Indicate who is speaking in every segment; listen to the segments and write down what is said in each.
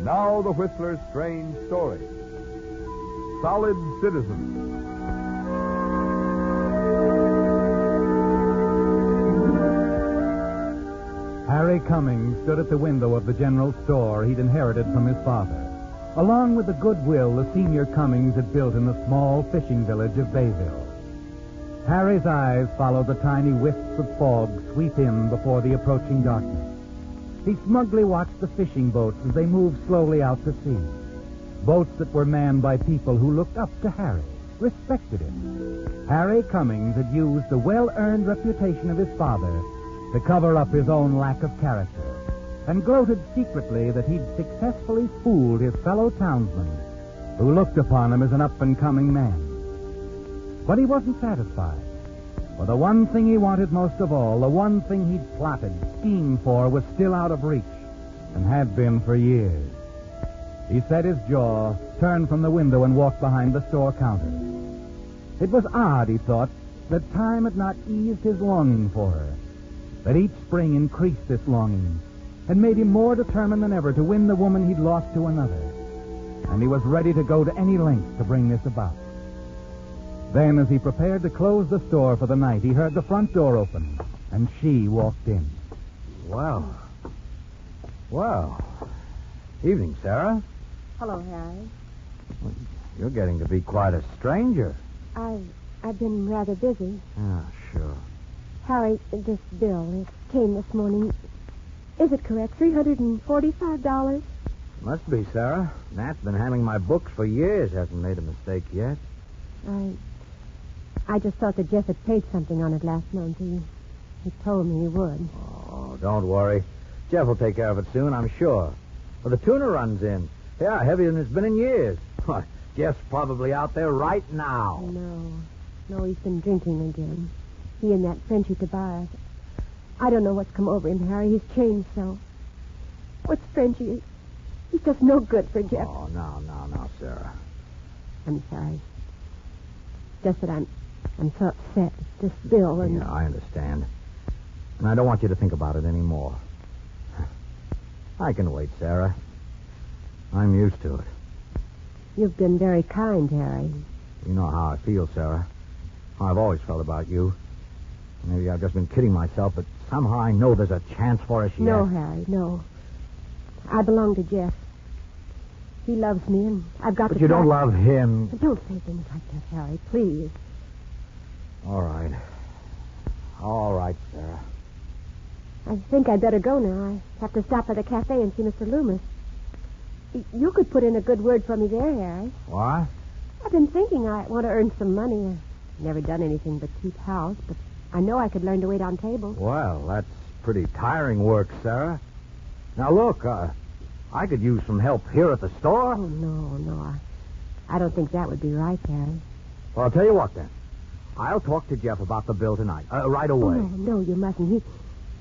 Speaker 1: And now the Whistler's strange story. Solid Citizen.
Speaker 2: Harry Cummings stood at the window of the general store he'd inherited from his father, along with the goodwill the senior Cummings had built in the small fishing village of Bayville. Harry's eyes followed the tiny wisps of fog sweep in before the approaching darkness. He smugly watched the fishing boats as they moved slowly out to sea. Boats that were manned by people who looked up to Harry, respected him. Harry Cummings had used the well-earned reputation of his father to cover up his own lack of character, and gloated secretly that he'd successfully fooled his fellow townsmen, who looked upon him as an up-and-coming man. But he wasn't satisfied, for the one thing he wanted most of all, the one thing he'd plotted, schemed for, was still out of reach, and had been for years. He set his jaw, turned from the window, and walked behind the store counter. It was odd, he thought, that time had not eased his longing for her, that each spring increased this longing and made him more determined than ever to win the woman he'd lost to another. And he was ready to go to any length to bring this about. Then, as he prepared to close the store for the night, he heard the front door open, and she walked in.
Speaker 3: Well. Evening, Sarah.
Speaker 4: Hello, Harry.
Speaker 3: Well, you're getting to be quite a stranger.
Speaker 4: I've been rather busy.
Speaker 3: Ah, sure.
Speaker 4: Harry, this bill, it came this morning. Is it correct? $345?
Speaker 3: Must be, Sarah. Nat's been handling my books for years, hasn't made a mistake yet.
Speaker 4: I just thought that Jeff had paid something on it last month. He told me he would.
Speaker 3: Oh, don't worry. Jeff will take care of it soon, I'm sure. Well, the tuna runs in. Yeah, heavier than it's been in years. Jeff's probably out there right now.
Speaker 4: No, he's been drinking again. He and that Frenchie Tobias. I don't know what's come over him, Harry. He's changed so. What's Frenchie? He's just no good for Jeff.
Speaker 3: Oh, no, Sarah.
Speaker 4: I'm sorry. Just that I'm so upset. This bill and...
Speaker 3: Yeah, I understand. And I don't want you to think about it anymore. I can wait, Sarah. I'm used to it.
Speaker 4: You've been very kind, Harry.
Speaker 3: You know how I feel, Sarah. How I've always felt about you. Maybe I've just been kidding myself, but somehow I know there's a chance for us yet.
Speaker 4: No, Harry, no. I belong to Jeff. He loves me, and I've got to...
Speaker 3: But you don't love him.
Speaker 4: Don't say things like that, Harry, please.
Speaker 3: All right, Sarah.
Speaker 4: I think I'd better go now. I have to stop by the cafe and see Mr. Loomis. You could put in a good word for me there, Harry.
Speaker 3: What?
Speaker 4: I've been thinking I want to earn some money. I've never done anything but keep house, but I know I could learn to wait on tables.
Speaker 3: Well, that's pretty tiring work, Sarah. Now, look, I could use some help here at the store.
Speaker 4: Oh, no. I don't think that would be right, Harry.
Speaker 3: Well, I'll tell you what, then. I'll talk to Jeff about the bill tonight, right away.
Speaker 4: Oh, no, you mustn't.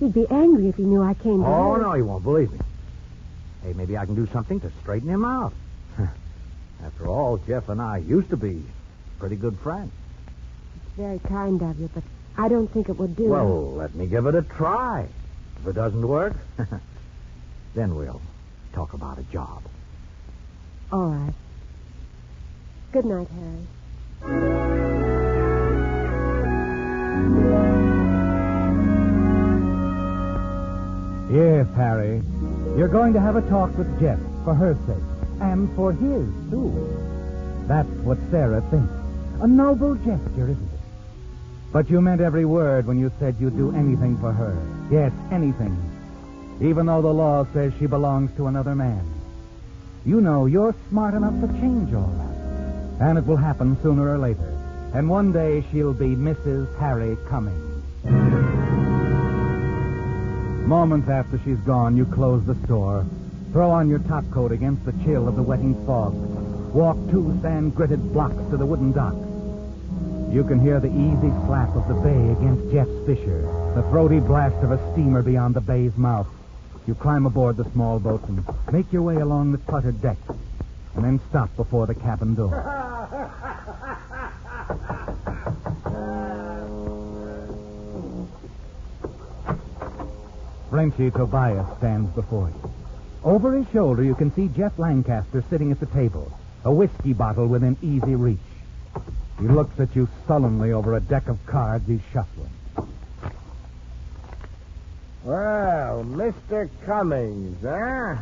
Speaker 4: He'd be angry if he knew I came to
Speaker 3: Oh,
Speaker 4: him.
Speaker 3: no, he won't, believe me. Hey, maybe I can do something to straighten him out. After all, Jeff and I used to be pretty good friends.
Speaker 4: It's very kind of you, but I don't think it would do.
Speaker 3: Well, let me give it a try. If it doesn't work, then we'll talk about a job.
Speaker 4: All right. Good night, Harry.
Speaker 2: Yes, Harry. You're going to have a talk with Jeff for her sake. And for his, too. That's what Sarah thinks. A noble gesture, isn't it? But you meant every word when you said you'd do anything for her. Yes, anything. Even though the law says she belongs to another man. You know you're smart enough to change all that. And it will happen sooner or later. And one day she'll be Mrs. Harry Cummings. Moments after she's gone, you close the store, throw on your top coat against the chill of the wetting fog, walk 2 sand-gritted blocks to the wooden dock. You can hear the easy slap of the bay against Jeff's Fisher, the throaty blast of a steamer beyond the bay's mouth. You climb aboard the small boat and make your way along the cluttered deck, and then stop before the cabin door. Frenchie Tobias stands before you. Over his shoulder, you can see Jeff Lancaster sitting at the table, a whiskey bottle within easy reach. He looks at you sullenly over a deck of cards he's shuffling.
Speaker 5: Well, Mr. Cummings, huh?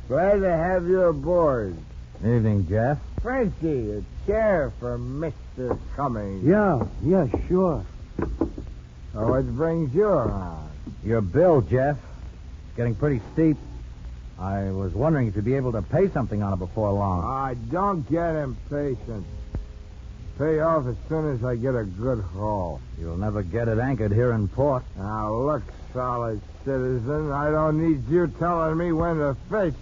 Speaker 5: Glad to have you aboard.
Speaker 3: Evening, Jeff.
Speaker 5: Frenchie, a chair for Mr. Cummings.
Speaker 6: Yeah, sure.
Speaker 5: So what brings you around?
Speaker 3: Your bill, Jeff. It's getting pretty steep. I was wondering if you'd be able to pay something on it before long.
Speaker 5: Don't get impatient. Pay off as soon as I get a good haul.
Speaker 3: You'll never get it anchored here in port.
Speaker 5: Now, look, solid citizen, I don't need you telling me when to fish.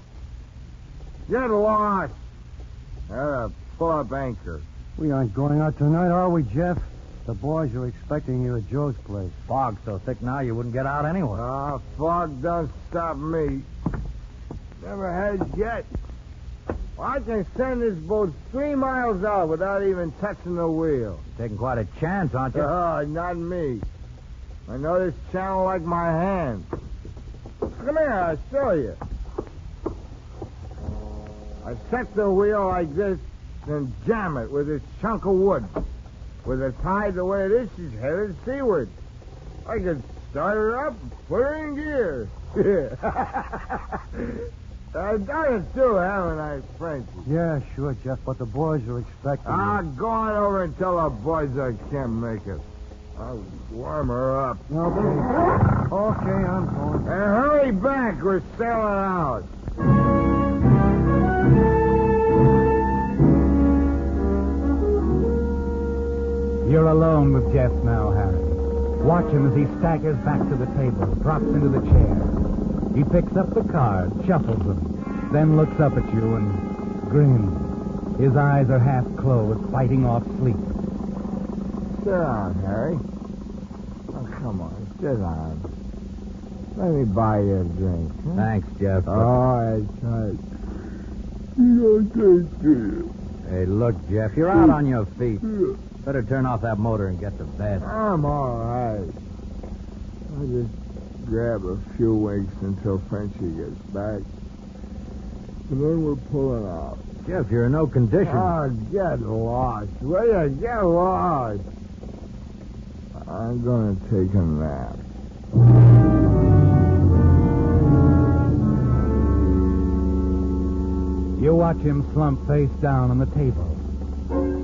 Speaker 5: Get lost. Pull up anchor.
Speaker 6: We aren't going out tonight, are we, Jeff? The boys are expecting you at Joe's place.
Speaker 3: Fog's so thick now you wouldn't get out anyway.
Speaker 5: Fog don't stop me. Never has yet. Well, I can send this boat 3 miles out without even touching the wheel.
Speaker 3: You're taking quite a chance, aren't you?
Speaker 5: Not me. I know this channel like my hand. Come here, I'll show you. I set the wheel like this and jam it with this chunk of wood. With the tide the way it is, she's headed seaward. I could start her up and put her in gear. I've done it too, haven't I, Frenchie?
Speaker 6: Yeah, sure, Jeff, but the boys are expecting you.
Speaker 5: Go on over and tell the boys I can't make it. I'll warm her up.
Speaker 6: Okay, I'm going.
Speaker 5: And hurry back, we're sailing out.
Speaker 2: You're alone with Jeff now, Harry. Watch him as he staggers back to the table, drops into the chair. He picks up the cards, shuffles them, then looks up at you and grins. His eyes are half closed, fighting off sleep.
Speaker 5: Sit down, Harry. Oh, come on, sit down. Let me buy you a drink. Huh?
Speaker 3: Thanks, Jeff.
Speaker 5: All right. You don't take it.
Speaker 3: Hey, look, Jeff, you're out on your feet. Better turn off that motor and get to bed.
Speaker 5: I'm all right. I'll just grab a few winks until Frenchie gets back. And then we're pulling out.
Speaker 3: Jeff, you're in no condition.
Speaker 5: Get lost. Will you? Get lost. I'm going to take a nap.
Speaker 2: You watch him slump face down on the table.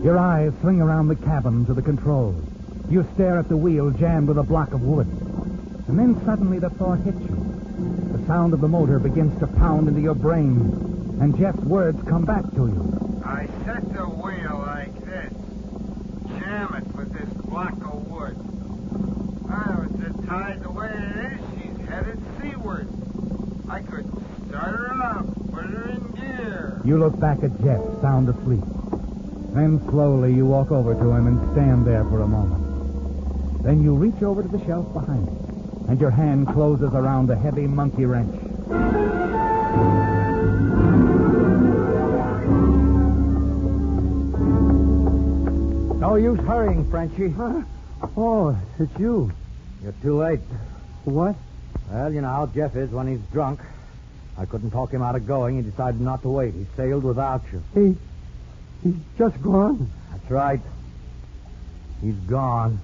Speaker 2: Your eyes swing around the cabin to the controls. You stare at the wheel jammed with a block of wood. And then suddenly the thought hits you. The sound of the motor begins to pound into your brain, and Jeff's words come back to you.
Speaker 5: I set the wheel like this. Jam it with this block of wood. With the tide the way it is, she's headed seaward. I could start her up, put her in gear.
Speaker 2: You look back at Jeff, sound asleep. Then slowly you walk over to him and stand there for a moment. Then you reach over to the shelf behind him, and your hand closes around a heavy monkey wrench.
Speaker 3: No use hurrying, Frenchie.
Speaker 6: Huh? Oh, it's you.
Speaker 3: You're too late.
Speaker 6: What?
Speaker 3: Well, you know how Jeff is when he's drunk. I couldn't talk him out of going. He decided not to wait. He sailed without you.
Speaker 6: He's just gone.
Speaker 3: That's right. He's gone.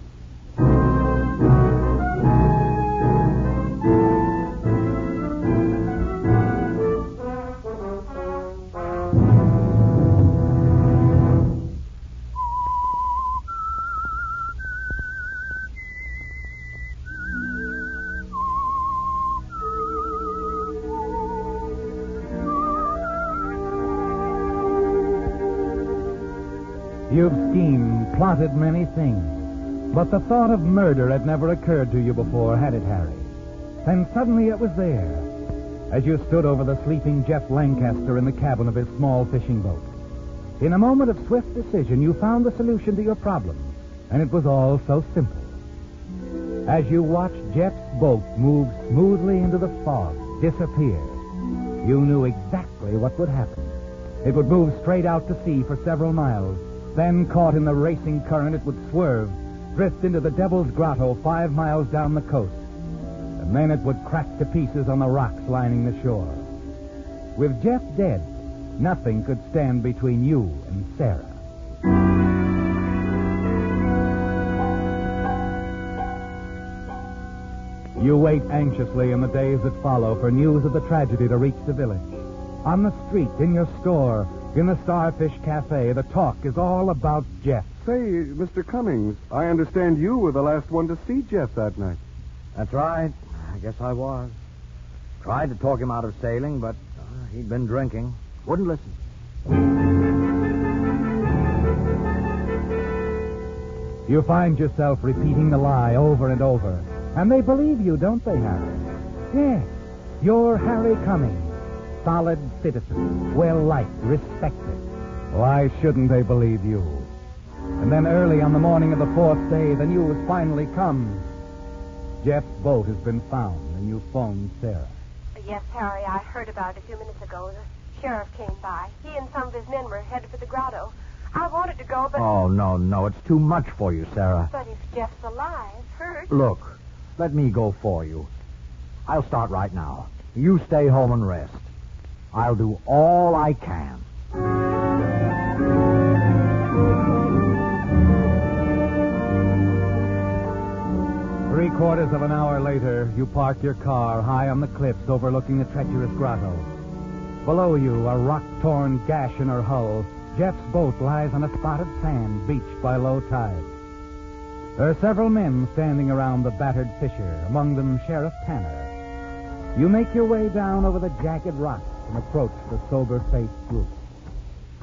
Speaker 2: You've schemed, plotted many things, but the thought of murder had never occurred to you before, had it, Harry? Then suddenly it was there, as you stood over the sleeping Jeff Lancaster in the cabin of his small fishing boat. In a moment of swift decision, you found the solution to your problem, and it was all so simple. As you watched Jeff's boat move smoothly into the fog, disappear, you knew exactly what would happen. It would move straight out to sea for several miles. Then, caught in the racing current, it would swerve, drift into the Devil's Grotto 5 miles down the coast. And then it would crack to pieces on the rocks lining the shore. With Jeff dead, nothing could stand between you and Sarah. You wait anxiously in the days that follow for news of the tragedy to reach the village. On the street, in your store, in the Starfish Cafe, the talk is all about Jeff.
Speaker 1: Say, Mr. Cummings, I understand you were the last one to see Jeff that night.
Speaker 3: That's right. I guess I was. Tried to talk him out of sailing, but he'd been drinking. Wouldn't listen.
Speaker 2: You find yourself repeating the lie over and over. And they believe you, don't they, Harry? Yes, you're Harry Cummings. Solid citizen, well-liked, respected. Why shouldn't they believe you? And then early on the morning of the fourth day, the news finally comes. Jeff's boat has been found, and you phoned Sarah.
Speaker 4: Yes, Harry, I heard about it a few minutes ago. The sheriff came by. He and some of his men were headed for the grotto. I wanted to go, but...
Speaker 3: Oh, no, it's too much for you, Sarah.
Speaker 4: But if Jeff's alive, hurt...
Speaker 3: Look, let me go for you. I'll start right now. You stay home and rest. I'll do all I can.
Speaker 2: Three-quarters of an hour later, you park your car high on the cliffs overlooking the treacherous grotto. Below you, a rock-torn gash in her hull, Jeff's boat lies on a spot of sand beached by low tide. There are several men standing around the battered fissure, among them Sheriff Tanner. You make your way down over the jagged rocks and approach the sober-faced group.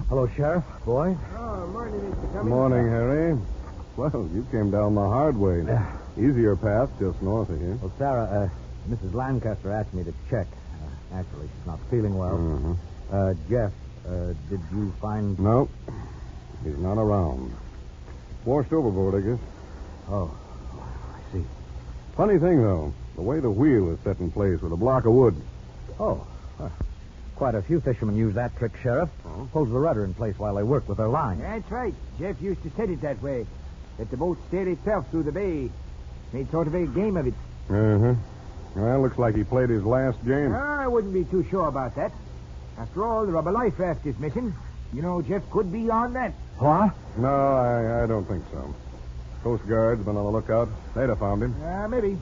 Speaker 3: Hello, Sheriff. Boy.
Speaker 5: Oh, morning, Mr. Cummings.
Speaker 1: Morning, Harry. Well, you came down the hard way.
Speaker 3: Yeah.
Speaker 1: Easier path just north of here.
Speaker 3: Well, Sarah, Mrs. Lancaster asked me to check. Actually, she's not feeling well.
Speaker 1: Mm-hmm.
Speaker 3: Jeff, did you find...
Speaker 1: No, he's not around. Washed overboard, I guess.
Speaker 3: Oh, I see.
Speaker 1: Funny thing, though, the way the wheel is set in place with a block of wood.
Speaker 3: Oh, quite a few fishermen use that trick, Sheriff. Holds the rudder in place while they work with their line.
Speaker 5: That's right. Jeff used to set it that way. Let the boat steer itself through the bay. Made sort of a game of it.
Speaker 1: Uh-huh. Well, looks like he played his last game.
Speaker 5: I wouldn't be too sure about that. After all, the rubber life raft is missing. You know, Jeff could be on that.
Speaker 3: What?
Speaker 1: No, I don't think so. Coast Guard's been on the lookout. They'd have found him.
Speaker 5: Maybe.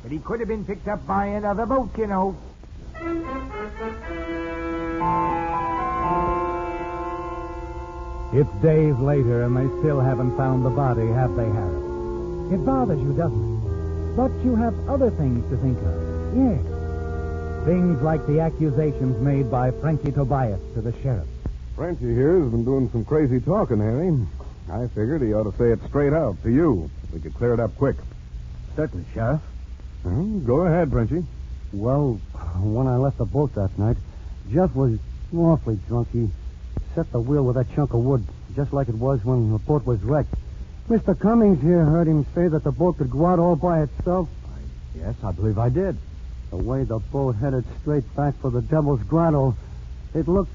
Speaker 5: But he could have been picked up by another boat, you know.
Speaker 2: It's days later, and they still haven't found the body, have they, Harry? It bothers you, doesn't it? But you have other things to think of. Yes. Things like the accusations made by Frenchie Tobias to the sheriff.
Speaker 1: Frenchie here has been doing some crazy talking, Harry. I figured he ought to say it straight out to you. We could clear it up quick.
Speaker 3: Certainly, Sheriff.
Speaker 1: Go ahead, Frenchie.
Speaker 6: Well, when I left the boat that night, Jeff was awfully drunk. He set the wheel with that chunk of wood, just like it was when the boat was wrecked. Mr. Cummings here heard him say that the boat could go out all by itself.
Speaker 3: Yes, I believe I did.
Speaker 6: The way the boat headed straight back for the Devil's Grotto, it looks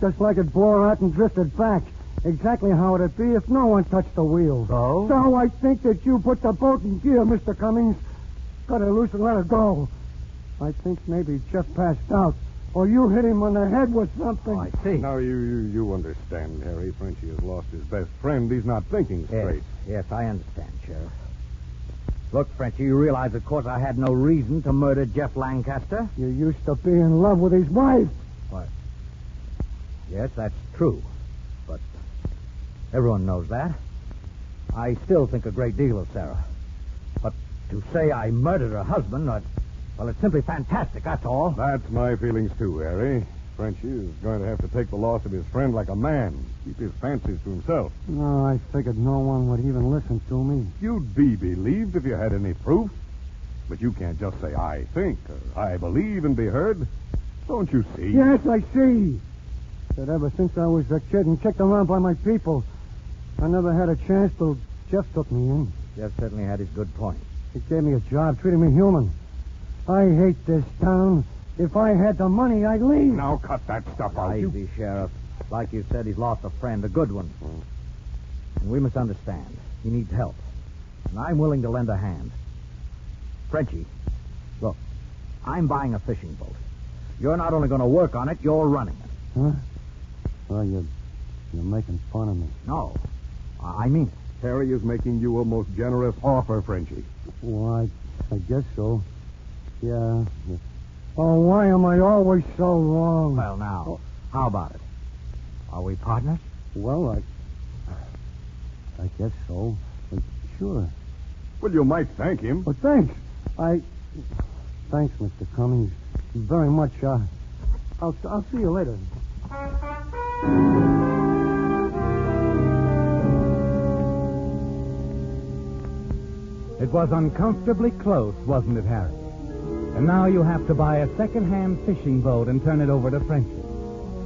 Speaker 6: just like it bore out and drifted back. Exactly how it'd be if no one touched the wheel.
Speaker 3: So?
Speaker 6: So I think that you put the boat in gear, Mr. Cummings. Cut her loose and let her go. I think maybe Jeff passed out, or you hit him on the head with something.
Speaker 3: Oh, I see.
Speaker 1: Now, you understand, Harry. Frenchie has lost his best friend. He's not thinking straight.
Speaker 3: Yes, I understand, Sheriff. Look, Frenchie, you realize, of course, I had no reason to murder Jeff Lancaster.
Speaker 6: You used to be in love with his wife.
Speaker 3: What? Yes, that's true. But everyone knows that. I still think a great deal of Sarah. But to say I murdered her husband, well, it's simply fantastic, that's all.
Speaker 1: That's my feelings, too, Harry. Frenchie is going to have to take the loss of his friend like a man. Keep his fancies to himself.
Speaker 6: No, I figured no one would even listen to me.
Speaker 1: You'd be believed if you had any proof. But you can't just say, I think, or I believe and be heard. Don't you see?
Speaker 6: Yes, I see. That ever since I was a kid and kicked around by my people, I never had a chance till Jeff took me in.
Speaker 3: Jeff certainly had his good points.
Speaker 6: He gave me a job, treated me human. I hate this town. If I had the money, I'd leave.
Speaker 1: Now cut that stuff out.
Speaker 3: Easy, Sheriff. Like you said, he's lost a friend, a good one. And we must understand. He needs help. And I'm willing to lend a hand. Frenchie, look, I'm buying a fishing boat. You're not only going to work on it, you're running it.
Speaker 6: Huh? Well, you're making fun of me.
Speaker 3: No, I mean it.
Speaker 1: Harry is making you a most generous offer, Frenchie.
Speaker 6: Well, I guess so. Yeah. Oh, why am I always so wrong?
Speaker 3: Well, now, how about it? Are we partners?
Speaker 6: Well, I guess so. Sure.
Speaker 1: Well, you might thank him.
Speaker 6: Well, thanks. Thanks, Mr. Cummings, very much. I'll see you later.
Speaker 2: It was uncomfortably close, wasn't it, Harry? And now you have to buy a second-hand fishing boat and turn it over to Frenchie.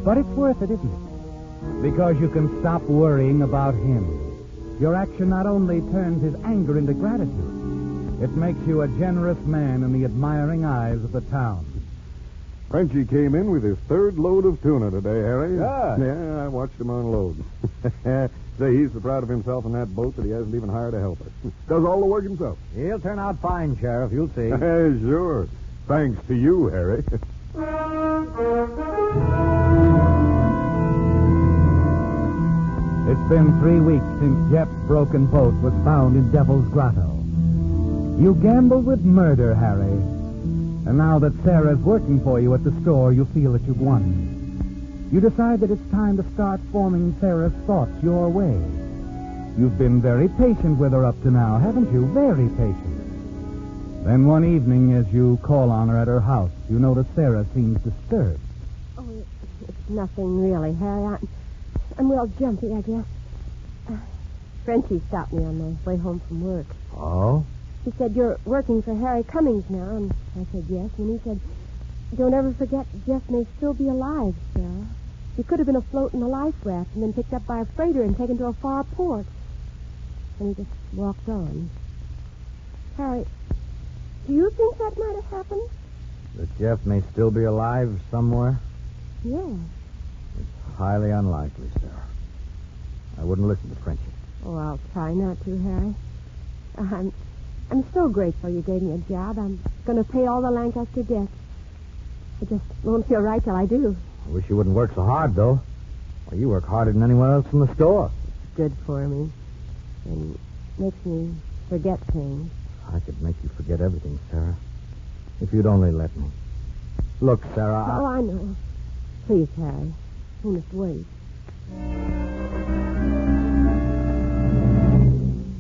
Speaker 2: But it's worth it, isn't it? Because you can stop worrying about him. Your action not only turns his anger into gratitude, it makes you a generous man in the admiring eyes of the town.
Speaker 1: Frenchie came in with his third load of tuna today, Harry.
Speaker 3: Yeah.
Speaker 1: Yeah, I watched him unload. Say, he's so proud of himself in that boat that he hasn't even hired a helper. Does all the work himself.
Speaker 3: He'll turn out fine, Sheriff. You'll see.
Speaker 1: Sure. Thanks to you, Harry.
Speaker 2: It's been 3 weeks since Jeff's broken boat was found in Devil's Grotto. You gambled with murder, Harry. And now that Sarah's working for you at the store, you feel that you've won. You decide that it's time to start forming Sarah's thoughts your way. You've been very patient with her up to now, haven't you? Very patient. Then one evening, as you call on her at her house, you notice Sarah seems disturbed.
Speaker 4: Oh, it's nothing really, Harry. I'm real jumpy, I guess. Frenchie stopped me on my way home from work.
Speaker 3: Oh?
Speaker 4: He said, "You're working for Harry Cummings now." And I said, "Yes." And he said, "Don't ever forget Jeff may still be alive, Sarah. He could have been afloat in a life raft and then picked up by a freighter and taken to a far port." And he just walked on. Harry, do you think that might have happened?
Speaker 3: That Jeff may still be alive somewhere?
Speaker 4: Yeah.
Speaker 3: It's highly unlikely, Sarah. I wouldn't listen to Frenchie.
Speaker 4: Oh, I'll try not to, Harry. I'm so grateful you gave me a job. I'm going to pay all the Lancaster debts. I just won't feel right till I do.
Speaker 3: I wish you wouldn't work so hard, though. Well, you work harder than anyone else in the store.
Speaker 4: It's good for me. And makes me forget things.
Speaker 3: I could make you forget everything, Sarah. If you'd only let me. Look, Sarah,
Speaker 4: Oh, I know. Please, Harry. You must wait.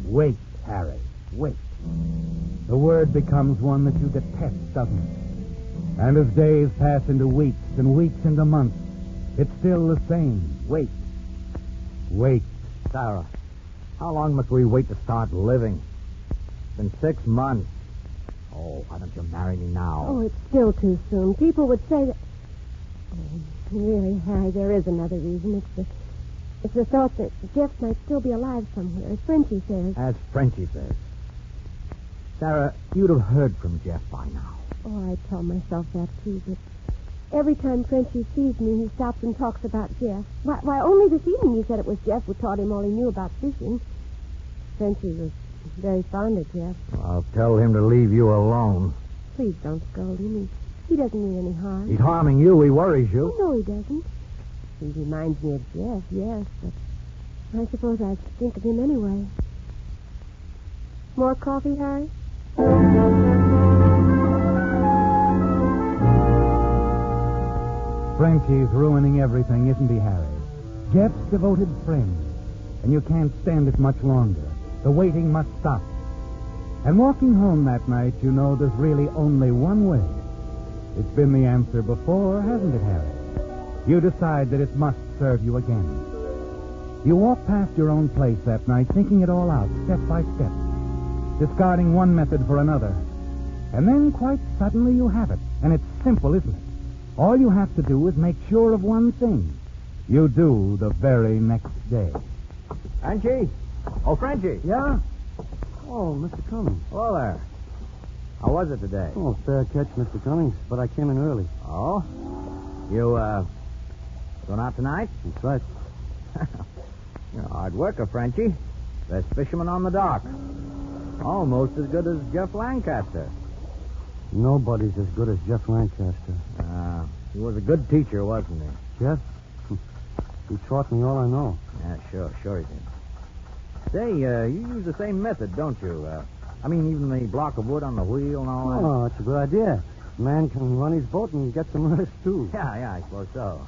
Speaker 2: Wait, Harry, wait. The word becomes one that you detest, doesn't it? And as days pass into weeks and weeks into months, it's still the same. Wait. Wait.
Speaker 3: Sarah, how long must we wait to start living? It's been 6 months. Oh, why don't you marry me now?
Speaker 4: Oh, it's still too soon. People would say that... Oh, really, Harry, there is another reason. It's the thought that Jeff might still be alive somewhere, as Frenchie says.
Speaker 3: As Frenchie says. Sarah, you'd have heard from Jeff by now.
Speaker 4: Oh, I tell myself that, too, but every time Frenchie sees me, he stops and talks about Jeff. Why, only this evening he said it was Jeff who taught him all he knew about fishing. Frenchie was very fond of Jeff.
Speaker 3: I'll tell him to leave you alone.
Speaker 4: Please don't scold him. He doesn't mean any harm.
Speaker 3: He's harming you. He worries you.
Speaker 4: Oh, no, he doesn't. He reminds me of Jeff, yes, but I suppose I think of him anyway. More coffee, Harry?
Speaker 2: Frenchie's ruining everything, isn't he, Harry? Jeff's devoted friend. And you can't stand it much longer. The waiting must stop. And walking home that night, you know there's really only one way. It's been the answer before, hasn't it, Harry? You decide that it must serve you again. You walk past your own place that night, thinking it all out, step by step, discarding one method for another. And then, quite suddenly, you have it. And it's simple, isn't it? All you have to do is make sure of one thing. You do the very next day.
Speaker 3: Frenchie? Oh, Frenchie.
Speaker 6: Yeah? Oh, Mr. Cummings.
Speaker 3: Hello there. How was it today?
Speaker 6: Oh, fair catch, Mr. Cummings, but I came in early.
Speaker 3: Oh? You, going out tonight?
Speaker 6: That's right.
Speaker 3: You're a hard worker, Frenchie. Best fisherman on the dock. Almost as good as Jeff Lancaster.
Speaker 6: Nobody's as good as Jeff Lancaster.
Speaker 3: He was a good teacher, wasn't he?
Speaker 6: Jeff? He taught me all I know.
Speaker 3: Yeah, sure he did. Say, you use the same method, don't you? Even the block of wood on the wheel and all that?
Speaker 6: Oh, it's a good idea. A man can run his boat and get some rest, too.
Speaker 3: Yeah, I suppose so.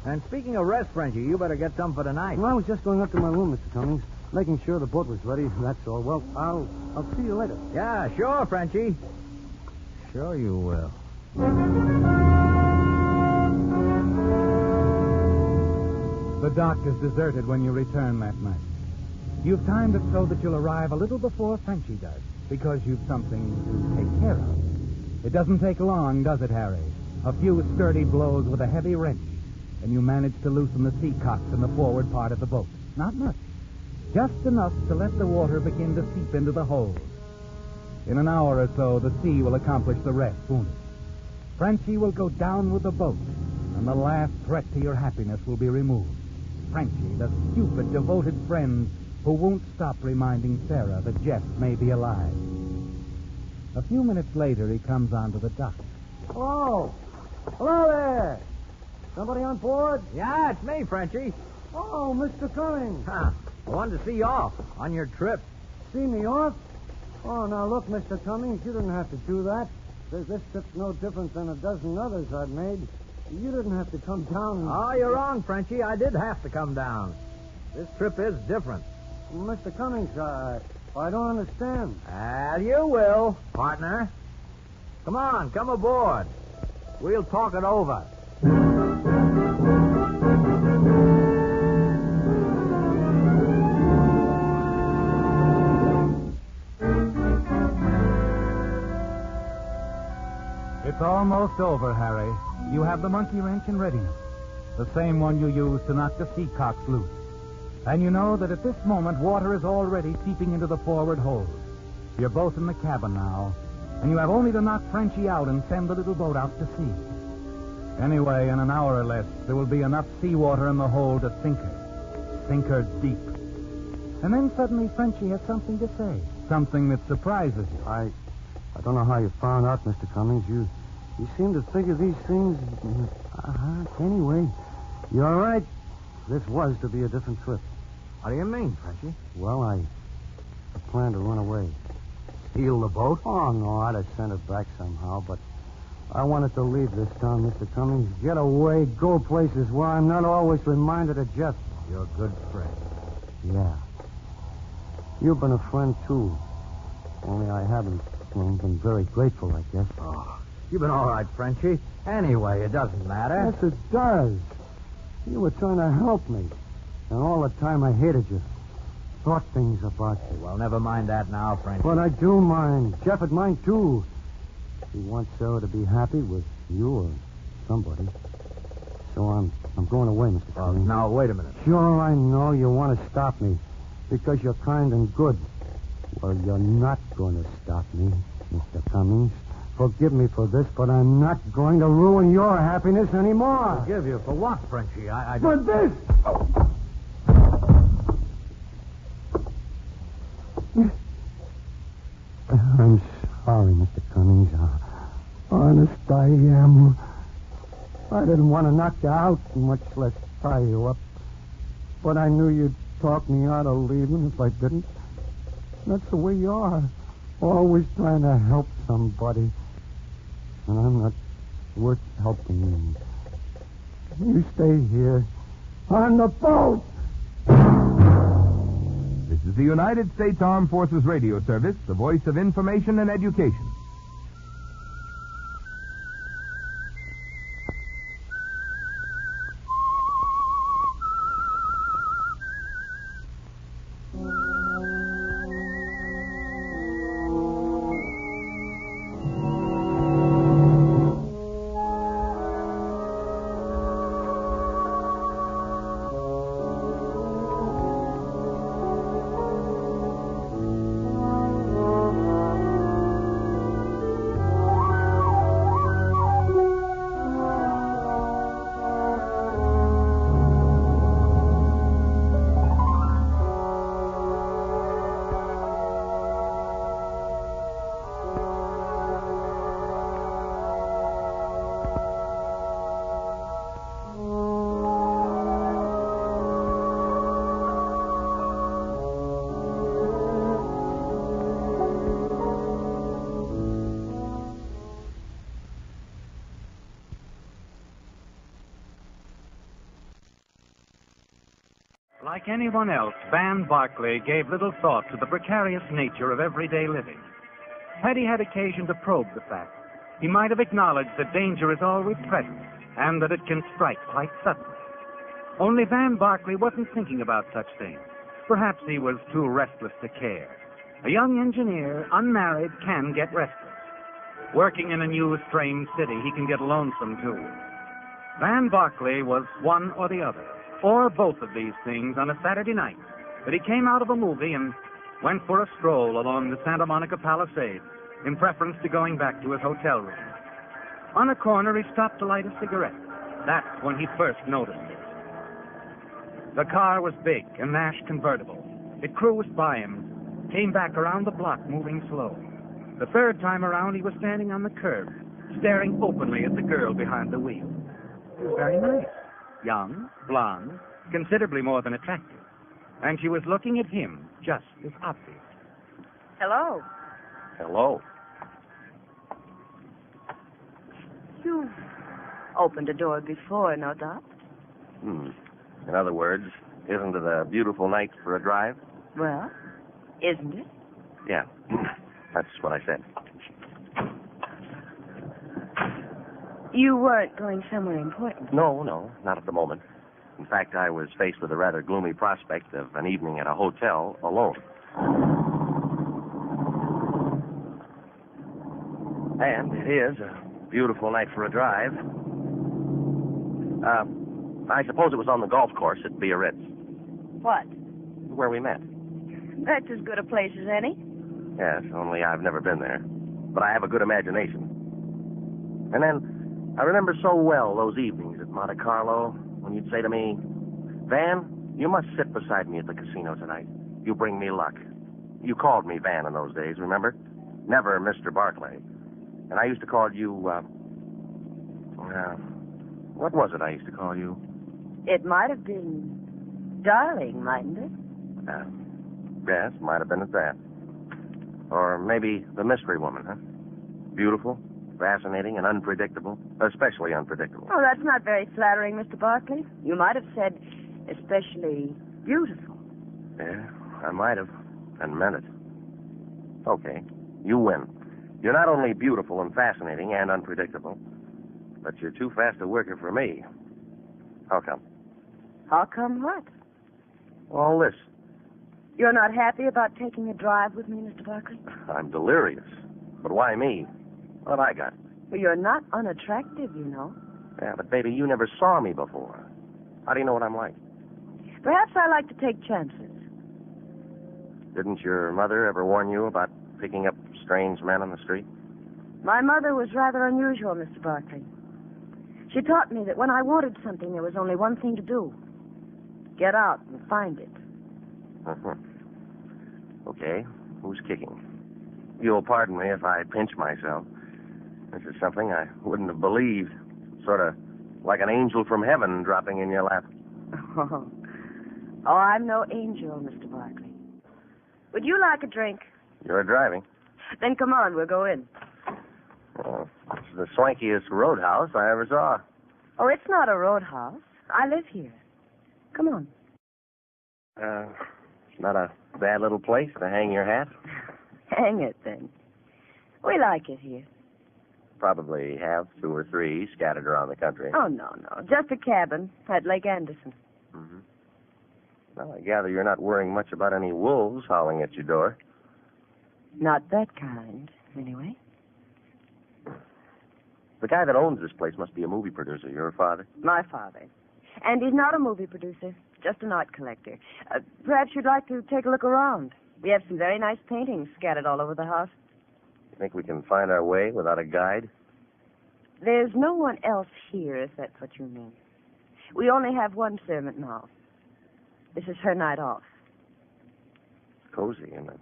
Speaker 3: And speaking of rest, Frenchie, you better get some for tonight.
Speaker 6: Well, I was just going up to my room, Mr. Cummings, making sure the boat was ready, that's all. Well, I'll see you later.
Speaker 3: Yeah, sure, Frenchie. Sure you will.
Speaker 2: The dock is deserted when you return that night. You've timed it so that you'll arrive a little before Frenchie does, because you've something to take care of. It doesn't take long, does it, Harry? A few sturdy blows with a heavy wrench, and you manage to loosen the sea cocks in the forward part of the boat. Not much. Just enough to let the water begin to seep into the hold. In an hour or so, the sea will accomplish the rest, won't it? Frenchie will go down with the boat, and the last threat to your happiness will be removed. Frenchie, the stupid, devoted friend who won't stop reminding Sarah that Jeff may be alive. A few minutes later, he comes onto the dock.
Speaker 6: Hello. Hello there. Somebody on board?
Speaker 3: Yeah, it's me, Frenchie.
Speaker 6: Oh, Mr. Cummings.
Speaker 3: Huh. I wanted to see you off on your trip.
Speaker 6: See me off? Oh, now look, Mr. Cummings, you didn't have to do that. This trip's no different than a dozen others I've made. You didn't have to come down and...
Speaker 3: Oh, you're wrong, Frenchie. I did have to come down. This trip is different.
Speaker 6: Mr. Cummings, I don't understand.
Speaker 3: Well, you will, partner. Come on, come aboard. We'll talk it over.
Speaker 2: It's almost over, Harry. You have the monkey wrench in readiness, the same one you used to knock the sea cocks loose. And you know that at this moment, water is already seeping into the forward hold. You're both in the cabin now, and you have only to knock Frenchie out and send the little boat out to sea. Anyway, in an hour or less, there will be enough seawater in the hold to sink her deep. And then suddenly Frenchie has something to say, something that surprises you.
Speaker 6: I don't know how you found out, Mr. Cummings. You seem to think of these things. Anyway, you're right. This was to be a different trip.
Speaker 3: What do you mean, Frenchie?
Speaker 6: Well, I planned to run away.
Speaker 3: Steal the boat?
Speaker 6: Oh, no, I'd have sent it back somehow, but I wanted to leave this town, Mr. Cummings. Get away, go places where I'm not always reminded of Jeff.
Speaker 3: You're a good friend.
Speaker 6: Yeah. You've been a friend, too. Only I haven't been very grateful, I guess.
Speaker 3: Oh, you've been all right, Frenchie. Anyway, it doesn't matter.
Speaker 6: Yes, it does. You were trying to help me. And all the time I hated you. Thought things about you.
Speaker 3: Well, never mind that now, Frenchie.
Speaker 6: But I do mind. Jeff would mind, too. He wants Sarah to be happy with you or somebody. So I'm going away, Mr. Cummings.
Speaker 3: Now, wait a minute.
Speaker 6: Sure, I know you want to stop me because you're kind and good. Well, you're not going to stop me, Mr. Cummings. Forgive me for this, but I'm not going to ruin your happiness anymore.
Speaker 3: Forgive you for what, Frenchie? I
Speaker 6: For
Speaker 3: don't...
Speaker 6: this! I'm sorry, Mr. Cummings. Honest, I am. I didn't want to knock you out, much less tie you up. But I knew you'd talk me out of leaving if I didn't. That's the way you are. Always trying to help somebody. And I'm not worth helping. You stay here on the boat.
Speaker 7: This is the United States Armed Forces Radio Service, the voice of information and education.
Speaker 2: Like anyone else, Van Barclay gave little thought to the precarious nature of everyday living. Had he had occasion to probe the fact, he might have acknowledged that danger is always present and that it can strike quite suddenly. Only Van Barclay wasn't thinking about such things. Perhaps he was too restless to care. A young engineer, unmarried, can get restless. Working in a new, strange city, he can get lonesome, too. Van Barclay was one or the other, or both of these things on a Saturday night. But he came out of a movie and went for a stroll along the Santa Monica Palisades in preference to going back to his hotel room. On a corner, he stopped to light a cigarette. That's when he first noticed it. The car was big, a Nash convertible. It cruised by him, came back around the block, moving slow. The third time around, he was standing on the curb, staring openly at the girl behind the wheel. She was very nice. Young, blonde, considerably more than attractive. And she was looking at him just as obvious.
Speaker 8: Hello.
Speaker 9: Hello.
Speaker 8: You've opened a door before, no doubt.
Speaker 9: In other words, isn't it a beautiful night for a drive?
Speaker 8: Well, isn't it?
Speaker 9: Yeah, that's what I said.
Speaker 8: You weren't going somewhere important.
Speaker 9: No, not at the moment. In fact, I was faced with a rather gloomy prospect of an evening at a hotel alone. And it is a beautiful night for a drive. I suppose it was on the golf course at Biarritz,
Speaker 8: What?
Speaker 9: where we met.
Speaker 8: That's as good a place as any.
Speaker 9: Yes, only I've never been there. But I have a good imagination. And then I remember so well those evenings at Monte Carlo when you'd say to me, Van, you must sit beside me at the casino tonight. You bring me luck. You called me Van in those days, remember? Never Mr. Barclay. And I used to call you, what was it I used to call you?
Speaker 8: It might have been darling, mightn't it?
Speaker 9: Yes, might have been at that. Or maybe the mystery woman, huh? Beautiful, fascinating, and unpredictable. Especially unpredictable.
Speaker 8: Oh, that's not very flattering, Mr. Barclay. You might have said especially beautiful.
Speaker 9: Yeah, I might have, and meant it. Okay, you win. You're not only beautiful and fascinating and unpredictable, but you're too fast a worker for me. How come?
Speaker 8: How come what?
Speaker 9: All this.
Speaker 8: You're not happy about taking a drive with me, Mr. Barclay?
Speaker 9: I'm delirious. But why me? What have I got?
Speaker 8: Well, you're not unattractive, you know.
Speaker 9: Yeah, but baby, you never saw me before. How do you know what I'm like?
Speaker 8: Perhaps I like to take chances.
Speaker 9: Didn't your mother ever warn you about picking up strange men on the street?
Speaker 8: My mother was rather unusual, Mr. Barclay. She taught me that when I wanted something, there was only one thing to do. Get out and find it.
Speaker 9: Okay, who's kicking? You'll pardon me if I pinch myself. This is something I wouldn't have believed. Sort of like an angel from heaven dropping in your lap.
Speaker 8: Oh, I'm no angel, Mr. Barclay. Would you like a drink?
Speaker 9: You're driving.
Speaker 8: Then come on, we'll go in.
Speaker 9: Oh, this is the swankiest roadhouse I ever saw.
Speaker 8: Oh, it's not a roadhouse. I live here. Come on.
Speaker 9: It's not a bad little place to hang your hat.
Speaker 8: Hang it, then. We like it here.
Speaker 9: Probably have 2 or 3 scattered around the country.
Speaker 8: Oh, no. Just a cabin at Lake Anderson.
Speaker 9: Mm-hmm. Well, I gather you're not worrying much about any wolves howling at your door.
Speaker 8: Not that kind, anyway.
Speaker 9: The guy that owns this place must be a movie producer. Your father?
Speaker 8: My father. And he's not a movie producer, just an art collector. Perhaps you'd like to take a look around. We have some very nice paintings scattered all over the house.
Speaker 9: You think we can find our way without a guide?
Speaker 8: There's no one else here, if that's what you mean. We only have one servant now. This is her night off.
Speaker 9: It's cozy, isn't it?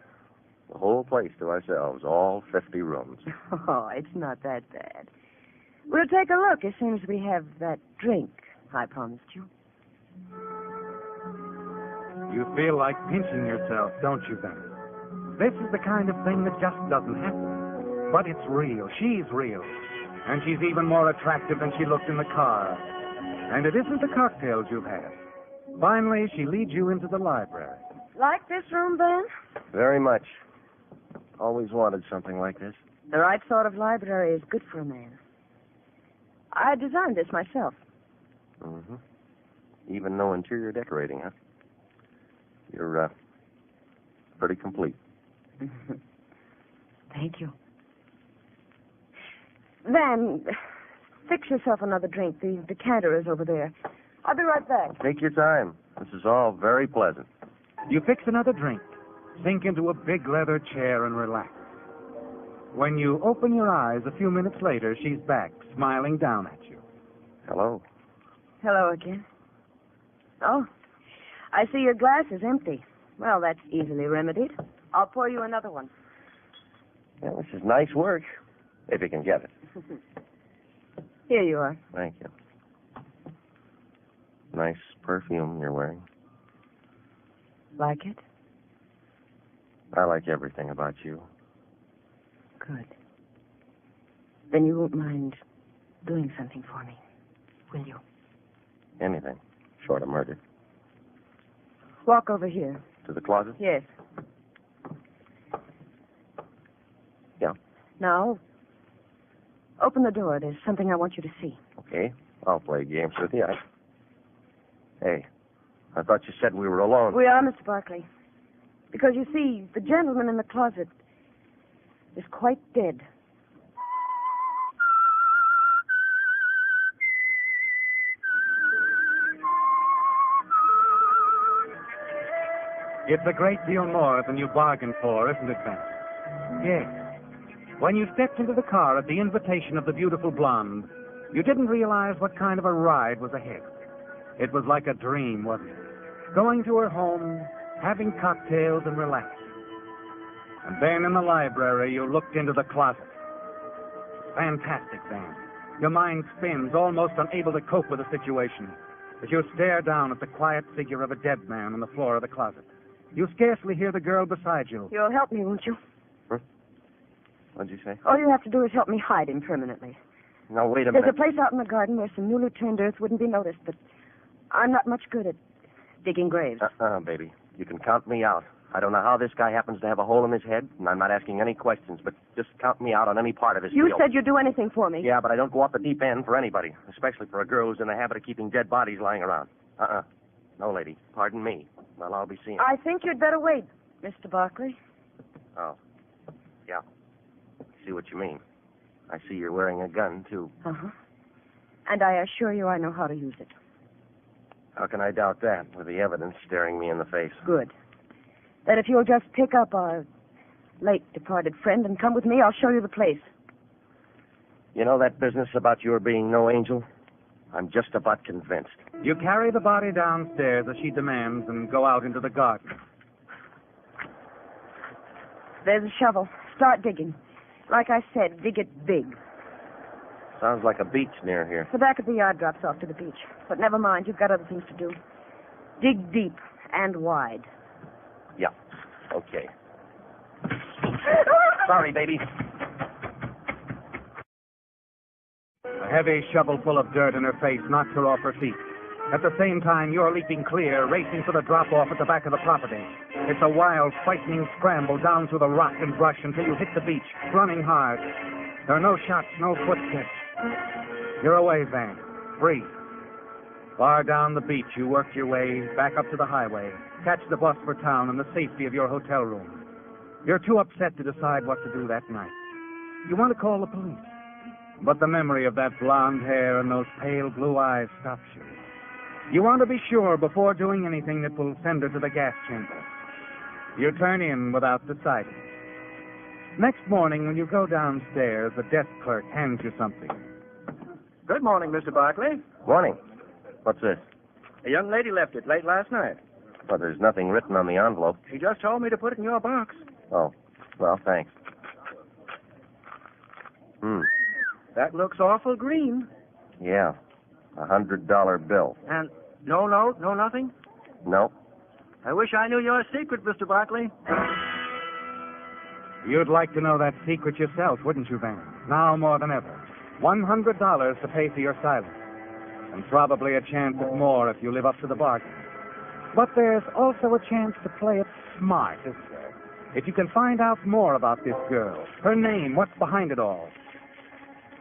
Speaker 9: The whole place to ourselves, all 50 rooms.
Speaker 8: Oh, it's not that bad. We'll take a look as soon as we have that drink I promised you.
Speaker 2: You feel like pinching yourself, don't you, Ben? This is the kind of thing that just doesn't happen. But it's real. She's real. And she's even more attractive than she looked in the car. And it isn't the cocktails you've had. Finally, she leads you into the library.
Speaker 8: Like this room, Ben?
Speaker 9: Very much. Always wanted something like this.
Speaker 8: The right sort of library is good for a man. I designed this myself.
Speaker 9: Mm-hmm. Even no interior decorating, huh? You're, pretty complete.
Speaker 8: Thank you. Van, fix yourself another drink. The decanter is over there. I'll be right back.
Speaker 9: Take your time. This is all very pleasant.
Speaker 2: You fix another drink, sink into a big leather chair, and relax. When you open your eyes a few minutes later, she's back, smiling down at you.
Speaker 9: Hello.
Speaker 8: Hello again. Oh, I see your glass is empty. Well, that's easily remedied. I'll pour you another one.
Speaker 9: Yeah, this is nice work, if you can get it.
Speaker 8: Here you are.
Speaker 9: Thank you. Nice perfume you're wearing.
Speaker 8: Like it?
Speaker 9: I like everything about you.
Speaker 8: Good. Then you won't mind doing something for me, will you?
Speaker 9: Anything, short of murder.
Speaker 8: Walk over here.
Speaker 9: To the closet?
Speaker 8: Yes.
Speaker 9: Yeah.
Speaker 8: Now, open the door. There's something I want you to see.
Speaker 9: Okay, I'll play games with you. Hey, I thought you said we were alone.
Speaker 8: We are, Mr. Barkley. Because, you see, the gentleman in the closet is quite dead.
Speaker 2: It's a great deal more than you bargained for, isn't it, Ben? Yes. When you stepped into the car at the invitation of the beautiful blonde, you didn't realize what kind of a ride was ahead. It was like a dream, wasn't it? Going to her home, having cocktails, and relaxing. And then in the library, you looked into the closet. Fantastic, Ben. Your mind spins, almost unable to cope with the situation, as you stare down at the quiet figure of a dead man on the floor of the closet. You scarcely hear the girl beside you.
Speaker 8: You'll help me, won't you?
Speaker 9: What'd you say?
Speaker 8: All you have to do is help me hide him permanently.
Speaker 9: Now, wait a
Speaker 8: There's
Speaker 9: minute.
Speaker 8: a place out in the garden where some newly turned earth wouldn't be noticed, but I'm not much good at digging graves.
Speaker 9: Baby. You can count me out. I don't know how this guy happens to have a hole in his head, and I'm not asking any questions, but just count me out on any part of his
Speaker 8: You
Speaker 9: deal.
Speaker 8: said you'd do anything for me.
Speaker 9: Yeah, but I don't go off the deep end for anybody, especially for a girl who's in the habit of keeping dead bodies lying around. No, lady. Pardon me. Well, I'll be seeing.
Speaker 8: I think you'd better wait, Mr. Barkley.
Speaker 9: Oh. Yeah. See what you mean. I see you're wearing a gun, too.
Speaker 8: Uh-huh. And I assure you I know how to use it.
Speaker 9: How can I doubt that, with the evidence staring me in the face?
Speaker 8: Good. Then if you'll just pick up our late departed friend and come with me, I'll show you the place.
Speaker 9: You know that business about your being no angel? I'm just about convinced.
Speaker 2: You carry the body downstairs as she demands and go out into the garden.
Speaker 8: There's a shovel. Start digging. Like I said, dig it big.
Speaker 9: Sounds like a beach near here.
Speaker 8: The back of the yard drops off to the beach. But never mind, you've got other things to do. Dig deep and wide.
Speaker 9: Yeah. Okay. Sorry, baby.
Speaker 2: A heavy shovel full of dirt in her face knocks her off her feet. At the same time, you're leaping clear, racing for the drop-off at the back of the property. It's a wild, frightening scramble down through the rock and brush until you hit the beach, running hard. There are no shots, no footsteps. You're away, Van. Free. Far down the beach, you work your way back up to the highway, catch the bus for town in the safety of your hotel room. You're too upset to decide what to do that night. You want to call the police, but the memory of that blonde hair and those pale blue eyes stops you. You want to be sure before doing anything that will send her to the gas chamber. You turn in without deciding. Next morning, when you go downstairs, the desk clerk hands you something.
Speaker 10: Good morning, Mr. Barkley.
Speaker 9: Morning. What's this?
Speaker 10: A young lady left it late last night.
Speaker 9: Well, there's nothing written on the envelope.
Speaker 10: She just told me to put it in your box.
Speaker 9: Oh, well, thanks.
Speaker 10: That looks awful green.
Speaker 9: Yeah, $100 bill.
Speaker 10: And no note, no nothing?
Speaker 9: No.
Speaker 10: I wish I knew your secret, Mr. Barkley.
Speaker 2: You'd like to know that secret yourself, wouldn't you, Van? Now more than ever. $100 to pay for your silence. And probably a chance at more if you live up to the bargain. But there's also a chance to play it smart, isn't there? If you can find out more about this girl, her name, what's behind it all.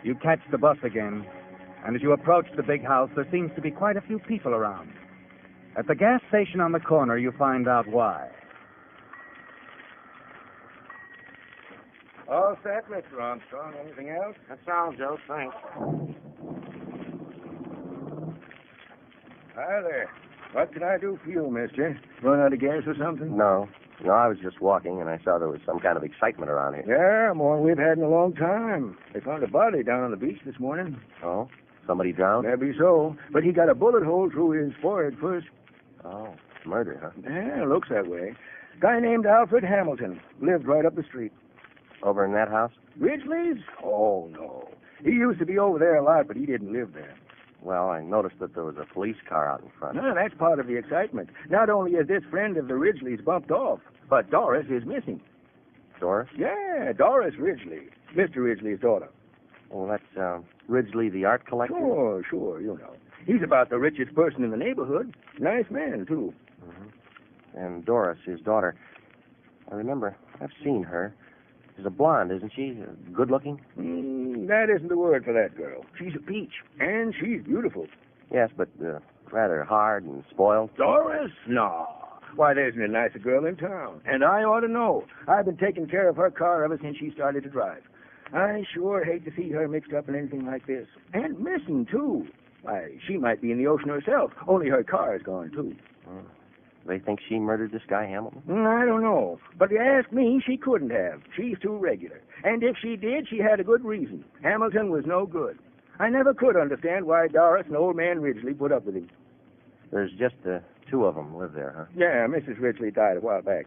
Speaker 2: You catch the bus again, and as you approach the big house, there seems to be quite a few people around. At the gas station on the corner, you find out why.
Speaker 10: All set, Mr. Armstrong. Anything else?
Speaker 9: That's all, Joe. Thanks.
Speaker 10: Hi there. What can I do for you, mister? Run out of gas or something?
Speaker 9: No, I was just walking, and I saw there was some kind of excitement around here.
Speaker 10: Yeah, more than we've had in a long time. They found a body down on the beach this morning.
Speaker 9: Oh? Somebody drowned?
Speaker 10: Maybe so, but he got a bullet hole through his forehead first.
Speaker 9: Oh, murder, huh?
Speaker 10: Yeah, looks that way. Guy named Alfred Hamilton. Lived right up the street.
Speaker 9: Over in that house?
Speaker 10: Ridgely's? Oh, no. He used to be over there a lot, but he didn't live there.
Speaker 9: Well, I noticed that there was a police car out in front.
Speaker 10: No, that's part of the excitement. Not only is this friend of the Ridgely's bumped off, but Doris is missing.
Speaker 9: Doris?
Speaker 10: Yeah, Doris Ridgely. Mr. Ridgely's daughter.
Speaker 9: Oh, that's Ridgely, the art collector?
Speaker 10: Sure, you know. He's about the richest person in the neighborhood. Nice man, too.
Speaker 9: Mm-hmm. And Doris, his daughter. I remember. I've seen her. She's a blonde, isn't she? Good-looking?
Speaker 10: That isn't the word for that girl. She's a peach, and she's beautiful.
Speaker 9: Yes, but rather hard and spoiled.
Speaker 10: Doris? No. Why, there isn't a nicer girl in town. And I ought to know. I've been taking care of her car ever since she started to drive. I sure hate to see her mixed up in anything like this. And missing, too. Why, she might be in the ocean herself, only her car is gone, too.
Speaker 9: They think she murdered this guy, Hamilton?
Speaker 10: I don't know. But if you ask me, she couldn't have. She's too regular. And if she did, she had a good reason. Hamilton was no good. I never could understand why Doris and old man Ridgely put up with him.
Speaker 9: There's just the two of them live there, huh?
Speaker 10: Yeah, Mrs. Ridgely died a while back.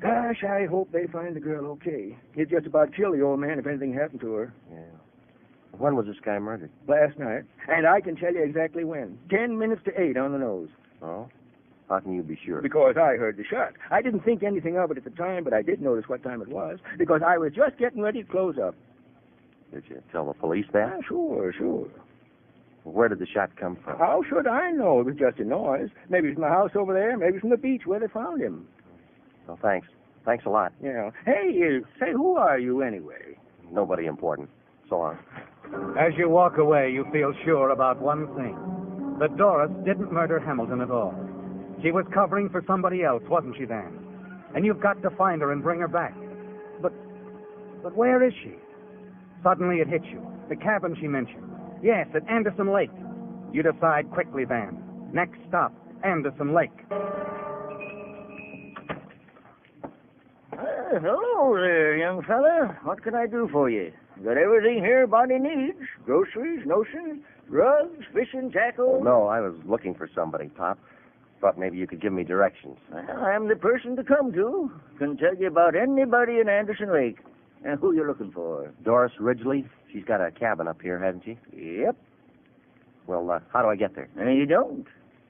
Speaker 10: Gosh, I hope they find the girl okay. He'd just about kill the old man if anything happened to her.
Speaker 9: Yeah. When was this guy murdered?
Speaker 10: Last night. And I can tell you exactly when. 10 minutes to 8 on the nose.
Speaker 9: Oh? How can you be sure?
Speaker 10: Because I heard the shot. I didn't think anything of it at the time, but I did notice what time it was, because I was just getting ready to close up.
Speaker 9: Did you tell the police that?
Speaker 10: Sure.
Speaker 9: Where did the shot come from?
Speaker 10: How should I know? It was just a noise. Maybe from the house over there, maybe from the beach where they found him.
Speaker 9: Well, thanks. Thanks a lot.
Speaker 10: Yeah. Hey, say, who are you anyway?
Speaker 9: Nobody important. So long.
Speaker 2: As you walk away, you feel sure about one thing. That Doris didn't murder Hamilton at all. She was covering for somebody else, wasn't she, then? And you've got to find her and bring her back. But where is she? Suddenly it hits you. The cabin she mentioned. Yes, at Anderson Lake. You decide quickly, Van. Next stop, Anderson Lake.
Speaker 11: Hello there, young fella. What can I do for you? Got everything here a body needs. Groceries, notions, drugs, fishing, tackle.
Speaker 9: No, I was looking for somebody, Pop. Thought maybe you could give me directions.
Speaker 11: Well, I'm the person to come to. Can tell you about anybody in Anderson Lake. Who you looking for?
Speaker 9: Doris Ridgely. She's got a cabin up here, hasn't she?
Speaker 11: Yep.
Speaker 9: Well, how do I get there?
Speaker 11: You don't.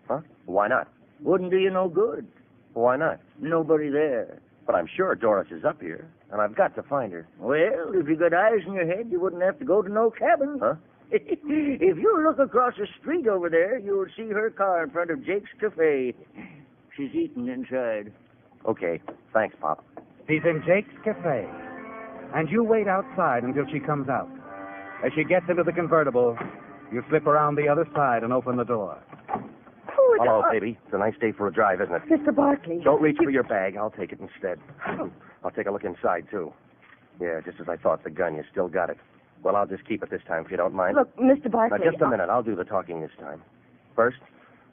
Speaker 9: Huh? Why not?
Speaker 11: Wouldn't do you no good.
Speaker 9: Why not?
Speaker 11: Nobody there.
Speaker 9: But I'm sure Doris is up here, and I've got to find her.
Speaker 11: Well, if you got eyes in your head, you wouldn't have to go to no cabin.
Speaker 9: Huh?
Speaker 11: If you look across the street over there, you'll see her car in front of Jake's Cafe. She's eating inside.
Speaker 9: Okay. Thanks, Pop.
Speaker 2: He's in Jake's Cafe. And you wait outside until she comes out. As she gets into the convertible, you slip around the other side and open the door.
Speaker 9: Hello, baby. It's a nice day for a drive, isn't it?
Speaker 4: Mr. Barkley.
Speaker 9: Don't reach for your bag. I'll take it instead. I'll take a look inside, too. Yeah, just as I thought, the gun. You still got it. Well, I'll just keep it this time, if you don't mind.
Speaker 4: Look, Mr. Barkley.
Speaker 9: Now, just a minute. I'll do the talking this time. First,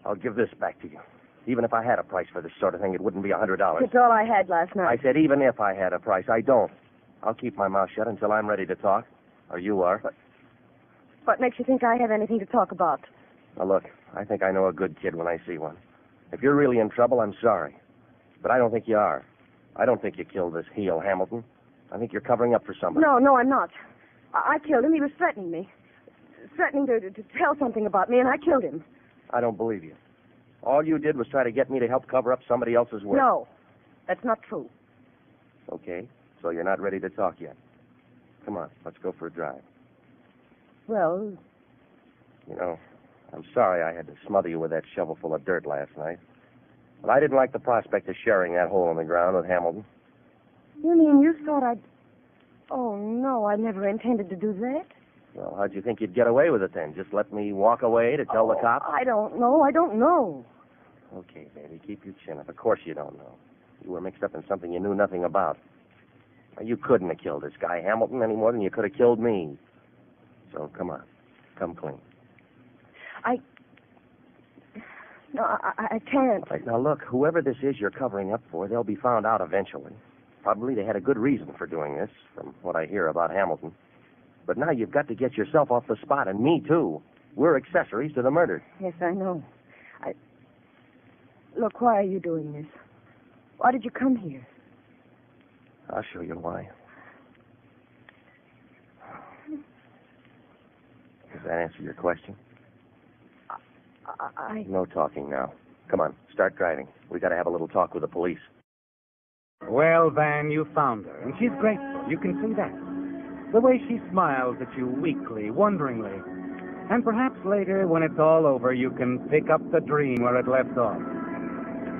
Speaker 9: I'll give this back to you. Even if I had a price for this sort of thing, it wouldn't be $100.
Speaker 4: It's all I had last night.
Speaker 9: I said even if I had a price. I don't. I'll keep my mouth shut until I'm ready to talk. Or you are.
Speaker 4: What makes you think I have anything to talk about?
Speaker 9: Now, look, I think I know a good kid when I see one. If you're really in trouble, I'm sorry. But I don't think you are. I don't think you killed this heel, Hamilton. I think you're covering up for somebody.
Speaker 4: No, I'm not. I killed him. He was threatening me. Threatening to tell something about me, and I killed him.
Speaker 9: I don't believe you. All you did was try to get me to help cover up somebody else's work.
Speaker 4: No, that's not true.
Speaker 9: Okay, so you're not ready to talk yet. Come on, let's go for a drive.
Speaker 4: Well...
Speaker 9: You know, I'm sorry I had to smother you with that shovel full of dirt last night. But I didn't like the prospect of sharing that hole in the ground with Hamilton.
Speaker 8: You mean you thought I'd... Oh, no, I never intended to do that.
Speaker 9: Well, how'd you think you'd get away with it then? Just let me walk away to tell the cops?
Speaker 8: I don't know.
Speaker 9: Okay, baby, keep your chin up. Of course you don't know. You were mixed up in something you knew nothing about. Now, you couldn't have killed this guy, Hamilton, any more than you could have killed me. So, come on. Come clean.
Speaker 8: No, I can't.
Speaker 9: Right, now, look, whoever this is you're covering up for, they'll be found out eventually. Probably they had a good reason for doing this, from what I hear about Hamilton. But now you've got to get yourself off the spot, and me, too. We're accessories to the murder.
Speaker 8: Yes, I know. Look, why are you doing this? Why did you come here?
Speaker 9: I'll show you why. Does that answer your question? No talking now. Come on, start driving. We got to have a little talk with the police.
Speaker 2: Well, Van, you found her, and she's grateful. You can see that. The way she smiles at you weakly, wonderingly. And perhaps later, when it's all over, you can pick up the dream where it left off.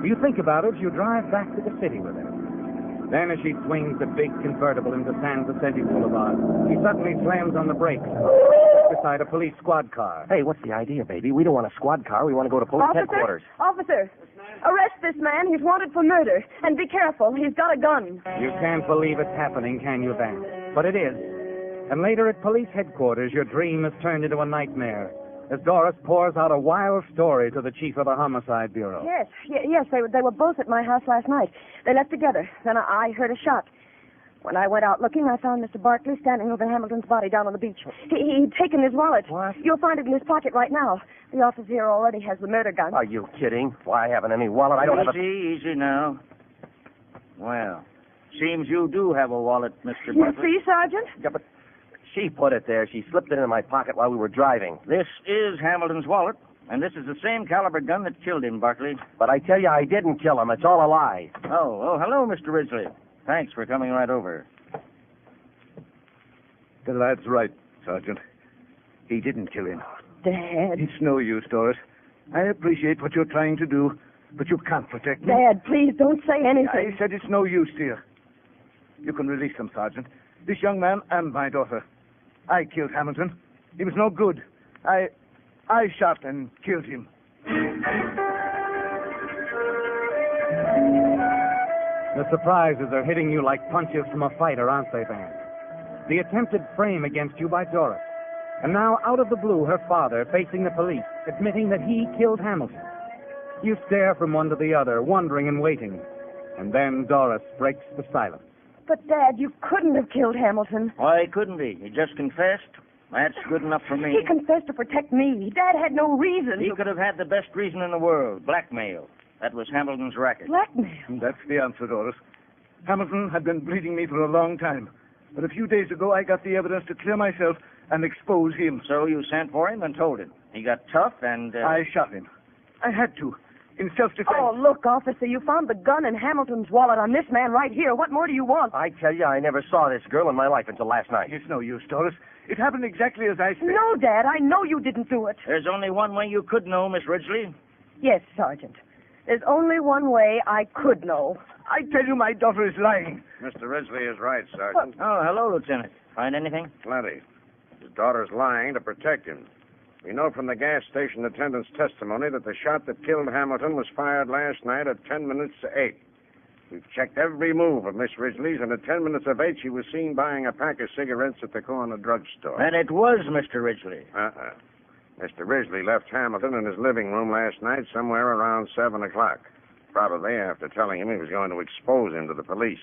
Speaker 2: You think about it, you drive back to the city with her. Then as she swings the big convertible into San Vicente Boulevard, she suddenly slams on the brakes beside a police squad car.
Speaker 9: Hey, what's the idea, baby? We don't want a squad car. We want to go to police headquarters.
Speaker 8: Officer, arrest this man. He's wanted for murder. And be careful. He's got a gun.
Speaker 2: You can't believe it's happening, can you, Van? But it is. And later at police headquarters, your dream is turned into a nightmare as Doris pours out a wild story to the chief of the Homicide Bureau.
Speaker 8: Yes. They were both at my house last night. They left together. Then I heard a shot. When I went out looking, I found Mr. Barkley standing over Hamilton's body down on the beach. He'd taken his wallet.
Speaker 2: What?
Speaker 8: You'll find it in his pocket right now. The officer here already has the murder gun.
Speaker 9: Are you kidding? Why, I haven't any wallet. I don't have a...
Speaker 11: Easy now. Well, seems you do have a wallet, Mr.
Speaker 8: You
Speaker 11: Barkley.
Speaker 8: see, Sergeant?
Speaker 9: Yeah, but she put it there. She slipped it in my pocket while we were driving.
Speaker 11: This is Hamilton's wallet, and this is the same caliber gun that killed him, Barkley.
Speaker 9: But I tell you, I didn't kill him. It's all a lie.
Speaker 11: Oh, hello, Mr. Ridgely. Thanks for coming right over.
Speaker 10: The lad's right, Sergeant. He didn't kill him.
Speaker 8: Dad.
Speaker 10: It's no use, Doris. I appreciate what you're trying to do, but you can't protect me.
Speaker 8: Dad, please don't say anything.
Speaker 10: I said it's no use, dear. You can release him, Sergeant. This young man and my daughter. I killed Hamilton. He was no good. I shot and killed him.
Speaker 2: The surprises are hitting you like punches from a fighter, aren't they, Van? The attempted frame against you by Doris. And now, out of the blue, her father, facing the police, admitting that he killed Hamilton. You stare from one to the other, wondering and waiting. And then Doris breaks the silence.
Speaker 8: But, Dad, you couldn't have killed Hamilton.
Speaker 11: Why couldn't he? He just confessed. That's good enough for me.
Speaker 8: He confessed to protect me. Dad had no reason.
Speaker 11: He could have had the best reason in the world, blackmail. That was Hamilton's racket.
Speaker 8: Blackmail?
Speaker 10: That's the answer, Doris. Hamilton had been bleeding me for a long time. But a few days ago, I got the evidence to clear myself and expose him.
Speaker 11: So you sent for him and told him. He got tough and...
Speaker 10: I shot him. I had to, in self-defense.
Speaker 8: Oh, look, officer, you found the gun in Hamilton's wallet on this man right here. What more do you want?
Speaker 9: I tell you, I never saw this girl in my life until last night.
Speaker 10: It's no use, Doris. It happened exactly as I said.
Speaker 8: No, Dad, I know you didn't do it.
Speaker 11: There's only one way you could know, Miss Ridgely.
Speaker 8: Yes, Sergeant. There's only one way I could know.
Speaker 10: I tell you, my daughter is lying.
Speaker 12: Mr. Ridgely is right, Sergeant.
Speaker 11: Oh, hello, Lieutenant. Find anything?
Speaker 12: Plenty. His daughter's lying to protect him. We know from the gas station attendant's testimony that the shot that killed Hamilton was fired last night at 10 minutes to 8. We've checked every move of Miss Ridgely's, and at 10 minutes of 8, she was seen buying a pack of cigarettes at the corner drugstore.
Speaker 11: And it was Mr. Ridgely.
Speaker 12: Mr. Ridgely left Hamilton in his living room last night somewhere around 7 o'clock, probably after telling him he was going to expose him to the police.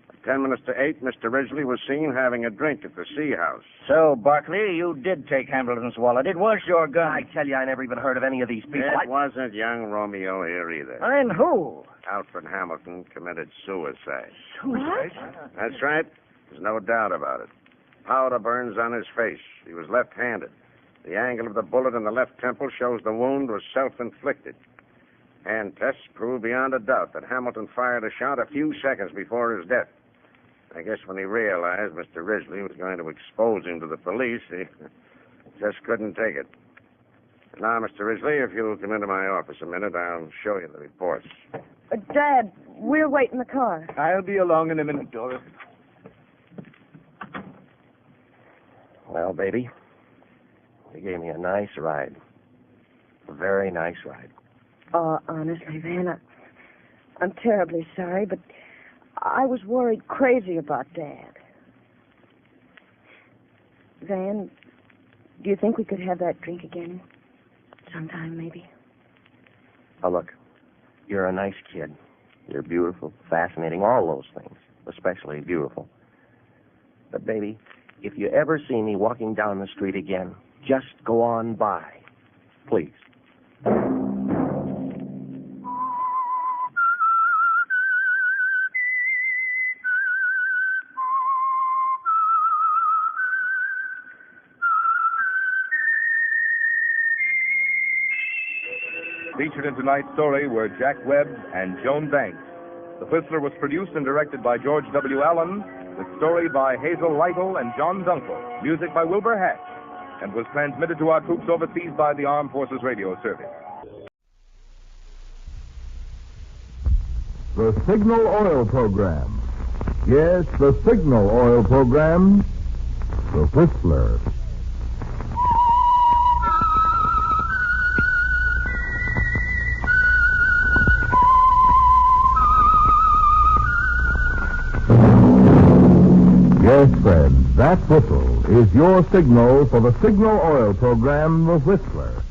Speaker 12: At 10 minutes to 8, Mr. Ridgely was seen having a drink at the Sea House.
Speaker 11: So, Barkley, you did take Hamilton's wallet. It was your gun.
Speaker 9: I tell you, I never even heard of any of these people.
Speaker 12: It wasn't young Romeo here either.
Speaker 11: And who?
Speaker 12: Alfred Hamilton committed suicide.
Speaker 8: What?
Speaker 12: That's right. There's no doubt about it. Powder burns on his face. He was left-handed. The angle of the bullet in the left temple shows the wound was self-inflicted. Hand tests prove beyond a doubt that Hamilton fired a shot a few seconds before his death. I guess when he realized Mr. Ridgely was going to expose him to the police, he just couldn't take it. Now, Mr. Risley, if you'll come into my office a minute, I'll show you the reports.
Speaker 8: Dad, we'll wait in the car.
Speaker 10: I'll be along in a minute, Doris.
Speaker 9: Well, baby, you gave me a nice ride. A very nice ride.
Speaker 8: Oh, honestly, Van, I'm terribly sorry, but I was worried crazy about Dad. Van, do you think we could have that drink again? Sometime, maybe?
Speaker 9: Oh, look, you're a nice kid. You're beautiful, fascinating, all those things, especially beautiful. But, baby, if you ever see me walking down the street again, just go on by. Please.
Speaker 7: Featured in tonight's story were Jack Webb and Joan Banks. The Whistler was produced and directed by George W. Allen, with story by Hazel Lytle and John Dunkel, music by Wilbur Hatch, and was transmitted to our troops overseas by the Armed Forces Radio Service.
Speaker 13: The Signal Oil Program. Yes, the Signal Oil Program. The Whistler. Yes, friends, that whistle is your signal for the Signal Oil Program, The Whistler.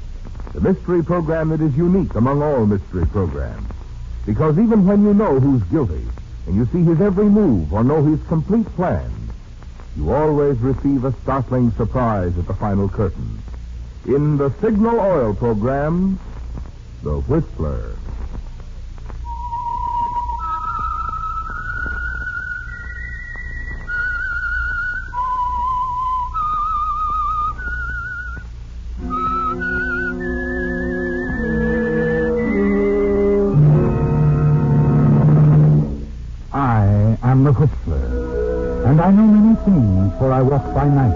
Speaker 13: The mystery program that is unique among all mystery programs. Because even when you know who's guilty, and you see his every move or know his complete plan, you always receive a startling surprise at the final curtain. In the Signal Oil Program, The Whistler.
Speaker 2: I'm the Whistler, and I know many things, for I walk by night.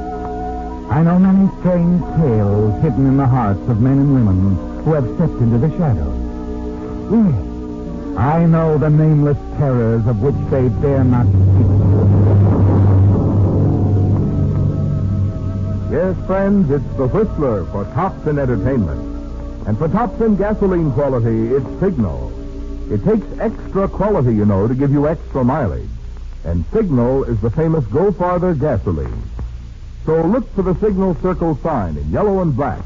Speaker 2: I know many strange tales hidden in the hearts of men and women who have stepped into the shadows. Yes, I know the nameless terrors of which they dare not speak.
Speaker 13: Yes, friends, it's the Whistler for tops in entertainment. And for tops in gasoline quality, it's Signal. It takes extra quality, you know, to give you extra mileage. And Signal is the famous Go Farther gasoline. So look for the Signal Circle sign in yellow and black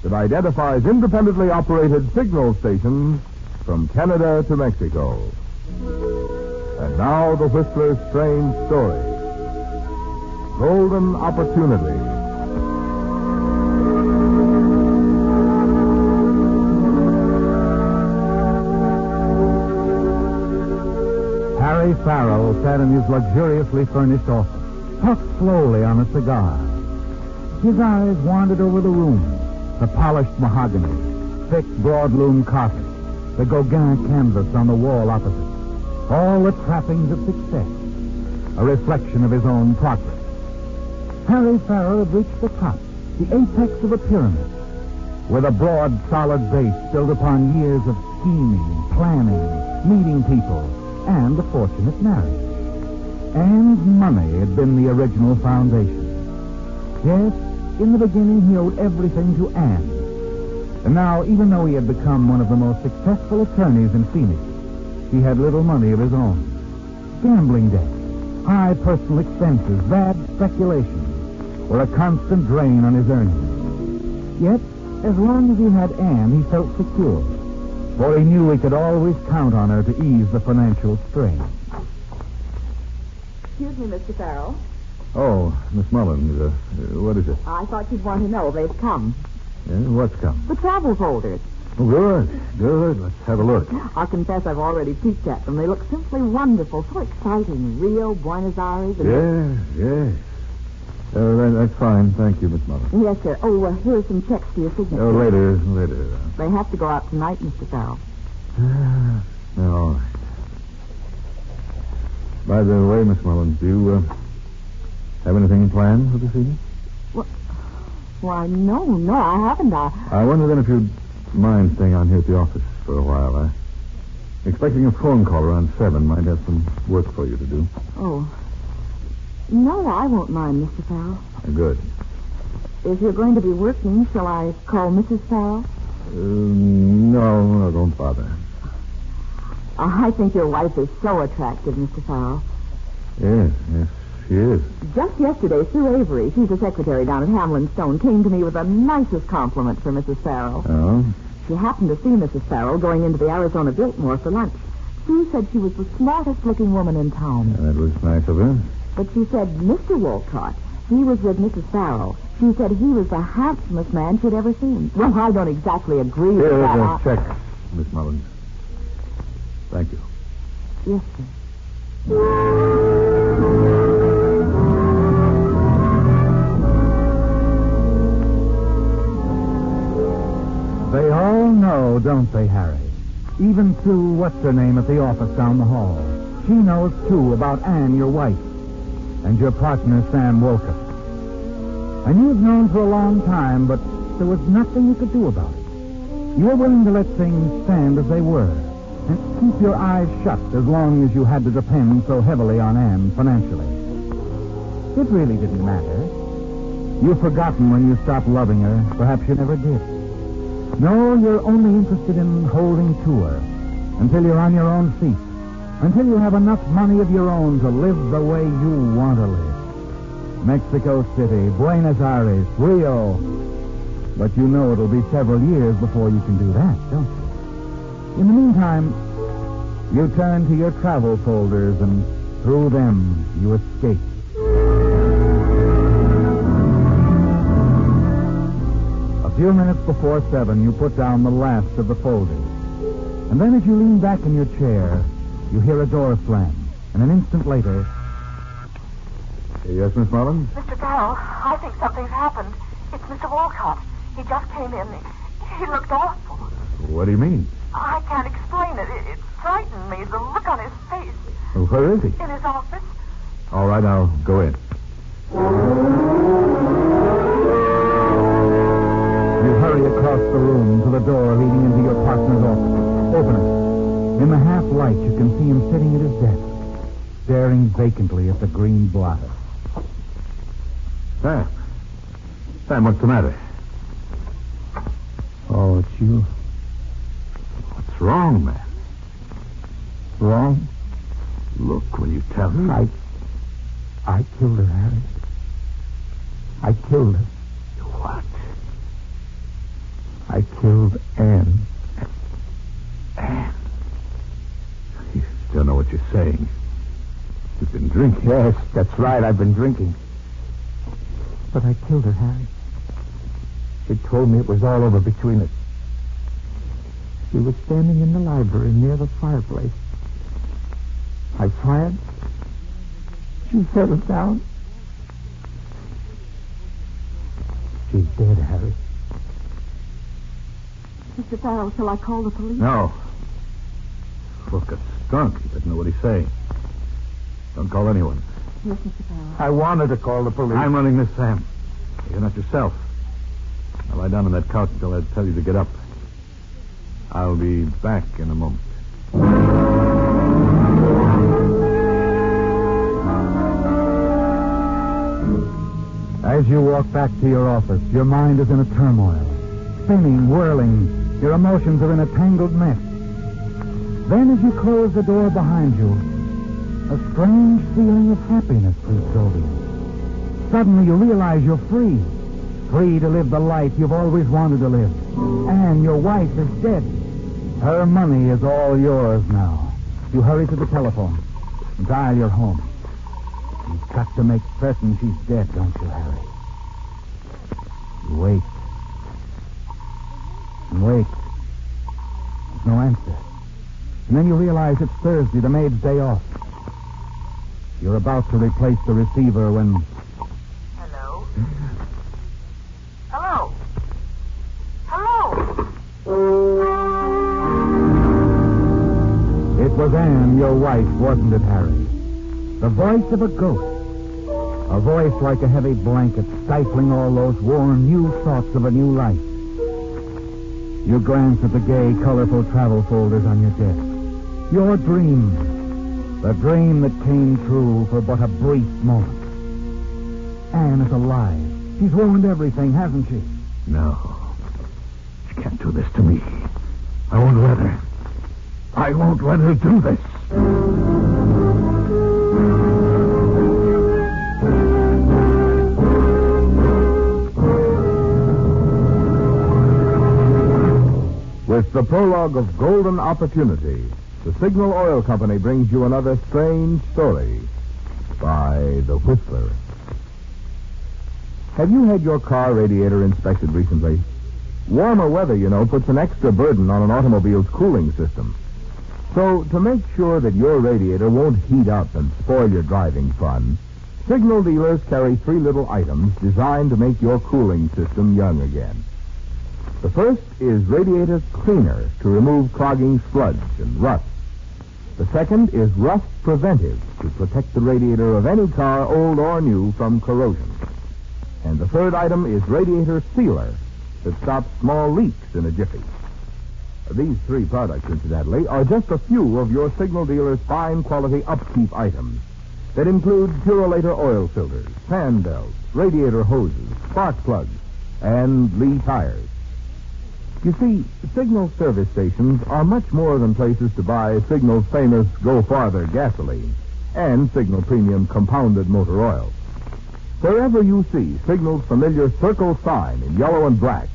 Speaker 13: that identifies independently operated signal stations from Canada to Mexico. And now the Whistler's strange story. Golden Opportunity.
Speaker 2: Harry Farrell sat in his luxuriously furnished office, puffed slowly on a cigar. His eyes wandered over the room, the polished mahogany, thick broadloom carpet, the Gauguin canvas on the wall opposite, all the trappings of success, a reflection of his own progress. Harry Farrell had reached the top, the apex of a pyramid, with a broad, solid base built upon years of scheming, planning, meeting people, and a fortunate marriage. Anne's money had been the original foundation. Yes, in the beginning he owed everything to Anne. And now, even though he had become one of the most successful attorneys in Phoenix, he had little money of his own. Gambling debts, high personal expenses, bad speculations were a constant drain on his earnings. Yet, as long as he had Anne, he felt secure, for he knew he could always count on her to ease the financial strain.
Speaker 14: Excuse me, Mr. Farrell.
Speaker 13: Oh, Miss Mullins, what is it?
Speaker 14: I thought you'd want to know. They've come.
Speaker 13: What's come?
Speaker 14: The travel folders.
Speaker 13: Oh, good, good. Let's have a look.
Speaker 14: I'll confess I've already peeked at them. They look simply wonderful, so exciting. Rio, Buenos Aires, and...
Speaker 13: Yes. That's fine. Thank you, Miss Mullins.
Speaker 14: Yes, sir. Oh, here's some checks for your signature.
Speaker 13: Oh, later.
Speaker 14: They have to go out tonight, Mr. Farrell.
Speaker 13: All right. By the way, Miss Mullins, do you have anything planned for this evening?
Speaker 14: Why, no, I haven't.
Speaker 13: I wonder then if you'd mind staying on here at the office for a while. I'm expecting a phone call around 7. Might have some work for you to do.
Speaker 14: Oh. No, I won't mind, Mr. Farrell.
Speaker 13: Good.
Speaker 14: If you're going to be working, shall I call Mrs. Farrell?
Speaker 13: No, don't bother.
Speaker 14: I think your wife is so attractive, Mr. Farrell.
Speaker 13: Yes, she is.
Speaker 14: Just yesterday, Sue Avery, she's a secretary down at Hamlin Stone, came to me with the nicest compliment for Mrs. Farrell.
Speaker 13: Oh?
Speaker 14: She happened to see Mrs. Farrell going into the Arizona Biltmore for lunch. Sue said she was the smartest-looking woman in town.
Speaker 13: That was nice of her.
Speaker 14: But she said Mr. Wolcott, he was with Mrs. Farrell. She said he was the handsomest man she'd ever seen. Well, I don't exactly agree with
Speaker 13: Here's
Speaker 14: that.
Speaker 13: a check, Miss Mullins. Thank you.
Speaker 14: Yes, sir.
Speaker 2: They all know, don't they, Harry? Even Sue, what's her name, at the office down the hall. She knows, too, about Anne, your wife, and your partner, Sam Wolcott. And you've known for a long time, but there was nothing you could do about it. You were willing to let things stand as they were, and keep your eyes shut as long as you had to depend so heavily on Anne financially. It really didn't matter. You've forgotten when you stopped loving her. Perhaps you never did. No, you're only interested in holding to her until you're on your own feet, until you have enough money of your own to live the way you want to live. Mexico City, Buenos Aires, Rio. But you know it'll be several years before you can do that, don't you? In the meantime, you turn to your travel folders, and through them you escape. A few minutes before 7, you put down the last of the folders. And then as you lean back in your chair, you hear a door slam. And an instant later...
Speaker 13: Yes, Miss Mullins?
Speaker 14: Mr. Farrell, I think something's happened. It's Mr. Wolcott. He just came in. He looked awful.
Speaker 13: What do you mean?
Speaker 14: I can't explain it. It frightened me, the look on his face.
Speaker 13: Well, where is he?
Speaker 14: In his office.
Speaker 13: All right, I'll go in.
Speaker 2: You hurry across the room to the door leading into your partner's office. Open it. In the half light, you can see him sitting at his desk, staring vacantly at the green blotter.
Speaker 13: Sam, what's the matter?
Speaker 6: Oh, it's you.
Speaker 13: What's wrong, man?
Speaker 6: Wrong?
Speaker 13: Look, will you tell me?
Speaker 6: I killed her, Harry. I killed her.
Speaker 13: What?
Speaker 6: I killed Anne.
Speaker 13: Anne? You still know what you're saying. You've been drinking.
Speaker 6: Yes, that's right. I've been drinking. But I killed her, Harry. She told me it was all over between us. She was standing in the library near the fireplace. I fired. She settled down. She's dead, Harry.
Speaker 14: Mr. Farrell, shall I call the police?
Speaker 13: No. Look, a skunk. He doesn't know what he's saying. Don't call anyone.
Speaker 14: Yes, Mr. Farrell.
Speaker 6: I wanted to call the police.
Speaker 13: I'm running this, Sam. You're not yourself. Now lie down on that couch until I tell you to get up. I'll be back in a moment.
Speaker 2: As you walk back to your office, your mind is in a turmoil. Spinning, whirling. Your emotions are in a tangled mess. Then as you close the door behind you, a strange feeling of happiness creeps over you. Suddenly you realize you're free. Free to live the life you've always wanted to live. And your wife is dead. Her money is all yours now. You hurry to the telephone and dial your home. You've got to make certain she's dead, don't you, Harry? You wait. And wait. There's no answer. And then you realize it's Thursday, the maid's day off. You're about to replace the receiver when...
Speaker 14: Hello? Hello? Hello?
Speaker 2: It was Anne, your wife, wasn't it, Harry? The voice of a ghost. A voice like a heavy blanket stifling all those warm, new thoughts of a new life. You glance at the gay, colorful travel folders on your desk. Your dream. The dream that came true for but a brief moment. Anne is alive. She's ruined everything, hasn't she?
Speaker 13: No. She can't do this to me. I won't let her. I won't let her do this. With the prologue of Golden Opportunity, the Signal Oil Company brings you another strange story by The Whistler. Have you had your car radiator inspected recently? Warmer weather, you know, puts an extra burden on an automobile's cooling system. So, to make sure that your radiator won't heat up and spoil your driving fun, Signal dealers carry 3 little items designed to make your cooling system young again. The first is Radiator Cleaner to remove clogging sludge and rust. The second is Rust Preventive to protect the radiator of any car, old or new, from corrosion. And the third item is Radiator Sealer that stops small leaks in a jiffy. These 3 products, incidentally, are just a few of your Signal dealer's fine quality upkeep items that include Purolator oil filters, fan belts, radiator hoses, spark plugs, and Lee tires. You see, Signal service stations are much more than places to buy Signal's famous Go Farther gasoline and Signal Premium compounded motor oil. Wherever you see Signal's familiar circle sign in yellow and black,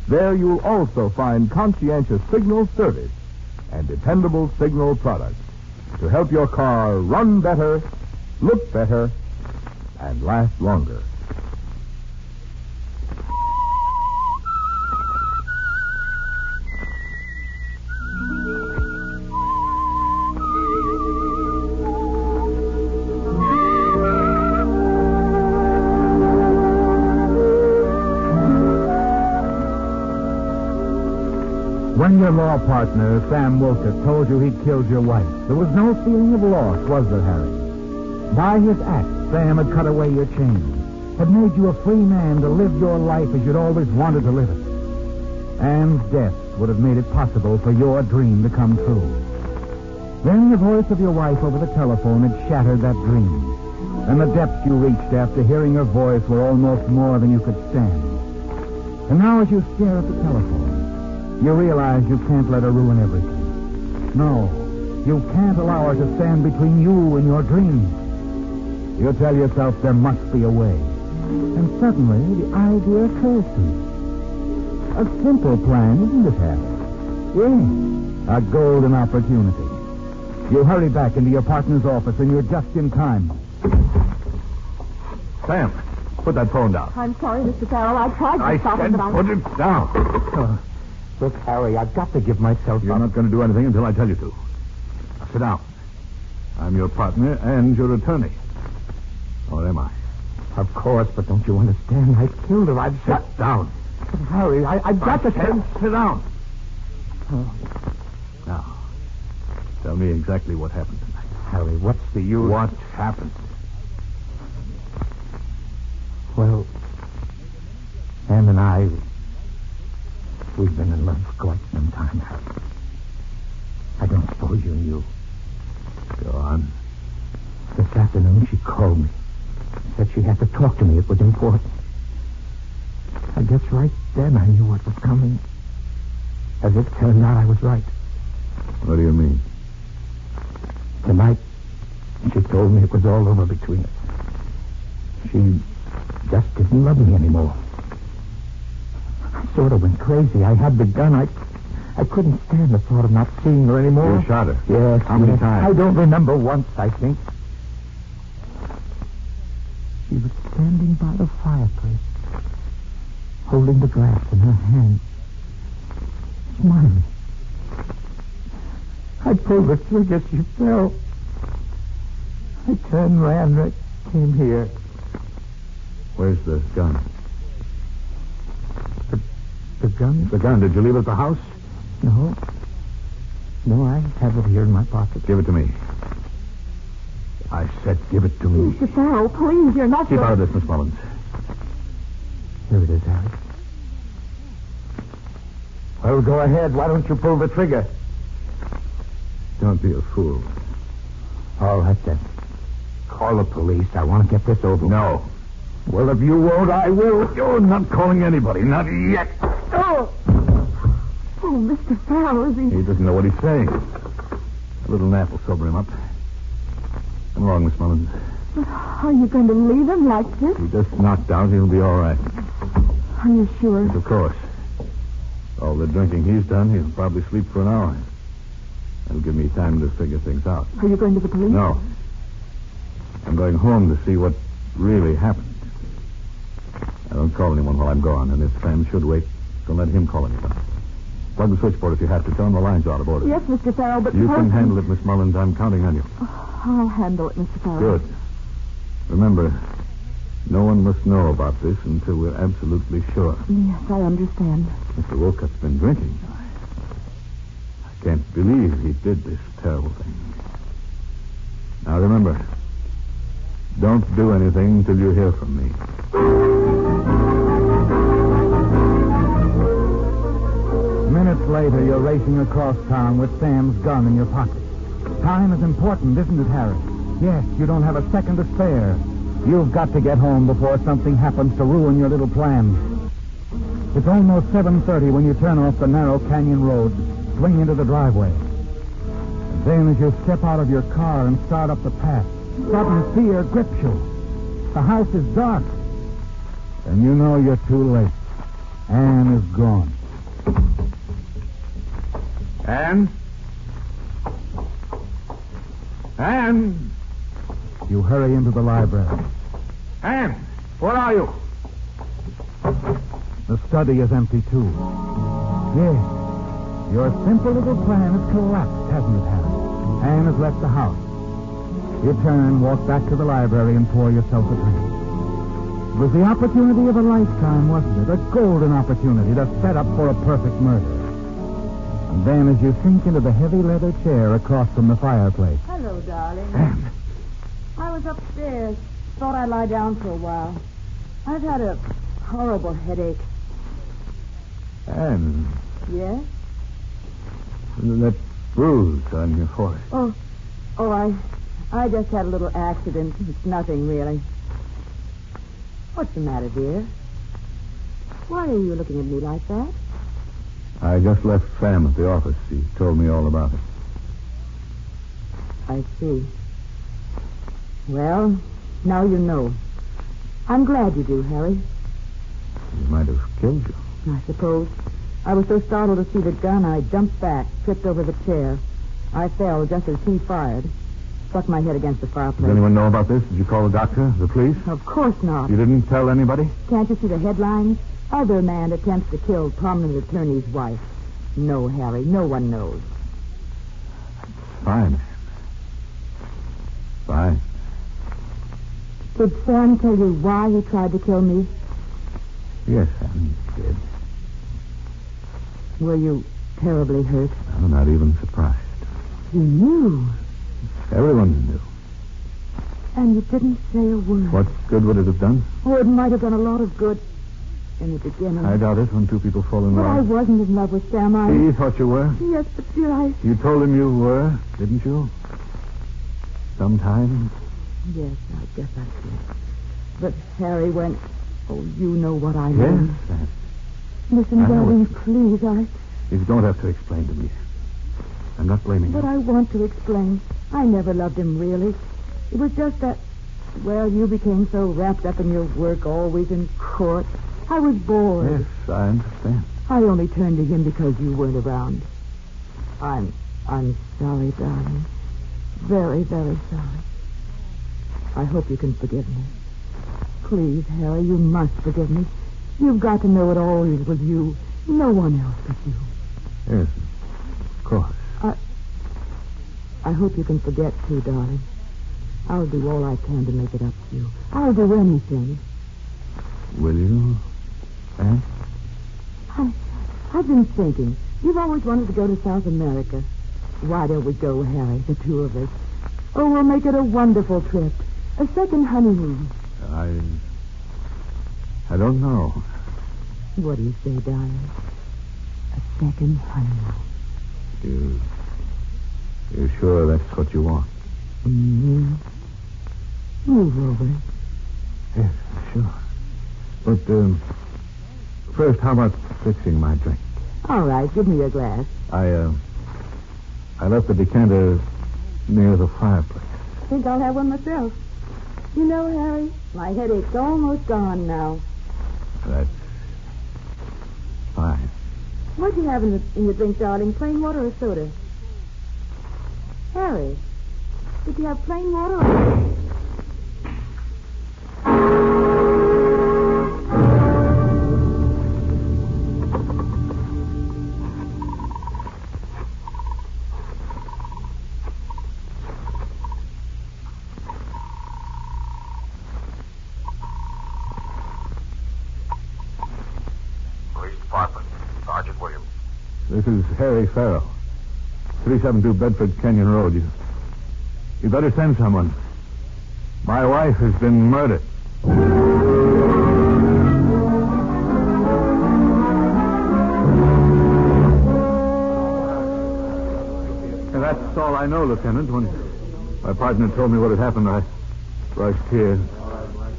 Speaker 13: there you'll also find conscientious Signal service and dependable Signal products to help your car run better, look better, and last longer.
Speaker 2: When your law partner, Sam Wolcott, told you he'd killed your wife, there was no feeling of loss, was there, Harry? By his act, Sam had cut away your chains, had made you a free man to live your life as you'd always wanted to live it. Anne's death would have made it possible for your dream to come true. Then the voice of your wife over the telephone had shattered that dream, and the depths you reached after hearing her voice were almost more than you could stand. And now as you stare at the telephone, you realize you can't let her ruin everything. No, you can't allow her to stand between you and your dreams. You tell yourself there must be a way. And suddenly the idea occurs to you. A simple plan, isn't it, Harry? Yes, a golden opportunity. You hurry back into your partner's office and you're just in time.
Speaker 13: Sam, put that phone down.
Speaker 14: I'm sorry, Mr. Farrell. I tried to stop him, but
Speaker 13: put it down.
Speaker 2: Look, Harry, I've got to give myself
Speaker 13: You're not going to do anything until I tell you to. Now, sit down. I'm your partner and your attorney. Or am I?
Speaker 2: Of course, but don't you understand? I killed her. I've
Speaker 13: Sit down.
Speaker 2: But Harry, I've got to
Speaker 13: sit down.
Speaker 2: Oh.
Speaker 13: Now, tell me exactly what happened tonight.
Speaker 2: Harry, what's the use?
Speaker 13: What happened?
Speaker 2: Well, Anne and I, we've been in love for quite some time, Harry. I don't suppose you knew.
Speaker 13: Go on.
Speaker 2: This afternoon she called me. Said she had to talk to me. It was important. I guess right then I knew what was coming. As it turned out, I was right.
Speaker 13: What do you mean?
Speaker 2: Tonight, she told me it was all over between us. She just didn't love me anymore. I sort of went crazy. I had the gun. I couldn't stand the thought of not seeing her anymore.
Speaker 13: You shot her?
Speaker 2: Yes.
Speaker 13: How many times?
Speaker 2: I don't remember once, I think. She was standing by the fireplace, holding the glass in her hand, smiling. I pulled the trigger. She fell. I turned, ran, came here.
Speaker 13: Where's the gun?
Speaker 2: The gun?
Speaker 13: The gun. Did you leave it at the house?
Speaker 2: No, I have it here in my pocket.
Speaker 13: Give it to me. I said give it to me.
Speaker 14: Mr. Farrell, please, you're not...
Speaker 13: Keep out of this, Miss Mullins. Here it is, Harry. Well, go ahead. Why don't you pull the trigger? Don't be a fool. All right, then. Call the police. I want to get this over. No. Well, if you won't, I will. You're not calling anybody. Not yet.
Speaker 14: Oh, Mr. Farrell, is he...
Speaker 13: He doesn't know what he's saying. A little nap will sober him up. Come along, Miss Mullins.
Speaker 14: Are you going to leave him like this?
Speaker 13: He just knocked out. He'll be all right.
Speaker 14: Are you sure?
Speaker 13: Yes, of course. All the drinking he's done, he'll probably sleep for an hour. That'll give me time to figure things out.
Speaker 14: Are you going to the police?
Speaker 13: No. I'm going home to see what really happened. I don't call anyone while I'm gone, and if Sam should wait, don't let him call anyone. Plug the switchboard if you have to. Tell him the line's out of order.
Speaker 14: Yes, Mr. Farrell, but...
Speaker 13: You can handle it, Miss Mullins. I'm counting on you.
Speaker 14: I'll handle it, Mr. Farrell.
Speaker 13: Good. Remember, no one must know about this until we're absolutely sure.
Speaker 14: Yes, I understand.
Speaker 13: Mr. Wolcott's been drinking. I can't believe he did this terrible thing. Now, remember, don't do anything until you hear from me.
Speaker 2: Minutes later, you're racing across town with Sam's gun in your pocket. Time is important, isn't it, Harry? Yes, you don't have a second to spare. You've got to get home before something happens to ruin your little plans. It's almost 7:30 when you turn off the narrow canyon road, swing into the driveway. And then as you step out of your car and start up the path, sudden fear grips you. The house is dark. And you know you're too late. Anne is gone.
Speaker 13: Anne? Anne?
Speaker 2: You hurry into the library.
Speaker 13: Anne, where are you?
Speaker 2: The study is empty, too. Yes. Your simple little plan has collapsed, hasn't it, Harry? Anne has left the house. You turn, walk back to the library, and pour yourself a drink. It was the opportunity of a lifetime, wasn't it? A golden opportunity to set up for a perfect murder. And then as you sink into the heavy leather chair across from the fireplace...
Speaker 15: Hello, darling.
Speaker 2: Anne.
Speaker 15: I was upstairs. Thought I'd lie down for a while. I've had a horrible headache.
Speaker 13: Anne,
Speaker 15: Yes?
Speaker 13: that bruise on your forehead.
Speaker 15: I just had a little accident. It's nothing, really. What's the matter, dear? Why are you looking at me like that?
Speaker 13: I just left Sam at the office. He told me all about it.
Speaker 15: I see. Well, now you know. I'm glad you do, Harry.
Speaker 13: He might have killed you.
Speaker 15: I suppose. I was so startled to see the gun, I jumped back, tripped over the chair. I fell just as he fired. Struck my head against the fireplace.
Speaker 13: Does anyone know about this? Did you call the doctor, the police?
Speaker 15: Of course not.
Speaker 13: You didn't tell anybody?
Speaker 15: Can't you see the headlines? Other man attempts to kill prominent attorney's wife. No, Harry, no one knows.
Speaker 13: Fine. Fine.
Speaker 15: Did Sam tell you why he tried to kill me?
Speaker 13: Yes, Sam did.
Speaker 15: Were you terribly hurt?
Speaker 13: I'm not even surprised.
Speaker 15: You knew.
Speaker 13: Everyone knew.
Speaker 15: And you didn't say a word.
Speaker 13: What good would it have done?
Speaker 15: Oh, it might have done a lot of good in the beginning.
Speaker 13: I doubt it when two people fall in
Speaker 15: But I
Speaker 13: love.
Speaker 15: wasn't in love with Sam.
Speaker 13: He thought you were.
Speaker 15: Yes, but dear,
Speaker 13: You told him you were, didn't you? Sometime?
Speaker 15: Yes, I guess I did. But Harry went... Oh, you know what I mean.
Speaker 13: Yes.
Speaker 15: Listen,
Speaker 13: I know
Speaker 15: darling, please,
Speaker 13: You don't have to explain to me. I'm not blaming
Speaker 15: But
Speaker 13: you.
Speaker 15: I want to explain. I never loved him, really. It was just that, well, you became so wrapped up in your work, always in court. I was bored.
Speaker 13: Yes, I understand.
Speaker 15: I only turned to him because you weren't around. I'm sorry, darling. Very, very sorry. I hope you can forgive me. Please, Harry, you must forgive me. You've got to know it always was you. No one else but you.
Speaker 13: Yes, of course.
Speaker 15: I hope you can forget, too, darling. I'll do all I can to make it up to you. I'll do anything.
Speaker 13: Will you, Anne?
Speaker 15: I've been thinking. You've always wanted to go to South America. Why don't we go, Harry, the two of us? Oh, we'll make it a wonderful trip. A second honeymoon.
Speaker 13: I don't know.
Speaker 15: What do you say, darling? A second honeymoon.
Speaker 13: You sure that's what you want?
Speaker 15: Mm-hmm. Move over.
Speaker 13: Yes, sure. But, first, how about fixing my drink?
Speaker 15: All right, give me your glass.
Speaker 13: I left the decanter near the fireplace.
Speaker 15: I think I'll have one myself. You know, Harry, my headache's almost gone now.
Speaker 13: That's fine.
Speaker 15: What do you have in your drink, darling? Plain water or soda? Harry, did you have plain water or...
Speaker 13: This is Harry Farrell, 372 Bedford Canyon Road. You better send someone. My wife has been murdered. And that's all I know, Lieutenant. When my partner told me what had happened, I rushed here,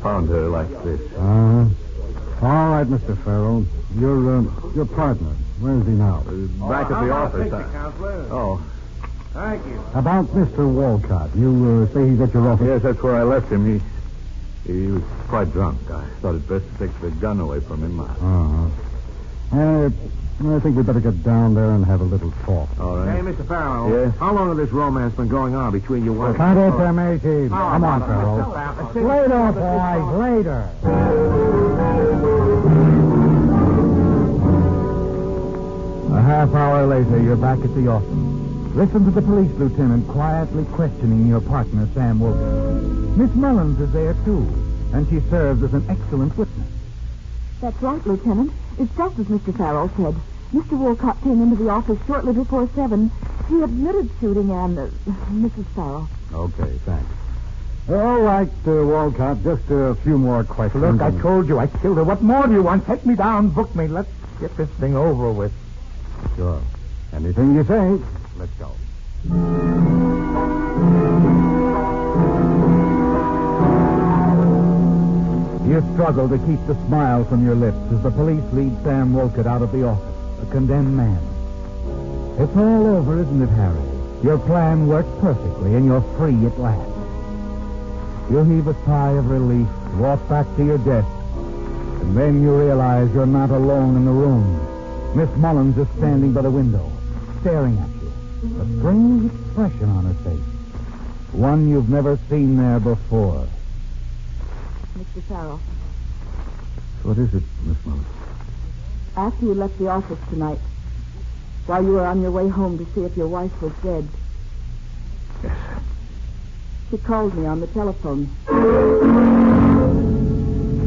Speaker 13: found her like this.
Speaker 6: All right, Mr. Farrell. Your partner. Where is he now?
Speaker 13: Back at the office.
Speaker 5: Counselor.
Speaker 13: Oh.
Speaker 5: Thank you.
Speaker 6: About Mr. Walcott. You say he's at your office?
Speaker 13: Yes, that's where I left him. He was quite drunk. I thought it best to take the gun away from him.
Speaker 6: I think we'd better get down there and have a little talk.
Speaker 13: All right.
Speaker 5: Hey, Mr. Farrell.
Speaker 13: Yes?
Speaker 5: How long has this romance been going on between you and...
Speaker 6: Can't answer, matey. Come on, Farrell. Later, boys. Later.
Speaker 2: A half hour later, you're back at the office. Listen to the police lieutenant quietly questioning your partner, Sam Wilson. Miss Mullins is there, too, and she serves as an excellent witness.
Speaker 14: That's right, Lieutenant. It's just as Mr. Farrell said. Mr. Walcott came into the office shortly before 7. He admitted shooting Mrs. Farrell.
Speaker 6: Okay, thanks. All right, Walcott, just a few more questions.
Speaker 2: Look, I told you I killed her. What more do you want? Take me down, book me. Let's get this thing over with.
Speaker 6: Sure. Anything you say. Let's go.
Speaker 2: You struggle to keep the smile from your lips as the police lead Sam Wolcott out of the office, a condemned man. It's all over, isn't it, Harry? Your plan worked perfectly, and you're free at last. You heave a sigh of relief, walk back to your desk, and then you realize you're not alone in the room. Miss Mullins is standing by the window, staring at you, a strange expression on her face, one you've never seen there before.
Speaker 14: Mr. Farrell,
Speaker 13: What is it, Miss Mullins?
Speaker 14: after you left the office tonight, while you were on your way home to see if your wife was dead,
Speaker 13: Yes.
Speaker 14: she called me on the telephone.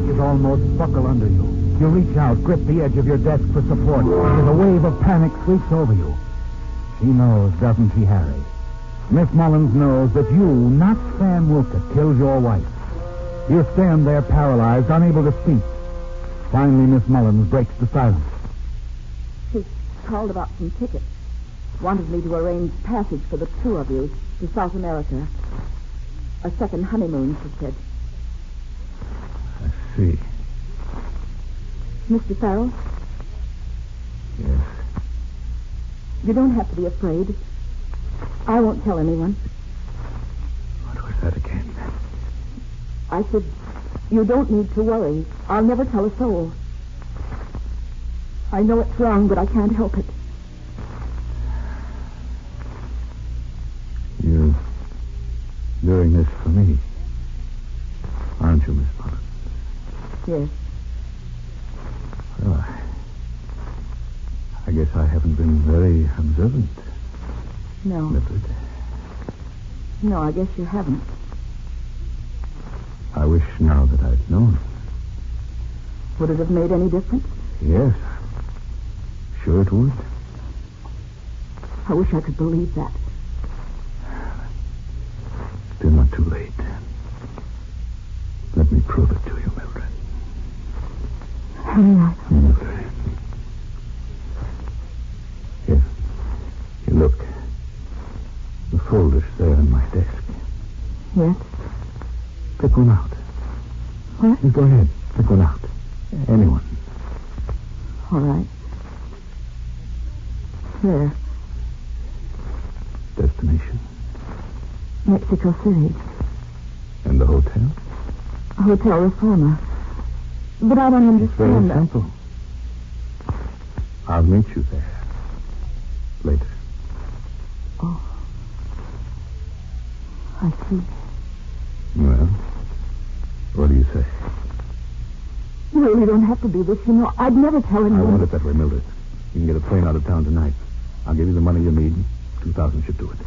Speaker 2: You almost buckle under you. You reach out, grip the edge of your desk for support, as a wave of panic sweeps over you. She knows, doesn't she, Harry? Miss Mullins knows that you, not Sam Wolcott, killed your wife. You stand there paralyzed, unable to speak. Finally, Miss Mullins breaks the silence.
Speaker 14: She called about some tickets. Wanted me to arrange passage for the two of you to South America. A second honeymoon, she said.
Speaker 13: I see.
Speaker 14: Mr. Farrell,
Speaker 13: Yes.
Speaker 14: you don't have to be afraid. I won't tell anyone.
Speaker 13: What was that again?
Speaker 14: I said, you don't need to worry. I'll never tell a soul. I know it's wrong, but I can't help it.
Speaker 13: You're doing this for me, aren't you, Miss Mullins?
Speaker 14: Yes.
Speaker 13: Well, I guess I haven't been very observant,
Speaker 14: No.
Speaker 13: Mildred.
Speaker 14: No, I guess you haven't.
Speaker 13: I wish now that I'd known.
Speaker 14: Would it have made any difference?
Speaker 13: Yes. Sure it would.
Speaker 14: I wish I could believe that.
Speaker 13: Still not too late. Let me prove it to you, Mildred. Mildred. Here. Look. The folder's there on my desk.
Speaker 15: Yes?
Speaker 13: Pick one out.
Speaker 15: What?
Speaker 13: Go ahead. Pick one out. Anyone.
Speaker 15: All right. There.
Speaker 13: Destination.
Speaker 15: Mexico City.
Speaker 13: And the hotel?
Speaker 15: Hotel Reforma. But I don't understand
Speaker 13: Very simple. I'll meet you there. Later.
Speaker 15: Oh. I see.
Speaker 13: Well, what do you say?
Speaker 15: You really don't have to do this, you know. I'd never tell anyone.
Speaker 13: I want it that way, Mildred. You can get a plane out of town tonight. I'll give you the money you need. 2,000 should do it.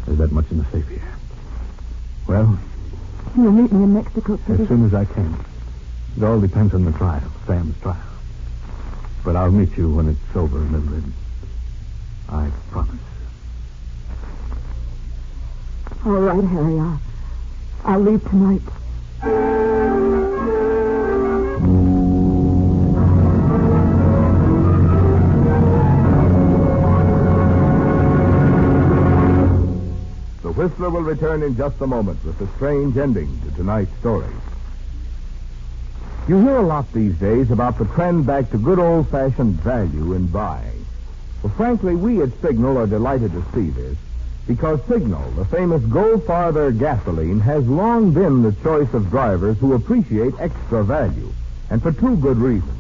Speaker 13: There's that much in the safe here. Well?
Speaker 15: You'll meet me in Mexico City.
Speaker 13: As soon as I can. It all depends on the trial, Sam's trial. But I'll meet you when it's over, Mildred. I promise.
Speaker 15: All right, Harry. I'll leave tonight.
Speaker 13: The Whistler will return in just a moment with a strange ending to tonight's story. You hear a lot these days about the trend back to good old-fashioned value in buying. Well, frankly, we at Signal are delighted to see this because Signal, the famous Go Farther gasoline, has long been the choice of drivers who appreciate extra value, and for two good reasons.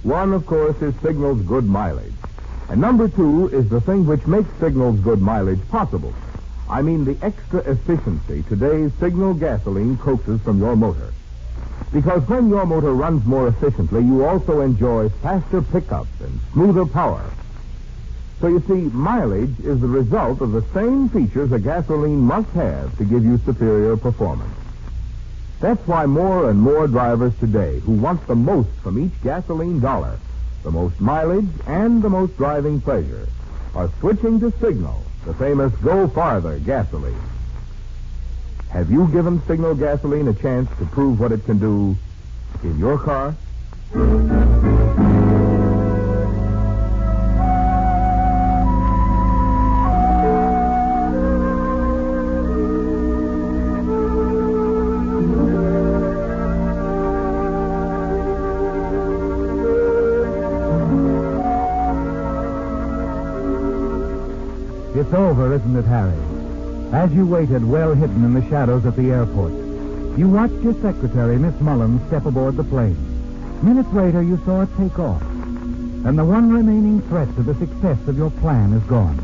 Speaker 13: One, of course, is Signal's good mileage. And number two is the thing which makes Signal's good mileage possible. I mean the extra efficiency today's Signal gasoline coaxes from your motor. Because when your motor runs more efficiently, you also enjoy faster pickup and smoother power. So you see, mileage is the result of the same features a gasoline must have to give you superior performance. That's why more and more drivers today who want the most from each gasoline dollar, the most mileage and the most driving pleasure, are switching to Signal, the famous Go Farther gasoline. Have you given Signal gasoline a chance to prove what it can do in your car?
Speaker 2: It's over, isn't it, Harry? As you waited, well hidden in the shadows at the airport, you watched your secretary, Miss Mullins, step aboard the plane. Minutes later, you saw it take off. And the one remaining threat to the success of your plan is gone.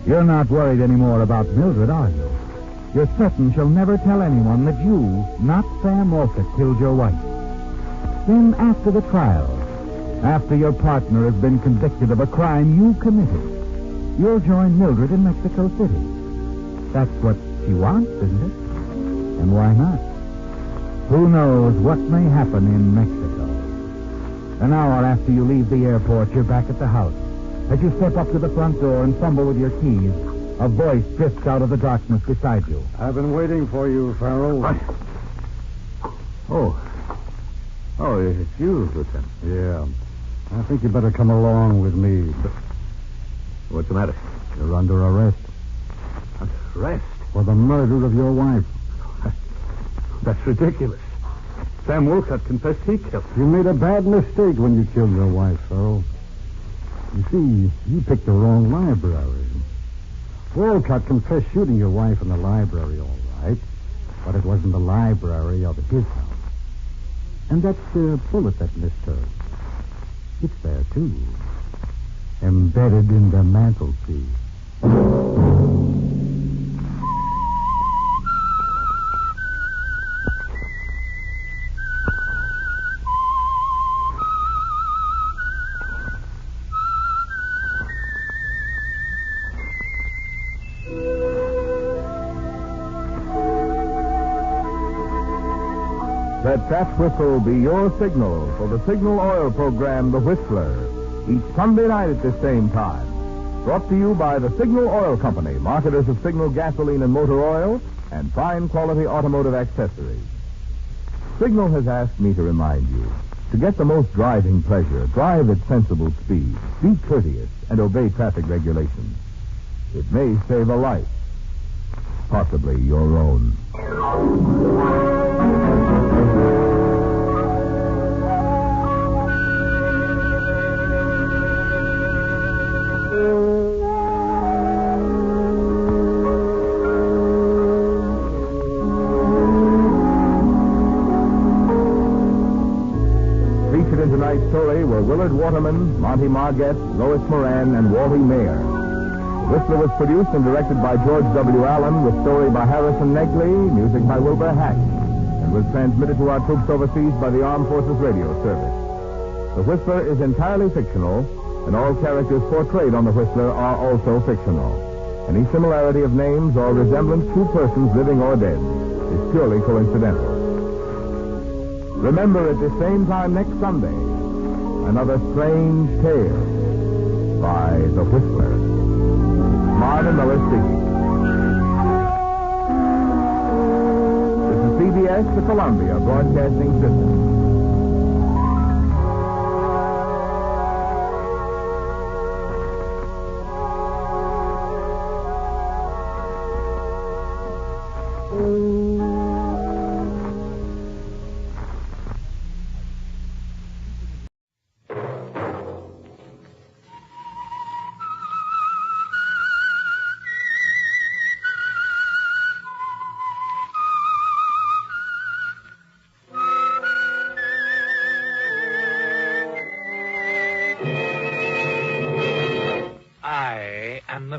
Speaker 2: You're not worried anymore about Mildred, are you? You're certain she'll never tell anyone that you, not Sam Wolcott, killed your wife. Then, after the trial, after your partner has been convicted of a crime you committed, you'll join Mildred in Mexico City. That's what she wants, isn't it? And why not? Who knows what may happen in Mexico? An hour after you leave the airport, you're back at the house. As you step up to the front door and fumble with your keys, a voice drifts out of the darkness beside you.
Speaker 6: I've been waiting for you, Farrell.
Speaker 13: What? Oh, it's you, Lieutenant.
Speaker 6: Yeah. I think you better come along with me.
Speaker 13: What's the matter?
Speaker 6: You're under arrest.
Speaker 13: Arrest?
Speaker 6: For the murder of your wife.
Speaker 13: That's ridiculous. Sam Wolcott confessed he killed her.
Speaker 6: You made a bad mistake when you killed your wife, Farrell. You see, you picked the wrong library. Wolcott confessed shooting your wife in the library, all right, but it wasn't the library of his house. And that bullet that missed her, it's there, too. Embedded in the mantelpiece.
Speaker 13: Let that whistle be your signal for the Signal Oil program, The Whistler, each Sunday night at the same time. Brought to you by the Signal Oil Company, marketers of Signal gasoline and motor oil, and fine quality automotive accessories. Signal has asked me to remind you, to get the most driving pleasure, drive at sensible speed, be courteous, and obey traffic regulations. It may save a life, possibly your own. Featured in tonight's story were Willard Waterman, Monty Margett, Lois Moran, and Wally Mayer. The Whistler was produced and directed by George W. Allen, with story by Harrison Negley, music by Wilbur Hatch, and was transmitted to our troops overseas by the Armed Forces Radio Service. The Whistler is entirely fictional, and all characters portrayed on The Whistler are also fictional. Any similarity of names or resemblance to persons living or dead is purely coincidental. Remember, at the same time next Sunday, another strange tale by The Whistler. Marvin Miller speaking. This is CBS, the Columbia Broadcasting System.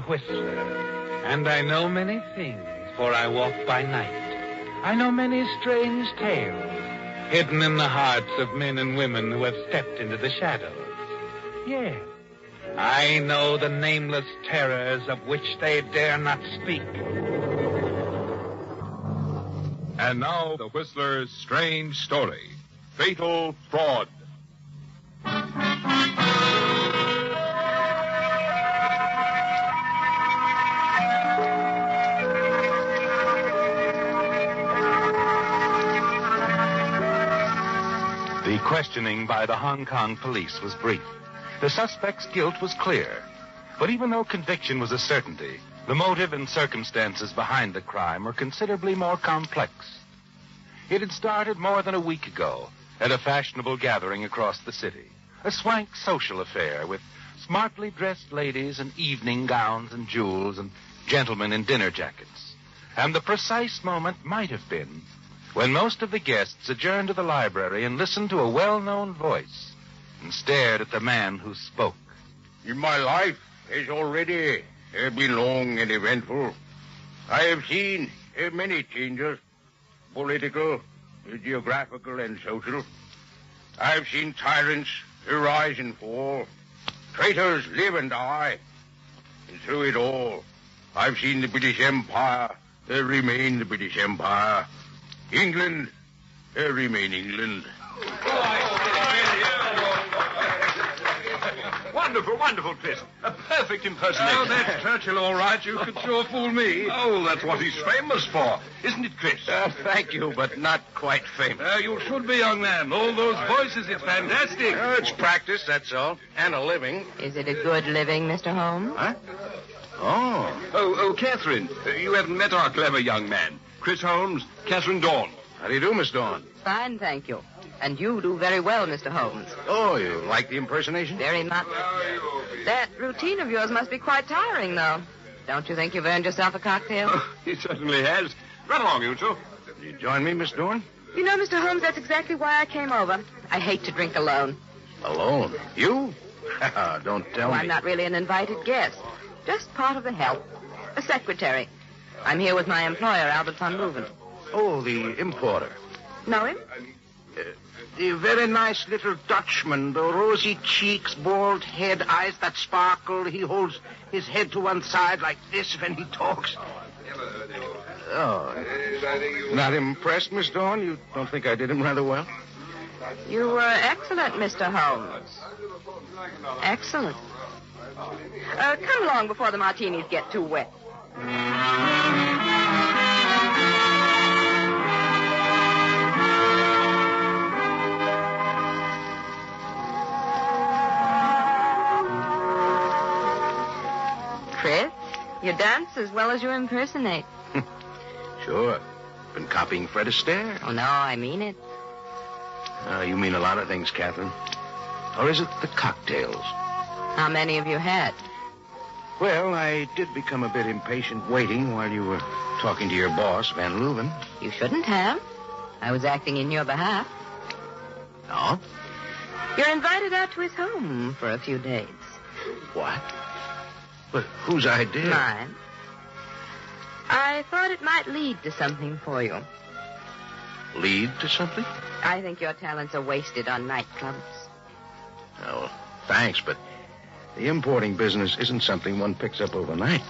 Speaker 16: Whistler, and I know many things, for I walk by night. I know many strange tales, hidden in the hearts of men and women who have stepped into the shadows. Yes, I know the nameless terrors of which they dare not speak.
Speaker 17: And now, the Whistler's strange story, Fatal Fraud.
Speaker 16: The questioning by the Hong Kong police was brief. The suspect's guilt was clear. But even though conviction was a certainty, the motive and circumstances behind the crime were considerably more complex. It had started more than a week ago at a fashionable gathering across the city. A swank social affair with smartly dressed ladies in evening gowns and jewels and gentlemen in dinner jackets. And the precise moment might have been when most of the guests adjourned to the library and listened to a well-known voice and stared at the man who spoke.
Speaker 18: In my life has already been long and eventful. I have seen many changes, political, geographical, and social. I have seen tyrants rise and fall, traitors live and die. And through it all, I've seen the British Empire remain the British Empire. England remain England.
Speaker 19: Wonderful, wonderful, Chris. A perfect impersonation.
Speaker 18: Oh, that's Churchill, all right. You could sure fool me.
Speaker 19: Oh, that's what he's famous for. Isn't it, Chris?
Speaker 18: Thank you, but not quite famous.
Speaker 19: You should be, young man. All those voices, it's fantastic.
Speaker 18: It's practice, that's all. And a living.
Speaker 20: Is it a good living, Mr. Holmes?
Speaker 18: Huh?
Speaker 19: Oh, Catherine. You haven't met our clever young man. Chris Holmes, Catherine Dawn.
Speaker 18: How do you do, Miss Dawn?
Speaker 20: Fine, thank you. And you do very well, Mr. Holmes.
Speaker 18: Oh, you like the impersonation?
Speaker 20: Very much. That routine of yours must be quite tiring, though. Don't you think you've earned yourself a cocktail?
Speaker 19: Oh, he certainly has. Run along, you two.
Speaker 18: You join me, Miss Dawn?
Speaker 20: You know, Mr. Holmes, that's exactly why I came over. I hate to drink alone.
Speaker 18: Alone? You? Don't tell me.
Speaker 20: I'm not really an invited guest. Just part of the help. A secretary. I'm here with my employer, Albert van Leuven.
Speaker 18: Oh, the importer.
Speaker 20: Know him?
Speaker 18: The very nice little Dutchman, the rosy cheeks, bald head, eyes that sparkle. He holds his head to one side like this when he talks. Oh, not impressed, Miss Dawn? You don't think I did him rather well?
Speaker 20: You were excellent, Mr. Holmes. Excellent. Come along before the martinis get too wet. Chris, you dance as well as you impersonate.
Speaker 19: Sure. Been copying Fred Astaire.
Speaker 20: Oh, no, I mean it.
Speaker 19: You mean a lot of things, Catherine. Or is it the cocktails?
Speaker 20: How many have you had?
Speaker 19: Well, I did become a bit impatient waiting while you were talking to your boss, Van Leuven.
Speaker 20: You shouldn't have. I was acting in your behalf.
Speaker 19: No?
Speaker 20: You're invited out to his home for a few days.
Speaker 19: What? But whose idea?
Speaker 20: Mine. I thought it might lead to something for you.
Speaker 19: Lead to something?
Speaker 20: I think your talents are wasted on nightclubs.
Speaker 19: Oh, thanks, but the importing business isn't something one picks up overnight.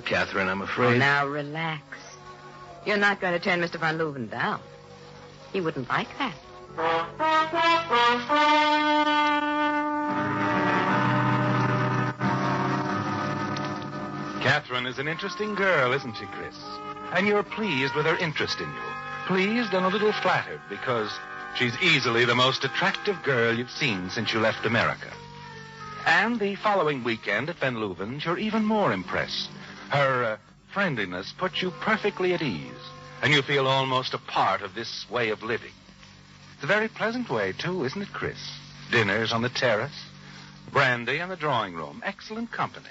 Speaker 19: Catherine, I'm afraid...
Speaker 20: Oh, now relax. You're not going to turn Mr. Van Leuven down. He wouldn't like that.
Speaker 16: Catherine is an interesting girl, isn't she, Chris? And you're pleased with her interest in you. Pleased and a little flattered because she's easily the most attractive girl you've seen since you left America. And the following weekend at Van Leuven's, you're even more impressed. Her friendliness puts you perfectly at ease, and you feel almost a part of this way of living. It's a very pleasant way, too, isn't it, Chris? Dinners on the terrace, brandy in the drawing room, excellent company.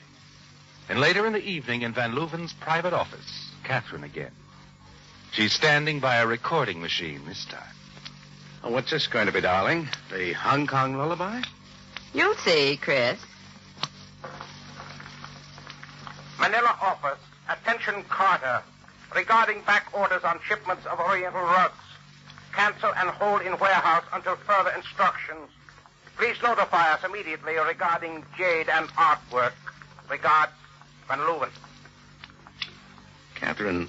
Speaker 16: And later in the evening in Van Leuven's private office, Catherine again. She's standing by a recording machine this time.
Speaker 19: Oh, what's this going to be, darling? The Hong Kong lullaby?
Speaker 20: You'll see, Chris.
Speaker 9: Manila office. Attention, Carter. Regarding back orders on shipments of Oriental rugs. Cancel and hold in warehouse until further instructions. Please notify us immediately regarding jade and artwork. Regards, Van Leuven.
Speaker 19: Catherine,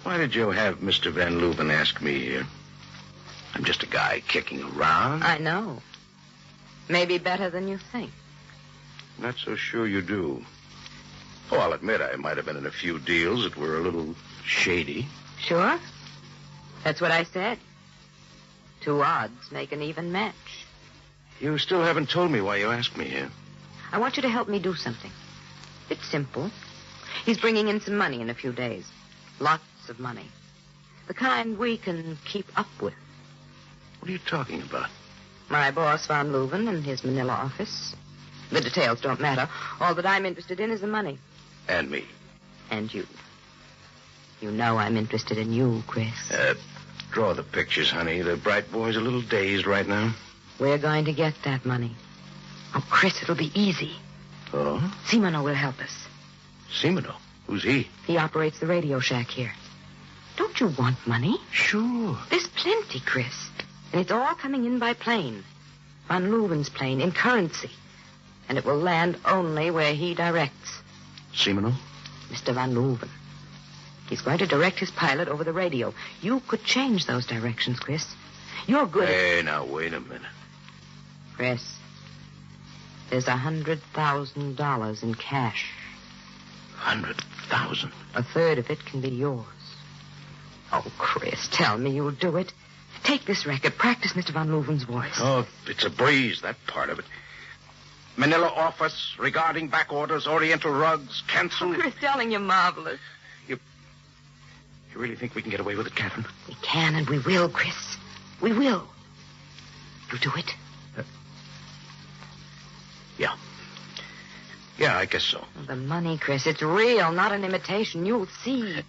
Speaker 19: why did you have Mr. Van Leuven ask me here? I'm just a guy kicking around.
Speaker 20: I know. Maybe better than you think.
Speaker 19: Not so sure you do. Oh, I'll admit I might have been in a few deals that were a little shady.
Speaker 20: Sure? That's what I said. 2 odds make an even match.
Speaker 19: You still haven't told me why you asked me here.
Speaker 20: I want you to help me do something. It's simple. He's bringing in some money in a few days. Lots of money. The kind we can keep up with.
Speaker 19: What are you talking about?
Speaker 20: My boss, Van Leuven, and his Manila office. The details don't matter. All that I'm interested in is the money.
Speaker 19: And me.
Speaker 20: And you. You know I'm interested in you, Chris.
Speaker 19: Draw the pictures, honey. The bright boy's a little dazed right now.
Speaker 20: We're going to get that money. Oh, Chris, it'll be easy.
Speaker 19: Oh?
Speaker 20: Simono will help us.
Speaker 19: Simono? Who's he?
Speaker 20: He operates the radio shack here. Don't you want money?
Speaker 19: Sure.
Speaker 20: There's plenty, Chris. And it's all coming in by plane. Van Leuven's plane, in currency. And it will land only where he directs.
Speaker 19: Simono?
Speaker 20: Mr. Van Leuven. He's going to direct his pilot over the radio. You could change those directions, Chris. You're good
Speaker 19: Hey, now, wait a minute.
Speaker 20: Chris, there's $100,000 in cash.
Speaker 19: 100,000?
Speaker 20: A third of it can be yours. Oh, Chris, tell me you'll do it. Take this record. Practice Mr. Van Leuven's voice.
Speaker 19: Oh, it's a breeze, that part of it. Manila office regarding back orders, Oriental rugs, cancel.
Speaker 20: Oh, Chris, telling you marvelous.
Speaker 19: You really think we can get away with it, Catherine?
Speaker 20: We can and we will, Chris. We will. You do it?
Speaker 19: Yeah. Yeah, I guess so.
Speaker 20: The money, Chris, it's real, not an imitation. You'll see.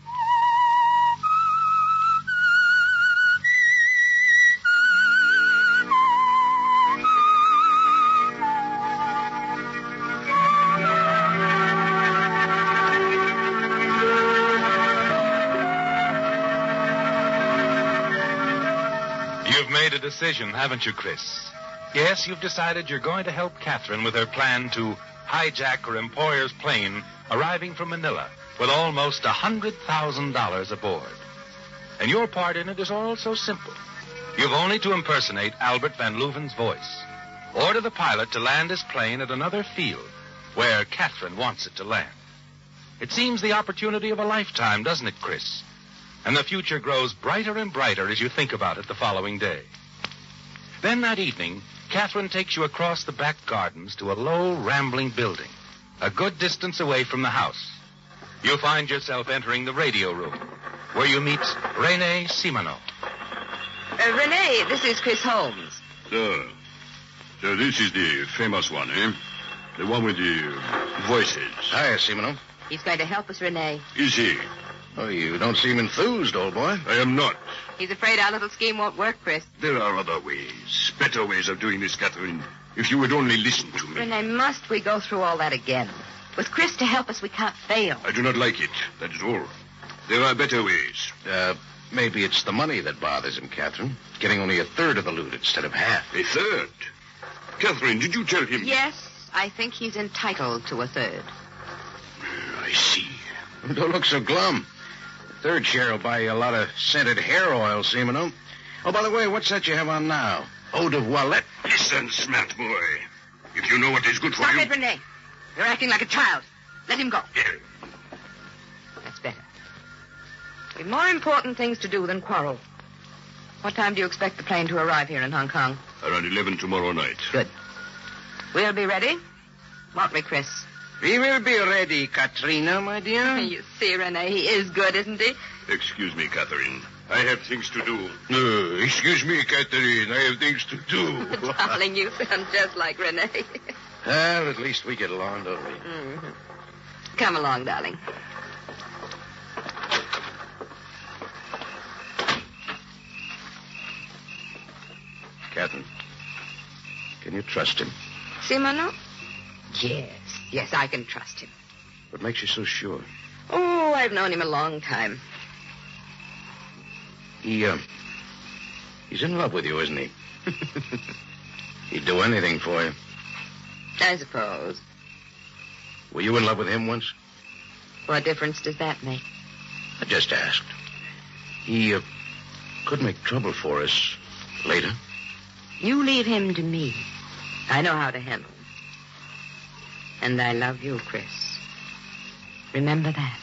Speaker 16: You've made a decision, haven't you, Chris? Yes, you've decided you're going to help Catherine with her plan to hijack her employer's plane arriving from Manila with almost $100,000 aboard. And your part in it is all so simple. You've only to impersonate Albert Van Leuven's voice. order the pilot to land his plane at another field where Catherine wants it to land. It seems the opportunity of a lifetime, doesn't it, Chris? And the future grows brighter and brighter as you think about it the following day. Then that evening, Catherine takes you across the back gardens to a low, rambling building, a good distance away from the house. You find yourself entering the radio room, where you meet Rene Simoneau.
Speaker 20: Rene, this is Chris Holmes.
Speaker 19: So this is the famous one, eh? The one with the voices.
Speaker 9: Hi, Simoneau.
Speaker 20: He's going to help us, Rene.
Speaker 19: Is he?
Speaker 9: Oh, you don't seem enthused, old boy.
Speaker 19: I am not.
Speaker 20: He's afraid our little scheme won't work, Chris.
Speaker 19: There are other ways, better ways of doing this, Catherine. If you would only listen to me.
Speaker 20: Rene, must we go through all that again? With Chris to help us, we can't fail.
Speaker 19: I do not like it, that is all. There are better ways.
Speaker 9: Maybe it's the money that bothers him, Catherine. Getting only a third of the loot instead of half.
Speaker 19: A third? Catherine, did you tell him?
Speaker 20: Yes, I think he's entitled to a third.
Speaker 19: I see.
Speaker 9: Don't look so glum. The third share will buy you a lot of scented hair oil, Simoneau. Oh, by the way, what's that you have on now? Eau de voilette?
Speaker 19: Listen, smart boy. If you know what is good for
Speaker 20: Stop
Speaker 19: you...
Speaker 20: it, Rene. You're acting like a child. Let him go.
Speaker 19: Here.
Speaker 20: That's better. We've more important things to do than quarrel. What time do you expect the plane to arrive here in Hong Kong?
Speaker 19: Around 11 tomorrow night.
Speaker 20: Good. We'll be ready. Won't we, Chris?
Speaker 9: We will be ready, Katrina, my dear.
Speaker 20: You see, Rene, he is good, isn't he?
Speaker 19: Excuse me, Catherine. I have things to do. Excuse me, Catherine. I have things to do.
Speaker 20: Darling, you sound just like Rene.
Speaker 9: Well, at least we get along, don't we?
Speaker 20: Mm-hmm. Come along, darling.
Speaker 9: Catherine, can you trust him?
Speaker 20: Simoneau? Yes, I can trust him.
Speaker 9: What makes you so sure?
Speaker 20: Oh, I've known him a long time.
Speaker 9: He's in love with you, isn't he? He'd do anything for you.
Speaker 20: I suppose.
Speaker 9: Were you in love with him once?
Speaker 20: What difference does that make?
Speaker 9: I just asked. He could make trouble for us later.
Speaker 20: You leave him to me. I know how to handle him. And I love you, Chris. Remember that.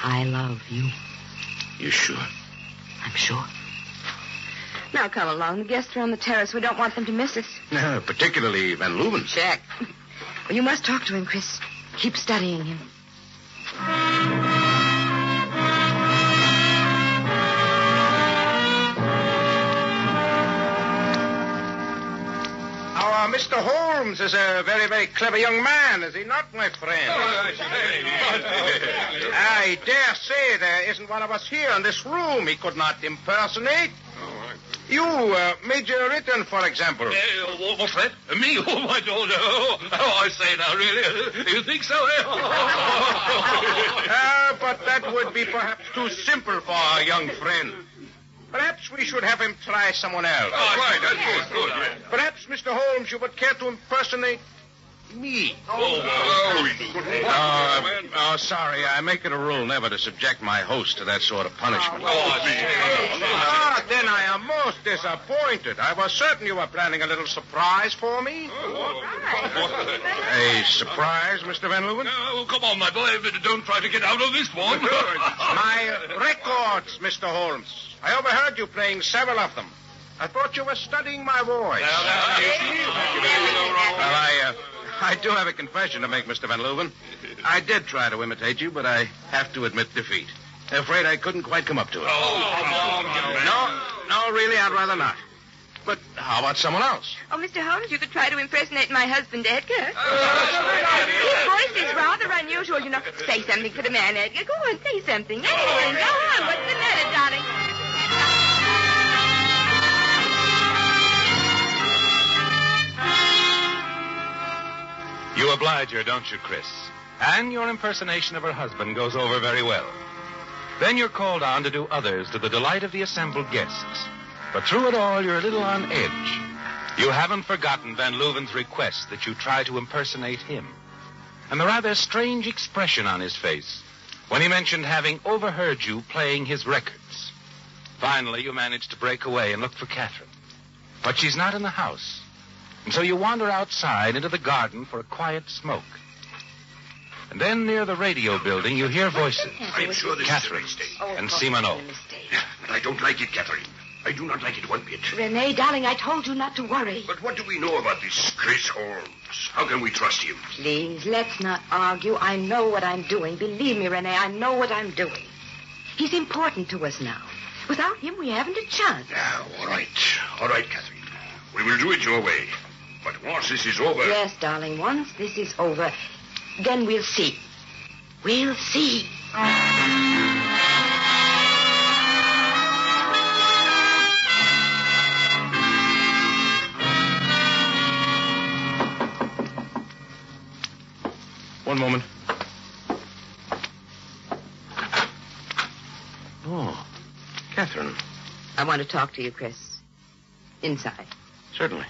Speaker 20: I love you.
Speaker 9: You sure?
Speaker 20: I'm sure. Now come along. The guests are on the terrace. We don't want them to miss us.
Speaker 9: No, particularly Van Leuven.
Speaker 20: Check. Well, you must talk to him, Chris. Keep studying him.
Speaker 9: Mr. Holmes is a very, very clever young man, is he not, my friend? I dare say there isn't one of us here in this room he could not impersonate. You, Major Ritten, for example.
Speaker 18: What's that? Me? Oh, I don't know. Oh, I say now, really. You think so, eh?
Speaker 9: But that would be perhaps too simple for our young friend. Perhaps we should have him try someone else.
Speaker 18: Oh, right. That's good.
Speaker 9: Perhaps, Mr. Holmes, you would care to impersonate me. Sorry. I make it a rule never to subject my host to that sort of punishment. Then I am most disappointed. I was certain you were planning a little surprise for me. A surprise, Mr. Van Leuven?
Speaker 18: Oh, come on, my boy. Don't try to get out of this one.
Speaker 9: My records, Mr. Holmes. I overheard you playing several of them. I thought you were studying my voice. I do have a confession to make, Mr. Van Leuven. I did try to imitate you, but I have to admit defeat. Afraid I couldn't quite come up to it. No, really, I'd rather not. But how about someone else?
Speaker 20: Oh, Mr. Holmes, you could try to impersonate my husband, Edgar. His voice is rather unusual, you know. Say something for the man, Edgar. Go on, say something. Anything. Go on. What's the matter, darling?
Speaker 16: You oblige her, don't you, Chris? And your impersonation of her husband goes over very well. Then you're called on to do others to the delight of the assembled guests. But through it all, you're a little on edge. You haven't forgotten Van Leuven's request that you try to impersonate him. And the rather strange expression on his face when he mentioned having overheard you playing his records. Finally, you managed to break away and look for Catherine. But she's not in the house. And so you wander outside into the garden for a quiet smoke. And then near the radio building, you hear voices.
Speaker 18: I'm sure this
Speaker 16: Catherine
Speaker 18: is a mistake.
Speaker 16: and Simano.
Speaker 18: But I don't like it, Catherine. I do not like it one bit.
Speaker 20: Renee, darling, I told you not to worry.
Speaker 18: But what do we know about this Chris Holmes? How can we trust him?
Speaker 20: Please, let's not argue. I know what I'm doing. Believe me, Renee, I know what I'm doing. He's important to us now. Without him, we haven't a chance.
Speaker 18: Now, all right. All right, Catherine. We will do it your way. But once this is over...
Speaker 20: Yes, darling, once this is over, then we'll see. We'll see.
Speaker 9: One moment. Oh, Catherine.
Speaker 20: I want to talk to you, Chris. Inside.
Speaker 9: Certainly.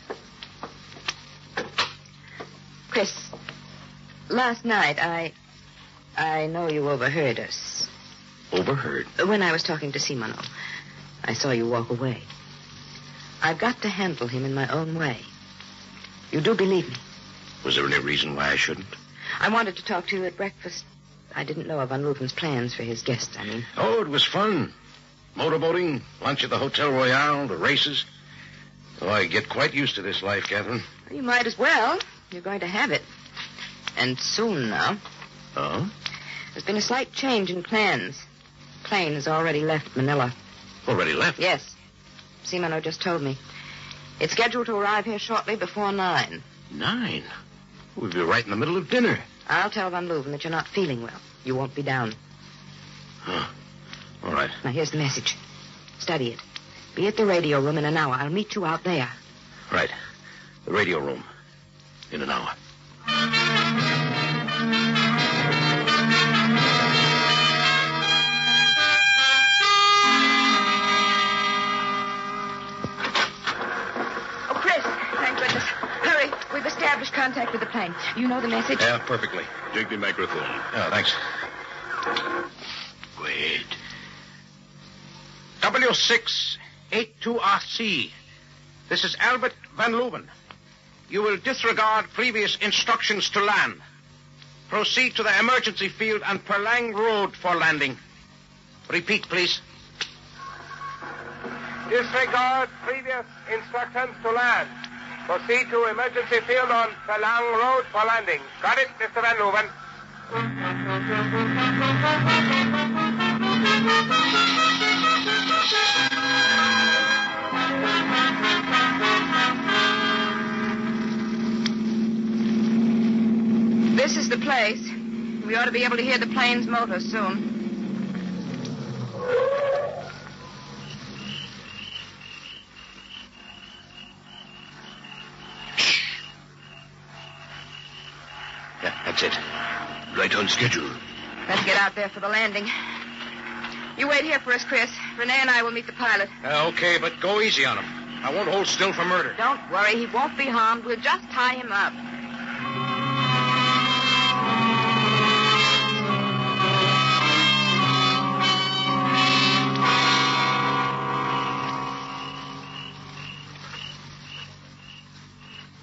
Speaker 20: Chris, last night I know you overheard us.
Speaker 9: Overheard?
Speaker 20: When I was talking to Simano, I saw you walk away. I've got to handle him in my own way. You do believe me?
Speaker 9: Was there any reason why I shouldn't?
Speaker 20: I wanted to talk to you at breakfast. I didn't know of Van Leuven's plans for his guests, I mean.
Speaker 9: Oh, it was fun. Motorboating, lunch at the Hotel Royale, the races. Oh, I get quite used to this life, Catherine.
Speaker 20: You might as well. You're going to have it. And soon now.
Speaker 9: Oh?
Speaker 20: There's been a slight change in plans. The plane has already left Manila.
Speaker 9: Already left?
Speaker 20: Yes. Simano just told me. It's scheduled to arrive here shortly before 9.
Speaker 9: 9? We'll be right in the middle of dinner.
Speaker 20: I'll tell Van Leuven that you're not feeling well. You won't be down.
Speaker 9: Huh. All right.
Speaker 20: Now, here's the message. Study it. Be at the radio room in an hour. I'll meet you out there.
Speaker 9: Right. The radio room. In an hour.
Speaker 20: Oh, Chris, thank goodness. Hurry. We've established contact with the plane. You know the message?
Speaker 9: Yeah, perfectly.
Speaker 18: Take the microphone.
Speaker 9: Oh, thanks.
Speaker 18: Wait.
Speaker 21: W682RC. This is Albert Van Leuven. You will disregard previous instructions to land. Proceed to the emergency field and Perlang Road for landing. Repeat, please. Disregard previous instructions to land. Proceed to emergency field on Perlang Road for landing. Got it, Mr. Van Leuven?
Speaker 20: This is the place. We ought to be able to hear the plane's motor soon.
Speaker 9: Yeah, that's it.
Speaker 18: Right on schedule.
Speaker 20: Let's get out there for the landing. You wait here for us, Chris. Renee and I will meet the pilot.
Speaker 21: Okay, but go easy on him. I won't hold still for murder.
Speaker 20: Don't worry. He won't be harmed. We'll just tie him up.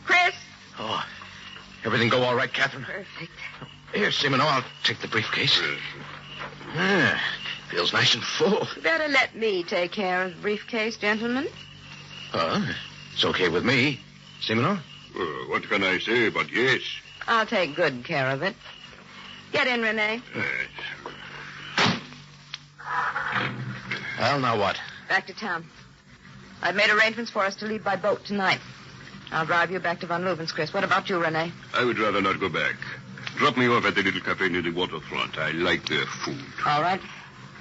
Speaker 20: Chris?
Speaker 9: Oh, everything go all right, Catherine?
Speaker 20: Perfect.
Speaker 9: Here, Simon, I'll take the briefcase. Ah, feels nice and full.
Speaker 20: Better let me take care of the briefcase, gentlemen.
Speaker 9: It's okay with me. Simon?
Speaker 18: What can I say but yes?
Speaker 20: I'll take good care of it. Get in, Renee.
Speaker 9: Well, now what?
Speaker 20: Back to town. I've made arrangements for us to leave by boat tonight. I'll drive you back to Van Leuven's, Chris. What about you, Renee?
Speaker 18: I would rather not go back. Drop me off at the little cafe near the waterfront. I like their food.
Speaker 20: All right.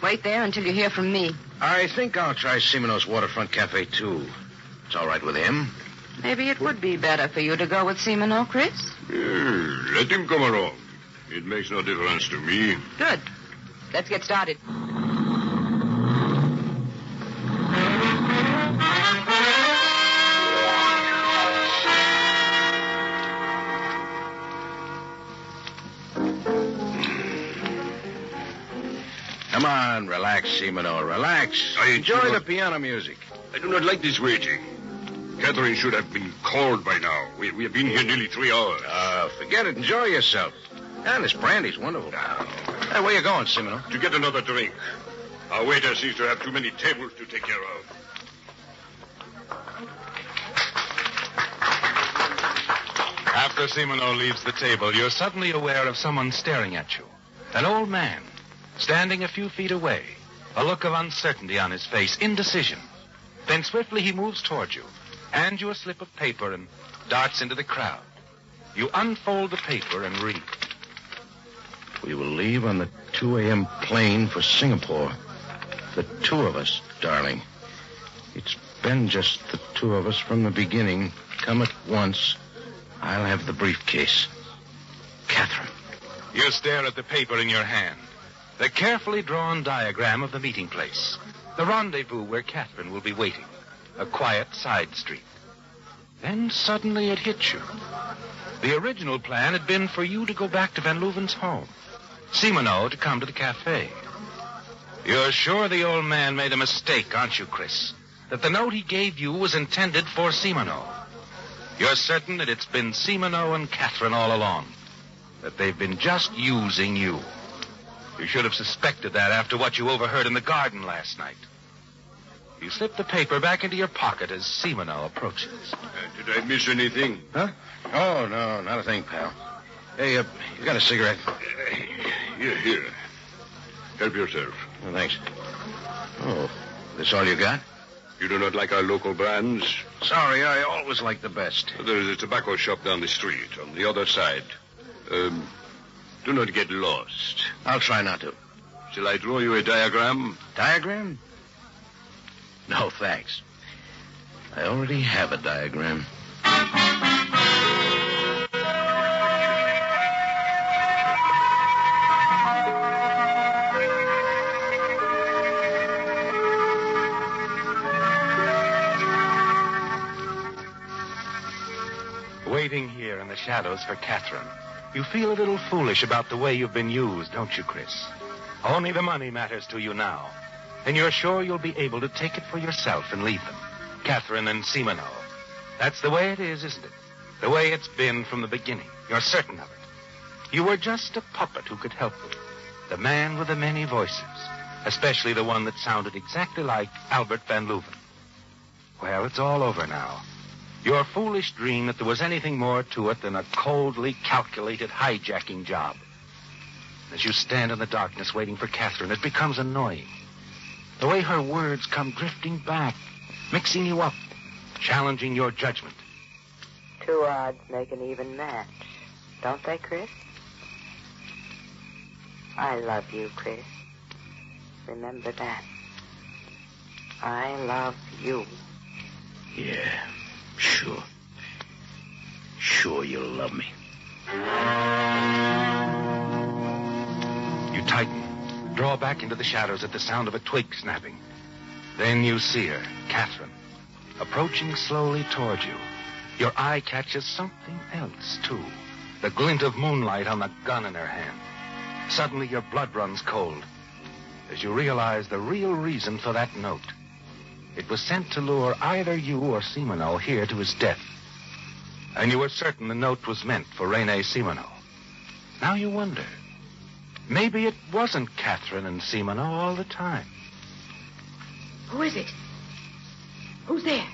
Speaker 20: Wait there until you hear from me.
Speaker 9: I think I'll try Simino's waterfront cafe, too. It's all right with him.
Speaker 20: Maybe it would be better for you to go with Simino, Chris.
Speaker 18: Let him come along. It makes no difference to me.
Speaker 20: Good. Let's get started.
Speaker 9: Come on, relax, Simino, relax.
Speaker 18: I
Speaker 9: enjoy
Speaker 18: enjoy-
Speaker 9: the piano music.
Speaker 18: I do not like this waiting.
Speaker 19: Catherine should have been called by now. We have been here nearly 3 hours.
Speaker 21: Forget it. Enjoy yourself. And this brandy's wonderful. Hey, where you going, Simino?
Speaker 19: To get another drink. Our waiter seems to have too many tables to take care of.
Speaker 16: After Simino leaves the table, you're suddenly aware of someone staring at you. An old man, standing a few feet away. A look of uncertainty on his face, indecision. Then swiftly he moves toward you, hands you a slip of paper, and darts into the crowd. You unfold the paper and read.
Speaker 21: We will leave on the 2 a.m. plane for Singapore. The two of us, darling. It's been just the two of us from the beginning. Come at once. I'll have the briefcase. Catherine.
Speaker 16: You stare at the paper in your hand. The carefully drawn diagram of the meeting place. The rendezvous where Catherine will be waiting. A quiet side street. Then suddenly it hits you. The original plan had been for you to go back to Van Leuven's home. Simino to come to the cafe. You're sure the old man made a mistake, aren't you, Chris? That the note he gave you was intended for Simino. You're certain that it's been Simino and Catherine all along. That they've been just using you. You should have suspected that after what you overheard in the garden last night. You slip the paper back into your pocket as Simino approaches.
Speaker 19: Did I miss anything?
Speaker 21: Huh? Oh, no, not a thing, pal. Hey, you got a cigarette?
Speaker 19: Here. Help yourself.
Speaker 21: Oh, thanks. Oh, this all you got?
Speaker 19: You do not like our local brands?
Speaker 21: Sorry, I always like the best.
Speaker 19: There's a tobacco shop down the street, on the other side. Do not get lost.
Speaker 21: I'll try not to.
Speaker 19: Shall I draw you a diagram?
Speaker 21: Diagram? No, thanks. I already have a diagram.
Speaker 16: Waiting here in the shadows for Catherine, you feel a little foolish about the way you've been used, don't you, Chris? Only the money matters to you now. And you're sure you'll be able to take it for yourself and leave them. Catherine and Simino. That's the way it is, isn't it? The way it's been from the beginning. You're certain of it. You were just a puppet who could help them. The man with the many voices. Especially the one that sounded exactly like Albert Van Leuven. Well, it's all over now. Your foolish dream that there was anything more to it than a coldly calculated hijacking job. As you stand in the darkness waiting for Catherine, it becomes annoying. The way her words come drifting back, mixing you up, challenging your judgment.
Speaker 20: 2 odds make an even match, don't they, Chris? I love you, Chris. Remember that. I love you.
Speaker 21: Yeah, sure. Sure you'll love me.
Speaker 16: You tighten. Draw back into the shadows at the sound of a twig snapping. Then you see her, Catherine, approaching slowly toward you. Your eye catches something else, too. The glint of moonlight on the gun in her hand. Suddenly your blood runs cold as you realize the real reason for that note. It was sent to lure either you or Simino here to his death. And you were certain the note was meant for Rene Simino. Now you wonder. Maybe it wasn't Catherine and Simino all the time.
Speaker 20: Who is it? Who's there?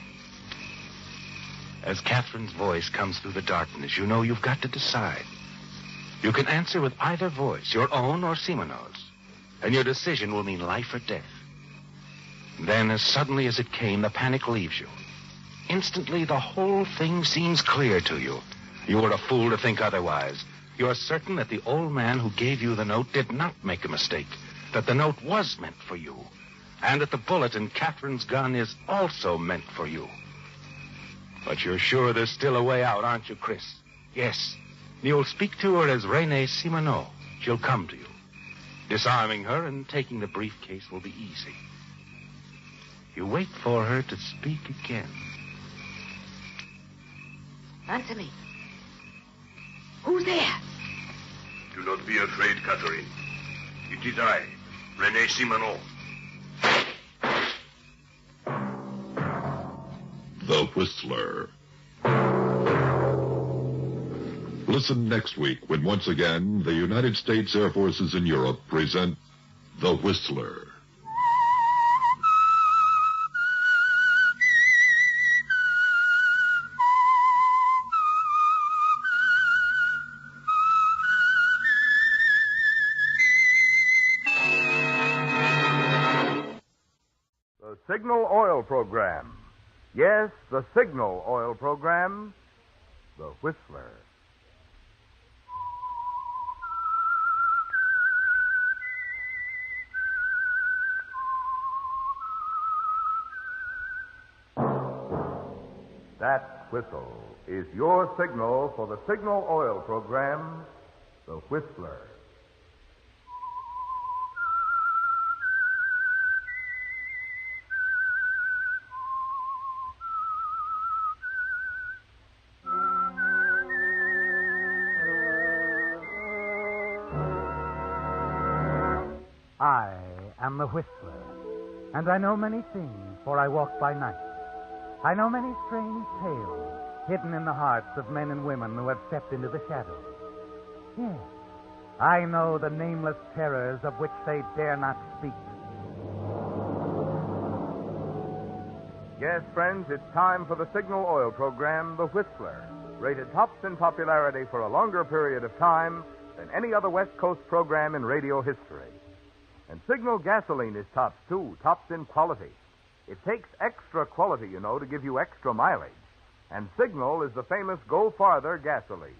Speaker 16: As Catherine's voice comes through the darkness, you know you've got to decide. You can answer with either voice, your own or Simino's, and your decision will mean life or death. Then, as suddenly as it came, the panic leaves you. Instantly, the whole thing seems clear to you. You were a fool to think otherwise. You're certain that the old man who gave you the note did not make a mistake, that the note was meant for you, and that the bullet in Catherine's gun is also meant for you. But you're sure there's still a way out, aren't you, Chris? Yes. You'll speak to her as Rene Simino. She'll come to you. Disarming her and taking the briefcase will be easy. You wait for her to speak again.
Speaker 20: Answer me. Who's there?
Speaker 19: Do not be afraid, Catherine. It is I, Rene Simino.
Speaker 18: The
Speaker 17: The Whistler. Listen next week when once again the United States Air Forces in Europe present The Whistler.
Speaker 7: The Signal Oil Program. Yes, the Signal Oil Program. The Whistler. That whistle is your signal for the Signal Oil Program, The Whistler.
Speaker 2: I am the Whistler, and I know many things, for I walk by night. I know many strange tales hidden in the hearts of men and women who have stepped into the shadows. Yes, I know the nameless terrors of which they dare not speak.
Speaker 7: Yes, friends, it's time for the Signal Oil Program, The Whistler, rated tops in popularity for a longer period of time than any other West Coast program in radio history. And Signal gasoline is tops, too, tops in quality. It takes extra quality, you know, to give you extra mileage. And Signal is the famous Go Farther gasoline.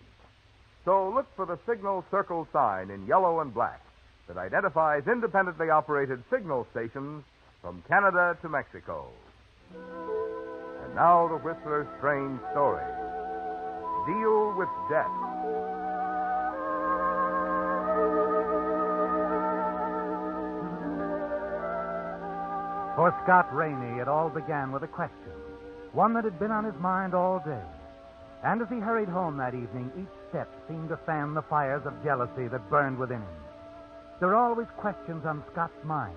Speaker 7: So look for the Signal circle sign in yellow and black that identifies independently operated Signal stations from Canada to Mexico. And now the Whistler's strange story. Deal with Death.
Speaker 2: For Scott Rainey, it all began with a question, one that had been on his mind all day. And as he hurried home that evening, each step seemed to fan the fires of jealousy that burned within him. There are always questions on Scott's mind,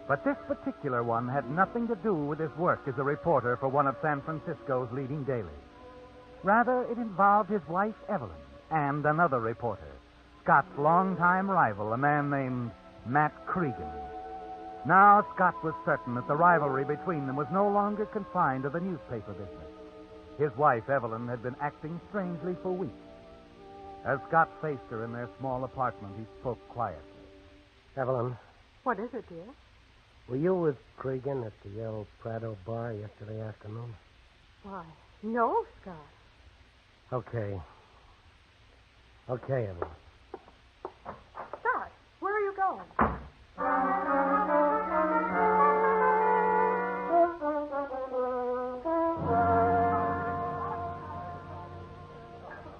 Speaker 2: but this particular one had nothing to do with his work as a reporter for one of San Francisco's leading dailies. Rather, it involved his wife, Evelyn, and another reporter, Scott's longtime rival, a man named Matt Cregan. Now, Scott was certain that the rivalry between them was no longer confined to the newspaper business. His wife, Evelyn, had been acting strangely for weeks. As Scott faced her in their small apartment, he spoke quietly.
Speaker 6: Evelyn,
Speaker 4: What is it, dear?
Speaker 6: were you with Cregan at the El Prado bar yesterday afternoon?
Speaker 4: Why, no, Scott.
Speaker 6: Okay. Okay, Evelyn.
Speaker 4: Scott, where are you going?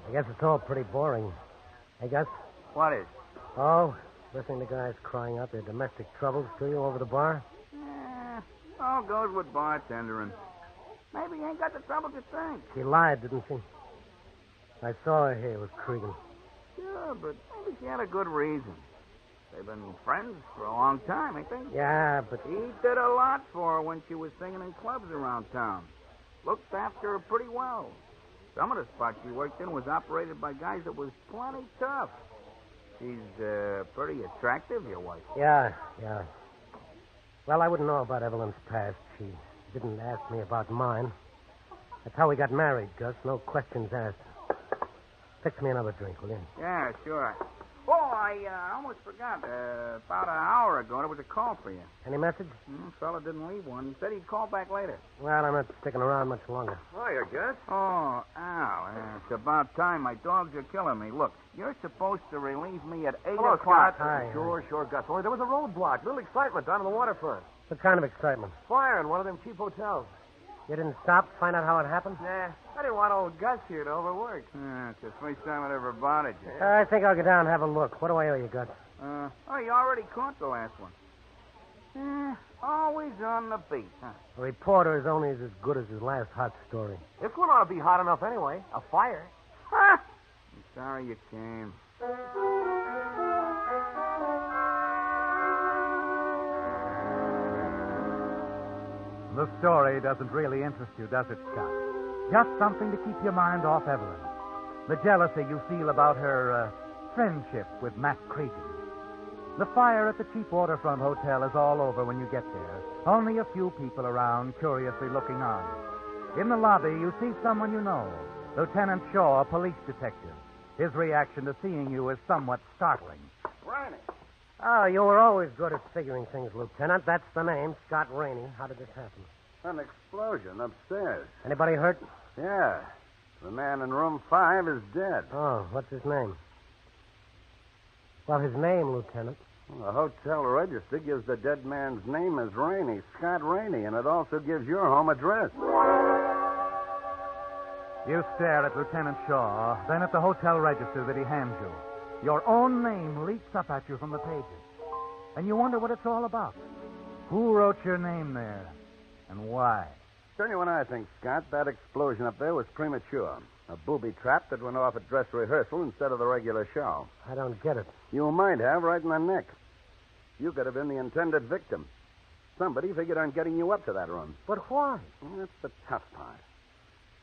Speaker 6: I guess it's all pretty boring. Hey, Gus?
Speaker 10: What is?
Speaker 6: Oh, listening to guys crying out their domestic troubles to you over the bar?
Speaker 10: All goes with bartendering. Maybe he ain't got the trouble you think.
Speaker 6: She lied, didn't she? I saw her here with Cregan.
Speaker 10: Sure, but maybe she had a good reason. They've been friends for a long time, ain't they?
Speaker 6: Yeah, but...
Speaker 10: He did a lot for her when she was singing in clubs around town. Looked after her pretty well. Some of the spots she worked in was operated by guys that was plenty tough. She's pretty attractive, your wife.
Speaker 6: Yeah. Well, I wouldn't know about Evelyn's past. She didn't ask me about mine. That's how we got married, Gus. No questions asked. Fix me another drink, will you?
Speaker 10: Yeah, sure. Oh, I almost forgot. About an hour ago, there was a call for you.
Speaker 6: Any message?
Speaker 10: Fella didn't leave one. He said he'd call back later.
Speaker 6: Well, I'm not sticking around much longer.
Speaker 10: Oh, you're good? Oh, Al. It's about time. My dogs are killing me. Look, you're supposed to relieve me at 8
Speaker 6: Hello,
Speaker 10: o'clock.
Speaker 6: Scott. Hi.
Speaker 10: Sure, Gus. Only there was a roadblock. Little excitement down on the waterfront.
Speaker 6: What kind of excitement?
Speaker 10: Fire in one of them cheap hotels.
Speaker 6: You didn't stop to find out how it happened?
Speaker 10: Nah, I didn't want old Gus here to overwork. It's the first time I ever bothered you.
Speaker 6: I think I'll go down and have a look. What do I owe you, Gus?
Speaker 10: You already caught the last one. Always on the beat, huh?
Speaker 6: A reporter is only as good as his last hot story.
Speaker 10: This one ought to be hot enough anyway. A fire. Ha! I'm sorry you came.
Speaker 2: The story doesn't really interest you, does it, Scott? Just something to keep your mind off Evelyn. The jealousy you feel about her friendship with Matt Cregan. The fire at the cheap waterfront hotel is all over when you get there. Only a few people around, curiously looking on. In the lobby, you see someone you know. Lieutenant Shaw, a police detective. His reaction to seeing you is somewhat startling.
Speaker 1: Rainey. Oh, you were always good at figuring things, Lieutenant. That's the name, Scott Rainey. How did this happen?
Speaker 22: An explosion upstairs.
Speaker 1: Anybody hurt?
Speaker 22: Yeah. The man in room 5 is dead.
Speaker 1: Oh, what's his name? Well, his name, Lieutenant.
Speaker 22: Well, the hotel register gives the dead man's name as Rainey, Scott Rainey, and it also gives your home address.
Speaker 2: You stare at Lieutenant Shaw, then at the hotel register that he hands you. Your own name leaps up at you from the pages. And you wonder what it's all about. Who wrote your name there? And why?
Speaker 22: Tell you what I think, Scott. That explosion up there was premature. A booby trap that went off at dress rehearsal instead of the regular show.
Speaker 1: I don't get it.
Speaker 22: You might have, right in the neck. You could have been the intended victim. Somebody figured on getting you up to that room.
Speaker 1: But why?
Speaker 22: Well, that's the tough part.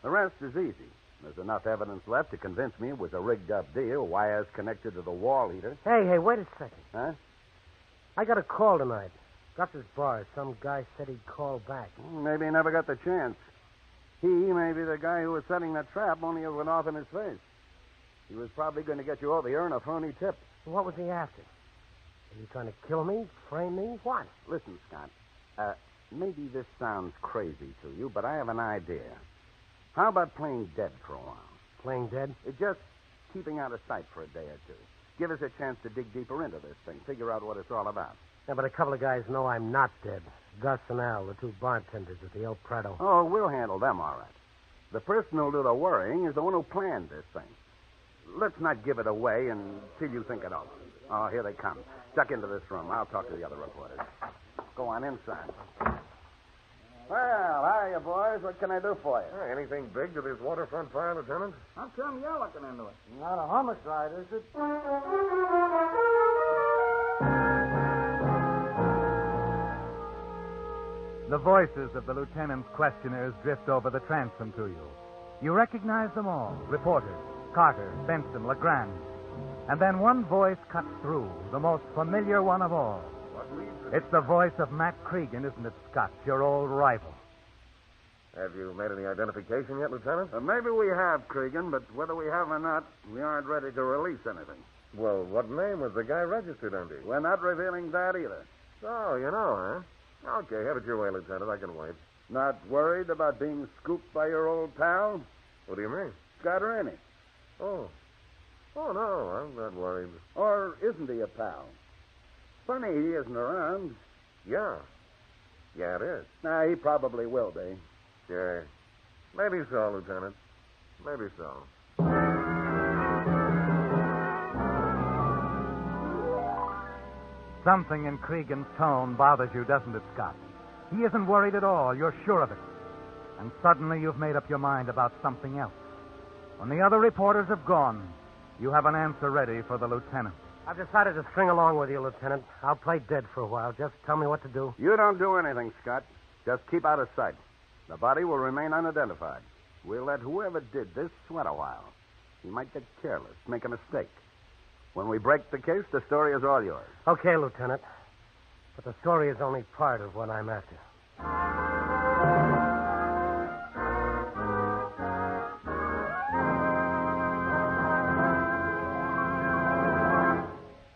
Speaker 22: The rest is easy. There's enough evidence left to convince me it was a rigged-up deal, wires connected to the wall heater.
Speaker 1: Hey, wait a second.
Speaker 22: Huh?
Speaker 1: I got a call tonight. Gus's bar. Some guy said he'd call back.
Speaker 22: Maybe he never got the chance. He may be the guy who was setting the trap, only it went off in his face. He was probably going to get you over here in a phony tip.
Speaker 1: What was he after? Are you trying to kill me? Frame me? What?
Speaker 22: Listen, Scott. Maybe this sounds crazy to you, but I have an idea. How about playing dead for a while?
Speaker 1: Playing dead?
Speaker 22: Just keeping out of sight for a day or two. Give us a chance to dig deeper into this thing, figure out what it's all about.
Speaker 1: Yeah, but a couple of guys know I'm not dead. Gus and Al, the two bartenders at the El Prado.
Speaker 22: Oh, we'll handle them all right. The person who'll do the worrying is the one who planned this thing. Let's not give it away until you think it over. Oh, here they come. Duck into this room. I'll talk to the other reporters. Go on inside. Well, hiya, boys. What can I do for you?
Speaker 12: Anything big to this waterfront fire, Lieutenant?
Speaker 22: How come you're looking into it?
Speaker 1: Not a homicide, is it?
Speaker 2: The voices of the lieutenant's questioners drift over the transom to you. You recognize them all. Reporters, Carter, Benson, LeGrand. And then one voice cuts through, the most familiar one of all. It's the voice of Matt Cregan, isn't it, Scott, your old rival?
Speaker 12: Have you made any identification yet, Lieutenant?
Speaker 22: Maybe we have, Cregan, but whether we have or not, we aren't ready to release anything.
Speaker 12: Well, what name was the guy registered under?
Speaker 22: We're not revealing that either.
Speaker 12: Oh, you know, huh? Okay, have it your way, Lieutenant. I can wait.
Speaker 22: Not worried about being scooped by your old pal?
Speaker 12: What do you mean?
Speaker 22: Scott Rainey.
Speaker 12: Oh, no, I'm not worried.
Speaker 22: Or isn't he a pal? Funny he isn't around.
Speaker 12: Yeah, it is.
Speaker 22: Nah, he probably will be.
Speaker 12: Yeah. Maybe so, Lieutenant. Maybe so.
Speaker 2: Something in Cregan's tone bothers you, doesn't it, Scott? He isn't worried at all. You're sure of it. And suddenly you've made up your mind about something else. When the other reporters have gone, you have an answer ready for the lieutenant.
Speaker 1: I've decided to string along with you, Lieutenant. I'll play dead for a while. Just tell me what to do.
Speaker 22: You don't do anything, Scott. Just keep out of sight. The body will remain unidentified. We'll let whoever did this sweat a while. He might get careless, make a mistake. When we break the case, the story is all yours.
Speaker 1: Okay, Lieutenant. But the story is only part of what I'm after.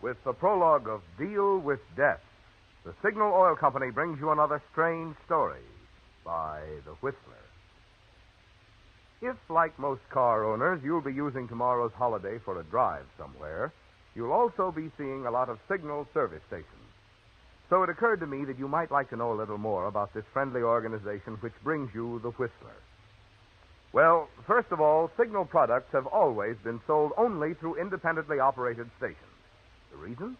Speaker 7: With the prologue of Deal with Death, the Signal Oil Company brings you another strange story by The Whistler. If, like most car owners, you'll be using tomorrow's holiday for a drive somewhere, you'll also be seeing a lot of Signal service stations. So it occurred to me that you might like to know a little more about this friendly organization which brings you The Whistler. Well, first of all, Signal products have always been sold only through independently operated stations. The reason?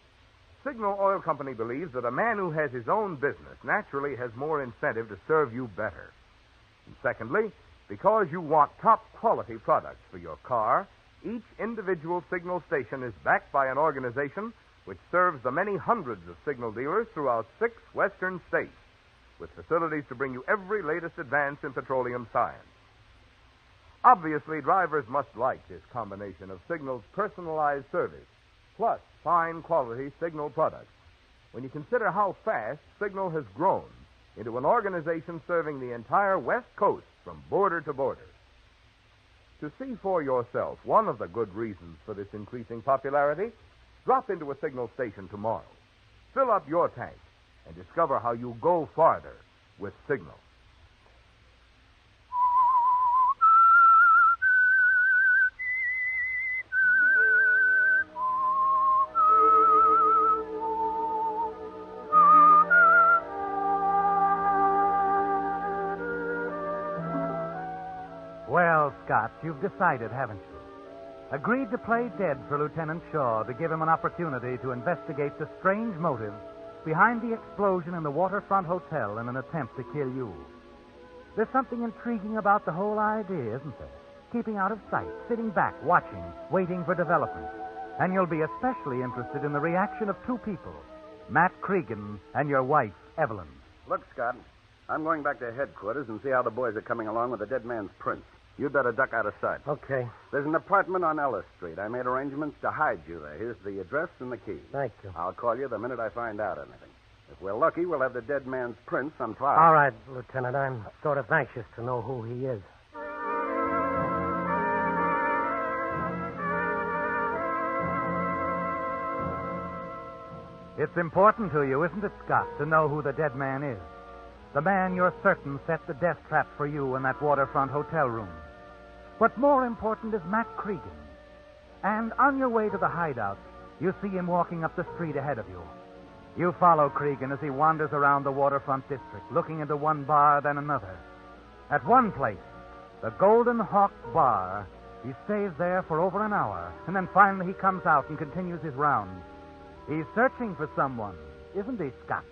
Speaker 7: Signal Oil Company believes that a man who has his own business naturally has more incentive to serve you better. And secondly, because you want top-quality products for your car, each individual Signal station is backed by an organization which serves the many hundreds of Signal dealers throughout 6 western states. with facilities to bring you every latest advance in petroleum science. Obviously, drivers must like this combination of Signal's personalized service, plus fine quality Signal products. When you consider how fast Signal has grown into an organization serving the entire West Coast from border to border. To see for yourself one of the good reasons for this increasing popularity, drop into a Signal station tomorrow. Fill up your tank and discover how you go farther with Signal.
Speaker 2: Well, Scott, you've decided, haven't you? Agreed to play dead for Lieutenant Shaw to give him an opportunity to investigate the strange motive behind the explosion in the Waterfront Hotel in an attempt to kill you. There's something intriguing about the whole idea, isn't there? Keeping out of sight, sitting back, watching, waiting for developments. And you'll be especially interested in the reaction of two people, Matt Cregan and your wife, Evelyn.
Speaker 22: Look, Scott, I'm going back to headquarters and see how the boys are coming along with the dead man's prints. You'd better duck out of sight.
Speaker 1: Okay.
Speaker 22: There's an apartment on Ellis Street. I made arrangements to hide you there. Here's the address and the key.
Speaker 1: Thank you.
Speaker 22: I'll call you the minute I find out anything. If we're lucky, we'll have the dead man's prints on file.
Speaker 1: All right, Lieutenant. I'm sort of anxious to know who he is.
Speaker 2: It's important to you, isn't it, Scott, to know who the dead man is? The man you're certain set the death trap for you in that Waterfront hotel room. But more important is Matt Cregan. And on your way to the hideout, you see him walking up the street ahead of you. You follow Cregan as he wanders around the Waterfront district, looking into one bar, then another. At one place, the Golden Hawk Bar, he stays there for over an hour, and then finally he comes out and continues his rounds. He's searching for someone, isn't he, Scott?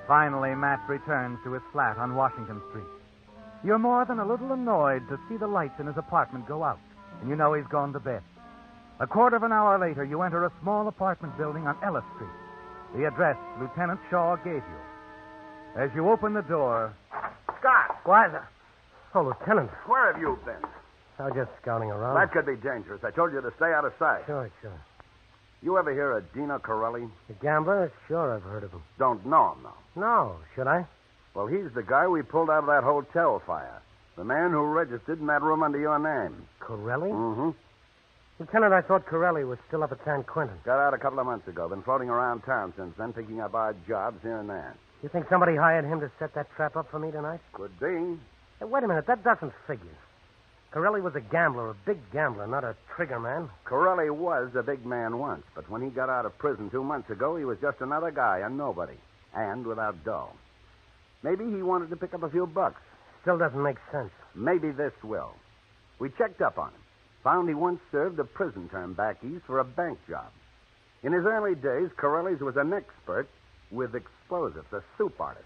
Speaker 2: Finally, Matt returns to his flat on Washington Street. You're more than a little annoyed to see the lights in his apartment go out, and you know he's gone to bed. A quarter of an hour later, you enter a small apartment building on Ellis Street. The address Lieutenant Shaw gave you. As you open the door...
Speaker 22: Scott!
Speaker 1: Why, Oh, Lieutenant.
Speaker 22: Where have you been?
Speaker 1: I was just scouting around.
Speaker 22: That could be dangerous. I told you to stay out of sight.
Speaker 1: Sure.
Speaker 22: You ever hear of Dino Corelli?
Speaker 1: The gambler? Sure, I've heard of him.
Speaker 22: Don't know him, though.
Speaker 1: No, should I?
Speaker 22: Well, he's the guy we pulled out of that hotel fire. The man who registered in that room under your name.
Speaker 1: Corelli?
Speaker 22: Mm-hmm.
Speaker 1: Lieutenant, I thought Corelli was still up at San Quentin.
Speaker 22: Got out a couple of months ago. Been floating around town since then, picking up odd jobs here and there.
Speaker 1: You think somebody hired him to set that trap up for me tonight?
Speaker 22: Could be.
Speaker 1: Hey, wait a minute. That doesn't figure. Corelli was a gambler, a big gambler, not a trigger man.
Speaker 22: Corelli was a big man once, but when he got out of prison 2 months ago, he was just another guy, a nobody, and without dough. Maybe he wanted to pick up a few bucks.
Speaker 1: Still doesn't make sense.
Speaker 22: Maybe this will. We checked up on him. Found he once served a prison term back east for a bank job. In his early days, Corelli's was an expert with explosives, a soup artist.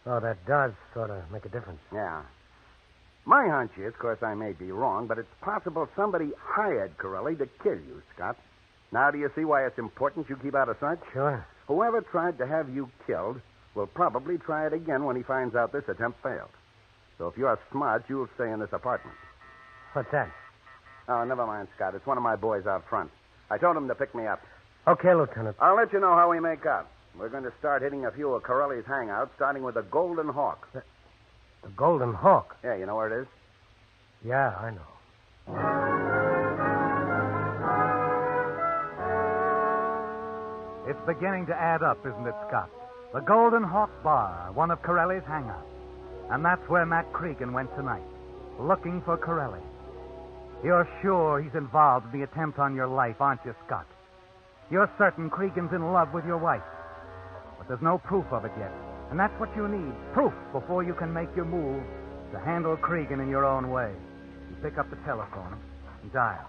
Speaker 1: Oh, that does sort of make a difference.
Speaker 22: Yeah. My hunch is, of course, I may be wrong, but it's possible somebody hired Corelli to kill you, Scott. Now, do you see why it's important you keep out of sight?
Speaker 1: Sure.
Speaker 22: Whoever tried to have you killed will probably try it again when he finds out this attempt failed. So if you're smart, you'll stay in this apartment.
Speaker 1: What's that?
Speaker 22: Oh, never mind, Scott. It's one of my boys out front. I told him to pick me up.
Speaker 1: Okay, Lieutenant.
Speaker 22: I'll let you know how we make out. We're going to start hitting a few of Corelli's hangouts, starting with the Golden Hawk.
Speaker 1: The Golden Hawk?
Speaker 22: Yeah, you know where it is?
Speaker 1: Yeah, I know.
Speaker 2: It's beginning to add up, isn't it, Scott? The Golden Hawk Bar, one of Corelli's hangouts. And that's where Matt Cregan went tonight, looking for Corelli. You're sure he's involved in the attempt on your life, aren't you, Scott? You're certain Cregan's in love with your wife. But there's no proof of it yet. And that's what you need, proof, before you can make your move to handle Cregan in your own way. You pick up the telephone and dial.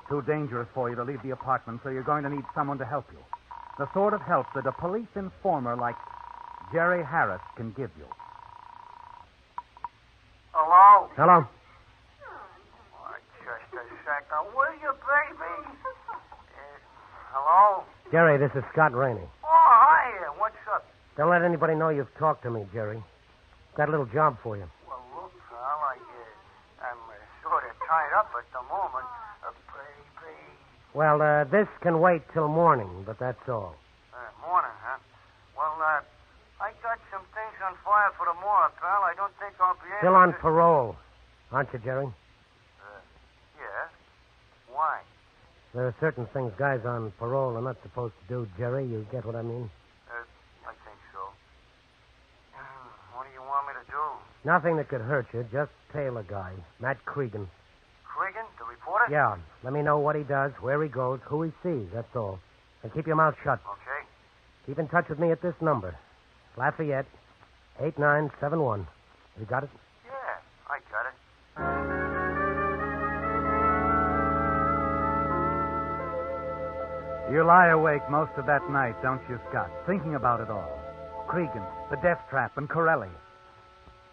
Speaker 2: Too dangerous for you to leave the apartment, so you're going to need someone to help you. The sort of help that a police informer like Jerry Harris can give you.
Speaker 5: Hello?
Speaker 1: Hello?
Speaker 5: Oh, just a second. Will you, baby? Hello?
Speaker 1: Jerry, this is Scott Rainey.
Speaker 10: Oh, hi. What's up?
Speaker 1: Don't let anybody know you've talked to me, Jerry. Got a little job for you.
Speaker 10: Well, look, pal, I'm sort of tied up at the moment.
Speaker 1: Well, this can wait till morning, but that's all.
Speaker 10: Morning, huh? Well, I got some things on fire for tomorrow, pal. I don't think I'll be able
Speaker 1: Still on
Speaker 10: to...
Speaker 1: parole, aren't you, Jerry?
Speaker 10: Yeah. Why?
Speaker 1: There are certain things guys on parole are not supposed to do, Jerry. You get what I mean?
Speaker 10: I think so. What do you want me to do?
Speaker 1: Nothing that could hurt you. Just tail a guy. Matt Cregan.
Speaker 10: Cregan, the reporter?
Speaker 1: Yeah. Let me know what he does, where he goes, who he sees. That's all. And keep your mouth shut.
Speaker 10: Okay.
Speaker 1: Keep in touch with me at this number. Lafayette, 8971. You got it?
Speaker 10: Yeah, I got it.
Speaker 2: You lie awake most of that night, don't you, Scott? Thinking about it all. Cregan, the death trap, and Corelli.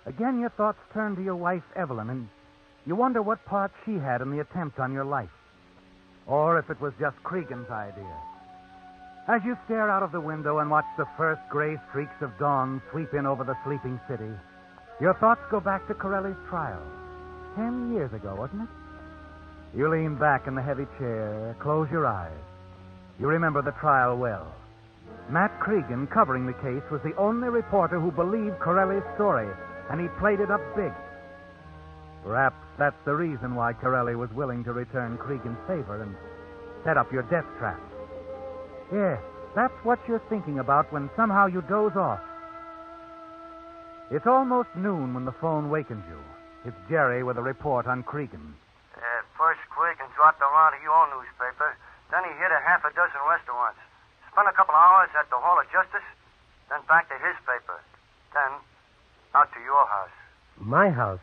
Speaker 2: Again, your thoughts turn to your wife, Evelyn, and you wonder what part she had in the attempt on your life. Or if it was just Cregan's idea. As you stare out of the window and watch the first gray streaks of dawn sweep in over the sleeping city, your thoughts go back to Corelli's trial. 10 years ago, wasn't it? You lean back in the heavy chair, close your eyes. You remember the trial well. Matt Cregan, covering the case, was the only reporter who believed Corelli's story, and he played it up big. Perhaps that's the reason why Corelli was willing to return Cregan's favor and set up your death trap. Yes, that's what you're thinking about when somehow you doze off. It's almost noon when the phone wakens you. It's Jerry with a report on Cregan.
Speaker 10: First Cregan dropped around to your newspaper. Then he hit a half a dozen restaurants. Spent a couple of hours at the Hall of Justice. Then back to his paper. Then out to your house.
Speaker 1: My house?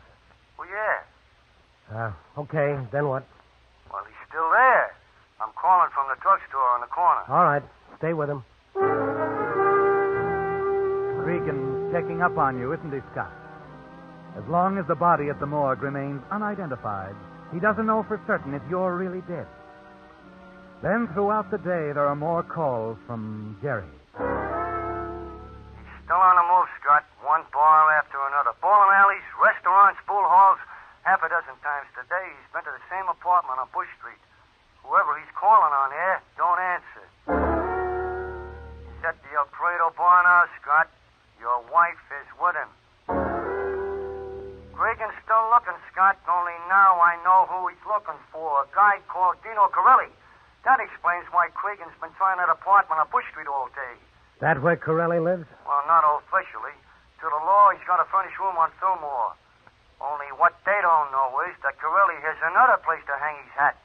Speaker 10: Well, yeah.
Speaker 1: Okay. Then what?
Speaker 10: Well, he's still there. I'm calling from the drugstore on the corner.
Speaker 1: All right. Stay with him.
Speaker 2: Cregan's checking up on you, isn't he, Scott? As long as the body at the morgue remains unidentified, he doesn't know for certain if you're really dead. Then throughout the day, there are more calls from Jerry.
Speaker 10: He's still on the move, Scott. One bar after another. Bowling alleys, restaurants, pool halls. Half a dozen times today, he's been to the same apartment on Bush Street. Whoever he's calling on there don't answer. He's at the El Prado bar now, Scott. Your wife is with him. Cregan's still looking, Scott, only now I know who he's looking for. A guy called Dino Corelli. That explains why Cregan's been trying that apartment on Bush Street all day.
Speaker 1: That where Corelli lives?
Speaker 10: Well, not officially. To the law, he's got a furnished room on Fillmore. Only what they don't know is that Corelli has another place to hang his hat.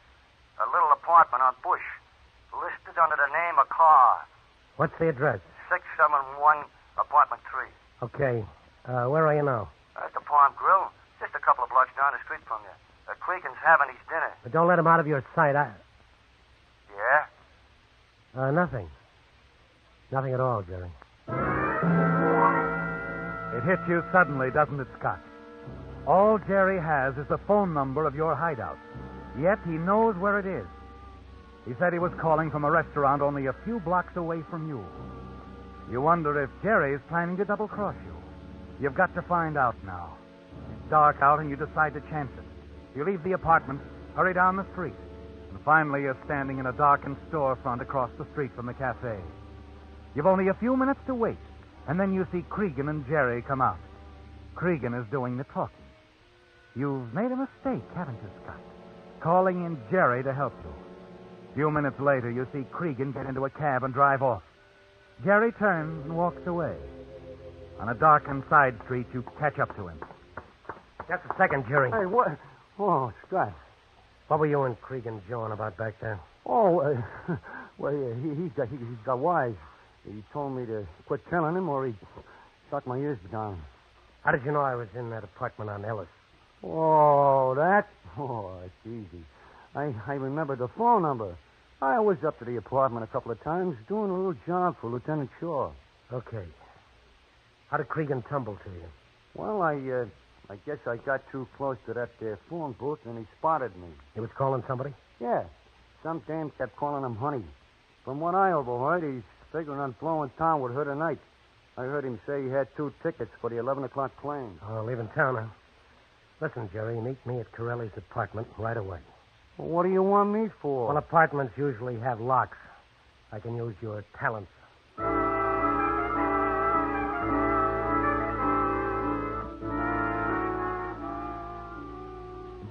Speaker 10: A little apartment on Bush, listed under the name of Carr.
Speaker 1: What's the address?
Speaker 10: 671, apartment 3.
Speaker 1: Okay. Where are you now?
Speaker 10: At the Palm Grill, just a couple of blocks down the street from you. Cregan's having his dinner.
Speaker 1: But don't let him out of your sight.
Speaker 10: Yeah?
Speaker 1: Nothing. Nothing at all, Jerry.
Speaker 2: It hits you suddenly, doesn't it, Scott? All Jerry has is the phone number of your hideout. Yet he knows where it is. He said he was calling from a restaurant only a few blocks away from you. You wonder if Jerry is planning to double-cross you. You've got to find out now. It's dark out and you decide to chance it. You leave the apartment, hurry down the street, and finally you're standing in a darkened storefront across the street from the cafe. You've only a few minutes to wait, and then you see Cregan and Jerry come out. Cregan is doing the talking. You've made a mistake, haven't you, Scott? Calling in Jerry to help you. A few minutes later, you see Cregan get into a cab and drive off. Jerry turns and walks away. On a darkened side street, you catch up to him.
Speaker 1: Just a second, Jerry.
Speaker 6: Hey, what? Oh, Scott.
Speaker 1: What were you and Cregan jawing about back there?
Speaker 6: Oh, he's got wise. He told me to quit telling him or he'd shut my ears down.
Speaker 1: How did you know I was in that apartment on Ellis?
Speaker 6: Oh, that? Oh, it's easy. I remember the phone number. I was up to the apartment a couple of times doing a little job for Lieutenant Shaw.
Speaker 1: Okay. How did Cregan tumble to you?
Speaker 6: Well, I guess I got too close to that phone booth and he spotted me.
Speaker 1: He was calling somebody?
Speaker 6: Yeah. Some dame kept calling him honey. From what I overheard, he's figuring on blowing town with her tonight. I heard him say he had 2 tickets for the 11 o'clock plane.
Speaker 1: Oh, leaving town, huh? Listen, Jerry, meet me at Corelli's apartment right away.
Speaker 6: Well, what do you want me for?
Speaker 1: Well, apartments usually have locks. I can use your talents.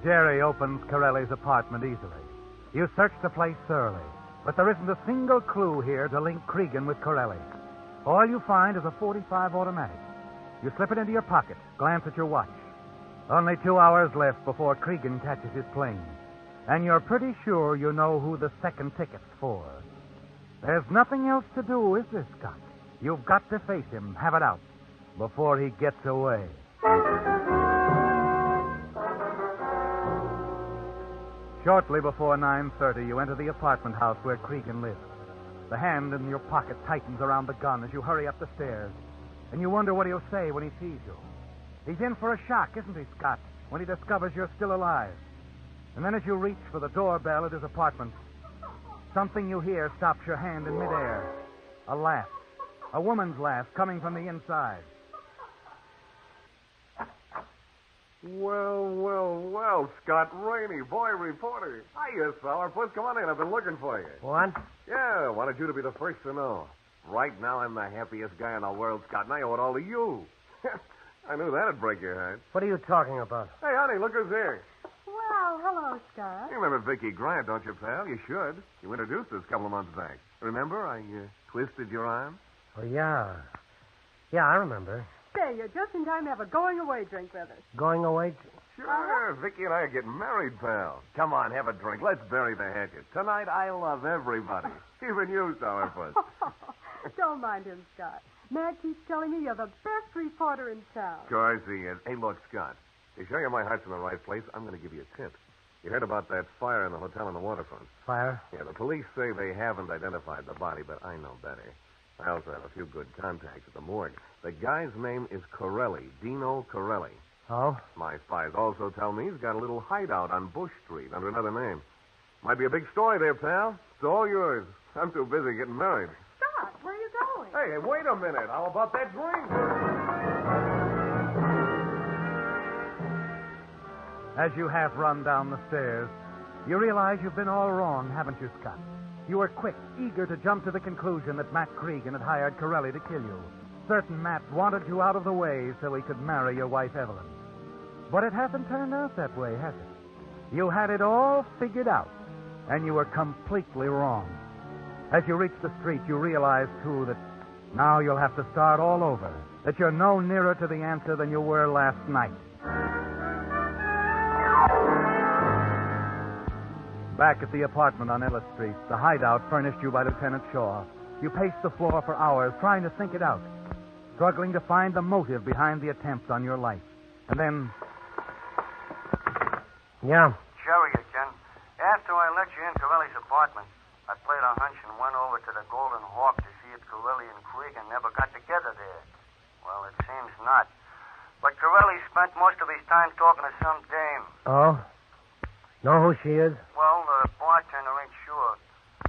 Speaker 2: Jerry opens Corelli's apartment easily. You search the place thoroughly, but there isn't a single clue here to link Cregan with Corelli. All you find is a .45 automatic. You slip it into your pocket, glance at your watch. Only 2 hours left before Cregan catches his plane. And you're pretty sure you know who the second ticket's for. There's nothing else to do, is there, Scott? You've got to face him, have it out, before he gets away. Shortly before 9:30, you enter the apartment house where Cregan lives. The hand in your pocket tightens around the gun as you hurry up the stairs, and you wonder what he'll say when he sees you. He's in for a shock, isn't he, Scott, when he discovers you're still alive? And then as you reach for the doorbell at his apartment, something you hear stops your hand in midair. A laugh. A woman's laugh coming from the inside.
Speaker 3: Well, Scott Rainey, boy reporter. Hiya, sourpuss. Come on in. I've been looking for you.
Speaker 1: What?
Speaker 3: Yeah, wanted you to be the first to know. Right now, I'm the happiest guy in the world, Scott, and I owe it all to you. I knew that'd break your heart.
Speaker 1: What are you talking about?
Speaker 3: Hey, honey, look who's here.
Speaker 11: Well, hello, Scott.
Speaker 3: You remember Vicky Grant, don't you, pal? You should. You introduced us a couple of months back. Remember? I twisted your arm.
Speaker 1: Oh, yeah. Yeah, I remember.
Speaker 11: Say, you're just in time to have a going-away drink with us.
Speaker 1: Going away?
Speaker 3: Sure. Vicky and I are getting married, pal. Come on, have a drink. Let's bury the hatchet. Tonight, I love everybody. Even you, sourpuss.
Speaker 11: Don't mind him, Scott. Matt keeps telling me you're the best reporter in town.
Speaker 3: Of course he is. Hey, look, Scott. To show you my heart's in the right place, I'm going to give you a tip. You heard about that fire in the hotel on the waterfront?
Speaker 1: Fire?
Speaker 3: Yeah, the police say they haven't identified the body, but I know better. I also have a few good contacts at the morgue. The guy's name is Corelli, Dino Corelli.
Speaker 1: Oh?
Speaker 3: My spies also tell me he's got a little hideout on Bush Street under another name. Might be a big story there, pal. It's all yours. I'm too busy getting married.
Speaker 11: Scott, where are you going?
Speaker 3: Hey, wait a minute. How about that drink?
Speaker 2: As you half run down the stairs, you realize you've been all wrong, haven't you, Scott? You were quick, eager to jump to the conclusion that Matt Cregan had hired Corelli to kill you. Certain Matt wanted you out of the way so he could marry your wife, Evelyn. But it hasn't turned out that way, has it? You had it all figured out, and you were completely wrong. As you reach the street, you realize, too, that now you'll have to start all over, that you're no nearer to the answer than you were last night. Back at the apartment on Ellis Street, the hideout furnished you by Lieutenant Shaw, you paced the floor for hours trying to think it out, struggling to find the motive behind the attempt on your life. And then...
Speaker 1: Yeah.
Speaker 6: Sherry again. After I let you in Corelli's apartment, I played a hunch and went over to the Golden Hawk to see if Corelli and Cregan never got together there. Well, it seems not. But Corelli spent most of his time talking to some dame.
Speaker 1: Oh? Know who she is?
Speaker 6: Well, the bartender ain't sure.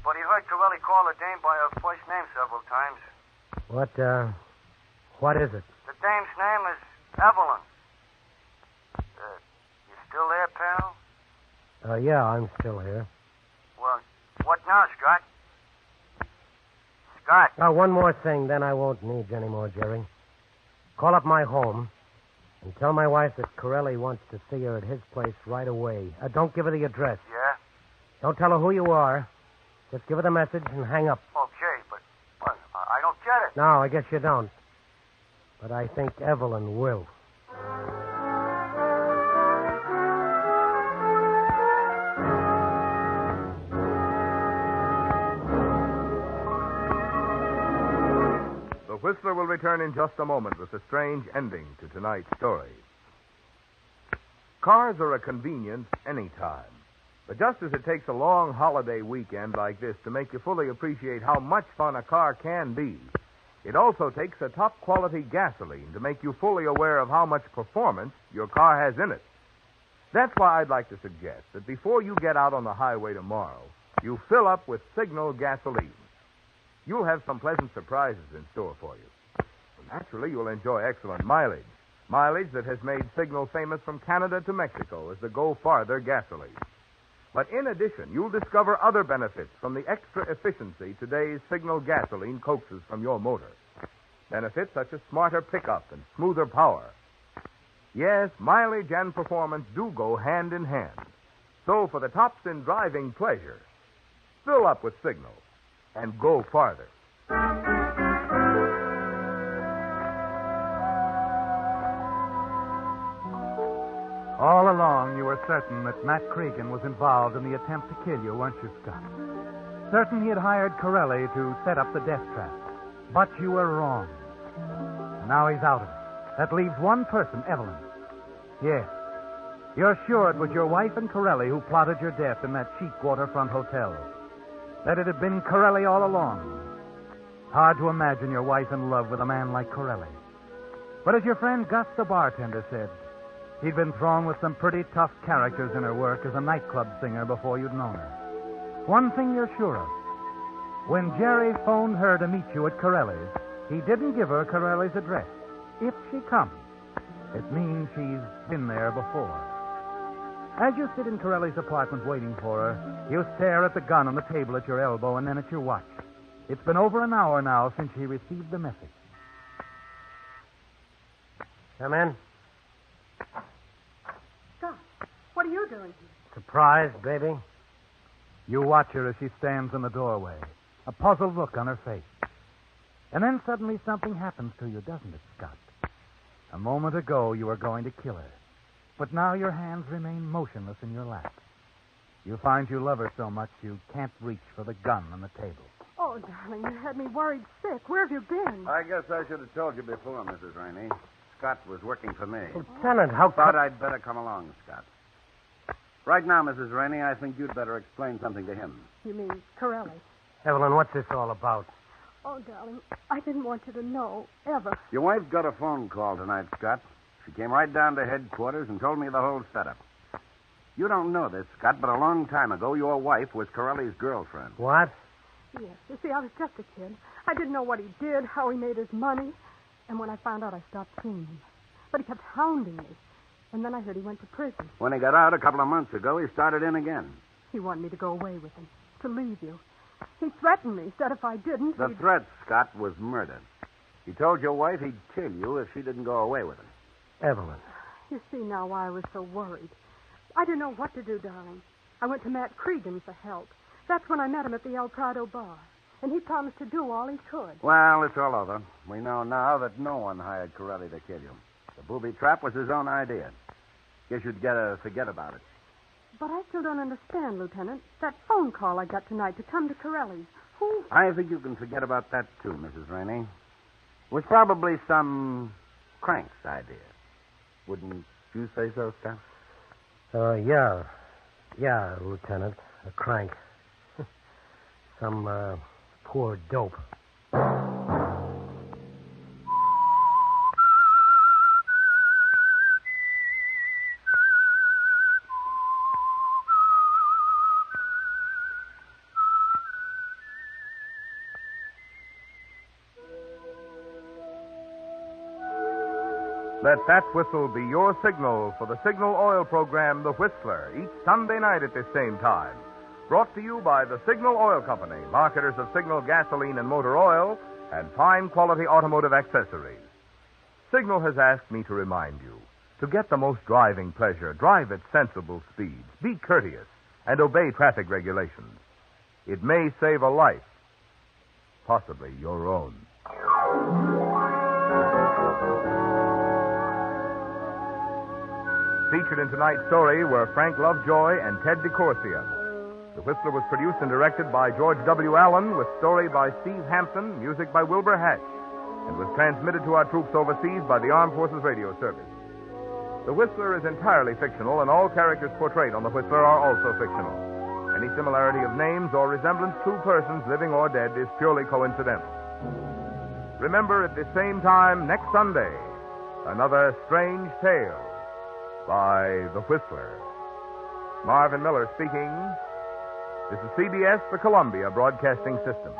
Speaker 6: But he heard Corelli call the dame by her first name several times.
Speaker 1: What is it?
Speaker 6: The dame's name is Evelyn. You still there, pal?
Speaker 1: Yeah, I'm still here.
Speaker 6: Well, what now, Scott? Scott?
Speaker 1: Now, one more thing, then I won't need you anymore, Jerry. Call up my home and tell my wife that Corelli wants to see her at his place right away. Don't give her the address.
Speaker 6: Yeah?
Speaker 1: Don't tell her who you are. Just give her the message and hang up.
Speaker 6: Okay, but I don't get it.
Speaker 1: No, I guess you don't. But I think Evelyn will.
Speaker 13: The Whistler will return in just a moment with a strange ending to tonight's story. Cars are a convenience anytime. But just as it takes a long holiday weekend like this to make you fully appreciate how much fun a car can be, it also takes a top-quality gasoline to make you fully aware of how much performance your car has in it. That's why I'd like to suggest that before you get out on the highway tomorrow, you fill up with Signal gasoline.
Speaker 8: you'll have some pleasant surprises in store for you. Naturally, you'll enjoy excellent mileage. Mileage that has made Signal famous from Canada to Mexico as the Go Farther gasoline. But in addition, you'll discover other benefits from the extra efficiency today's Signal gasoline coaxes from your motor. Benefits such as smarter pickup and smoother power. Yes, mileage and performance do go hand in hand. So for the tops in driving pleasure, fill up with Signal and go farther.
Speaker 2: All along, you were certain that Matt Cregan was involved in the attempt to kill you, weren't you, Scott? Certain he had hired Corelli to set up the death trap. But you were wrong. Now he's out of it. That leaves one person, Evelyn. Yes. You're sure it was your wife and Corelli who plotted your death in that cheap waterfront hotel. That it had been Corelli all along. Hard to imagine your wife in love with a man like Corelli. But as your friend Gus the bartender said, he'd been thrown with some pretty tough characters in her work as a nightclub singer before you'd known her. One thing you're sure of. When Jerry phoned her to meet you at Corelli's, he didn't give her Corelli's address. If she comes, it means she's been there before. As you sit in Corelli's apartment waiting for her, you stare at the gun on the table at your elbow and then at your watch. It's been over an hour now since she received the message.
Speaker 1: Come in.
Speaker 11: Scott, what are you doing here?
Speaker 1: Surprise, baby.
Speaker 2: You watch her as she stands in the doorway, a puzzled look on her face. And then suddenly something happens to you, doesn't it, Scott? A moment ago you were going to kill her, but now your hands remain motionless in your lap. You find you love her so much you can't reach for the gun on the table.
Speaker 11: Oh, darling, you had me worried sick. Where have you been?
Speaker 22: I guess I should have told you before, Mrs. Rainey. Scott was working for me.
Speaker 1: Lieutenant, how
Speaker 22: Thought I'd better come along, Scott. Right now, Mrs. Rainey, I think you'd better explain something to him.
Speaker 11: You mean Corelli?
Speaker 1: Evelyn, what's this all about?
Speaker 11: Oh, darling, I didn't want you to know, ever.
Speaker 22: Your wife got a phone call tonight, Scott. She came right down to headquarters and told me the whole setup. You don't know this, Scott, but a long time ago, your wife was Corelli's girlfriend.
Speaker 1: What?
Speaker 11: Yes. You see, I was just a kid. I didn't know what he did, how he made his money. And when I found out, I stopped seeing him. But he kept hounding me. And then I heard he went to prison.
Speaker 22: When he got out a couple of months ago, he started in again.
Speaker 11: He wanted me to go away with him, to leave you. He threatened me, said if I didn't,
Speaker 22: The threat, Scott, was murder. He told your wife he'd kill you if she didn't go away with him.
Speaker 1: Evelyn.
Speaker 11: You see now why I was so worried. I didn't know what to do, darling. I went to Matt Cregan for help. That's when I met him at the El Prado bar. And he promised to do all he could.
Speaker 22: Well, it's all over. We know now that no one hired Corelli to kill you. The booby trap was his own idea. Guess you'd forget about it.
Speaker 11: But I still don't understand, Lieutenant. That phone call I got tonight to come to Corelli's. Who?
Speaker 22: I think you can forget about that, too, Mrs. Rainey. It was probably some crank's idea. Wouldn't you say so, Scott?
Speaker 1: Yeah. Yeah, Lieutenant. A crank. Some, poor dope.
Speaker 8: Let that whistle be your signal for the Signal Oil program, The Whistler, each Sunday night at this same time. Brought to you by the Signal Oil Company, marketers of Signal gasoline and motor oil, and fine quality automotive accessories. Signal has asked me to remind you, to get the most driving pleasure, drive at sensible speeds, be courteous, and obey traffic regulations. It may save a life, possibly your own. Featured in tonight's story were Frank Lovejoy and Ted DeCorsia. The Whistler was produced and directed by George W. Allen, with story by Steve Hampton, music by Wilbur Hatch, and was transmitted to our troops overseas by the Armed Forces Radio Service. The Whistler is entirely fictional, and all characters portrayed on The Whistler are also fictional. Any similarity of names or resemblance to persons, living or dead, is purely coincidental. Remember, at the same time next Sunday, another strange tale by The Whistler. Marvin Miller speaking. This is CBS, the Columbia Broadcasting System.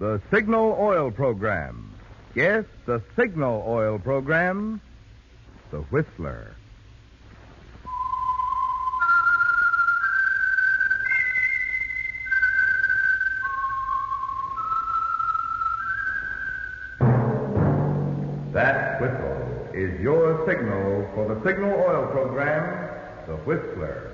Speaker 8: the Signal Oil Program. Yes, the Signal Oil Program, The Whistler. That whistle is your signal for the Signal Oil Program, The Whistler.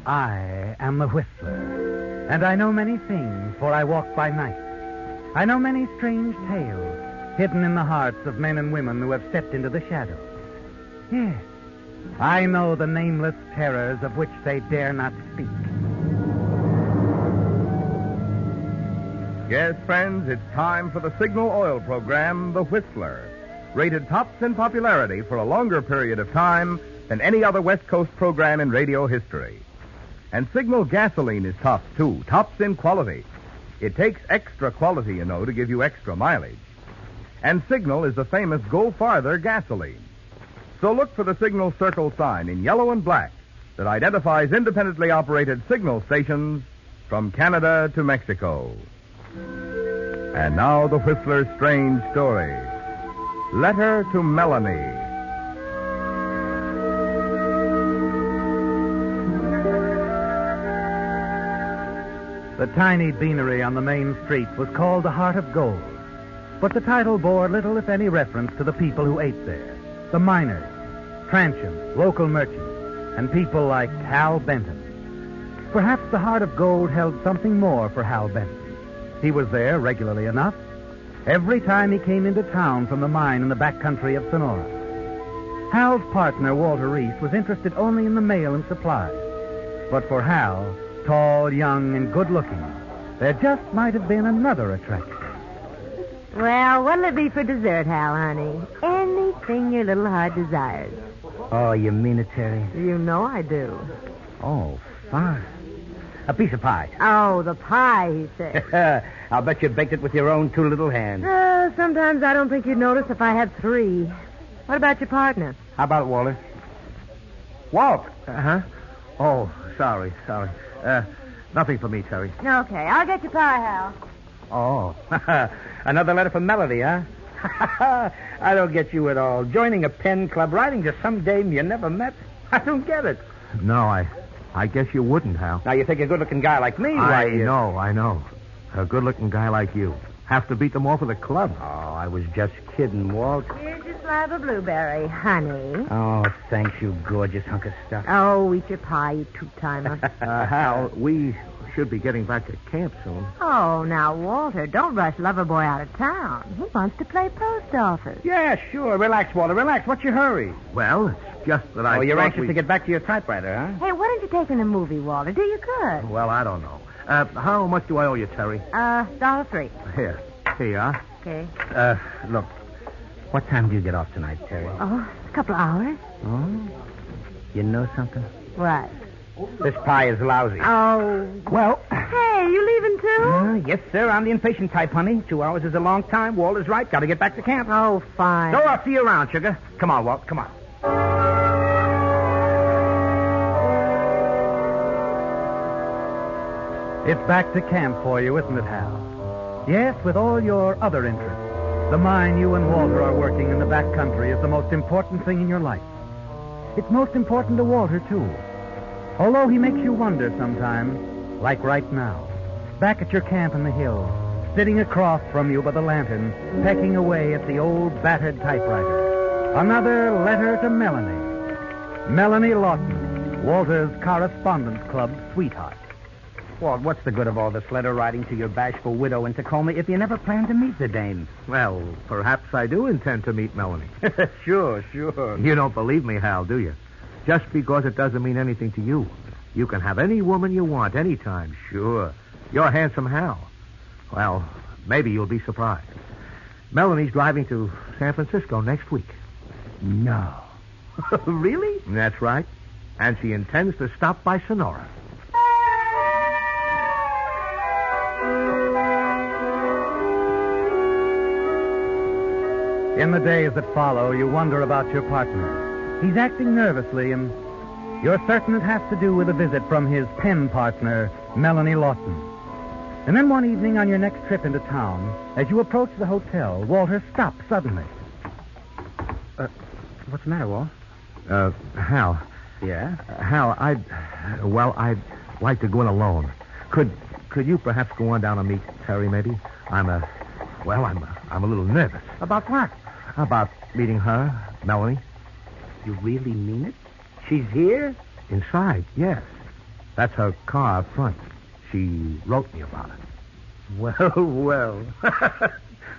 Speaker 2: I am the Whistler, and I know many things, for I walk by night. I know many strange tales, hidden in the hearts of men and women who have stepped into the shadows. Yes, I know the nameless terrors of which they dare not speak.
Speaker 8: Yes, friends, it's time for the Signal Oil Program, The Whistler, rated tops in popularity for a longer period of time than any other West Coast program in radio history. And Signal gasoline is tops, too, tops in quality. It takes extra quality, you know, to give you extra mileage. And Signal is the famous Go Farther gasoline. So look for the Signal circle sign in yellow and black that identifies independently operated Signal stations from Canada to Mexico. And now the Whistler's strange story. Letter to Melanie.
Speaker 2: The tiny beanery on the main street was called the Heart of Gold, but the title bore little, if any, reference to the people who ate there. The miners, transients, local merchants, and people like Hal Benton. Perhaps the Heart of Gold held something more for Hal Benton. He was there regularly enough, every time he came into town from the mine in the back country of Sonora. Hal's partner, Walter Reese, was interested only in the mail and supplies. But for Hal, tall, young, and good-looking, there just might have been another attraction.
Speaker 14: Well, what'll it be for dessert, Hal, honey? Anything your little heart desires.
Speaker 6: Oh, you mean it, Terry?
Speaker 14: You know I do.
Speaker 6: Oh, fine. A piece of pie.
Speaker 14: Oh, the pie, he said.
Speaker 6: I'll bet you baked it with your own two little hands.
Speaker 14: Sometimes I don't think you'd notice if I had three. What about your partner?
Speaker 6: How about Walter? Walt? Uh-huh. Oh, sorry. Nothing for me, Terry.
Speaker 14: Okay, I'll get your pie, Hal.
Speaker 6: Oh, another letter from Melody, huh? I don't get you at all. Joining a pen club, writing to some dame you never met. I don't get it.
Speaker 15: No, I guess you wouldn't, Hal.
Speaker 6: Now, you think a good-looking guy like me...
Speaker 15: I know. A good-looking guy like you. Have to beat them off at the club.
Speaker 6: Oh, I was just kidding, Walt.
Speaker 14: Here's your slab of blueberry, honey.
Speaker 6: Oh, thanks, you gorgeous hunk of stuff.
Speaker 14: Oh, eat your pie, you two-timer.
Speaker 15: Hal, we should be getting back to camp soon.
Speaker 14: Oh, now, Walter, don't rush Loverboy out of town. He wants to play post office.
Speaker 6: Yeah, sure. Relax, Walter, relax. What's your hurry?
Speaker 15: Well, it's just that I
Speaker 6: you're
Speaker 15: thought
Speaker 6: anxious to get back to your typewriter, huh?
Speaker 14: Hey, why don't you take in a movie, Walter? Do you good?
Speaker 15: Well, I don't know. How much do I owe you, Terry?
Speaker 14: $1.03.
Speaker 15: Here you are.
Speaker 14: Okay.
Speaker 6: Look, what time do you get off tonight, Terry?
Speaker 14: Oh, a couple of hours.
Speaker 6: Oh? You know something?
Speaker 14: What?
Speaker 6: This pie is lousy.
Speaker 14: Oh.
Speaker 6: Well.
Speaker 14: Hey, you leaving too?
Speaker 6: Yes, sir. I'm the impatient type, honey. 2 hours is a long time. Walter's right. Got to get back to camp.
Speaker 14: Oh, fine.
Speaker 6: So I'll see you around, sugar. Come on, Walt. Come on.
Speaker 2: It's back to camp for you, isn't it, Hal? Yes, with all your other interests. The mine you and Walter are working in the back country is the most important thing in your life. It's most important to Walter, too. Although he makes you wonder sometimes, like right now, back at your camp in the hills, sitting across from you by the lantern, pecking away at the old battered typewriter. Another letter to Melanie. Melanie Lawton, Walter's Correspondence Club sweetheart.
Speaker 6: Walt, what's the good of all this letter writing to your bashful widow in Tacoma if you never plan to meet the dame?
Speaker 15: Well, perhaps I do intend to meet Melanie.
Speaker 6: Sure.
Speaker 15: You don't believe me, Hal, do you? Just because it doesn't mean anything to you. You can have any woman you want, anytime, sure. You're handsome Hal. Well, maybe you'll be surprised. Melanie's driving to San Francisco next week.
Speaker 6: No. Really?
Speaker 15: That's right. And she intends to stop by Sonora.
Speaker 2: In the days that follow, you wonder about your partner. He's acting nervously, and you're certain it has to do with a visit from his pen partner, Melanie Lawton. And then one evening on your next trip into town, as you approach the hotel, Walter stops suddenly.
Speaker 15: What's the matter, Walt? Hal.
Speaker 2: Yeah?
Speaker 15: Hal, I'd like to go in alone. Could you perhaps go on down and meet Terry, maybe? I'm a little nervous.
Speaker 2: About what?
Speaker 15: About meeting her, Melanie.
Speaker 2: You really mean it? She's here?
Speaker 15: Inside, yes. That's her car up front. She wrote me about it.
Speaker 2: Well.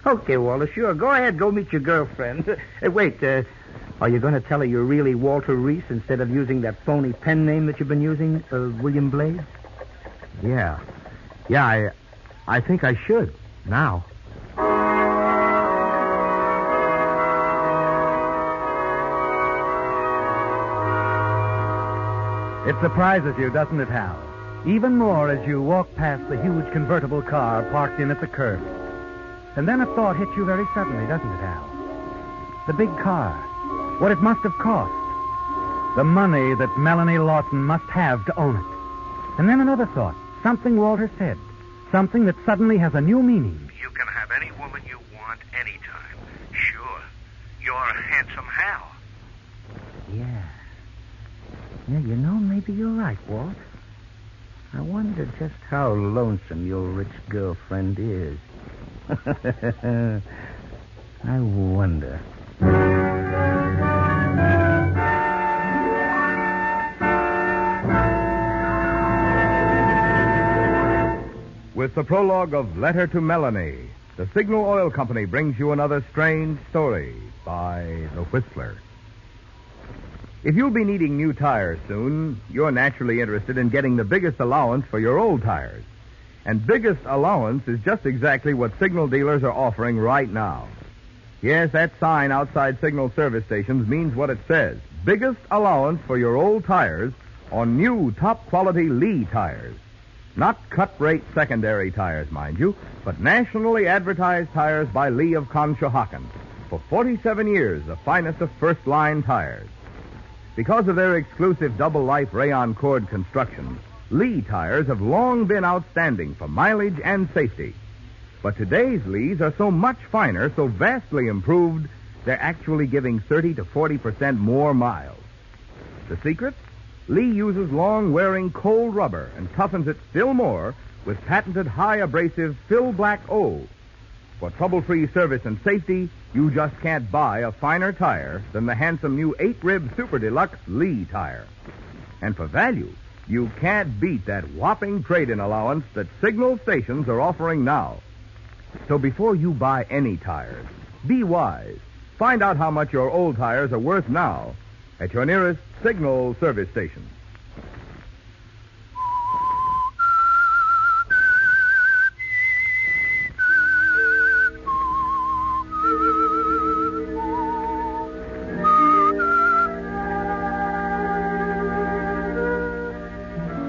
Speaker 2: Okay, Walter, sure. Go ahead, go meet your girlfriend. Wait, are you going to tell her you're really Walter Reese instead of using that phony pen name that you've been using, William Blade?
Speaker 15: Yeah. Yeah, I think I should, now.
Speaker 2: It surprises you, doesn't it, Hal? Even more as you walk past the huge convertible car parked in at the curb. And then a thought hits you very suddenly, doesn't it, Hal? The big car. What it must have cost. The money that Melanie Lawton must have to own it. And then another thought. Something Walter said. Something that suddenly has a new meaning.
Speaker 15: You can have any woman you want anytime. Sure. You're a handsome Hal.
Speaker 2: Yeah, you know, maybe you're right, Walt. I wonder just how lonesome your rich girlfriend is. I wonder.
Speaker 8: With the prologue of Letter to Melanie, the Signal Oil Company brings you another strange story by The Whistler. If you'll be needing new tires soon, you're naturally interested in getting the biggest allowance for your old tires. And biggest allowance is just exactly what Signal dealers are offering right now. Yes, that sign outside Signal service stations means what it says. Biggest allowance for your old tires on new top-quality Lee tires. Not cut-rate secondary tires, mind you, but nationally advertised tires by Lee of Conshohocken. For 47 years, the finest of first-line tires. Because of their exclusive double-life rayon cord construction, Lee tires have long been outstanding for mileage and safety. But today's Lees are so much finer, so vastly improved, they're actually giving 30 to 40% more miles. The secret? Lee uses long-wearing cold rubber and toughens it still more with patented high-abrasive Fill Black O. For trouble-free service and safety, you just can't buy a finer tire than the handsome new 8-rib Super Deluxe Lee tire. And for value, you can't beat that whopping trade-in allowance that Signal stations are offering now. So before you buy any tires, be wise. Find out how much your old tires are worth now at your nearest Signal service station.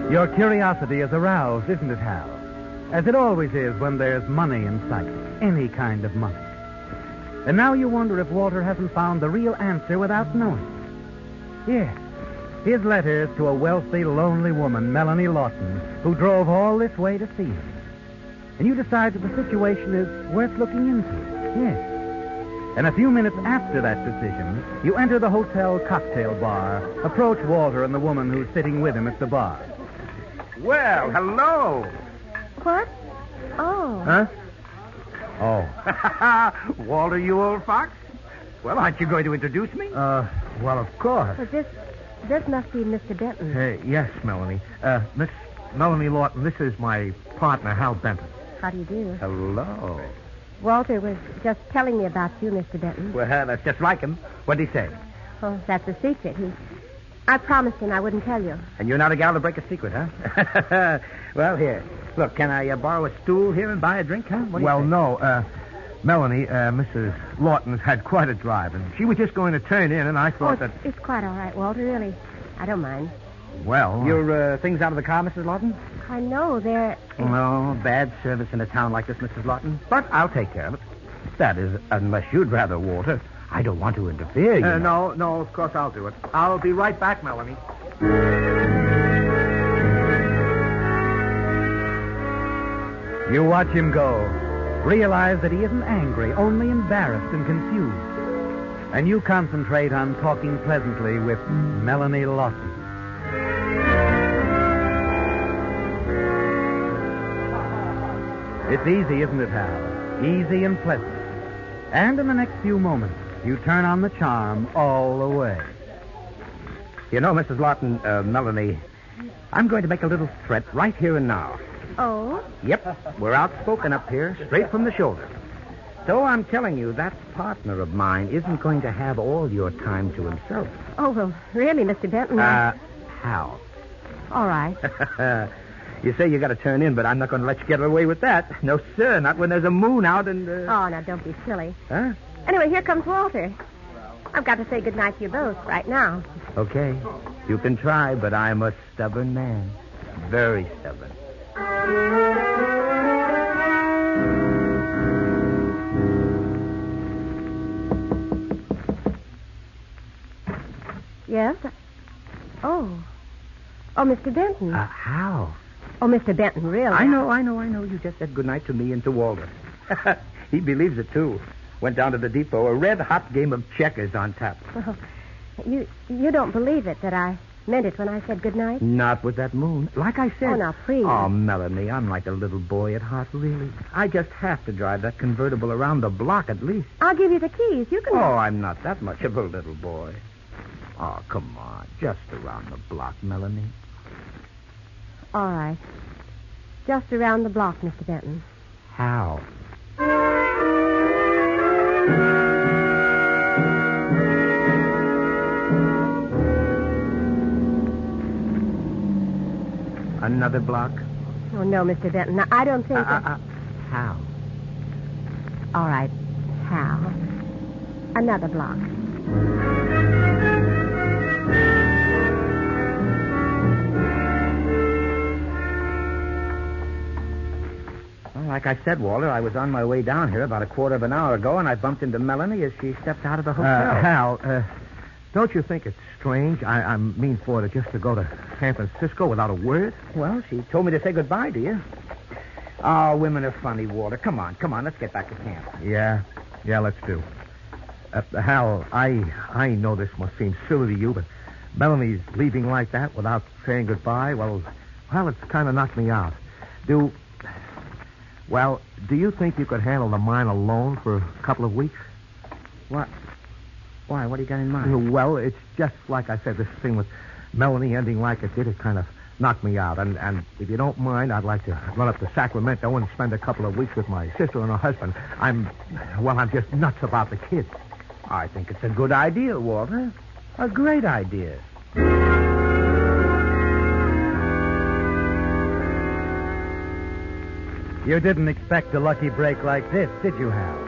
Speaker 2: Your curiosity is aroused, isn't it, Hal? As it always is when there's money in sight. Any kind of money. And now you wonder if Walter hasn't found the real answer without knowing. Yes. His letters to a wealthy, lonely woman, Melanie Lawton, who drove all this way to see him. And you decide that the situation is worth looking into. Yes. And a few minutes after that decision, you enter the hotel cocktail bar, approach Walter and the woman who's sitting with him at the bar.
Speaker 9: Well, hello.
Speaker 4: What? Oh.
Speaker 9: Huh?
Speaker 2: Oh.
Speaker 9: Walter, you old fox? Well, aren't you going to introduce me?
Speaker 15: Well, of course.
Speaker 4: Well, this must be Mr. Benton.
Speaker 15: Yes, Melanie. Miss Melanie Lawton, this is my partner, Hal Benton.
Speaker 4: How do you do?
Speaker 9: Hello.
Speaker 4: Walter was just telling me about you, Mr. Benton.
Speaker 9: Well, that's just like him. What'd he say?
Speaker 4: Oh, that's a secret. I promised him I wouldn't tell you.
Speaker 9: And you're not a gal to break a secret, huh? Well, here. Look, can I borrow a stool here and buy a drink, huh?
Speaker 15: Well, no. Melanie, Mrs. Lawton's had quite a drive, and she was just going to turn in, and I thought that...
Speaker 4: It's quite all right, Walter, really. I don't mind.
Speaker 15: Well...
Speaker 9: Your things out of the car, Mrs. Lawton?
Speaker 4: I know, they're...
Speaker 9: No, bad service in a town like this, Mrs. Lawton. But I'll take care of it. That is, unless you'd rather, Walter. I don't want to interfere, you know.
Speaker 15: No, of course I'll do it. I'll be right back, Melanie.
Speaker 2: You watch him go. Realize that he isn't angry, only embarrassed and confused. And you concentrate on talking pleasantly with Melanie Lawson. It's easy, isn't it, Hal? Easy and pleasant. And in the next few moments, you turn on the charm all the way.
Speaker 9: You know, Mrs. Lawton, Melanie, I'm going to make a little threat right here and now.
Speaker 4: Oh?
Speaker 9: Yep, we're outspoken up here, straight from the shoulder. So I'm telling you, that partner of mine isn't going to have all your time to himself.
Speaker 4: Oh, well, really, Mr. Benton?
Speaker 9: Hal.
Speaker 4: All right.
Speaker 9: You say you got to turn in, but I'm not going to let you get away with that. No, sir, not when there's a moon out and...
Speaker 4: Oh, now, don't be silly.
Speaker 9: Huh?
Speaker 4: Anyway, here comes Walter. I've got to say goodnight to you both right now.
Speaker 9: Okay. You can try, but I'm a stubborn man. Very stubborn.
Speaker 4: Yes? Oh, Mr. Benton.
Speaker 9: How?
Speaker 4: Oh, Mr. Benton, really?
Speaker 9: I know. You just said goodnight to me and to Walter. He believes it, too. Went down to the depot, a red-hot game of checkers on tap.
Speaker 4: Well, you don't believe it that I meant it when I said goodnight?
Speaker 9: Not with that moon. Like I said...
Speaker 4: Oh, now, please.
Speaker 9: Oh, Melanie, I'm like a little boy at heart, really. I just have to drive that convertible around the block at least.
Speaker 4: I'll give you the keys. You can...
Speaker 9: Oh, I'm not that much of a little boy. Oh, come on. Just around the block, Melanie.
Speaker 4: All right. Just around the block, Mr. Benton.
Speaker 9: How? Another block?
Speaker 4: Oh, no, Mr. Benton. I don't think...
Speaker 9: How?
Speaker 4: All right. How? Another block.
Speaker 9: Like I said, Walter, I was on my way down here about a quarter of an hour ago, and I bumped into Melanie as she stepped out of the hotel.
Speaker 15: Hal, don't you think it's strange? I mean for her just to go to San Francisco without a word?
Speaker 9: Well, she told me to say goodbye to you. Oh, women are funny, Walter. Come on, let's get back to camp.
Speaker 15: Yeah, let's do. Hal, I know this must seem silly to you, but Melanie's leaving like that without saying goodbye, well, it's kind of knocked me out. Do you think you could handle the mine alone for a couple of weeks?
Speaker 9: What? Why? What do you got in mind?
Speaker 15: Well, it's just like I said, this thing with Melanie ending like it did, it kind of knocked me out. And if you don't mind, I'd like to run up to Sacramento and spend a couple of weeks with my sister and her husband. I'm just nuts about the kids.
Speaker 9: I think it's a good idea, Walter. A great idea.
Speaker 2: You didn't expect a lucky break like this, did you, Hal?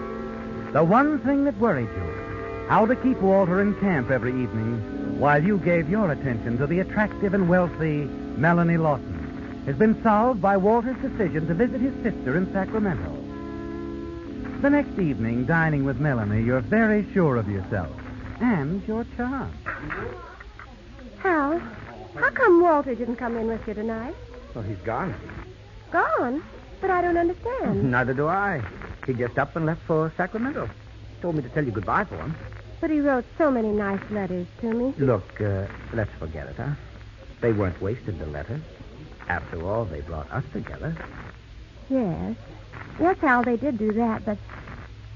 Speaker 2: The one thing that worried you, how to keep Walter in camp every evening while you gave your attention to the attractive and wealthy Melanie Lawson, has been solved by Walter's decision to visit his sister in Sacramento. The next evening, dining with Melanie, you're very sure of yourself and your charm.
Speaker 4: Hal, how come Walter didn't come in with you tonight?
Speaker 9: Well, he's gone.
Speaker 4: Gone? But I don't understand.
Speaker 9: Neither do I. He just up and left for Sacramento. Told me to tell you goodbye for him.
Speaker 4: But he wrote so many nice letters to me.
Speaker 9: Look, let's forget it, huh? They weren't wasted, the letters. After all, they brought us together.
Speaker 4: Yes. Yes, Hal, they did do that, but...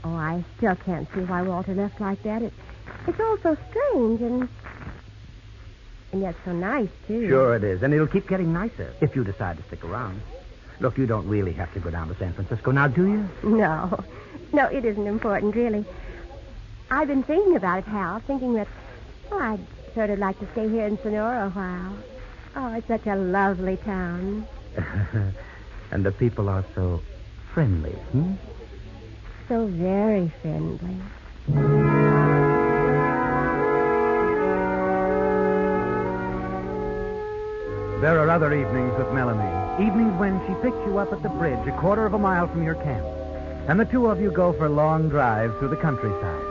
Speaker 4: Oh, I still can't see why Walter left like that. It's all so strange and yet so nice, too.
Speaker 9: Sure it is, and it'll keep getting nicer if you decide to stick around. Look, you don't really have to go down to San Francisco now, do you?
Speaker 4: No. No, it isn't important, really. I've been thinking about it, Hal, thinking that, I'd sort of like to stay here in Sonora a while. Oh, it's such a lovely town.
Speaker 9: And the people are so friendly,
Speaker 4: So very friendly.
Speaker 2: There are other evenings with Melanie. Evenings when she picks you up at the bridge a quarter of a mile from your camp. and the two of you go for long drives through the countryside.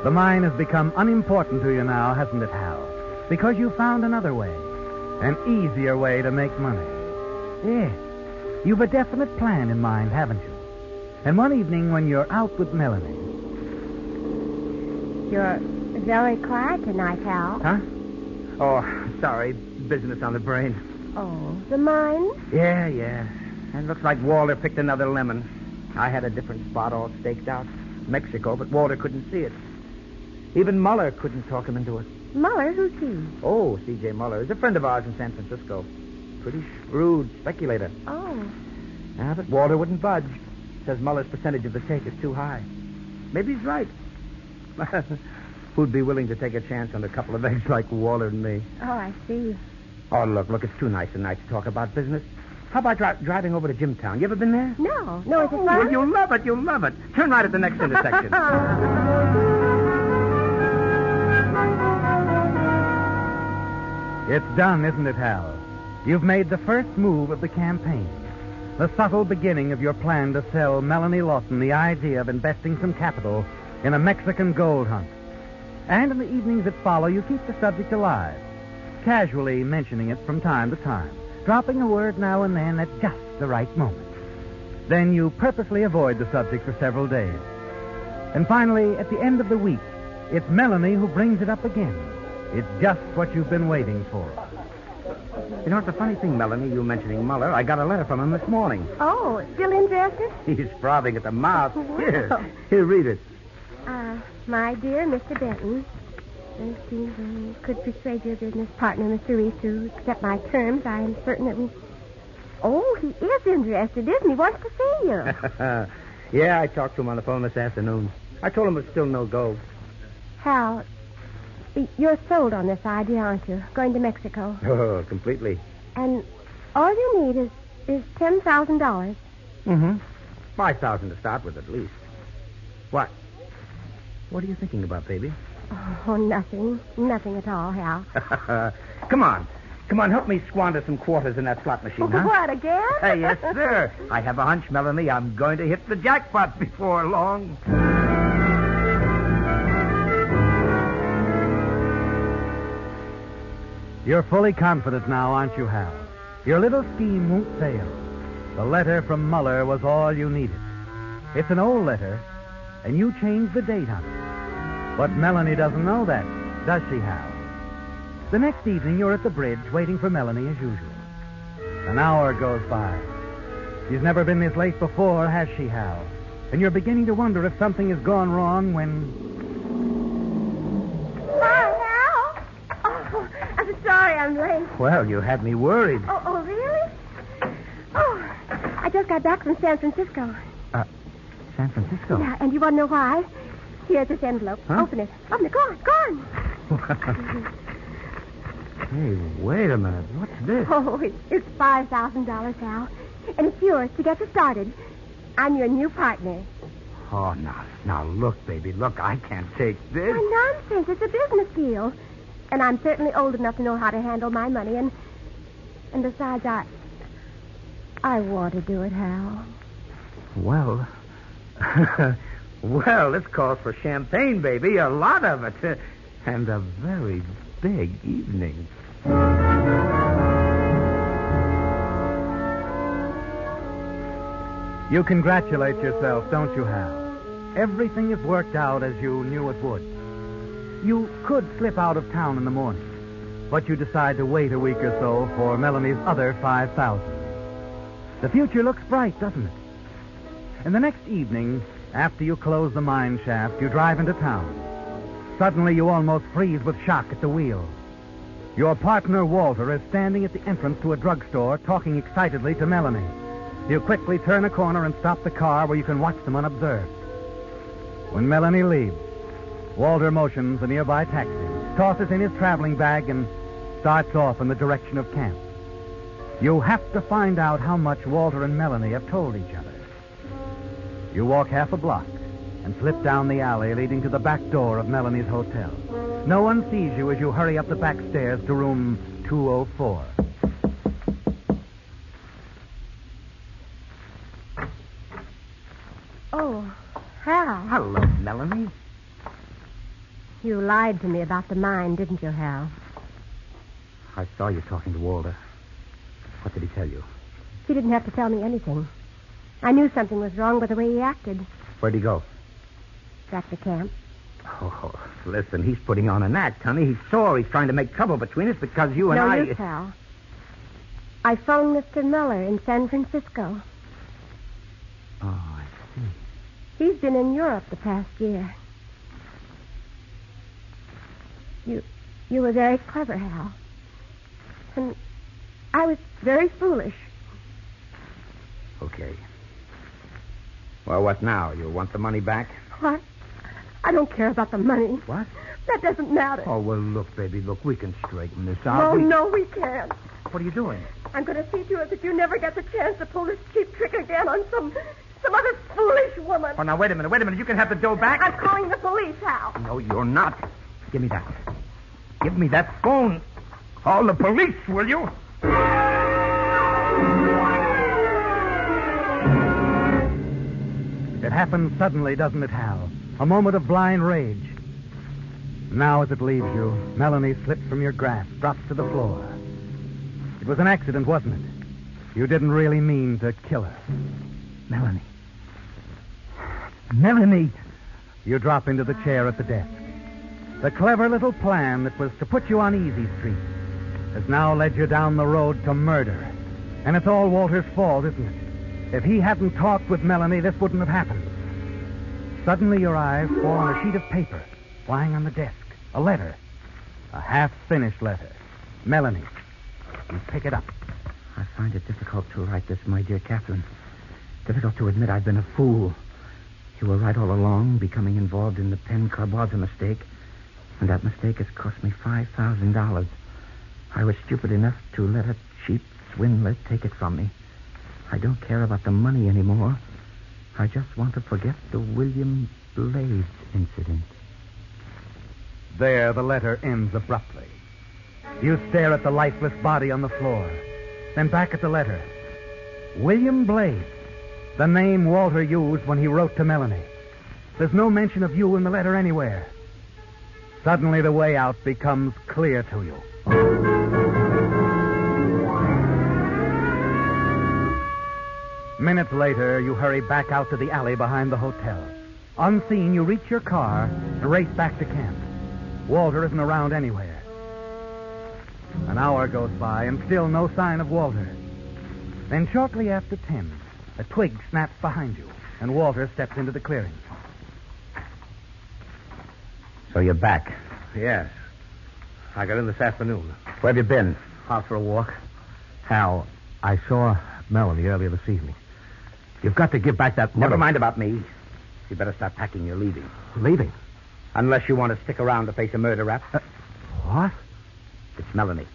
Speaker 2: The mine has become unimportant to you now, hasn't it, Hal? Because you found another way, an easier way to make money. Yes, you've a definite plan in mind, haven't you? And one evening when you're out with Melanie...
Speaker 4: You're very quiet tonight, Hal.
Speaker 9: Huh? Oh, sorry. Business on the brain.
Speaker 4: Oh, the mine?
Speaker 9: Yeah. And looks like Walter picked another lemon. I had a different spot all staked out. Mexico, but Walter couldn't see it. Even Muller couldn't talk him into it.
Speaker 4: Muller? Who's he?
Speaker 9: Oh, C.J. Muller. He's a friend of ours in San Francisco. Pretty shrewd speculator.
Speaker 4: Oh.
Speaker 9: Yeah, but Walter wouldn't budge. Says Muller's percentage of the take is too high. Maybe he's right. Who'd be willing to take a chance on a couple of eggs like Walter and me?
Speaker 4: Oh, I see.
Speaker 9: Oh, look, it's too nice a night to talk about business. How about driving over to Jimtown? You ever been there?
Speaker 4: No. No, is it fun?
Speaker 9: Well, you'll love it. Turn right at the next intersection.
Speaker 2: It's done, isn't it, Hal? You've made the first move of the campaign. The subtle beginning of your plan to sell Melanie Lawson the idea of investing some capital in a Mexican gold hunt. And in the evenings that follow, you keep the subject alive, casually mentioning it from time to time, dropping a word now and then at just the right moment. Then you purposely avoid the subject for several days. And finally, at the end of the week, it's Melanie who brings it up again. It's just what you've been waiting for.
Speaker 9: You know, it's a funny thing, Melanie, you mentioning Muller. I got a letter from him this morning.
Speaker 4: Oh, still interested?
Speaker 9: He's frothing at the mouth.
Speaker 4: Wow.
Speaker 9: Here, read it.
Speaker 4: My dear Mr. Benton, could persuade your business partner, Mr. Reese, to accept my terms. I am certain that we... Oh, he is interested, isn't he? Wants to see you.
Speaker 9: Yeah, I talked to him on the phone this afternoon. I told him it's still no go.
Speaker 4: Hal, you're sold on this idea, aren't you? Going to Mexico.
Speaker 9: Oh, completely.
Speaker 4: And all you need is $10,000.
Speaker 9: Mm-hmm. 5,000 to start with, at least. What? What are you thinking about, baby?
Speaker 4: Oh, nothing. Nothing at all, Hal.
Speaker 9: Come on, help me squander some quarters in that slot machine, huh?
Speaker 4: What, again?
Speaker 9: Yes, sir. I have a hunch, Melanie, I'm going to hit the jackpot before long.
Speaker 2: You're fully confident now, aren't you, Hal? Your little scheme won't fail. The letter from Muller was all you needed. It's an old letter, and you changed the date on it. But Melanie doesn't know that, does she, Hal? The next evening, you're at the bridge waiting for Melanie as usual. An hour goes by. She's never been this late before, has she, Hal? And you're beginning to wonder if something has gone wrong when...
Speaker 4: Hi, Hal. Oh, I'm sorry I'm late.
Speaker 9: Well, you had me worried.
Speaker 4: Oh, really? Oh, I just got back from San Francisco.
Speaker 9: San Francisco?
Speaker 4: Yeah, and you want to know why? Here's this envelope.
Speaker 9: Huh?
Speaker 4: Open it. Go on.
Speaker 9: Hey, wait a minute. What's this?
Speaker 4: Oh, it's $5,000, Hal. And it's yours to get you started. I'm your new partner.
Speaker 9: Oh, now, look, baby, look, I can't take this.
Speaker 4: Why, nonsense. It's a business deal. And I'm certainly old enough to know how to handle my money. And besides, I want to do it, Hal.
Speaker 9: Well, well, this calls for champagne, baby. A lot of it. And a very big evening.
Speaker 2: You congratulate yourself, don't you, Hal? Everything has worked out as you knew it would. You could slip out of town in the morning, but you decide to wait a week or so for Melanie's other 5,000. The future looks bright, doesn't it? And the next evening, after you close the mine shaft, you drive into town. Suddenly, you almost freeze with shock at the wheel. Your partner, Walter, is standing at the entrance to a drugstore talking excitedly to Melanie. You quickly turn a corner and stop the car where you can watch them unobserved. When Melanie leaves, Walter motions a nearby taxi, tosses in his traveling bag, and starts off in the direction of camp. You have to find out how much Walter and Melanie have told each other. You walk half a block and slip down the alley leading to the back door of Melanie's hotel. No one sees you as you hurry up the back stairs to room 204.
Speaker 4: You lied to me about the mine, didn't you, Hal?
Speaker 9: I saw you talking to Walter. What did he tell you?
Speaker 4: He didn't have to tell me anything. I knew something was wrong by the way he acted.
Speaker 9: Where'd he go?
Speaker 4: Back to camp.
Speaker 9: Oh, listen, he's putting on an act, honey. He's sore. He's trying to make trouble between us because you and
Speaker 4: No
Speaker 9: I...
Speaker 4: use, Hal. I phoned Mr. Miller in San Francisco.
Speaker 9: Oh, I see.
Speaker 4: He's been in Europe the past year. You were very clever, Hal. And I was very foolish.
Speaker 9: Okay. Well, what now? You want the money back?
Speaker 4: What? I don't care about the money.
Speaker 9: What?
Speaker 4: That doesn't matter.
Speaker 15: Oh, well, look, baby, look, we can straighten this out.
Speaker 4: No, we can't.
Speaker 15: What are you doing?
Speaker 4: I'm going to see to it that you never get the chance to pull this cheap trick again on some other foolish woman.
Speaker 9: Oh, now, wait a minute. You can have the dough back.
Speaker 4: I'm calling the police, Hal.
Speaker 9: No, you're not. Give me that. Give me that phone. Call the police, will you?
Speaker 2: It happens suddenly, doesn't it, Hal? A moment of blind rage. Now, as it leaves you, Melanie slips from your grasp, drops to the floor. It was an accident, wasn't it? You didn't really mean to kill her.
Speaker 9: Melanie. Melanie.
Speaker 2: You drop into the chair at the desk. The clever little plan that was to put you on Easy Street has now led you down the road to murder. And it's all Walter's fault, isn't it? If he hadn't talked with Melanie, this wouldn't have happened. Suddenly your eyes fall on a sheet of paper lying on the desk. A letter. A half-finished letter. Melanie. You pick it up.
Speaker 9: I find it difficult to write this, my dear Catherine. Difficult to admit I've been a fool. You were right all along. Becoming involved in the pen club was a mistake. And that mistake has cost me $5,000. I was stupid enough to let a cheap swindler take it from me. I don't care about the money anymore. I just want to forget the William Blades incident.
Speaker 2: There, the letter ends abruptly. You stare at the lifeless body on the floor, then back at the letter. William Blades, the name Walter used when he wrote to Melanie. There's no mention of you in the letter anywhere. Suddenly, the way out becomes clear to you. Minutes later, you hurry back out to the alley behind the hotel. Unseen, you reach your car and race back to camp. Walter isn't around anywhere. An hour goes by and still no sign of Walter. Then shortly after 10, a twig snaps behind you, and Walter steps into the clearing.
Speaker 9: So you're back.
Speaker 15: Yes. I got in this afternoon.
Speaker 9: Where have you been?
Speaker 15: Out for a walk. Hal, I saw Melanie earlier this evening. You've got to give back that money.
Speaker 9: Never mind about me. You better start packing. You're leaving.
Speaker 15: Leaving?
Speaker 9: Unless you want to stick around to face a murder rap.
Speaker 15: What?
Speaker 9: It's Melanie.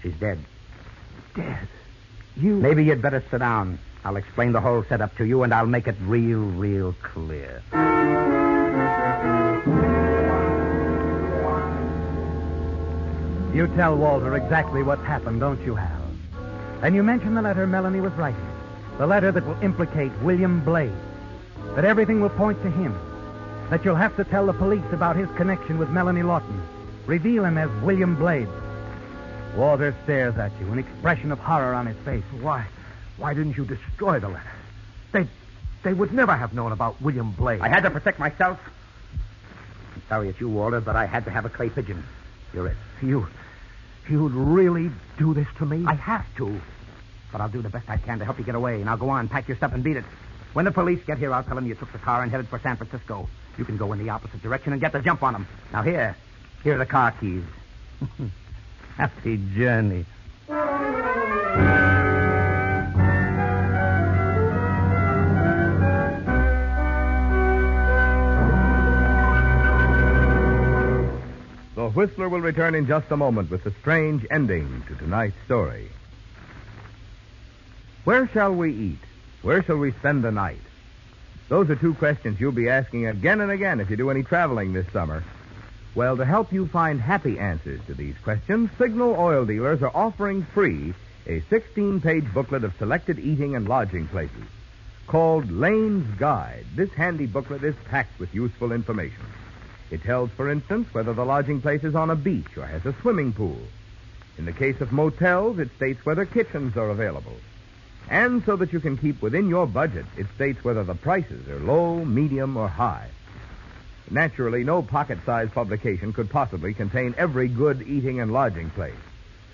Speaker 9: She's dead.
Speaker 15: Dead? You...
Speaker 9: Maybe you'd better sit down. I'll explain the whole setup to you, and I'll make it real clear.
Speaker 2: You tell Walter exactly what's happened, don't you, Hal? And you mention the letter Melanie was writing. The letter that will implicate William Blades. That everything will point to him. That you'll have to tell the police about his connection with Melanie Lawton. Reveal him as William Blades. Walter stares at you, an expression of horror on his face.
Speaker 15: Why didn't you destroy the letter? They would never have known about William Blades.
Speaker 9: I had to protect myself. I'm sorry it's you, Walter, but I had to have a clay pigeon. You're it.
Speaker 15: You'd really do this to me?
Speaker 9: I have to. But I'll do the best I can to help you get away. Now go on, pack your stuff and beat it. When the police get here, I'll tell them you took the car and headed for San Francisco. You can go in the opposite direction and get the jump on them. Now here are the car keys. Happy journey.
Speaker 8: The Whistler will return in just a moment with the strange ending to tonight's story. Where shall we eat? Where shall we spend the night? Those are two questions you'll be asking again and again if you do any traveling this summer. Well, to help you find happy answers to these questions, Signal Oil Dealers are offering free a 16-page booklet of selected eating and lodging places. Called Lane's Guide, this handy booklet is packed with useful information. It tells, for instance, whether the lodging place is on a beach or has a swimming pool. In the case of motels, it states whether kitchens are available. And so that you can keep within your budget, it states whether the prices are low, medium, or high. Naturally, no pocket-sized publication could possibly contain every good eating and lodging place.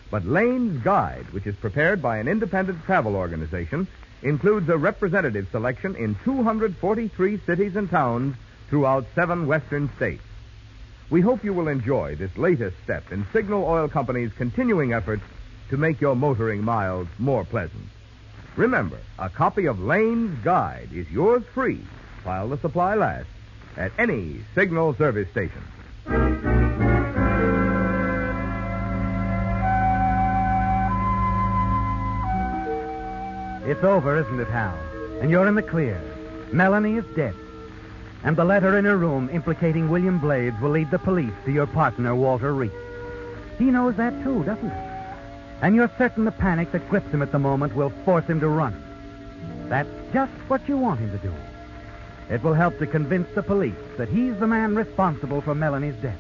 Speaker 8: But Lane's Guide, which is prepared by an independent travel organization, includes a representative selection in 243 cities and towns throughout 7 western states. We hope you will enjoy this latest step in Signal Oil Company's continuing efforts to make your motoring miles more pleasant. Remember, a copy of Lane's Guide is yours free while the supply lasts at any Signal service station.
Speaker 2: It's over, isn't it, Hal? And you're in the clear. Melanie is dead. And the letter in her room implicating William Blades will lead the police to your partner, Walter Reese. He knows that, too, doesn't he? And you're certain the panic that grips him at the moment will force him to run. That's just what you want him to do. It will help to convince the police that he's the man responsible for Melanie's death.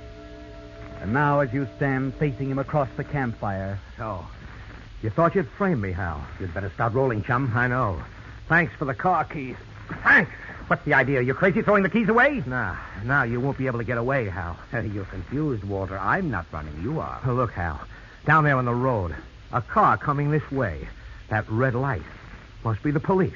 Speaker 2: And now, as you stand facing him across the campfire...
Speaker 15: So, you thought you'd frame me, Hal. You'd better start rolling, chum. I know. Thanks for the car keys. Thanks. What's the idea? You crazy throwing the keys away? Nah, you won't be able to get away, Hal.
Speaker 9: You're confused, Walter. I'm not running. You are.
Speaker 15: Oh, look, Hal. Down there on the road. A car coming this way. That red light. Must be the police.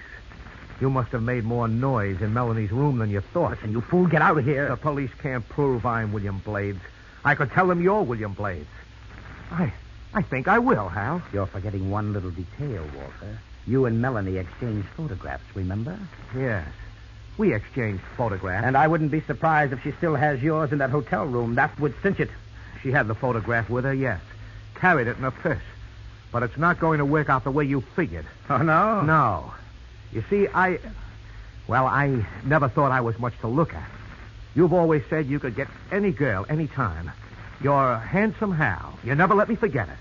Speaker 15: You must have made more noise in Melanie's room than you thought.
Speaker 9: Listen, you fool, get out of here.
Speaker 15: The police can't prove I'm William Blades. I could tell them you're William Blades. I think I will, Hal.
Speaker 9: You're forgetting one little detail, Walter. You and Melanie exchanged photographs, remember?
Speaker 15: Yes. We exchanged photographs.
Speaker 9: And I wouldn't be surprised if she still has yours in that hotel room. That would cinch it.
Speaker 15: She had the photograph with her, yes. Carried it in her purse. But it's not going to work out the way you figured.
Speaker 9: Oh, no?
Speaker 15: No. You see, I never thought I was much to look at. You've always said you could get any girl, any time. You're handsome Hal. You never let me forget it.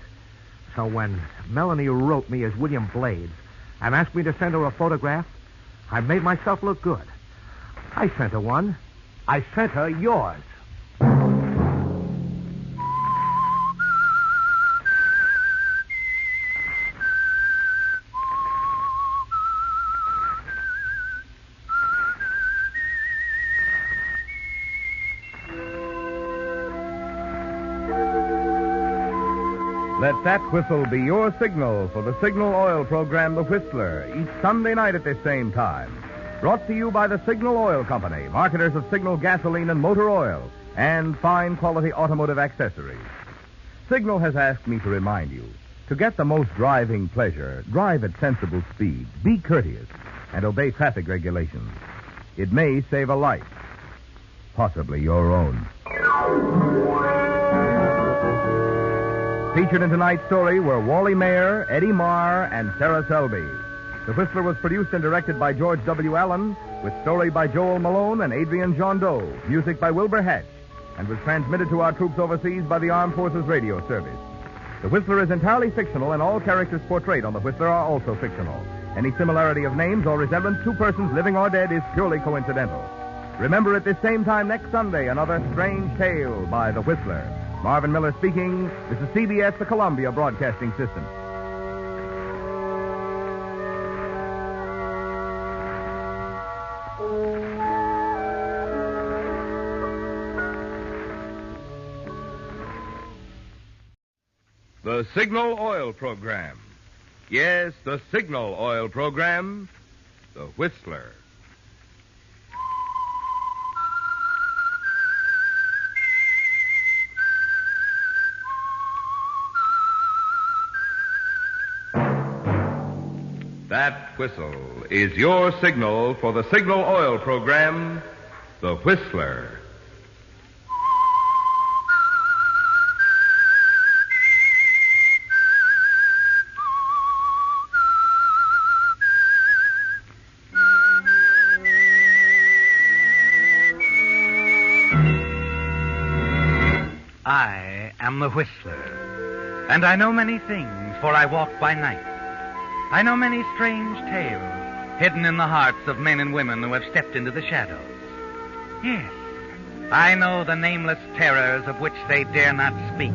Speaker 15: So when Melanie wrote me as William Blades and asked me to send her a photograph, I made myself look good. I sent her one. I sent her yours. Let that whistle be your signal for the Signal Oil program, The Whistler, each Sunday night at this same time. Brought to you by the Signal Oil Company, marketers of Signal gasoline and motor oil, and fine quality automotive accessories. Signal has asked me to remind you, to get the most driving pleasure, drive at sensible speeds, be courteous, and obey traffic regulations. It may save a life, possibly your own. Featured in tonight's story were Wally Mayer, Eddie Marr, and Sarah Selby. The Whistler was produced and directed by George W. Allen, with story by Joel Malone and Adrian Jondeau, music by Wilbur Hatch, and was transmitted to our troops overseas by the Armed Forces Radio Service. The Whistler is entirely fictional, and all characters portrayed on The Whistler are also fictional. Any similarity of names or resemblance to persons living or dead is purely coincidental. Remember at this same time next Sunday, another strange tale by The Whistler. Marvin Miller speaking. This is CBS, the Columbia Broadcasting System. The Signal Oil Program. Yes, the Signal Oil Program. The Whistler. That whistle is your signal for the Signal Oil Program, The Whistler.
Speaker 2: I am the Whistler, and I know many things, for I walk by night. I know many strange tales hidden in the hearts of men and women who have stepped into the shadows. Yes, I know the nameless terrors of which they dare not speak.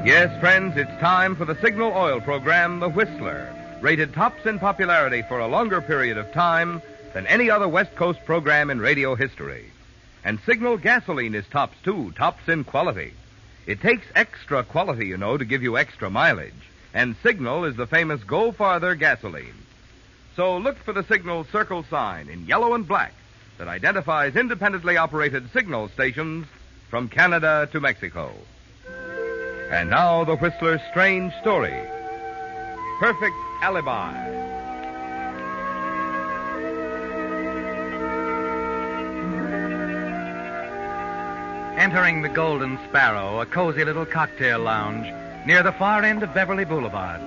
Speaker 8: Yes, friends, it's time for the Signal Oil program, The Whistler, rated tops in popularity for a longer period of time than any other West Coast program in radio history. And Signal gasoline is tops, too, tops in quality. It takes extra quality, you know, to give you extra mileage. And Signal is the famous Go Farther gasoline. So look for the Signal circle sign in yellow and black that identifies independently operated Signal stations from Canada to Mexico. And now the Whistler's strange story. Perfect alibi.
Speaker 2: Entering the Golden Sparrow, a cozy little cocktail lounge near the far end of Beverly Boulevard,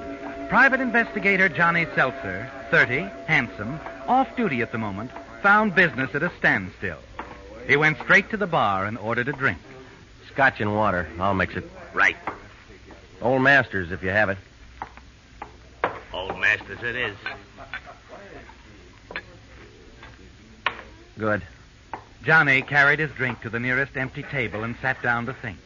Speaker 2: Private Investigator Johnny Seltzer, 30, handsome, off duty at the moment, found business at a standstill. He went straight to the bar and ordered a drink.
Speaker 16: Scotch and water. I'll mix it. Right. Old Masters, if you have it.
Speaker 21: Old Masters it is.
Speaker 16: Good.
Speaker 2: Johnny carried his drink to the nearest empty table and sat down to think.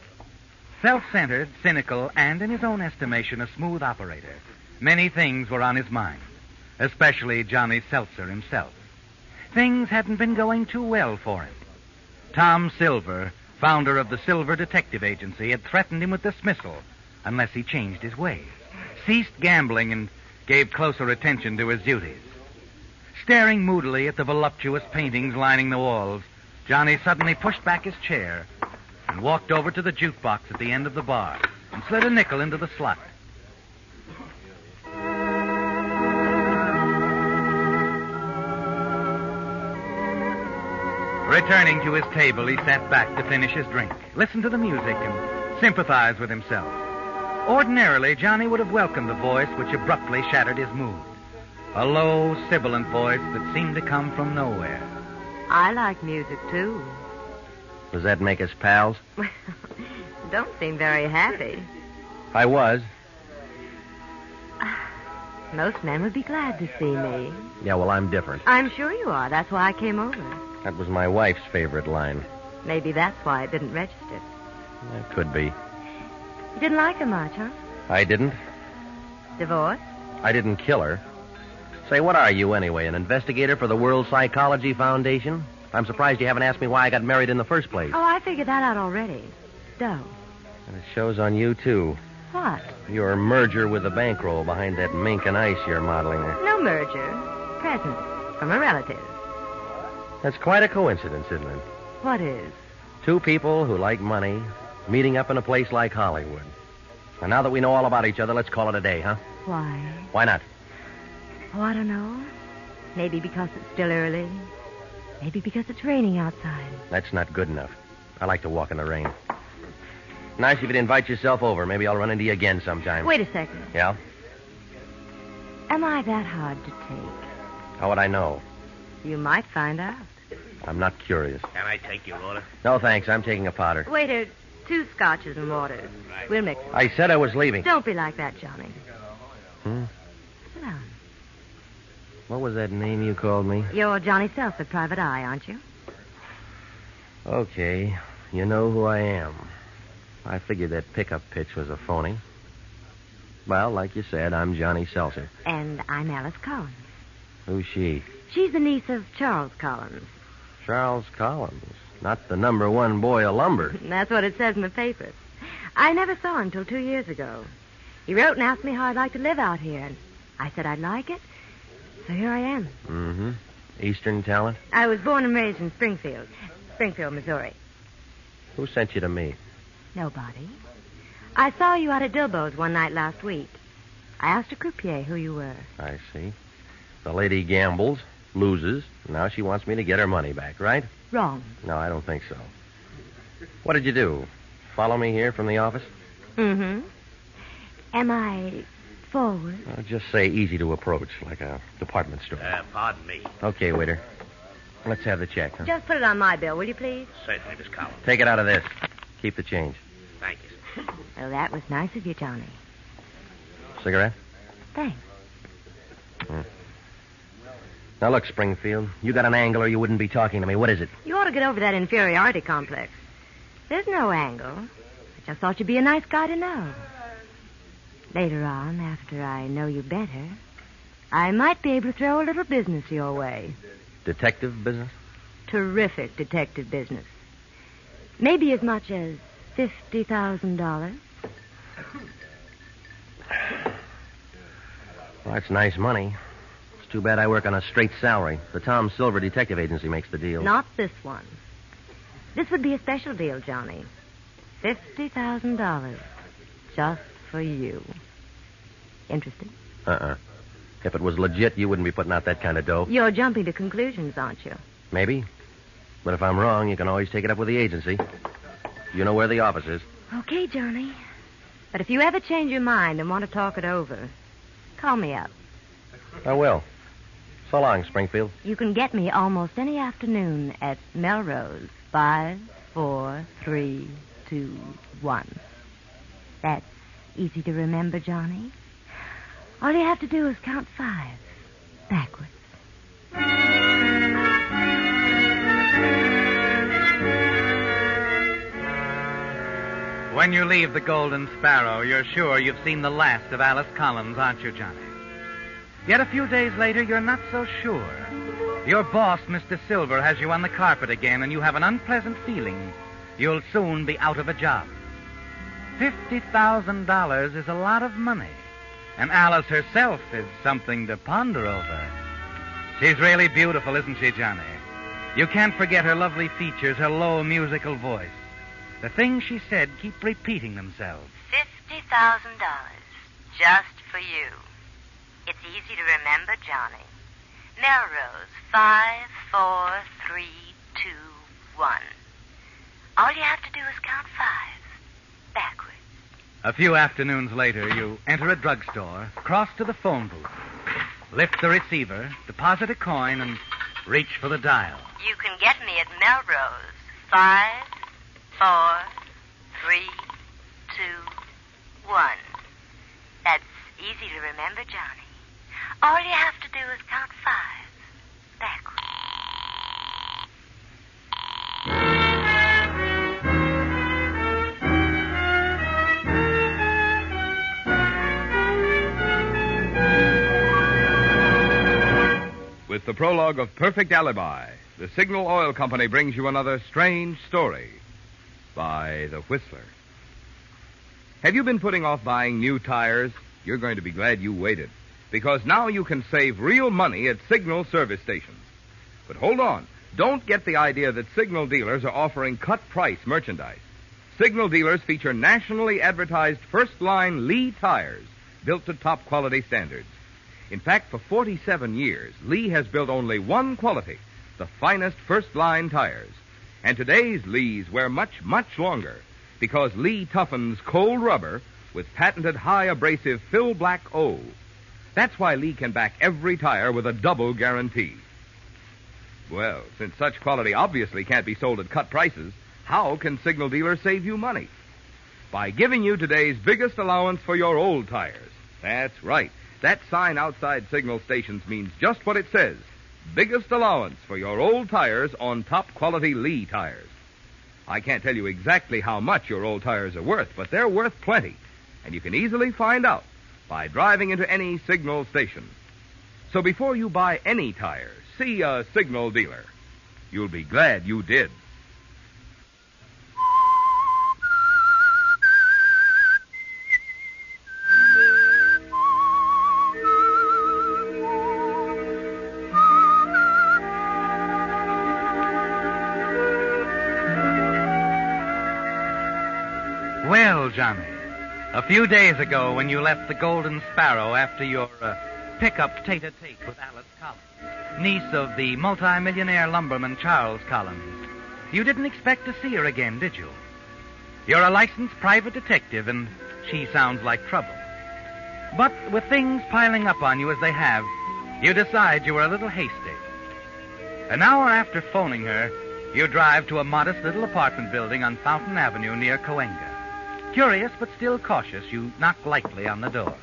Speaker 2: Self-centered, cynical, and, in his own estimation, a smooth operator, many things were on his mind, especially Johnny Seltzer himself. Things hadn't been going too well for him. Tom Silver, founder of the Silver Detective Agency, had threatened him with dismissal unless he changed his ways, ceased gambling, and gave closer attention to his duties. Staring moodily at the voluptuous paintings lining the walls, Johnny suddenly pushed back his chair and walked over to the jukebox at the end of the bar and slid a nickel into the slot. Returning to his table, he sat back to finish his drink, listened to the music, and sympathized with himself. Ordinarily, Johnny would have welcomed the voice which abruptly shattered his mood. A low, sibilant voice that seemed to come from nowhere.
Speaker 14: I like music, too.
Speaker 16: Does that make us pals?
Speaker 14: Don't seem very happy.
Speaker 16: I was.
Speaker 14: Most men would be glad to see me.
Speaker 16: Yeah, well, I'm different.
Speaker 14: I'm sure you are. That's why I came over.
Speaker 16: That was my wife's favorite line.
Speaker 14: Maybe that's why it didn't register.
Speaker 16: It could be.
Speaker 14: You didn't like her much, huh?
Speaker 16: I didn't.
Speaker 14: Divorced?
Speaker 16: I didn't kill her. Say, what are you anyway, an investigator for the World Psychology Foundation? I'm surprised you haven't asked me why I got married in the first place.
Speaker 14: Oh, I figured that out already. So?
Speaker 16: And it shows on you, too.
Speaker 14: What?
Speaker 16: Your merger with the bankroll behind that mink and ice you're modeling there.
Speaker 14: No merger. Present. From a relative.
Speaker 16: That's quite a coincidence, isn't it?
Speaker 14: What is?
Speaker 16: Two people who like money meeting up in a place like Hollywood. And now that we know all about each other, let's call it a day, huh?
Speaker 14: Why?
Speaker 16: Why not?
Speaker 14: Oh, I don't know. Maybe because it's still early. Maybe because it's raining outside.
Speaker 16: That's not good enough. I like to walk in the rain. Nice if you'd invite yourself over. Maybe I'll run into you again sometime.
Speaker 14: Wait a second.
Speaker 16: Yeah?
Speaker 14: Am I that hard to take?
Speaker 16: How would I know?
Speaker 14: You might find out.
Speaker 16: I'm not curious.
Speaker 21: Can I take your order?
Speaker 16: No, thanks. I'm taking a powder.
Speaker 14: Waiter, 2 scotches and water.
Speaker 21: Right.
Speaker 14: We'll mix it.
Speaker 16: I said I was leaving.
Speaker 14: Don't be like that, Johnny. Sit down.
Speaker 16: What was that name you called me?
Speaker 14: You're Johnny Seltzer, Private Eye, aren't you?
Speaker 16: Okay. You know who I am. I figured that pickup pitch was a phony. Well, like you said, I'm Johnny Seltzer.
Speaker 14: And I'm Alice Collins.
Speaker 16: Who's she?
Speaker 14: She's the niece of Charles Collins.
Speaker 16: Charles Collins. Not the #1 boy of lumber.
Speaker 14: That's what it says in the papers. I never saw him till 2 years ago. He wrote and asked me how I'd like to live out here, and I said I'd like it. So here I am.
Speaker 16: Mm-hmm. Eastern talent?
Speaker 14: I was born and raised in Springfield, Missouri.
Speaker 16: Who sent you to me?
Speaker 14: Nobody. I saw you out at Dilbo's one night last week. I asked a croupier who you were.
Speaker 16: I see. The lady gambles, loses. Now she wants me to get her money back, right?
Speaker 14: Wrong.
Speaker 16: No, I don't think so. What did you do? Follow me here from the office?
Speaker 14: Mm-hmm. Am I forward?
Speaker 16: Just say easy to approach, like a department store.
Speaker 21: Pardon me.
Speaker 16: Okay, waiter. Let's have the check, huh?
Speaker 14: Just put it on my bill, will you, please?
Speaker 21: Certainly, Miss Collins.
Speaker 16: Take it out of this. Keep the change.
Speaker 21: Thank you.
Speaker 14: Well, that was nice of you, Johnny.
Speaker 16: Cigarette?
Speaker 14: Thanks.
Speaker 16: Now, look, Springfield, you got an angle or you wouldn't be talking to me. What is it?
Speaker 14: You ought to get over that inferiority complex. There's no angle. I just thought you'd be a nice guy to know. Later on, after I know you better, I might be able to throw a little business your way.
Speaker 16: Detective business?
Speaker 14: Terrific detective business. Maybe as much as $50,000.
Speaker 16: Well, that's nice money. It's too bad I work on a straight salary. The Tom Silver Detective Agency makes the deal.
Speaker 14: Not this one. This would be a special deal, Johnny. $50,000. Just for you. Interested?
Speaker 16: If it was legit, you wouldn't be putting out that kind of dough.
Speaker 14: You're jumping to conclusions, aren't you?
Speaker 16: Maybe. But if I'm wrong, you can always take it up with the agency. You know where the office is.
Speaker 14: Okay, Johnny. But if you ever change your mind and want to talk it over, call me up.
Speaker 16: I will. So long, Springfield.
Speaker 14: You can get me almost any afternoon at Melrose. 5, 4, 3, 2, 1. That's easy to remember, Johnny. All you have to do is count 5 backwards.
Speaker 19: When you leave the Golden Sparrow, you're sure you've seen the last of Alice Collins, aren't you, Johnny? Yet a few days later, you're not so sure. Your boss, Mr. Silver, has you on the carpet again, and you have an unpleasant feeling you'll soon be out of a job. $50,000 is a lot of money, and Alice herself is something to ponder over. She's really beautiful, isn't she, Johnny? You can't forget her lovely features, her low musical voice. The things she said keep repeating themselves.
Speaker 14: $50,000. Just for you. It's easy to remember, Johnny. Melrose, 5, 4, 3, 2, 1. All you have to do is count 5 backwards.
Speaker 19: A few afternoons later, you enter a drugstore, cross to the phone booth, lift the receiver, deposit a coin, and reach for the dial.
Speaker 14: You can get me at Melrose, 5, 4, 3, 2, 1. That's easy to remember, Johnny. All you have to do is count 5 backwards.
Speaker 8: With the prologue of Perfect Alibi, the Signal Oil Company brings you another strange story by The Whistler. Have you been putting off buying new tires? You're going to be glad you waited, because now you can save real money at Signal service stations. But hold on. Don't get the idea that Signal dealers are offering cut-price merchandise. Signal dealers feature nationally advertised first-line Lee tires built to top-quality standards. In fact, for 47 years, Lee has built only one quality, the finest first-line tires. And today's Lees wear much, much longer because Lee toughens cold rubber with patented high abrasive Fill Black O. That's why Lee can back every tire with a double guarantee. Well, since such quality obviously can't be sold at cut prices, how can Signal dealers save you money? By giving you today's biggest allowance for your old tires. That's right. That sign outside Signal stations means just what it says. Biggest allowance for your old tires on top-quality Lee tires. I can't tell you exactly how much your old tires are worth, but they're worth plenty. And you can easily find out by driving into any Signal station. So before you buy any tires, see a Signal dealer. You'll be glad you did.
Speaker 19: Well, Johnny, a few days ago when you left the Golden Sparrow after your pickup tete-a-tete with Alice Collins, niece of the multimillionaire lumberman Charles Collins, you didn't expect to see her again, did you? You're a licensed private detective, and she sounds like trouble. But with things piling up on you as they have, you decide you were a little hasty. An hour after phoning her, you drive to a modest little apartment building on Fountain Avenue near Cahuenga. Curious but still cautious, you knock lightly on the door.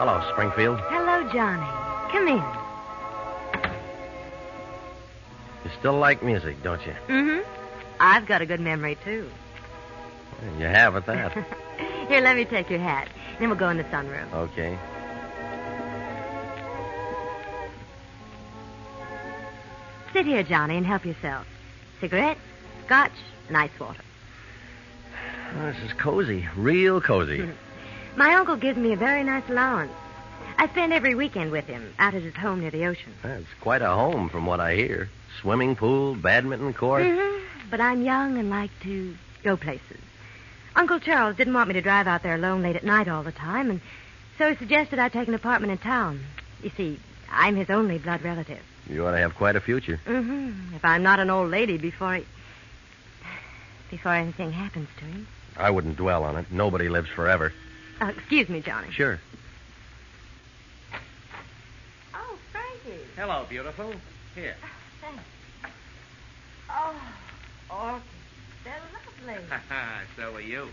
Speaker 16: Hello, Springfield.
Speaker 14: Hello, Johnny. Come in.
Speaker 16: You still like music, don't you?
Speaker 14: Mm-hmm. I've got a good memory, too.
Speaker 16: You have at that.
Speaker 14: Here, let me take your hat. Then we'll go in the sunroom.
Speaker 16: Okay.
Speaker 14: Sit here, Johnny, and help yourself. Cigarette, scotch, and ice water.
Speaker 16: Oh, this is cozy. Real cozy.
Speaker 14: My uncle gives me a very nice allowance. I spend every weekend with him out at his home near the ocean.
Speaker 16: It's quite a home from what I hear. Swimming pool, badminton court.
Speaker 14: Mm-hmm. But I'm young and like to go places. Uncle Charles didn't want me to drive out there alone late at night all the time, and so he suggested I take an apartment in town. You see, I'm his only blood relative.
Speaker 16: You ought to have quite a future.
Speaker 14: Mm-hmm. If I'm not an old lady before anything happens to him.
Speaker 16: I wouldn't dwell on it. Nobody lives forever.
Speaker 14: Excuse me, Johnny.
Speaker 16: Sure.
Speaker 14: Oh, Frankie.
Speaker 15: Hello, beautiful. Here.
Speaker 14: Thanks. Oh, orchids. They're lovely.
Speaker 15: So are you.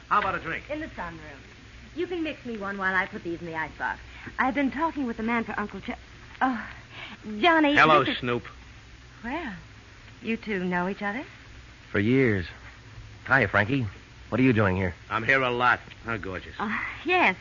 Speaker 15: How about a drink?
Speaker 14: In the sunroom. You can mix me one while I put these in the icebox. I've been talking with the man for Uncle Oh, Johnny.
Speaker 15: Hello, Snoop.
Speaker 14: Well, you two know each other?
Speaker 16: For years. Hi, Frankie. What are you doing here?
Speaker 15: I'm here a lot. How gorgeous.
Speaker 14: Yes.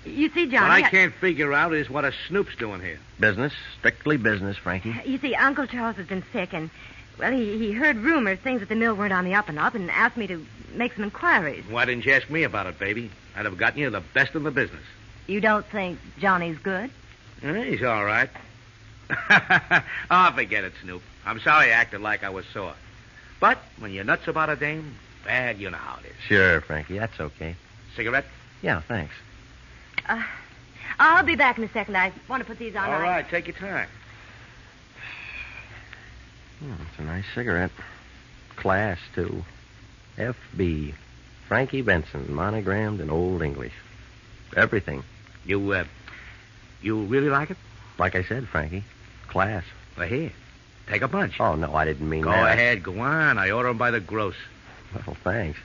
Speaker 14: You see, Johnny...
Speaker 15: What I can't figure out is what a Snoop's doing here.
Speaker 16: Business. Strictly business, Frankie.
Speaker 14: You see, Uncle Charles has been sick, and, well, he heard rumors, things at the mill weren't on the up and up, and asked me to make some inquiries.
Speaker 15: Why didn't you ask me about it, baby? I'd have gotten you the best in the business.
Speaker 14: You don't think Johnny's good?
Speaker 15: He's all right. Oh, forget it, Snoop. I'm sorry I acted like I was sore. But when you're nuts about a dame, bad, you know how it is.
Speaker 16: Sure, Frankie. That's okay.
Speaker 15: Cigarette?
Speaker 16: Yeah, thanks.
Speaker 14: I'll be back in a second. I want to put these on.
Speaker 15: All right, take your time.
Speaker 16: It's a nice cigarette. Class, too. F.B. Frankie Benson, monogrammed in Old English. Everything.
Speaker 15: You really like it?
Speaker 16: Like I said, Frankie. Class.
Speaker 15: Well, here. Take a bunch.
Speaker 16: Oh, no, I didn't mean
Speaker 15: that. Go ahead, go on. I order them by the gross.
Speaker 16: Well, thanks.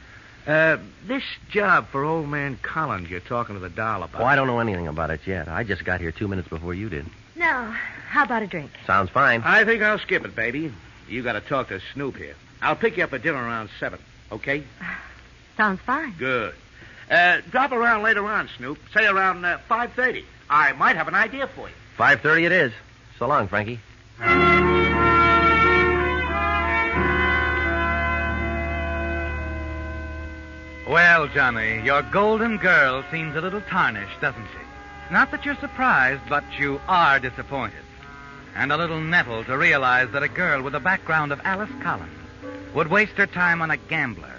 Speaker 15: This job for old man Collins you're talking to the doll about.
Speaker 16: Oh, I don't know anything about it yet. I just got here 2 minutes before you did.
Speaker 14: No. How about a drink?
Speaker 16: Sounds fine.
Speaker 15: I think I'll skip it, baby. You got to talk to Snoop here. I'll pick you up at dinner around 7, okay?
Speaker 14: Sounds fine.
Speaker 15: Good. Drop around later on, Snoop. Say around 5:30. I might have an idea for you.
Speaker 16: 5:30 it is. So long, Frankie.
Speaker 19: Well, Johnny, your golden girl seems a little tarnished, doesn't she? Not that you're surprised, but you are disappointed. And a little nettled to realize that a girl with the background of Alice Collins would waste her time on a gambler,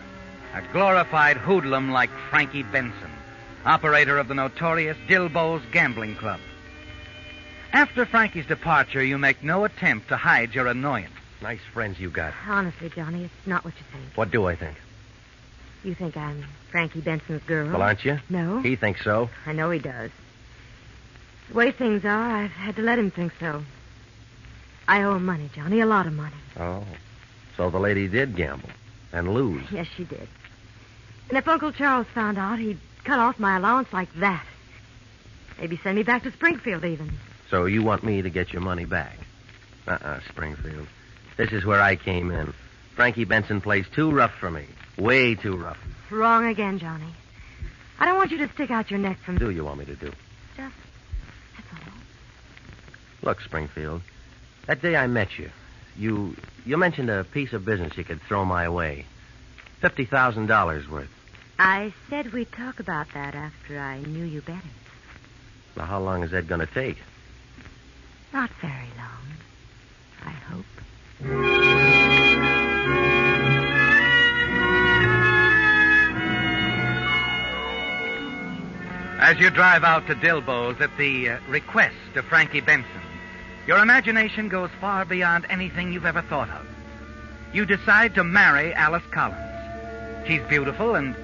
Speaker 19: a glorified hoodlum like Frankie Benson, operator of the notorious Dilbo's Gambling Club. After Frankie's departure, you make no attempt to hide your annoyance.
Speaker 16: Nice friends you got.
Speaker 14: Honestly, Johnny, it's not what you think.
Speaker 16: What do I think?
Speaker 14: You think I'm Frankie Benson's girl?
Speaker 16: Well, aren't you?
Speaker 14: No.
Speaker 16: He thinks so.
Speaker 14: I know he does. The way things are, I've had to let him think so. I owe him money, Johnny, a lot of money.
Speaker 16: Oh. So the lady did gamble and lose.
Speaker 14: Yes, she did. And if Uncle Charles found out, he'd cut off my allowance like that. Maybe send me back to Springfield, even.
Speaker 16: So you want me to get your money back? Springfield. This is where I came in. Frankie Benson plays too rough for me. Way too rough.
Speaker 14: Wrong again, Johnny. I don't want you to stick out your neck from me.
Speaker 16: What do you want me to do?
Speaker 14: That's all.
Speaker 16: Look, Springfield, that day I met you, you mentioned a piece of business you could throw my way. $50,000 worth.
Speaker 14: I said we'd talk about that after I knew you better.
Speaker 16: Now, how long is that going to take?
Speaker 14: Not very long, I hope.
Speaker 19: As you drive out to Dilbo's at the request of Frankie Benson, your imagination goes far beyond anything you've ever thought of. You decide to marry Alice Collins. She's beautiful, and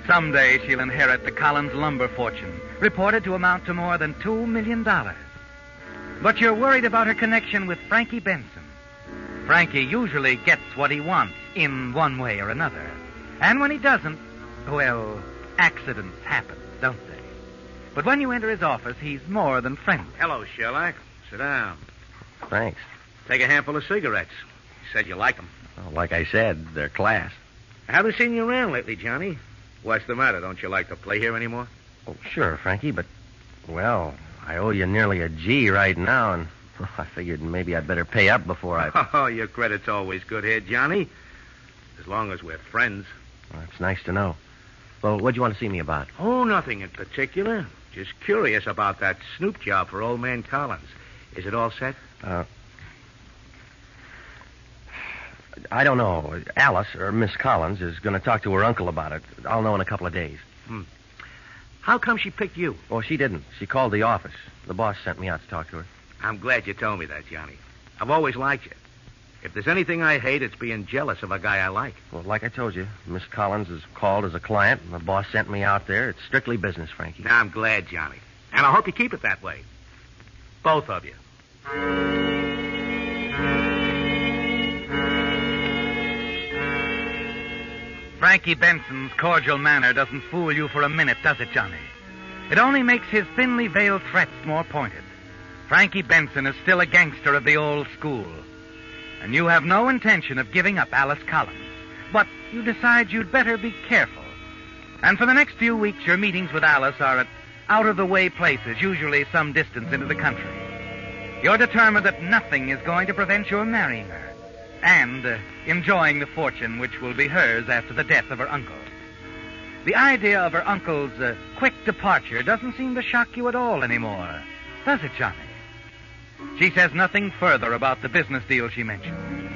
Speaker 19: someday she'll inherit the Collins lumber fortune, reported to amount to more than $2 million. But you're worried about her connection with Frankie Benson. Frankie usually gets what he wants in one way or another. And when he doesn't, well, accidents happen, don't they? But when you enter his office, he's more than friendly.
Speaker 18: Hello, Sherlock. Sit down.
Speaker 16: Thanks.
Speaker 18: Take a handful of cigarettes. You said you like them.
Speaker 16: Well, like I said, they're class.
Speaker 18: I haven't seen you around lately, Johnny. What's the matter? Don't you like to play here anymore?
Speaker 16: Oh, sure, Frankie, but, well, I owe you nearly a G right now, and I figured maybe I'd better pay up before I...
Speaker 18: Oh, your credit's always good here, Johnny. As long as we're friends.
Speaker 16: Well, that's nice to know. Well, what do you want to see me about?
Speaker 18: Oh, nothing in particular. Just curious about that snoop job for old man Collins. Is it all set?
Speaker 16: I don't know. Alice, or Miss Collins, is going to talk to her uncle about it. I'll know in a couple of days.
Speaker 18: How come she picked you?
Speaker 16: Well, she didn't. She called the office. The boss sent me out to talk to her.
Speaker 18: I'm glad you told me that, Johnny. I've always liked you. If there's anything I hate, it's being jealous of a guy I like.
Speaker 16: Well, like I told you, Miss Collins is called as a client, and the boss sent me out there. It's strictly business, Frankie.
Speaker 18: Now, I'm glad, Johnny. And I hope you keep it that way. Both of you.
Speaker 19: Frankie Benson's cordial manner doesn't fool you for a minute, does it, Johnny? It only makes his thinly veiled threats more pointed. Frankie Benson is still a gangster of the old school. And you have no intention of giving up Alice Collins. But you decide you'd better be careful. And for the next few weeks, your meetings with Alice are at out-of-the-way places, usually some distance into the country. You're determined that nothing is going to prevent your marrying her and enjoying the fortune which will be hers after the death of her uncle. The idea of her uncle's quick departure doesn't seem to shock you at all anymore, does it, Johnny? She says nothing further about the business deal she mentioned.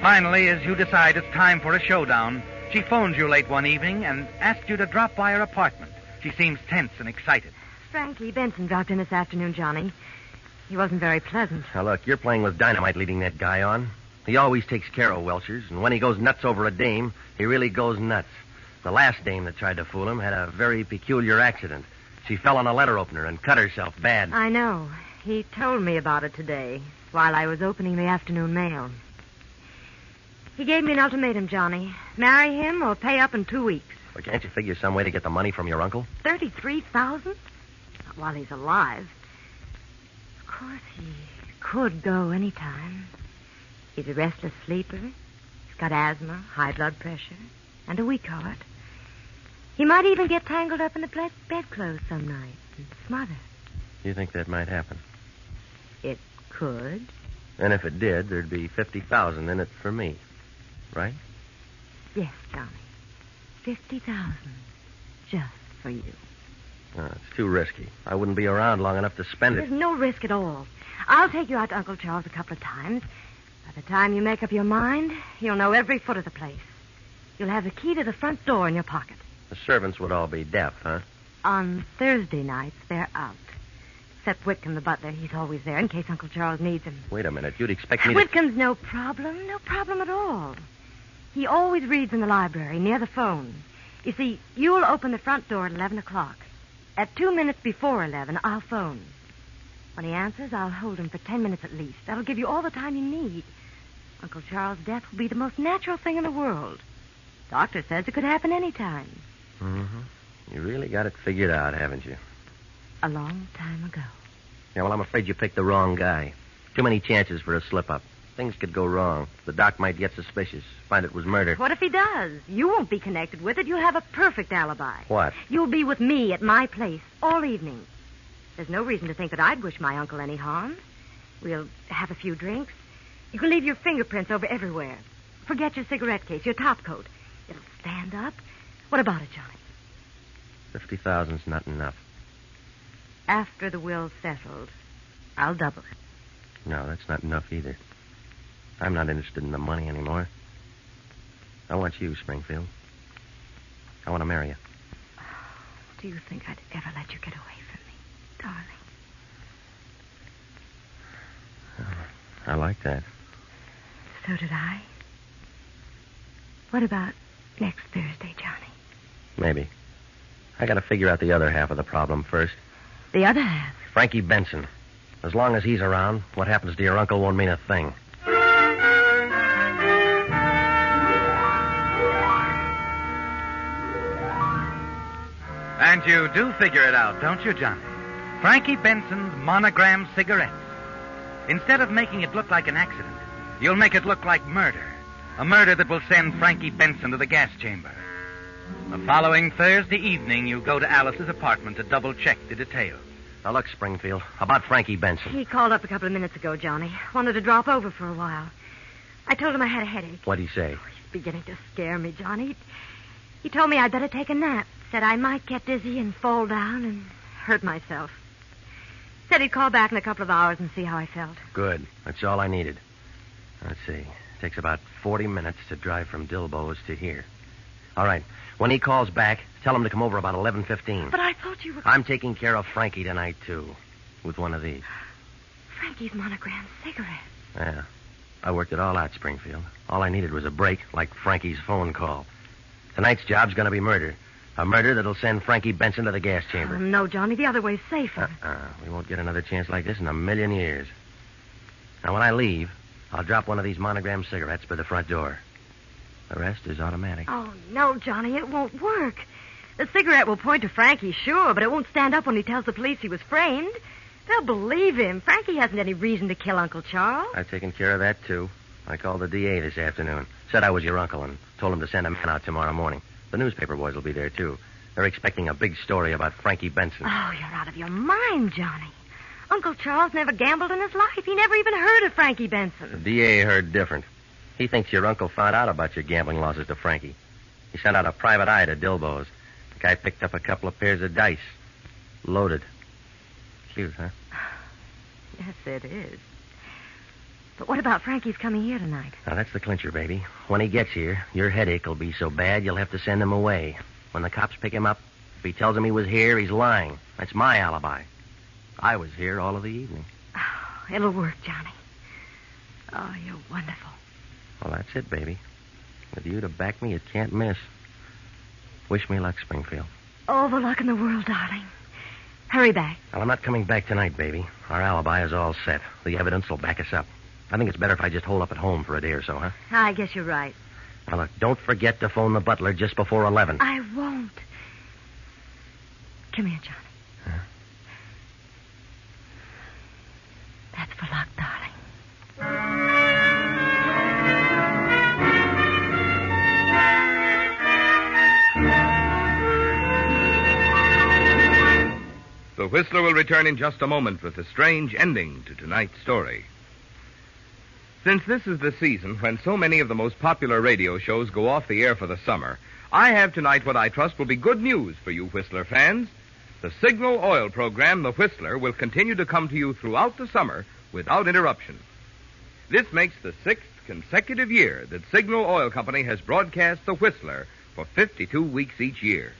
Speaker 19: Finally, as you decide it's time for a showdown, she phones you late one evening and asks you to drop by her apartment. She seems tense and excited.
Speaker 20: Frankie Benson dropped in this afternoon, Johnny. He wasn't very pleasant.
Speaker 16: Now, look, you're playing with dynamite leading that guy on. He always takes care of Welchers, and when he goes nuts over a dame, he really goes nuts. The last dame that tried to fool him had a very peculiar accident. She fell on a letter opener and cut herself bad.
Speaker 20: I know. He told me about it today while I was opening the afternoon mail. He gave me an ultimatum, Johnny. Marry him or pay up in 2 weeks.
Speaker 16: Well, can't you figure some way to get the money from your uncle?
Speaker 20: $33,000? Not while he's alive. Of course, he could go any time. He's a restless sleeper. He's got asthma, high blood pressure, and a weak heart. He might even get tangled up in the bedclothes some night and smother.
Speaker 16: You think that might happen?
Speaker 20: It could.
Speaker 16: And if it did, there'd be $50,000 in it for me, right?
Speaker 20: Yes, Johnny. $50,000 just for you.
Speaker 16: It's too risky. I wouldn't be around long enough to spend it.
Speaker 20: There's no risk at all. I'll take you out to Uncle Charles a couple of times. By the time you make up your mind, you'll know every foot of the place. You'll have the key to the front door in your pocket.
Speaker 16: The servants would all be deaf, huh?
Speaker 20: On Thursday nights, they're out. Except Whitcomb, the butler. He's always there in case Uncle Charles needs him.
Speaker 16: Wait a minute. You'd expect me to...
Speaker 20: Whitcomb's no problem. No problem at all. He always reads in the library, near the phone. You see, you'll open the front door at 11 o'clock. At 2 minutes before 11, I'll phone. When he answers, I'll hold him for 10 minutes at least. That'll give you all the time you need. Uncle Charles' death will be the most natural thing in the world. Doctor says it could happen any time.
Speaker 16: Mm-hmm. You really got it figured out, haven't you?
Speaker 20: A long time ago.
Speaker 16: Yeah, well, I'm afraid you picked the wrong guy. Too many chances for a slip-up. Things could go wrong. The doc might get suspicious, find it was murder.
Speaker 20: What if he does? You won't be connected with it. You'll have a perfect alibi.
Speaker 16: What?
Speaker 20: You'll be with me at my place all evening. There's no reason to think that I'd wish my uncle any harm. We'll have a few drinks. You can leave your fingerprints over everywhere. Forget your cigarette case, your top coat. It'll stand up. What about it, Johnny?
Speaker 16: 50,000's not enough.
Speaker 20: After the will's settled, I'll double it.
Speaker 16: No, that's not enough either. I'm not interested in the money anymore. I want you, Springfield. I want to marry you.
Speaker 20: Do you think I'd ever let you get away from me, darling?
Speaker 16: I like that.
Speaker 20: So did I. What about next Thursday, Johnny?
Speaker 16: Maybe. I got to figure out the other half of the problem first.
Speaker 20: The other half?
Speaker 16: Frankie Benson. As long as he's around, what happens to your uncle won't mean a thing.
Speaker 19: And you do figure it out, don't you, Johnny? Frankie Benson's monogram cigarettes. Instead of making it look like an accident, you'll make it look like murder. A murder that will send Frankie Benson to the gas chamber. The following Thursday evening, you go to Alice's apartment to double-check the details.
Speaker 16: Now, look, Springfield, about Frankie Benson.
Speaker 20: He called up a couple of minutes ago, Johnny. Wanted to drop over for a while. I told him I had a headache.
Speaker 16: What'd he say?
Speaker 20: He's beginning to scare me, Johnny. He told me I'd better take a nap. Said I might get dizzy and fall down and hurt myself. Said he'd call back in a couple of hours and see how I felt.
Speaker 16: Good. That's all I needed. Let's see. It takes about 40 minutes to drive from Dilbo's to here. All right. When he calls back, tell him to come over about 11:15.
Speaker 20: But I thought you were...
Speaker 16: I'm taking care of Frankie tonight, too, with one of these.
Speaker 20: Frankie's monogram cigarette.
Speaker 16: Yeah. I worked it all out, Springfield. All I needed was a break, like Frankie's phone call. Tonight's job's going to be murder. A murder that'll send Frankie Benson to the gas chamber.
Speaker 20: Oh, no, Johnny. The other way's safer.
Speaker 16: We won't get another chance like this in a million years. Now, when I leave, I'll drop one of these monogram cigarettes by the front door. The rest is automatic.
Speaker 20: Oh, no, Johnny. It won't work. The cigarette will point to Frankie, sure, but it won't stand up when he tells the police he was framed. They'll believe him. Frankie hasn't any reason to kill Uncle Charles.
Speaker 16: I've taken care of that, too. I called the DA this afternoon. Said I was your uncle and told him to send a man out tomorrow morning. The newspaper boys will be there, too. They're expecting a big story about Frankie Benson.
Speaker 20: Oh, you're out of your mind, Johnny. Uncle Charles never gambled in his life. He never even heard of Frankie Benson.
Speaker 16: The DA heard different. He thinks your uncle found out about your gambling losses to Frankie. He sent out a private eye to Dilbo's. The guy picked up a couple of pairs of dice. Loaded. Cute, huh?
Speaker 20: Yes, it is. But what about Frankie's coming here tonight?
Speaker 16: Now, that's the clincher, baby. When he gets here, your headache will be so bad you'll have to send him away. When the cops pick him up, if he tells them he was here, he's lying. That's my alibi. I was here all of the evening.
Speaker 20: Oh, it'll work, Johnny. Oh, you're wonderful.
Speaker 16: Well, that's it, baby. With you to back me, it can't miss. Wish me luck, Springfield.
Speaker 20: All the luck in the world, darling. Hurry back.
Speaker 16: Well, I'm not coming back tonight, baby. Our alibi is all set. The evidence will back us up. I think it's better if I just hold up at home for a day or so, huh?
Speaker 20: I guess you're right.
Speaker 16: Now, look, don't forget to phone the butler just before 11.
Speaker 20: I won't. Come here, Johnny.
Speaker 16: Huh?
Speaker 20: That's for luck, darling.
Speaker 8: The Whistler will return in just a moment with a strange ending to tonight's story. Since this is the season when so many of the most popular radio shows go off the air for the summer, I have tonight what I trust will be good news for you Whistler fans. The Signal Oil program, The Whistler, will continue to come to you throughout the summer without interruption. This makes the 6th consecutive year that Signal Oil Company has broadcast The Whistler for 52 weeks each year.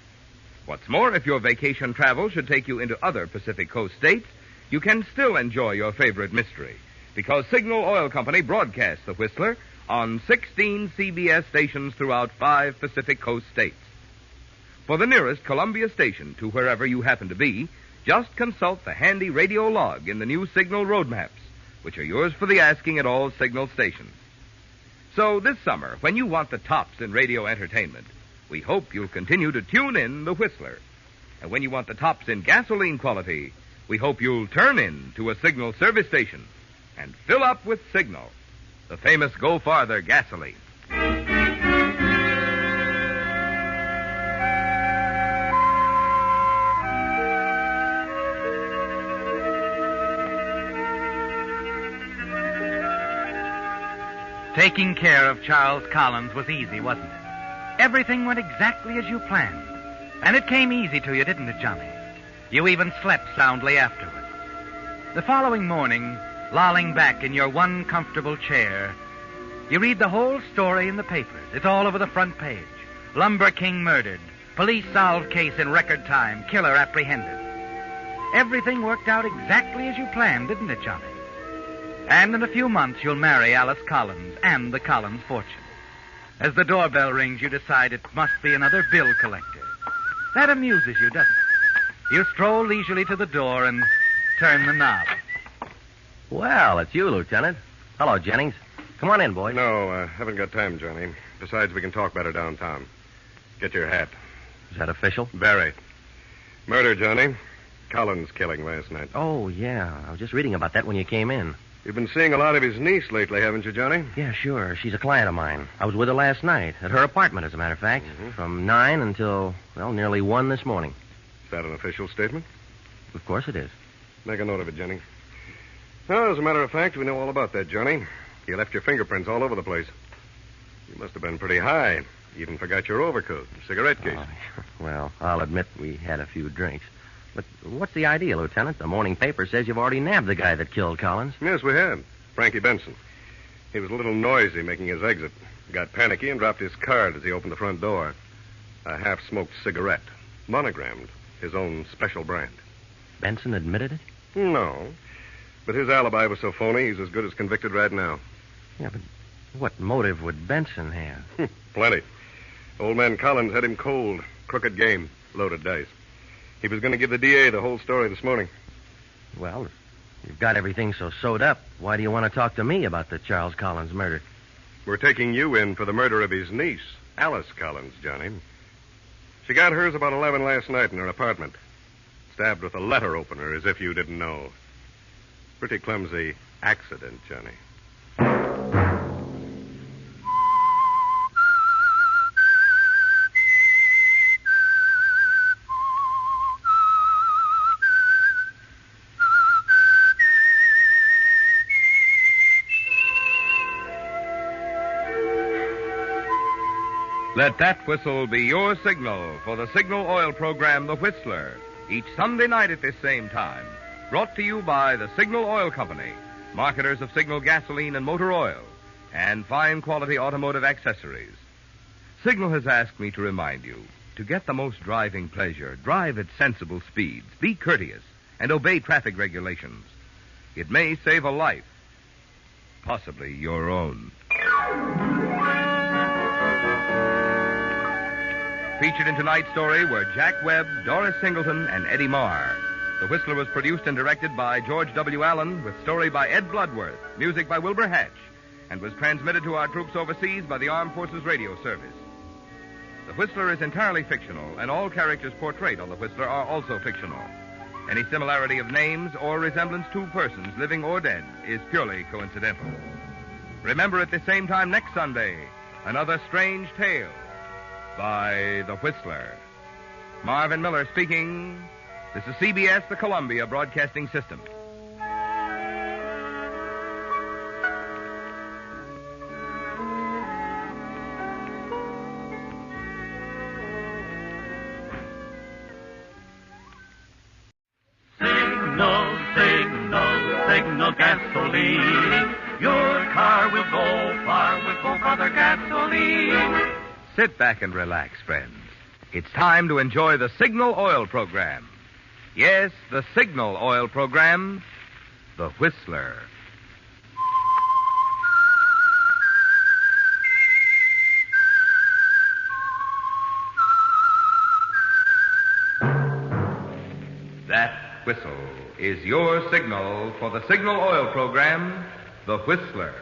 Speaker 8: What's more, if your vacation travel should take you into other Pacific Coast states, you can still enjoy your favorite mystery, because Signal Oil Company broadcasts The Whistler on 16 CBS stations throughout 5 Pacific Coast states. For the nearest Columbia station to wherever you happen to be, just consult the handy radio log in the new Signal road maps, which are yours for the asking at all Signal stations. So this summer, when you want the tops in radio entertainment, we hope you'll continue to tune in The Whistler. And when you want the tops in gasoline quality, we hope you'll turn in to a Signal service station and fill up with Signal, the famous Go Farther gasoline.
Speaker 19: Taking care of Charles Collins was easy, wasn't it? Everything went exactly as you planned. And it came easy to you, didn't it, Johnny? You even slept soundly afterward. The following morning, lolling back in your one comfortable chair, you read the whole story in the papers. It's all over the front page. Lumber King murdered. Police solved case in record time. Killer apprehended. Everything worked out exactly as you planned, didn't it, Johnny? And in a few months, you'll marry Alice Collins and the Collins fortune. As the doorbell rings, you decide it must be another bill collector. That amuses you, doesn't it? You stroll leisurely to the door and turn the knob.
Speaker 16: Well, it's you, Lieutenant. Hello, Jennings. Come on in, boy.
Speaker 3: No, haven't got time, Johnny. Besides, we can talk better downtown. Get your hat.
Speaker 16: Is that official?
Speaker 3: Very. Murder, Johnny. Collins killing last night.
Speaker 16: Oh, yeah. I was just reading about that when you came in.
Speaker 3: You've been seeing a lot of his niece lately, haven't you, Johnny?
Speaker 16: Yeah, sure. She's a client of mine. I was with her last night, at her apartment, as a matter of fact, from 9 until, well, nearly 1 this morning.
Speaker 3: Is that an official statement?
Speaker 16: Of course it is.
Speaker 3: Make a note of it, Johnny. Well, as a matter of fact, we know all about that, Johnny. You left your fingerprints all over the place. You must have been pretty high. You even forgot your overcoat and cigarette case.
Speaker 16: Well, I'll admit we had a few drinks. But what's the idea, Lieutenant? The morning paper says you've already nabbed the guy that killed Collins.
Speaker 3: Yes, we have. Frankie Benson. He was a little noisy making his exit. Got panicky and dropped his card as he opened the front door. A half-smoked cigarette. Monogrammed. His own special brand.
Speaker 16: Benson admitted it?
Speaker 3: No. But his alibi was so phony, he's as good as convicted right now.
Speaker 16: Yeah, but what motive would Benson have?
Speaker 3: Plenty. Old man Collins had him cold. Crooked game. Loaded dice. He was going to give the DA the whole story this morning.
Speaker 16: Well, if you've got everything so sewed up, why do you want to talk to me about the Charles Collins murder?
Speaker 3: We're taking you in for the murder of his niece, Alice Collins, Johnny. She got hers about 11 last night in her apartment. Stabbed with a letter opener, as if you didn't know. Pretty clumsy accident, Johnny.
Speaker 8: Let that whistle be your signal for the Signal Oil program, The Whistler, each Sunday night at this same time. Brought to you by the Signal Oil Company, marketers of Signal gasoline and motor oil, and fine quality automotive accessories. Signal has asked me to remind you, to get the most driving pleasure, drive at sensible speeds, be courteous, and obey traffic regulations. It may save a life, possibly your own. Featured in tonight's story were Jack Webb, Doris Singleton, and Eddie Marr. The Whistler was produced and directed by George W. Allen, with story by Ed Bloodworth, music by Wilbur Hatch, and was transmitted to our troops overseas by the Armed Forces Radio Service. The Whistler is entirely fictional, and all characters portrayed on The Whistler are also fictional. Any similarity of names or resemblance to persons, living or dead, is purely coincidental. Remember at the same time next Sunday, another strange tale by The Whistler. Marvin Miller speaking. This is CBS, the Columbia Broadcasting System.
Speaker 12: Signal, signal, signal gasoline. Your car will go far with Go Father gasoline.
Speaker 8: Sit back and relax, friends. It's time to enjoy the Signal Oil program. Yes, the Signal Oil program, The Whistler. That whistle is your signal for the Signal Oil program, The Whistler.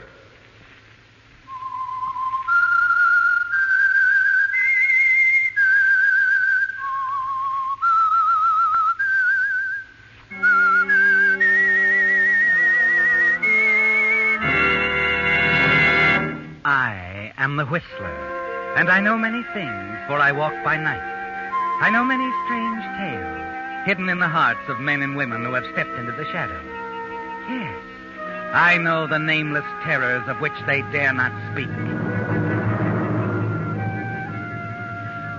Speaker 19: I am the Whistler, and I know many things, for I walk by night. I know many strange tales, hidden in the hearts of men and women who have stepped into the shadows. Yes, I know the nameless terrors of which they dare not speak.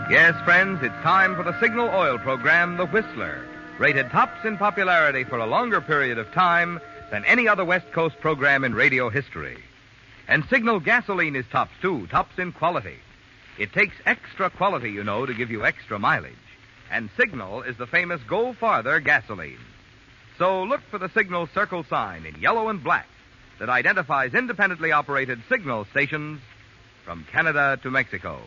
Speaker 8: Yes, friends, it's time for the Signal Oil program, The Whistler, rated tops in popularity for a longer period of time than any other West Coast program in radio history. And Signal gasoline is tops, too, tops in quality. It takes extra quality, you know, to give you extra mileage. And Signal is the famous Go Farther gasoline. So look for the Signal circle sign in yellow and black that identifies independently operated Signal stations from Canada to Mexico.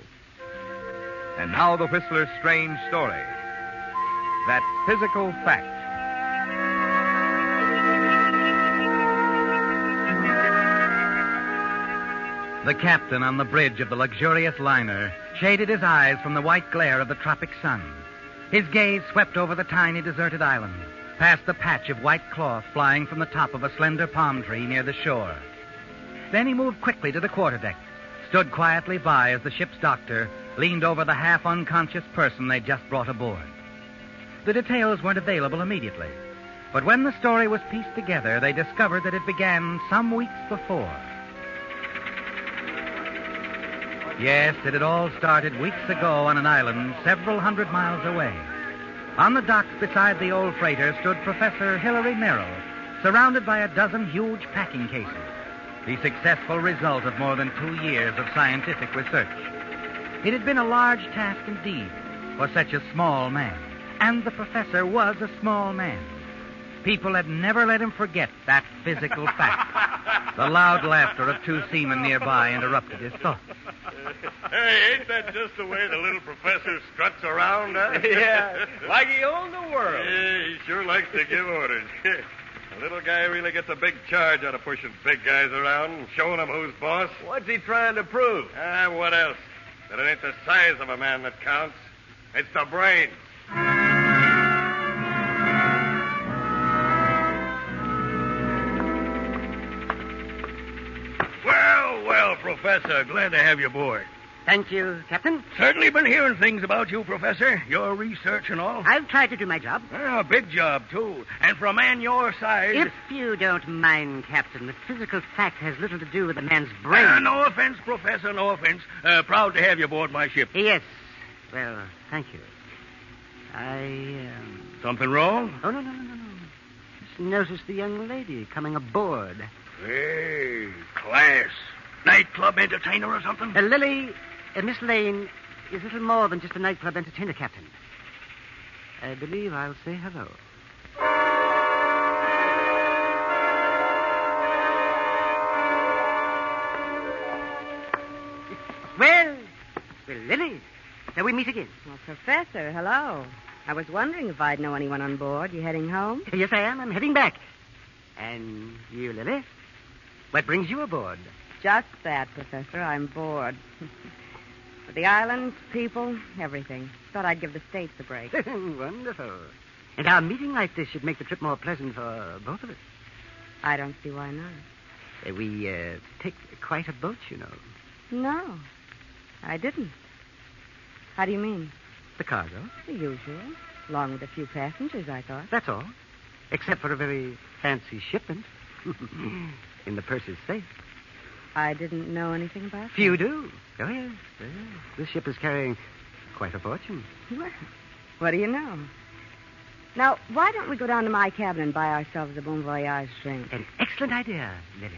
Speaker 8: And now the Whistler's strange story. That physical fact.
Speaker 19: The captain on the bridge of the luxurious liner shaded his eyes from the white glare of the tropic sun. His gaze swept over the tiny deserted island, past the patch of white cloth flying from the top of a slender palm tree near the shore. Then he moved quickly to the quarterdeck, stood quietly by as the ship's doctor leaned over the half-unconscious person they'd just brought aboard. The details weren't available immediately, but when the story was pieced together, they discovered that it began some weeks before. Yes, it had all started weeks ago on an island several hundred miles away. On the dock beside the old freighter stood Professor Hilary Merrill, surrounded by a dozen huge packing cases, the successful result of more than 2 years of scientific research. It had been a large task indeed for such a small man, and the professor was a small man. People had never let him forget that physical fact. The loud laughter of 2 seamen nearby interrupted his thoughts.
Speaker 3: Hey, ain't that just the way the little professor struts around, huh?
Speaker 7: Yeah, like he owned the world.
Speaker 3: Yeah, he sure likes to give orders. The little guy really gets a big charge out of pushing big guys around and showing them who's boss.
Speaker 7: What's he trying to prove?
Speaker 3: What else? That it ain't the size of a man that counts. It's the brain.
Speaker 7: Well, Professor, glad to have you aboard.
Speaker 17: Thank you, Captain.
Speaker 7: Certainly been hearing things about you, Professor. Your research and all.
Speaker 17: I've tried to do my job.
Speaker 7: A big job, too. And for a man your size...
Speaker 17: If you don't mind, Captain, the physical fact has little to do with a man's brain.
Speaker 7: No offense, Professor, no offense. Proud to have you aboard my ship.
Speaker 17: Yes. Well, thank you.
Speaker 7: Something wrong?
Speaker 17: Oh, no. Just noticed the young lady coming aboard.
Speaker 7: Hey, class. Nightclub entertainer or something?
Speaker 17: Lily, Miss Lane is little more than just a nightclub entertainer, Captain. I believe I'll say hello. Well, Lily, shall we meet again?
Speaker 23: Well, Professor, hello. I was wondering if I'd know anyone on board. You heading home?
Speaker 17: Yes, I am. I'm heading back. And you, Lily? What brings you aboard?
Speaker 23: Just that, Professor. I'm bored. With the islands, people, everything. Thought I'd give the States a break.
Speaker 17: Wonderful. And our meeting like this should make the trip more pleasant for both of us.
Speaker 23: I don't see why not.
Speaker 17: We picked quite a boat, you know.
Speaker 23: No, I didn't. How do you mean?
Speaker 17: The cargo.
Speaker 23: The usual. Along with a few passengers, I thought.
Speaker 17: That's all. Except for a very fancy shipment. In the purser's safe.
Speaker 23: I didn't know anything about that.
Speaker 17: Few do. Oh, yes. This ship is carrying quite a fortune.
Speaker 23: Well, what do you know? Now, why don't we go down to my cabin and buy ourselves a bon voyage drink?
Speaker 17: An excellent idea, Lily.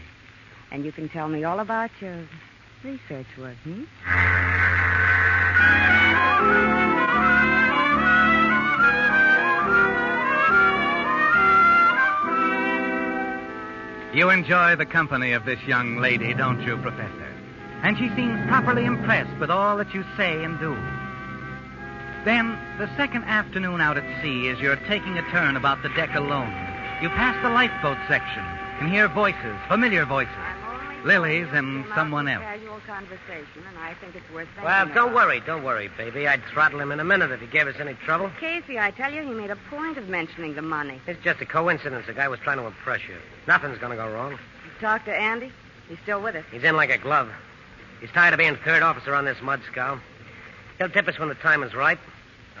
Speaker 23: And you can tell me all about your research work,
Speaker 19: You enjoy the company of this young lady, don't you, Professor? And she seems properly impressed with all that you say and do. Then, the second afternoon out at sea, as you're taking a turn about the deck alone, you pass the lifeboat section and hear voices, familiar voices. Lily's and someone else.
Speaker 23: Casual conversation, and I think it's worth thinking
Speaker 16: Well, don't
Speaker 23: about.
Speaker 16: worry, baby. I'd throttle him in a minute if he gave us any trouble.
Speaker 23: Casey, I tell you, he made a point of mentioning the money.
Speaker 16: It's just a coincidence. The guy was trying to impress you. Nothing's going to go wrong.
Speaker 23: You talked to Andy? He's still with us.
Speaker 16: He's in like a glove. He's tired of being third officer on this mud scow. He'll tip us when the time is right.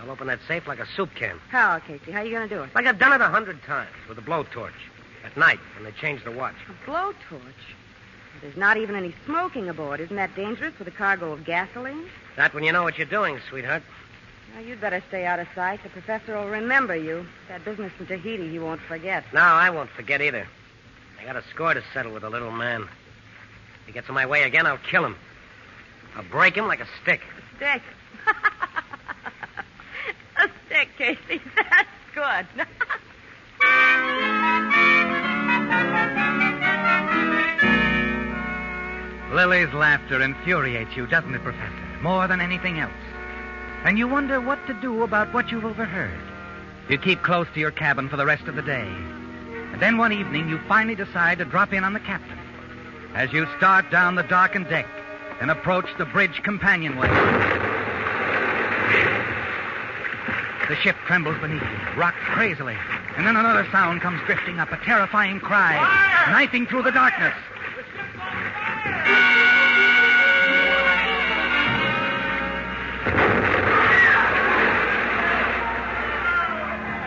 Speaker 16: I'll open that safe like a soup can.
Speaker 23: How, Casey? How are you going to do it?
Speaker 16: Like I've done it 100 times with a blowtorch. At night, when they change the watch.
Speaker 23: A blowtorch? There's not even any smoking aboard. Isn't that dangerous with a cargo of gasoline?
Speaker 16: Not when you know what you're doing, sweetheart.
Speaker 23: Well, you'd better stay out of sight. The professor will remember you. That business in Tahiti he won't forget.
Speaker 16: No, I won't forget either. I got a score to settle with the little man. If he gets in my way again, I'll kill him. I'll break him like a stick.
Speaker 23: A stick? A stick, Casey. That's good.
Speaker 19: Lily's laughter infuriates you, doesn't it, Professor? More than anything else. And you wonder what to do about what you've overheard. You keep close to your cabin for the rest of the day. And then one evening, you finally decide to drop in on the captain. As you start down the darkened deck and approach the bridge companionway. The ship trembles beneath you, rocks crazily, and then another sound comes drifting up, a terrifying cry, knifing through the darkness.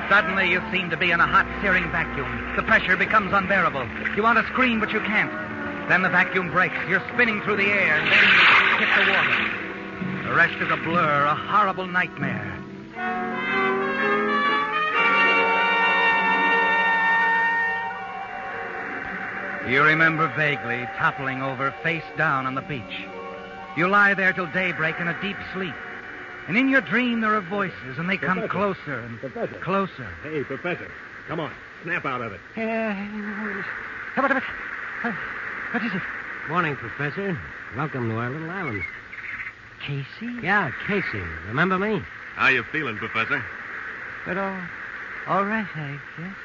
Speaker 19: Suddenly, you seem to be in a hot, searing vacuum. The pressure becomes unbearable. You want to scream, but you can't. Then the vacuum breaks. You're spinning through the air, and then you hit the water. The rest is a blur, a horrible nightmare. You remember vaguely toppling over face down on the beach. You lie there till daybreak in a deep sleep. And in your dream there are voices, and they come closer and closer.
Speaker 3: Hey, Professor, come on. Snap out of it.
Speaker 17: What is it?
Speaker 5: Morning, Professor. Welcome to our little island.
Speaker 17: Casey?
Speaker 5: Yeah, Casey. Remember me?
Speaker 3: How you feeling, Professor?
Speaker 17: But all right, I guess.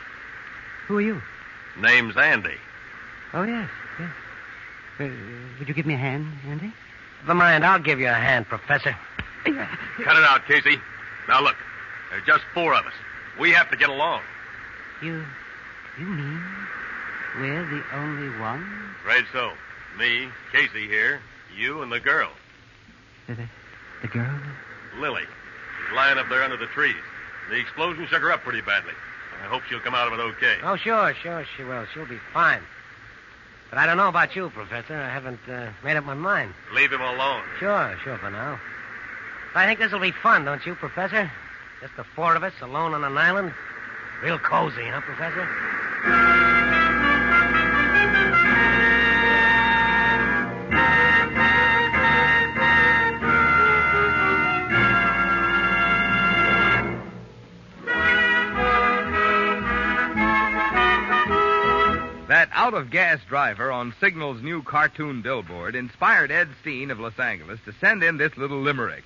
Speaker 17: Who are you?
Speaker 3: Name's Andy.
Speaker 17: Oh, yes. Would you give me a hand, Andy?
Speaker 5: Never mind, I'll give you a hand, Professor.
Speaker 3: Cut it out, Casey. Now, look, there's just 4 of us. We have to get along.
Speaker 17: You mean we're the only ones?
Speaker 3: Right so. Me, Casey here, you, and the girl.
Speaker 17: The girl?
Speaker 3: Lily. She's lying up there under the trees. The explosion shook her up pretty badly. I hope she'll come out of it okay.
Speaker 5: Oh, sure she will. She'll be fine. But I don't know about you, Professor. I haven't made up my mind.
Speaker 3: Leave him alone.
Speaker 5: Sure, for now. But I think this'll be fun, don't you, Professor? Just the 4 of us alone on an island. Real cozy, huh, Professor?
Speaker 10: That out-of-gas driver on Signal's new cartoon billboard inspired Ed Steen of Los Angeles to send in this little limerick.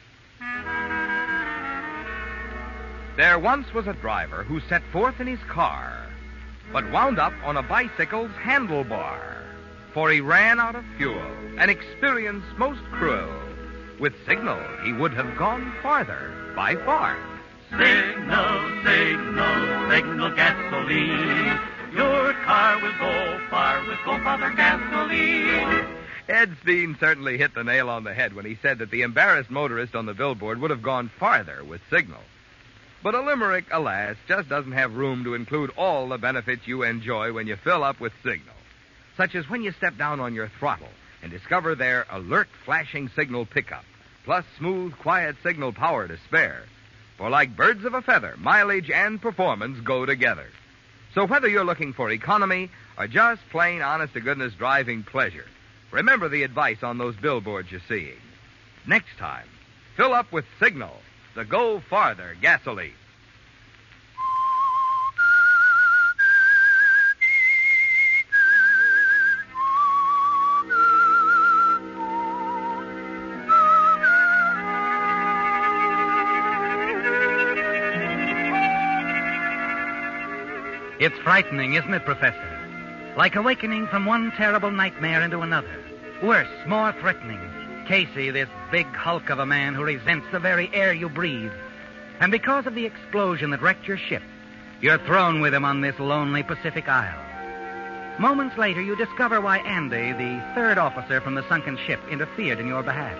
Speaker 10: There once was a driver who set forth in his car, but wound up on a bicycle's handlebar, for he ran out of fuel, an experience most cruel. With Signal, he would have gone farther, by far.
Speaker 12: Signal, signal, signal gasoline. Your car will go far with Go Father gasoline.
Speaker 10: Ed Steen certainly hit the nail on the head when he said that the embarrassed motorist on the billboard would have gone farther with Signal. But a limerick, alas, just doesn't have room to include all the benefits you enjoy when you fill up with Signal, such as when you step down on your throttle and discover their alert flashing signal pickup, plus smooth, quiet signal power to spare. For like birds of a feather, mileage and performance go together. So whether you're looking for economy or just plain honest-to-goodness driving pleasure, remember the advice on those billboards you're seeing. Next time, fill up with Signal, the Go Farther gasoline.
Speaker 19: It's frightening, isn't it, Professor? Like awakening from one terrible nightmare into another. Worse, more threatening. Casey, this big hulk of a man who resents the very air you breathe. And because of the explosion that wrecked your ship, you're thrown with him on this lonely Pacific isle. Moments later, you discover why Andy, the 3rd officer from the sunken ship, interfered in your behalf.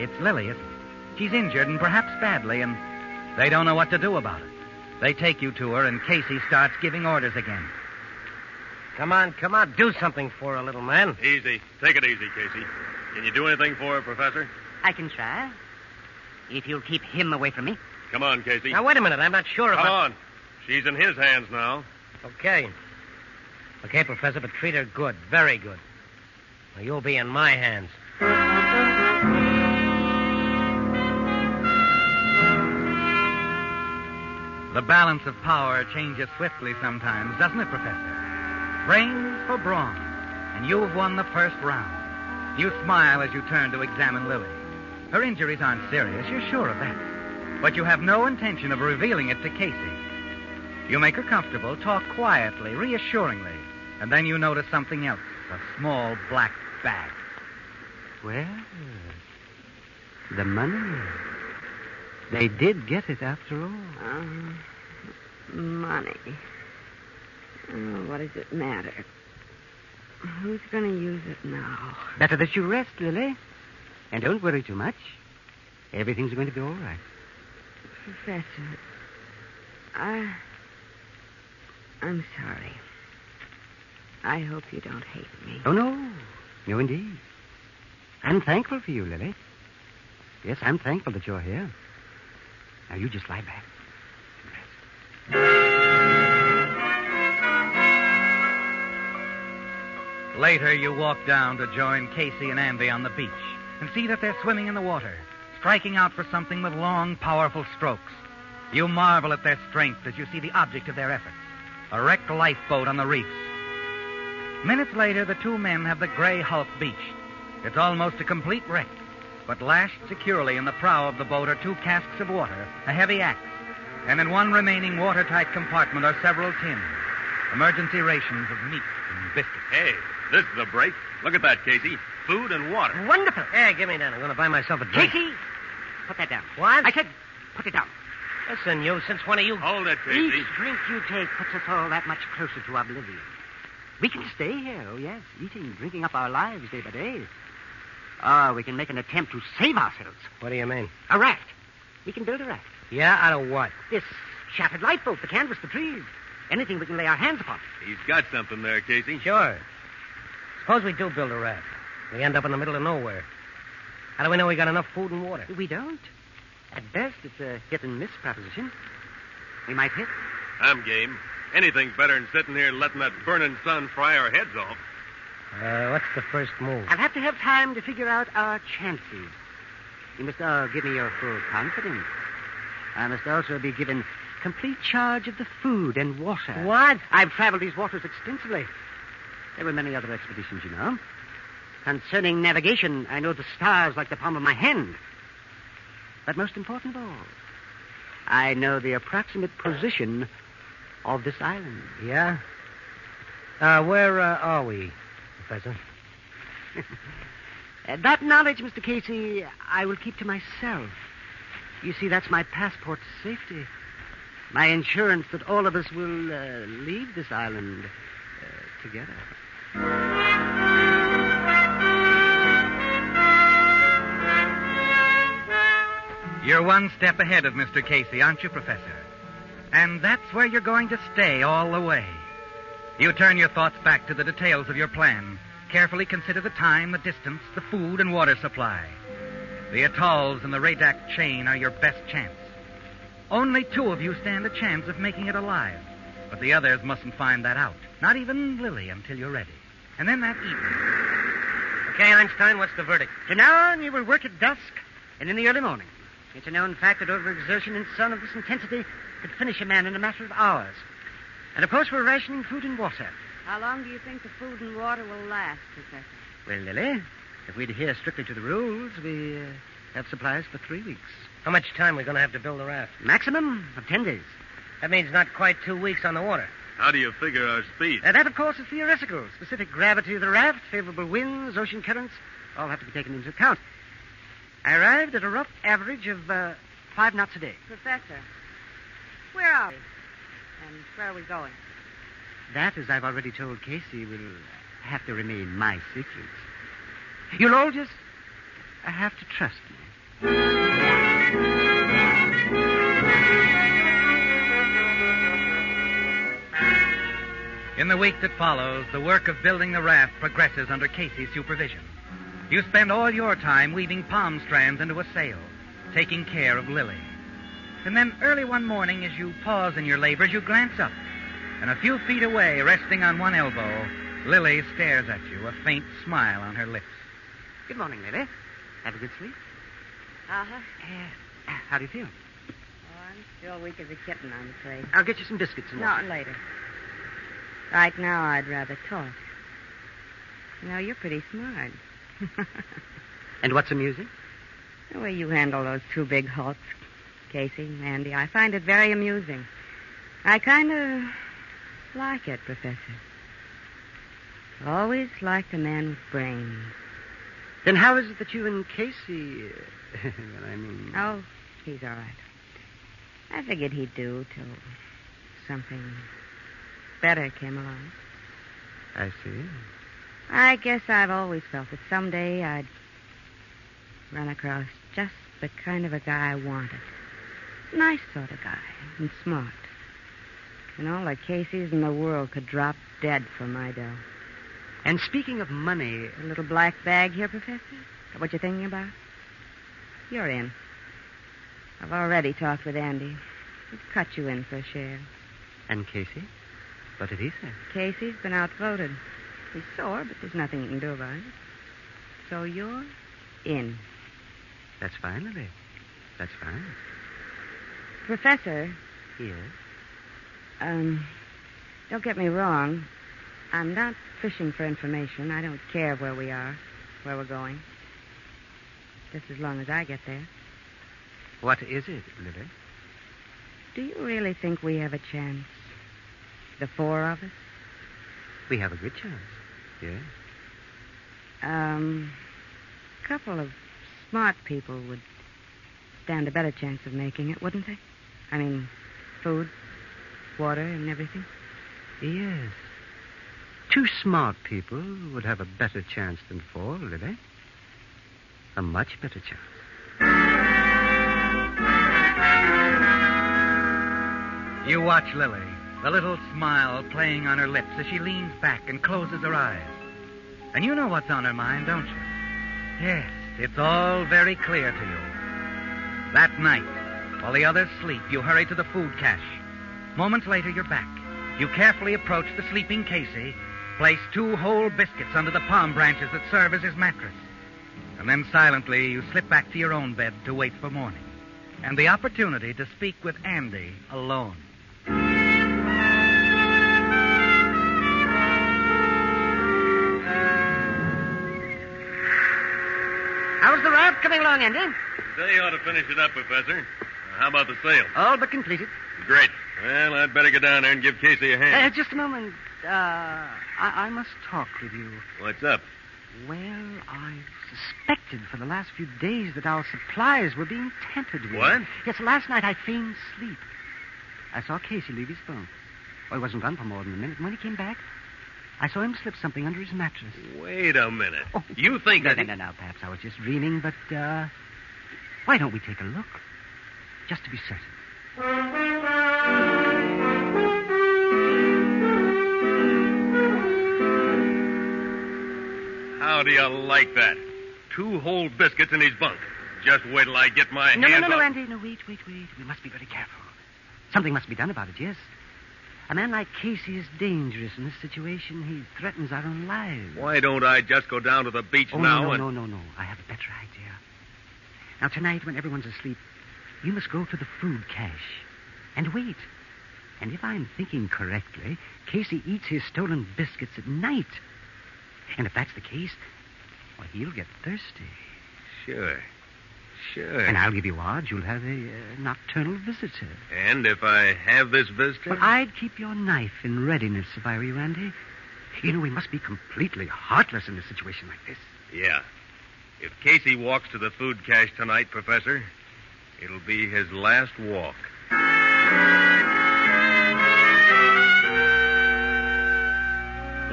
Speaker 19: It's Lily, isn't it? She's injured, and perhaps badly, and they don't know what to do about it. They take you to her, and Casey starts giving orders again.
Speaker 5: Come on. Do something for her, little man.
Speaker 3: Easy. Take it easy, Casey. Can you do anything for her, Professor?
Speaker 17: I can try. If you'll keep him away from me.
Speaker 3: Come on, Casey.
Speaker 5: Now, wait a minute. I'm not sure
Speaker 3: Come
Speaker 5: about...
Speaker 3: on. She's in his hands now.
Speaker 5: Okay, Professor, but treat her good. Very good. Now, you'll be in my hands.
Speaker 19: The balance of power changes swiftly sometimes, doesn't it, Professor? Brains for brawn, and you've won the first round. You smile as you turn to examine Lily. Her injuries aren't serious, you're sure of that. But you have no intention of revealing it to Casey. You make her comfortable, talk quietly, reassuringly, and then you notice something else, a small black bag.
Speaker 5: Well, the money.
Speaker 17: They did get it after all.
Speaker 23: Money. Oh, what does it matter? Who's going to use it now?
Speaker 17: Better that you rest, Lily. And don't worry too much. Everything's going to be all right.
Speaker 23: Professor, I'm sorry. I hope you don't hate me.
Speaker 17: Oh, no. No, indeed. I'm thankful for you, Lily. Yes, I'm thankful that you're here. Now, you just lie back.
Speaker 19: Later, you walk down to join Casey and Andy on the beach and see that they're swimming in the water, striking out for something with long, powerful strokes. You marvel at their strength as you see the object of their efforts, a wrecked lifeboat on the reefs. Minutes later, the two men have the gray hulk beached. It's almost a complete wreck, but lashed securely in the prow of the boat are 2 casks of water, a heavy axe, and in one remaining watertight compartment are several tins, emergency rations of meat and biscuits.
Speaker 3: Hey, this is a break. Look at that, Casey. Food and water.
Speaker 5: Wonderful. Hey, give me that. I'm going to buy myself a drink.
Speaker 17: Casey! Put that down.
Speaker 5: What?
Speaker 17: I said, put it down.
Speaker 5: Listen, you, since when are you...
Speaker 3: Hold it, Casey.
Speaker 17: Each drink you take puts us all that much closer to oblivion. We can stay here, oh yes, eating, drinking up our lives day by day. Or we can make an attempt to save ourselves.
Speaker 5: What do you mean?
Speaker 17: A raft. We can build a raft.
Speaker 5: Yeah, out of what?
Speaker 17: This shattered lifeboat, the canvas, the trees. Anything we can lay our hands upon.
Speaker 3: He's got something there, Casey.
Speaker 5: Sure. Suppose we do build a raft. We end up in the middle of nowhere. How do we know we got enough food and water?
Speaker 17: We don't. At best, it's a hit-and-miss proposition. We might hit.
Speaker 3: I'm game. Anything's better than sitting here letting that burning sun fry our heads off.
Speaker 5: What's the first move?
Speaker 17: I'll have to have time to figure out our chances. You must give me your full confidence. I must also be given complete charge of the food and water.
Speaker 5: What?
Speaker 17: I've traveled these waters extensively. There were many other expeditions, you know. Concerning navigation, I know the stars like the palm of my hand. But most important of all, I know the approximate position of this island.
Speaker 5: Yeah? Where are we, Professor?
Speaker 17: That knowledge, Mr. Casey, I will keep to myself. You see, that's my passport to safety. My insurance that all of us will leave this island together.
Speaker 19: You're one step ahead of Mr. Casey, aren't you, Professor? And that's where you're going to stay all the way. You turn your thoughts back to the details of your plan. Carefully consider the time, the distance, the food and water supply. The atolls and the Radak chain are your best chance. Only 2 of you stand a chance of making it alive. But the others mustn't find that out. Not even Lily until you're ready. And then that evening.
Speaker 5: Okay, Einstein, what's the verdict?
Speaker 17: From now on, you will work at dusk and in the early morning. It's a known fact that overexertion in sun of this intensity could finish a man in a matter of hours. And, of course, we're rationing food and water.
Speaker 23: How long do you think the food and water will last, Professor?
Speaker 17: Well, Lily, if we adhere strictly to the rules, we have supplies for 3 weeks.
Speaker 5: How much time are we going to have to build the raft?
Speaker 17: Maximum of 10 days.
Speaker 5: That means not quite 2 weeks on the water.
Speaker 3: How do you figure our speed?
Speaker 17: That, of course, is theoretical. Specific gravity of the raft, favorable winds, ocean currents, all have to be taken into account. I arrived at a rough average of 5 knots a day.
Speaker 23: Professor, where are we? And where are we going?
Speaker 17: That, as I've already told Casey, will have to remain my secret. You'll all just have to trust me.
Speaker 19: In the week that follows, the work of building the raft progresses under Casey's supervision. You spend all your time weaving palm strands into a sail, taking care of Lily. And then early one morning, as you pause in your labors, you glance up. And a few feet away, resting on one elbow, Lily stares at you, a faint smile on her lips.
Speaker 17: Good morning, Lily. Have a good sleep?
Speaker 23: Uh-huh.
Speaker 17: How do you feel?
Speaker 23: Oh, I'm still weak as a kitten, I'm afraid.
Speaker 17: I'll get you some biscuits and water.
Speaker 23: No, later. Right now, I'd rather talk. You know, you're pretty smart.
Speaker 17: And what's amusing?
Speaker 23: The way you handle those 2 big hulks, Casey, Andy. I find it very amusing. I kind of like it, Professor. Always liked a man with brains.
Speaker 17: Then how is it that you and Casey... well, I mean...
Speaker 23: Oh, He's all right. I figured he'd do till something better came along.
Speaker 15: I see.
Speaker 23: I guess I've always felt that someday I'd run across just the kind of a guy I wanted. Nice sort of guy, and smart. And all the Caseys in the world could drop dead for my dough. And speaking of money... A little black bag here, Professor? Is that what you're thinking about? You're in. I've already talked with Andy. He'd cut you in for a share.
Speaker 15: And Casey? What did he say?
Speaker 23: Casey's been outvoted. He's sore, but there's nothing you can do about it. So you're in.
Speaker 15: That's fine, Lily. That's fine.
Speaker 23: Professor.
Speaker 15: Yes?
Speaker 23: Don't get me wrong. I'm not fishing for information. I don't care where we are, where we're going. Just as long as I get there.
Speaker 15: What is it, Lily?
Speaker 23: Do you really think we have a chance? The four of us?
Speaker 15: We have a good chance, yes.
Speaker 23: A couple of smart people would stand a better chance of making it, wouldn't they? I mean, food, water, and everything.
Speaker 15: Yes. 2 smart people would have a better chance than 4, Lily. A much better chance.
Speaker 19: You watch Lily, the little smile playing on her lips as she leans back and closes her eyes. And you know what's on her mind, don't you? Yes, it's all very clear to you. That night, while the others sleep, you hurry to the food cache. Moments later, you're back. You carefully approach the sleeping Casey, place 2 whole biscuits under the palm branches that serve as his mattress. And then silently, you slip back to your own bed to wait for morning and the opportunity to speak with Andy alone.
Speaker 17: How's the raft coming along, Andy?
Speaker 3: They ought to finish it up, Professor. How about the sail?
Speaker 17: All but completed.
Speaker 3: Great. Well, I'd better go down there and give Casey a hand.
Speaker 17: Just a moment. I must talk with you.
Speaker 3: What's up?
Speaker 17: Well, I've suspected for the last few days that our supplies were being tampered with.
Speaker 3: What?
Speaker 17: Yes, last night I feigned sleep. I saw Casey leave his bunk. Well, he wasn't gone for more than a minute. And when he came back, I saw him slip something under his mattress.
Speaker 3: Wait a minute.
Speaker 17: Oh,
Speaker 3: you think
Speaker 17: no,
Speaker 3: that...
Speaker 17: No. Perhaps I was just dreaming, but, why don't we take a look? Just to be certain.
Speaker 3: How do you like that? 2 whole biscuits in his bunk. Just wait till I get my hands on...
Speaker 17: No, Andy. No, wait. We must be very careful. Something must be done about it, yes. A man like Casey is dangerous in this situation. He threatens our own lives.
Speaker 3: Why don't I just go down to the beach now and...
Speaker 17: No. I have a better idea. Now, tonight, when everyone's asleep, you must go to the food cache and wait. And if I'm thinking correctly, Casey eats his stolen biscuits at night. And if that's the case, well, he'll get thirsty.
Speaker 3: Sure.
Speaker 17: And I'll give you odds you'll have a nocturnal visitor.
Speaker 3: And if I have this visitor?
Speaker 17: Well, I'd keep your knife in readiness if I were you, Andy. You know, we must be completely heartless in a situation like this.
Speaker 3: Yeah. If Casey walks to the food cache tonight, Professor, it'll be his last walk.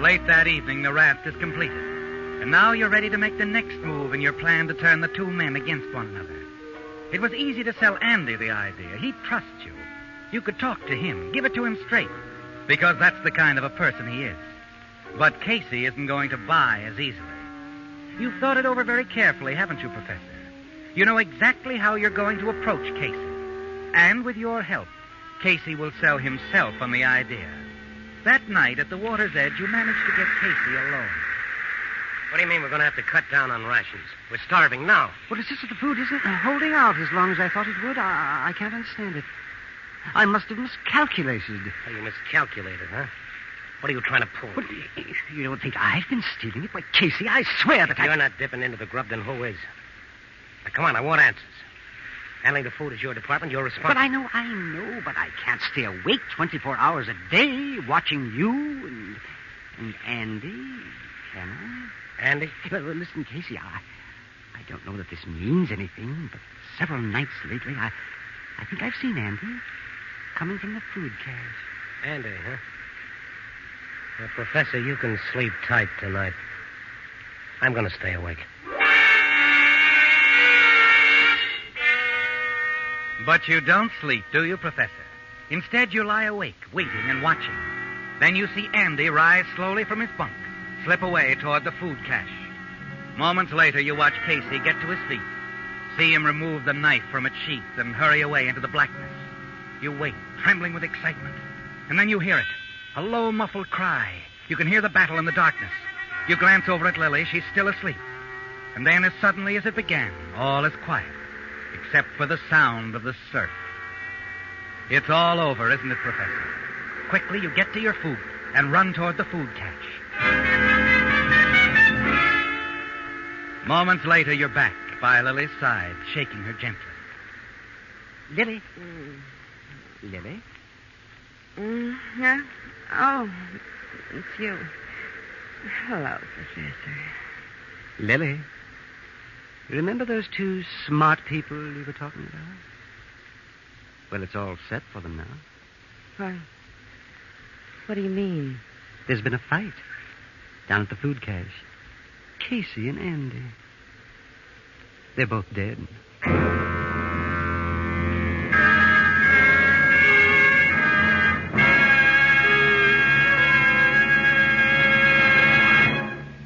Speaker 19: Late that evening, the raft is completed. And now you're ready to make the next move in your plan to turn the 2 men against one another. It was easy to sell Andy the idea. He'd trust you. You could talk to him, give it to him straight, because that's the kind of a person he is. But Casey isn't going to buy as easily. You've thought it over very carefully, haven't you, Professor? You know exactly how you're going to approach Casey. And with your help, Casey will sell himself on the idea. That night at the water's edge, you managed to get Casey alone.
Speaker 5: What do you mean we're going to have to cut down on rations? We're starving now.
Speaker 17: Well, it's just that the food isn't holding out as long as I thought it would. I can't understand it. I must have miscalculated.
Speaker 5: Oh, you miscalculated, huh? What are you trying to pull?
Speaker 17: But you don't think I've been stealing it? Why, Casey, I swear that
Speaker 5: You're not dipping into the grub, then who is? Now, come on, I want answers. Handling the food is your department. You're responsible.
Speaker 17: But I know, but I can't stay awake 24 hours a day watching you and Andy, can I?
Speaker 5: Andy?
Speaker 17: Well, listen, Casey, I don't know that this means anything, but several nights lately, I think I've seen Andy coming from the food cache.
Speaker 5: Andy, huh? Well, Professor, you can sleep tight tonight. I'm going to stay awake.
Speaker 19: But you don't sleep, do you, Professor? Instead, you lie awake, waiting and watching. Then you see Andy rise slowly from his bunk, slip away toward the food cache. Moments later, you watch Casey get to his feet, see him remove the knife from its sheath and hurry away into the blackness. You wait, trembling with excitement. And then you hear it, a low, muffled cry. You can hear the battle in the darkness. You glance over at Lily. She's still asleep. And then, as suddenly as it began, all is quiet, except for the sound of the surf. It's all over, isn't it, Professor? Quickly, you get to your food and run toward the food cache. Moments later, you're back by Lily's side, shaking her gently.
Speaker 17: Lily? Lily?
Speaker 20: Yeah? Oh, it's you. Hello, Professor.
Speaker 17: Lily? Remember those two smart people you were talking about? Well, it's all set for them now.
Speaker 20: What do you mean?
Speaker 17: There's been a fight down at the food cache. Casey and Andy. They're both dead.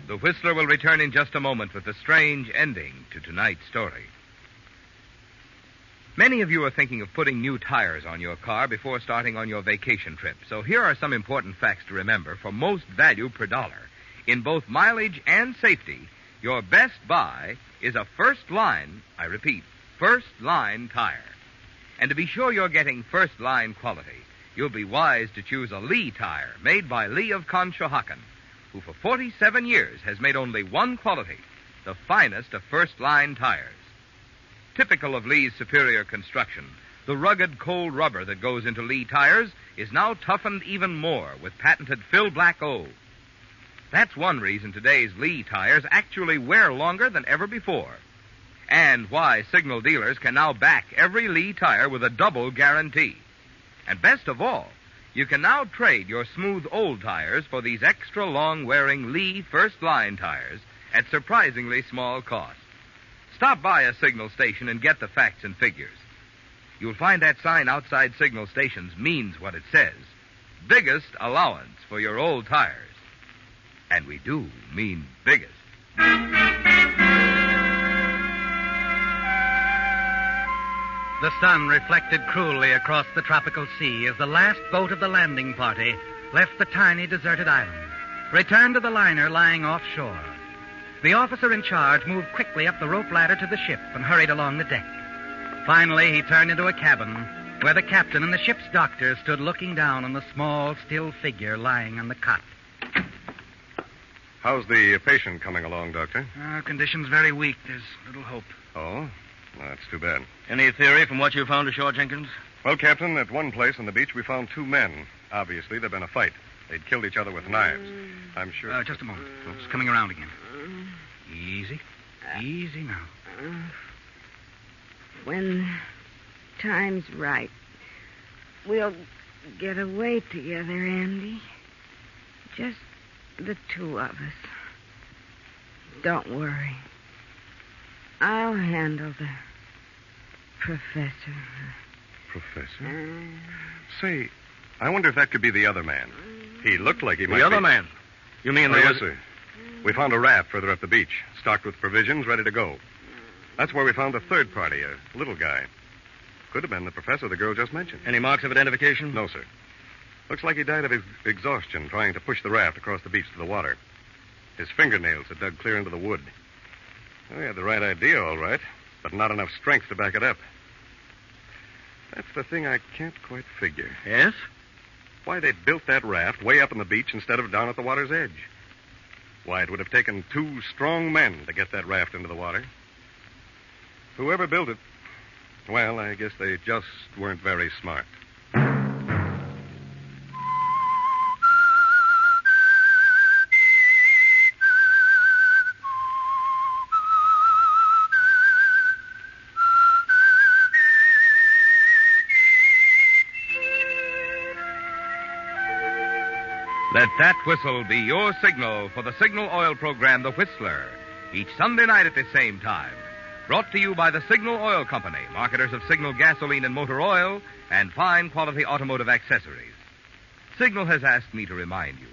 Speaker 10: The Whistler will return in just a moment with the strange ending to tonight's story. Many of you are thinking of putting new tires on your car before starting on your vacation trip. So here are some important facts to remember for most value per dollar. In both mileage and safety, your best buy is a first-line, I repeat, first-line tire. And to be sure you're getting first-line quality, you'll be wise to choose a Lee tire made by Lee of Conshohocken, who for 47 years has made only one quality, the finest of first-line tires. Typical of Lee's superior construction, the rugged cold rubber that goes into Lee tires is now toughened even more with patented Fill Black O. That's one reason today's Lee tires actually wear longer than ever before, and why signal dealers can now back every Lee tire with a double guarantee. And best of all, you can now trade your smooth old tires for these extra long-wearing Lee first-line tires at surprisingly small cost. Stop by a signal station and get the facts and figures. You'll find that sign outside signal stations means what it says. Biggest allowance for your old tires. And we do mean biggest.
Speaker 19: The sun reflected cruelly across the tropical sea as the last boat of the landing party left the tiny deserted island, returned to the liner lying offshore. The officer in charge moved quickly up the rope ladder to the ship and hurried along the deck. Finally, he turned into a cabin where the captain and the ship's doctor stood looking down on the small, still figure lying on the cot.
Speaker 3: How's the patient coming along, Doctor?
Speaker 7: Condition's very weak. There's little hope.
Speaker 3: Oh? That's too bad.
Speaker 7: Any theory from what you found ashore, Jenkins?
Speaker 3: Well, Captain, at one place on the beach we found two men. Obviously, there'd been a fight. They'd killed each other with knives. I'm sure...
Speaker 7: Just a moment. It's coming around again. Easy. Easy now.
Speaker 20: When time's right, we'll get away together, Andy. Just the two of us. Don't worry. I'll handle the professor.
Speaker 3: Professor? Say, I wonder if that could be the other man. He looked like he might be...
Speaker 7: The other man? You mean
Speaker 3: yes, sir. We found a raft further up the beach, stocked with provisions, ready to go. That's where we found a third party, a little guy. Could have been the professor the girl just mentioned.
Speaker 7: Any marks of identification?
Speaker 3: No, sir. Looks like he died of exhaustion trying to push the raft across the beach to the water. His fingernails had dug clear into the wood. Well, he had the right idea, all right, but not enough strength to back it up. That's the thing I can't quite figure.
Speaker 7: Yes?
Speaker 3: Why they built that raft way up on the beach instead of down at the water's edge. Why, it would have taken two strong men to get that raft into the water. Whoever built it, well, I guess they just weren't very smart.
Speaker 10: Let that whistle be your signal for the Signal Oil program, The Whistler, each Sunday night at the same time. Brought to you by the Signal Oil Company, marketers of Signal gasoline and motor oil and fine quality automotive accessories. Signal has asked me to remind you,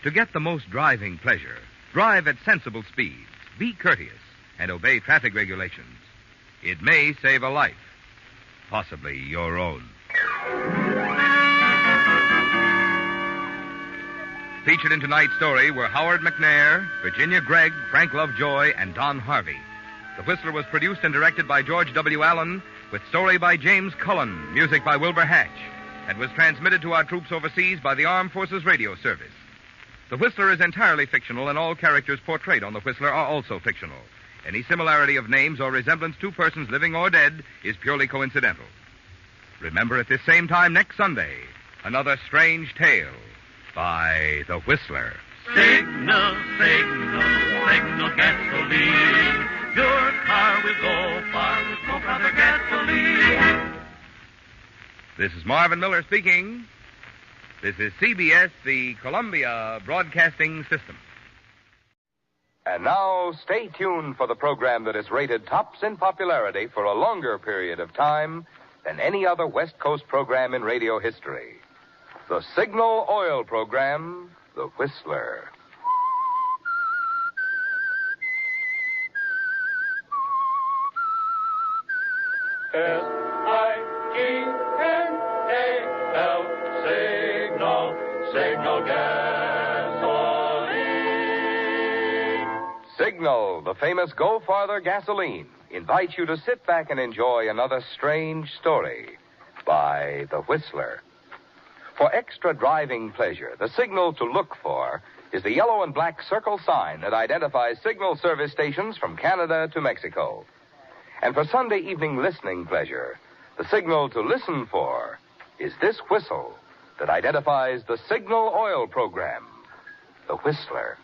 Speaker 10: to get the most driving pleasure, drive at sensible speeds, be courteous, and obey traffic regulations. It may save a life, possibly your own. Featured in tonight's story were Howard McNair, Virginia Gregg, Frank Lovejoy, and Don Harvey. The Whistler was produced and directed by George W. Allen, with story by James Cullen, music by Wilbur Hatch, and was transmitted to our troops overseas by the Armed Forces Radio Service. The Whistler is entirely fictional, and all characters portrayed on The Whistler are also fictional. Any similarity of names or resemblance to persons living or dead is purely coincidental. Remember at this same time next Sunday, another strange tale by The Whistler.
Speaker 12: Signal, signal, signal gasoline. Your car will go far with no other gasoline.
Speaker 10: This is Marvin Miller speaking. This is CBS, the Columbia Broadcasting System.
Speaker 8: And now, stay tuned for the program that is rated tops in popularity for a longer period of time than any other West Coast program in radio history. The Signal Oil program, The Whistler.
Speaker 12: S-I-G-N-A-L, Signal, Signal gasoline.
Speaker 8: Signal, the famous Go Farther gasoline, invites you to sit back and enjoy another strange story by The Whistler. For extra driving pleasure, the signal to look for is the yellow and black circle sign that identifies signal service stations from Canada to Mexico. And for Sunday evening listening pleasure, the signal to listen for is this whistle that identifies the Signal Oil program, The Whistler.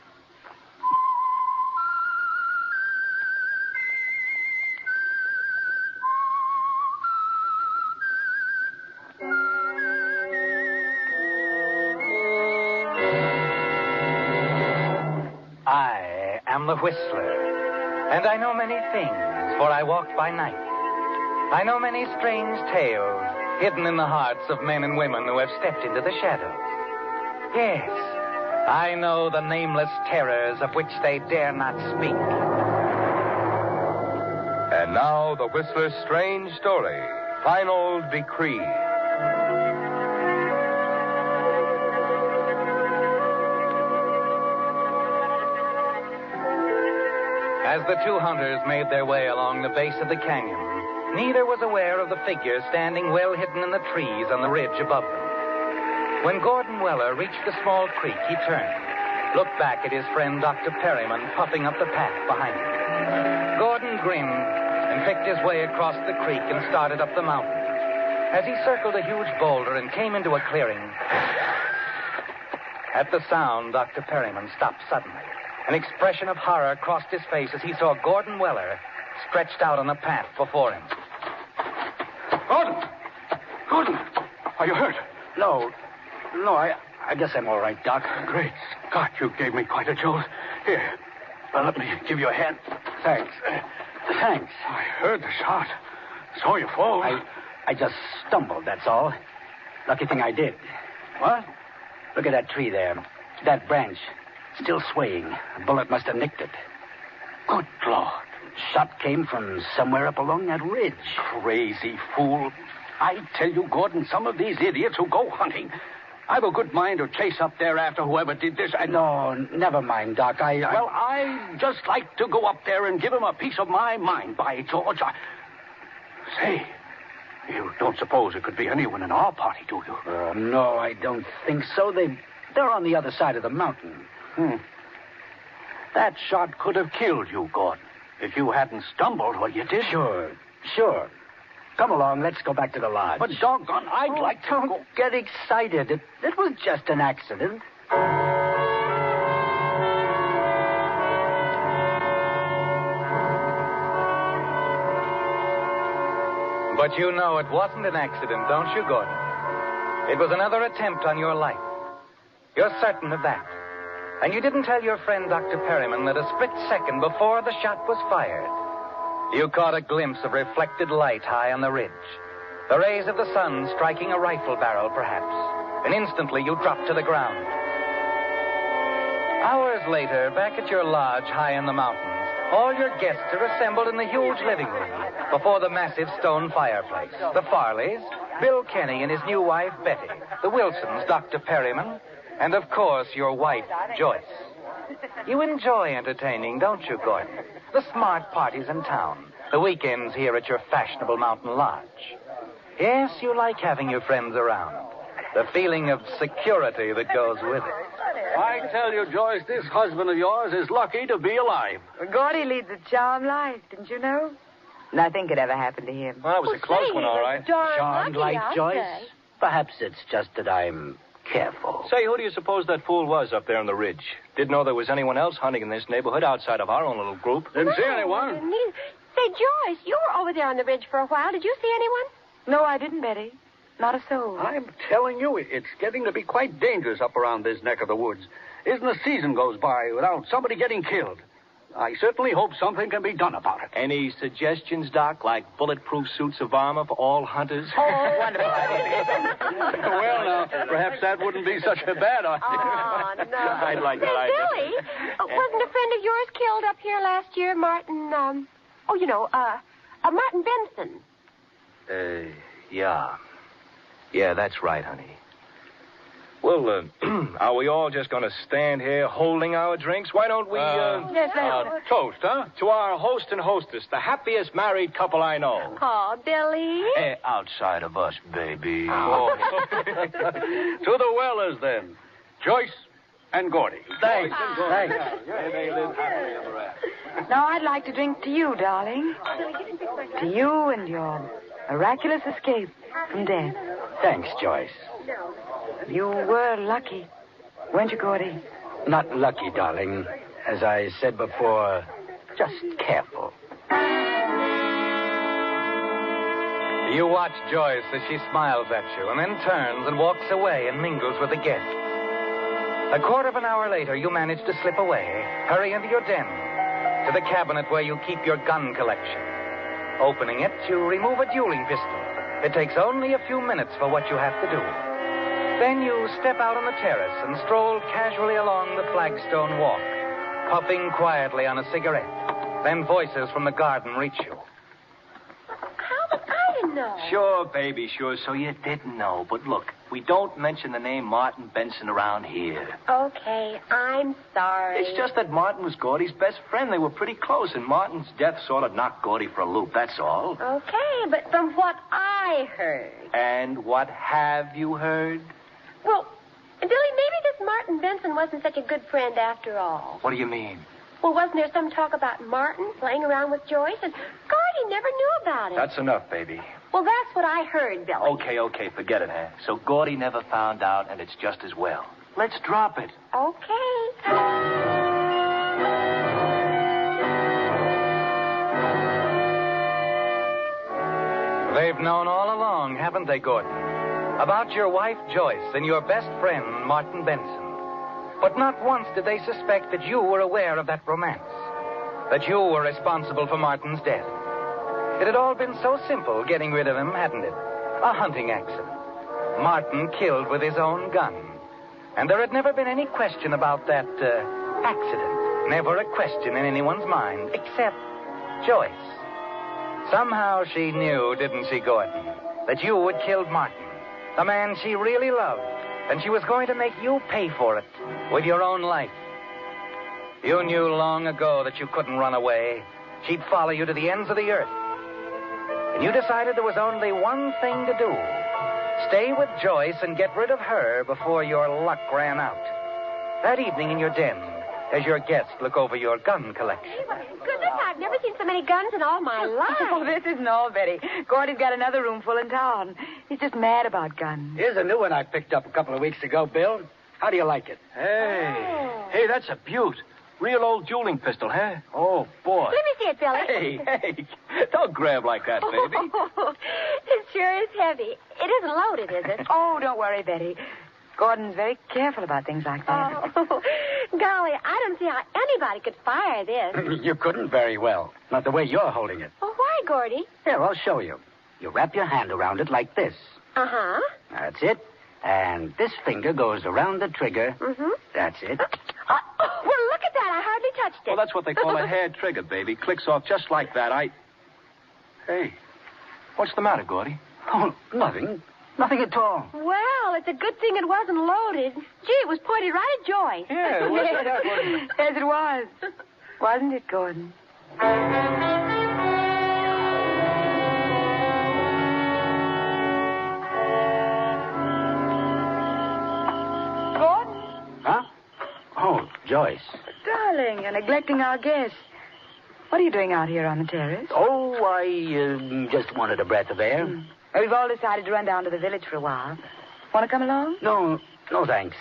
Speaker 11: I am the Whistler, and I know many things, for I walk by night. I know many strange tales hidden in the hearts of men and women who have stepped into the shadows. Yes, I know the nameless terrors of which they dare not speak.
Speaker 8: And now, the Whistler's strange story, Final Decree.
Speaker 11: As the two hunters made their way along the base of the canyon, neither was aware of the figure standing well hidden in the trees on the ridge above them. When Gordon Weller reached the small creek, he turned, looked back at his friend Dr. Perryman puffing up the path behind him. Gordon grinned and picked his way across the creek and started up the mountain. As he circled a huge boulder and came into a clearing, at the sound, Dr. Perryman stopped suddenly. An expression of horror crossed his face as he saw Gordon Weller stretched out on the path before him.
Speaker 13: Gordon! Gordon! Are you hurt? No, I guess I'm all right, Doc. Great Scott, you gave me quite a jolt. Here, let me give you a hand. Thanks. Thanks. I heard the shot. Saw you fall. I just stumbled, that's all. Lucky thing I did. What? Look at that tree there. That branch. Still swaying. A bullet must have nicked it. Good Lord. Shot came from somewhere up along that ridge. Crazy fool. I tell you, Gordon, some of these idiots who go hunting, I've a good mind to chase up there after whoever did this. No, never mind, Doc. Well, I just like to go up there and give him a piece of my mind, by George. Say, you don't suppose it could be anyone in our party, do you? No, I don't think so. They're on the other side of the mountain. That shot could have killed you, Gordon, if you hadn't stumbled when you did. Sure. Come along, let's go back to the lodge. But doggone, I'd like to go. Get excited. It was just an accident.
Speaker 11: But you know it wasn't an accident, don't you, Gordon? It was another attempt on your life. You're certain of that. And you didn't tell your friend Dr. Perryman that a split second before the shot was fired, you caught a glimpse of reflected light high on the ridge. The rays of the sun striking a rifle barrel, perhaps. And instantly you dropped to the ground. Hours later, back at your lodge high in the mountains, all your guests are assembled in the huge living room before the massive stone fireplace. The Farleys, Bill Kenny and his new wife, Betty, the Wilsons, Dr. Perryman, and, of course, your wife, Joyce. You enjoy entertaining, don't you, Gordon? The smart parties in town, the weekends here at your fashionable mountain lodge. Yes, you like having your friends around. The feeling of security that goes with it.
Speaker 13: I tell you, Joyce, this husband of yours is lucky to be alive.
Speaker 1: Gordy leads a charmed life, didn't you know? Nothing could ever happen to him.
Speaker 13: Well, that was a close one, all right.
Speaker 1: Charmed life,
Speaker 6: Joyce? Perhaps it's just that I'm careful.
Speaker 22: Say, who do you suppose that fool was up there on the ridge? Didn't know there was anyone else hunting in this neighborhood outside of our own little group.
Speaker 13: Didn't see anyone.
Speaker 4: Say, Joyce, you were over there on the ridge for a while. Did you see anyone?
Speaker 1: No, I didn't, Betty. Not a soul.
Speaker 13: I'm telling you, it's getting to be quite dangerous up around this neck of the woods. Isn't a season goes by without somebody getting killed. I certainly hope something can be done about it.
Speaker 22: Any suggestions, Doc, like bulletproof suits of armor for all hunters?
Speaker 1: Oh, wonderful idea.
Speaker 13: Well, now, perhaps that wouldn't be such a bad idea.
Speaker 4: Oh, no.
Speaker 22: I'd like that
Speaker 4: Say,
Speaker 22: idea.
Speaker 4: Billy, wasn't a friend of yours killed up here last year, Martin, Martin Benson?
Speaker 22: Yeah. Yeah, that's right, honey. Well, are we all just going to stand here holding our drinks? Why don't we,
Speaker 1: Yes,
Speaker 22: toast, huh? To our host and hostess, the happiest married couple I know.
Speaker 4: Oh, Billy.
Speaker 6: Outside of us, baby.
Speaker 22: Oh.
Speaker 13: To the Wellers, then. Joyce and Gordy.
Speaker 6: Thanks.
Speaker 13: Thanks.
Speaker 22: May they live happily ever after.
Speaker 1: Now I'd like to drink to you, darling. To you and your miraculous escape from death.
Speaker 6: Thanks, Joyce.
Speaker 1: You were lucky, weren't you, Gordy?
Speaker 6: Not lucky, darling. As I said before, just careful.
Speaker 11: You watch Joyce as she smiles at you and then turns and walks away and mingles with the guests. A quarter of an hour later, you manage to slip away, hurry into your den, to the cabinet where you keep your gun collection. Opening it, you remove a dueling pistol. It takes only a few minutes for what you have to do. Then you step out on the terrace and stroll casually along the flagstone walk, puffing quietly on a cigarette. Then voices from the garden reach you.
Speaker 4: How did I know?
Speaker 6: Sure, baby, sure. So you didn't know. But look, we don't mention the name Martin Benson around here.
Speaker 4: Okay, I'm sorry.
Speaker 6: It's just that Martin was Gordy's best friend. They were pretty close, and Martin's death sort of knocked Gordy for a loop, that's all.
Speaker 4: Okay, but from what I heard.
Speaker 6: And what have you heard?
Speaker 4: Well, Billy, maybe this Martin Benson wasn't such a good friend after all.
Speaker 6: What do you mean?
Speaker 4: Well, wasn't there some talk about Martin playing around with Joyce? And Gordy never knew about it.
Speaker 6: That's enough, baby.
Speaker 4: Well, that's what I heard, Billy.
Speaker 6: Okay, forget it, huh? So Gordy never found out, and it's just as well. Let's drop it.
Speaker 4: Okay.
Speaker 11: They've known all along, haven't they, Gordon? About your wife, Joyce, and your best friend, Martin Benson. But not once did they suspect that you were aware of that romance, that you were responsible for Martin's death. It had all been so simple getting rid of him, hadn't it? A hunting accident. Martin killed with his own gun. And there had never been any question about that accident. Never a question in anyone's mind, except Joyce. Somehow she knew, didn't she, Gordon, that you had killed Martin, the man she really loved, and she was going to make you pay for it with your own life. You knew long ago that you couldn't run away. She'd follow you to the ends of the earth. And you decided there was only one thing to do. Stay with Joyce and get rid of her before your luck ran out. That evening in your den, as your guests look over your gun collection.
Speaker 4: Goodness, I've never seen so many guns in all my life.
Speaker 1: Oh, this isn't all, Betty. Gordy's got another room full in town. He's just mad about guns.
Speaker 13: Here's a new one I picked up a couple of weeks ago, Bill. How do you like it?
Speaker 22: Hey, that's a beaut. Real old dueling pistol, huh? Oh, boy.
Speaker 4: Let me see it, Billy.
Speaker 22: Hey, don't grab like that, baby.
Speaker 4: It sure is heavy. It isn't loaded, is it?
Speaker 1: Oh, don't worry, Betty. Gordon's very careful about things like that.
Speaker 4: Oh, golly, I don't see how anybody could fire this.
Speaker 13: You couldn't very well. Not the way you're holding it.
Speaker 4: Well, why, Gordy?
Speaker 13: Here, I'll show you. You wrap your hand around it like this.
Speaker 4: Uh-huh.
Speaker 13: That's it. And this finger goes around the trigger.
Speaker 4: Mm-hmm.
Speaker 13: That's it.
Speaker 4: Well, look at that. I hardly touched it.
Speaker 2: Well, that's what they call a hair trigger, baby. Clicks off just like that. Hey, what's the matter, Gordy?
Speaker 13: Oh, nothing. Nothing at all.
Speaker 4: Well, it's a good thing it wasn't loaded. Gee, it was pointed right at Joyce.
Speaker 2: Yeah, it was.
Speaker 1: Yes, it was. Wasn't it, Gordon? Gordon?
Speaker 13: Huh? Oh, Joyce.
Speaker 1: Darling, you're neglecting our guests. What are you doing out here on the terrace?
Speaker 13: Oh, I just wanted a breath of air.
Speaker 1: We've all decided to run down to the village for a while. Want to come along?
Speaker 13: No, thanks.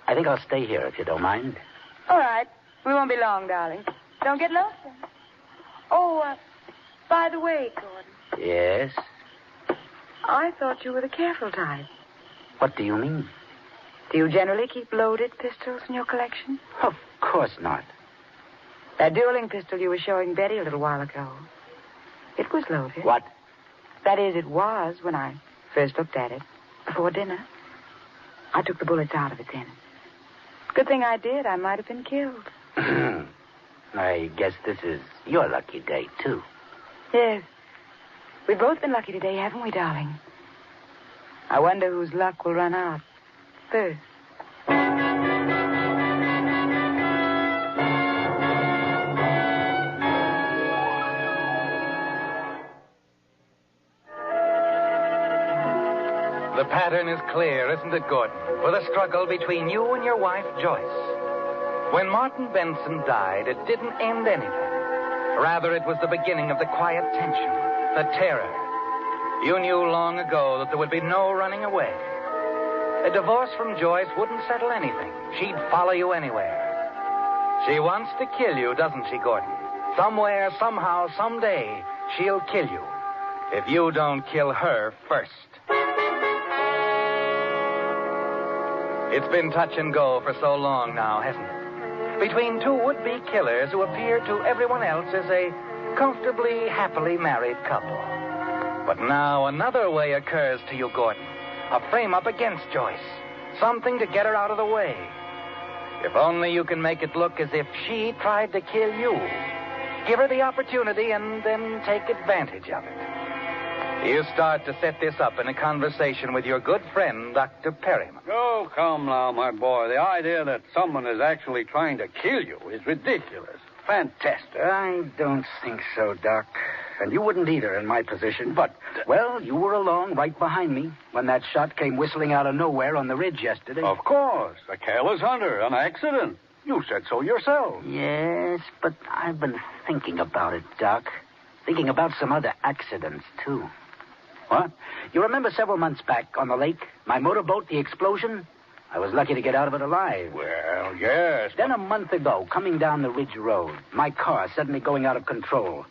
Speaker 13: I think I'll stay here if you don't mind.
Speaker 1: All right. We won't be long, darling. Don't get lonesome. Oh, by the way, Gordon.
Speaker 13: Yes?
Speaker 1: I thought you were the careful type.
Speaker 13: What do you mean?
Speaker 1: Do you generally keep loaded pistols in your collection?
Speaker 13: Of course not.
Speaker 1: That dueling pistol you were showing Betty a little while ago. It was loaded.
Speaker 13: What?
Speaker 1: That is, it was when I first looked at it before dinner. I took the bullets out of it then. Good thing I did. I might have been killed.
Speaker 13: I guess this is your lucky day, too.
Speaker 1: Yes. We've both been lucky today, haven't we, darling? I wonder whose luck will run out first.
Speaker 11: The pattern is clear, isn't it, Gordon? For the struggle between you and your wife, Joyce. When Martin Benson died, it didn't end anything. Rather, it was the beginning of the quiet tension, the terror. You knew long ago that there would be no running away. A divorce from Joyce wouldn't settle anything. She'd follow you anywhere. She wants to kill you, doesn't she, Gordon? Somewhere, somehow, someday, she'll kill you. If you don't kill her first. It's been touch and go for so long now, hasn't it? Between two would-be killers who appear to everyone else as a comfortably, happily married couple. But now another way occurs to you, Gordon. A frame-up against Joyce. Something to get her out of the way. If only you can make it look as if she tried to kill you. Give her the opportunity and then take advantage of it. You start to set this up in a conversation with your good friend, Dr. Perryman.
Speaker 2: Oh, come now, my boy. The idea that someone is actually trying to kill you is ridiculous. Fantastic.
Speaker 13: I don't think so, Doc. And you wouldn't either in my position. But, well, you were along right behind me when that shot came whistling out of nowhere on the ridge yesterday.
Speaker 2: Of course. A careless hunter, an accident. You said so yourself.
Speaker 13: Yes, but I've been thinking about it, Doc. Thinking about some other accidents, too. What? You remember several months back on the lake, my motorboat, the explosion? I was lucky to get out of it alive.
Speaker 2: Well, yes.
Speaker 13: Then a month ago, coming down the ridge road, my car suddenly going out of control.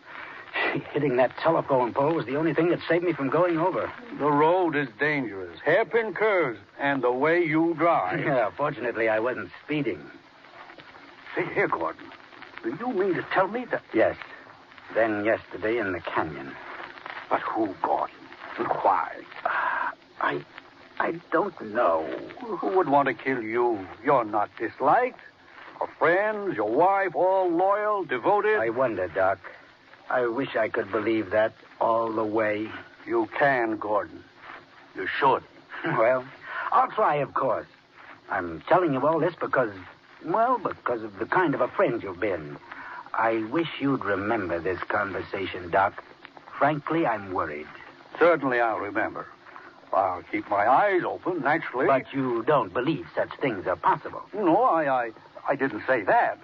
Speaker 13: Hitting that telephone pole was the only thing that saved me from going over.
Speaker 2: The road is dangerous. Hairpin curves, and the way you drive.
Speaker 13: Yeah, fortunately, I wasn't speeding.
Speaker 2: See here, Gordon. Do you mean to tell me that...
Speaker 13: Yes. Then yesterday in the canyon.
Speaker 2: But who, Gordon? And why?
Speaker 13: I don't know.
Speaker 2: Who would want to kill you? You're not disliked. Your friends, your wife, all loyal, devoted.
Speaker 13: I wonder, Doc. I wish I could believe that all the way.
Speaker 2: You can, Gordon. You should.
Speaker 13: Well, I'll try, of course. I'm telling you all this because of the kind of a friend you've been. I wish you'd remember this conversation, Doc. Frankly, I'm worried.
Speaker 2: Certainly I'll remember. I'll keep my eyes open, naturally.
Speaker 13: But you don't believe such things are possible.
Speaker 2: No, I didn't say that.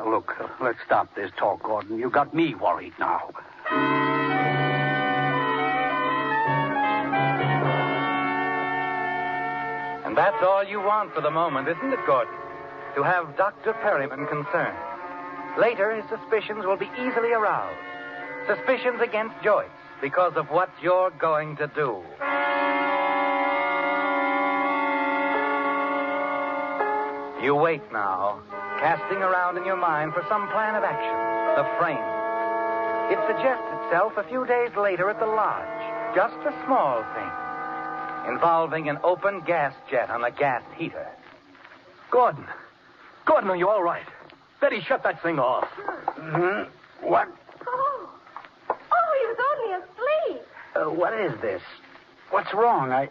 Speaker 2: Look, let's stop this talk, Gordon. You got me worried now.
Speaker 11: And that's all you want for the moment, isn't it, Gordon? To have Dr. Perryman concerned. Later, his suspicions will be easily aroused. Suspicions against Joyce because of what you're going to do. You wait now, casting around in your mind for some plan of action, the frame. It suggests itself a few days later at the lodge. Just a small thing, involving an open gas jet on a gas heater.
Speaker 13: Gordon, are you all right? Betty, shut that thing off.
Speaker 8: Mm-hmm. What?
Speaker 4: Oh, he was only asleep.
Speaker 18: What is this? What's wrong?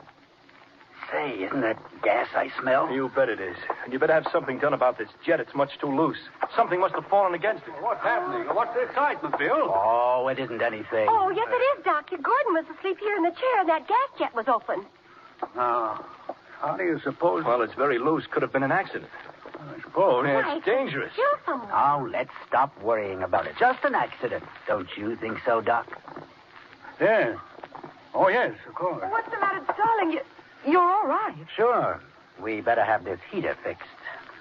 Speaker 18: Say, isn't that gas I smell?
Speaker 13: You bet it is. And you better have something done about this jet. It's much too loose. Something must have fallen against it. What's happening? What's the excitement, Bill?
Speaker 18: Oh, it isn't anything.
Speaker 4: Oh, yes, it is, Doctor. Gordon was asleep here in the chair, and that gas jet was open.
Speaker 18: Oh, how do you suppose?
Speaker 13: Well, it's very loose. Could have been an accident. I suppose.
Speaker 4: Why,
Speaker 13: It's dangerous.
Speaker 4: Kill someone.
Speaker 18: Oh, let's stop worrying about it. Just an accident. Don't you think so, Doc?
Speaker 2: Yeah. Oh, yes, of course.
Speaker 1: What's the matter, darling? You're all right.
Speaker 18: Sure. We better have this heater fixed.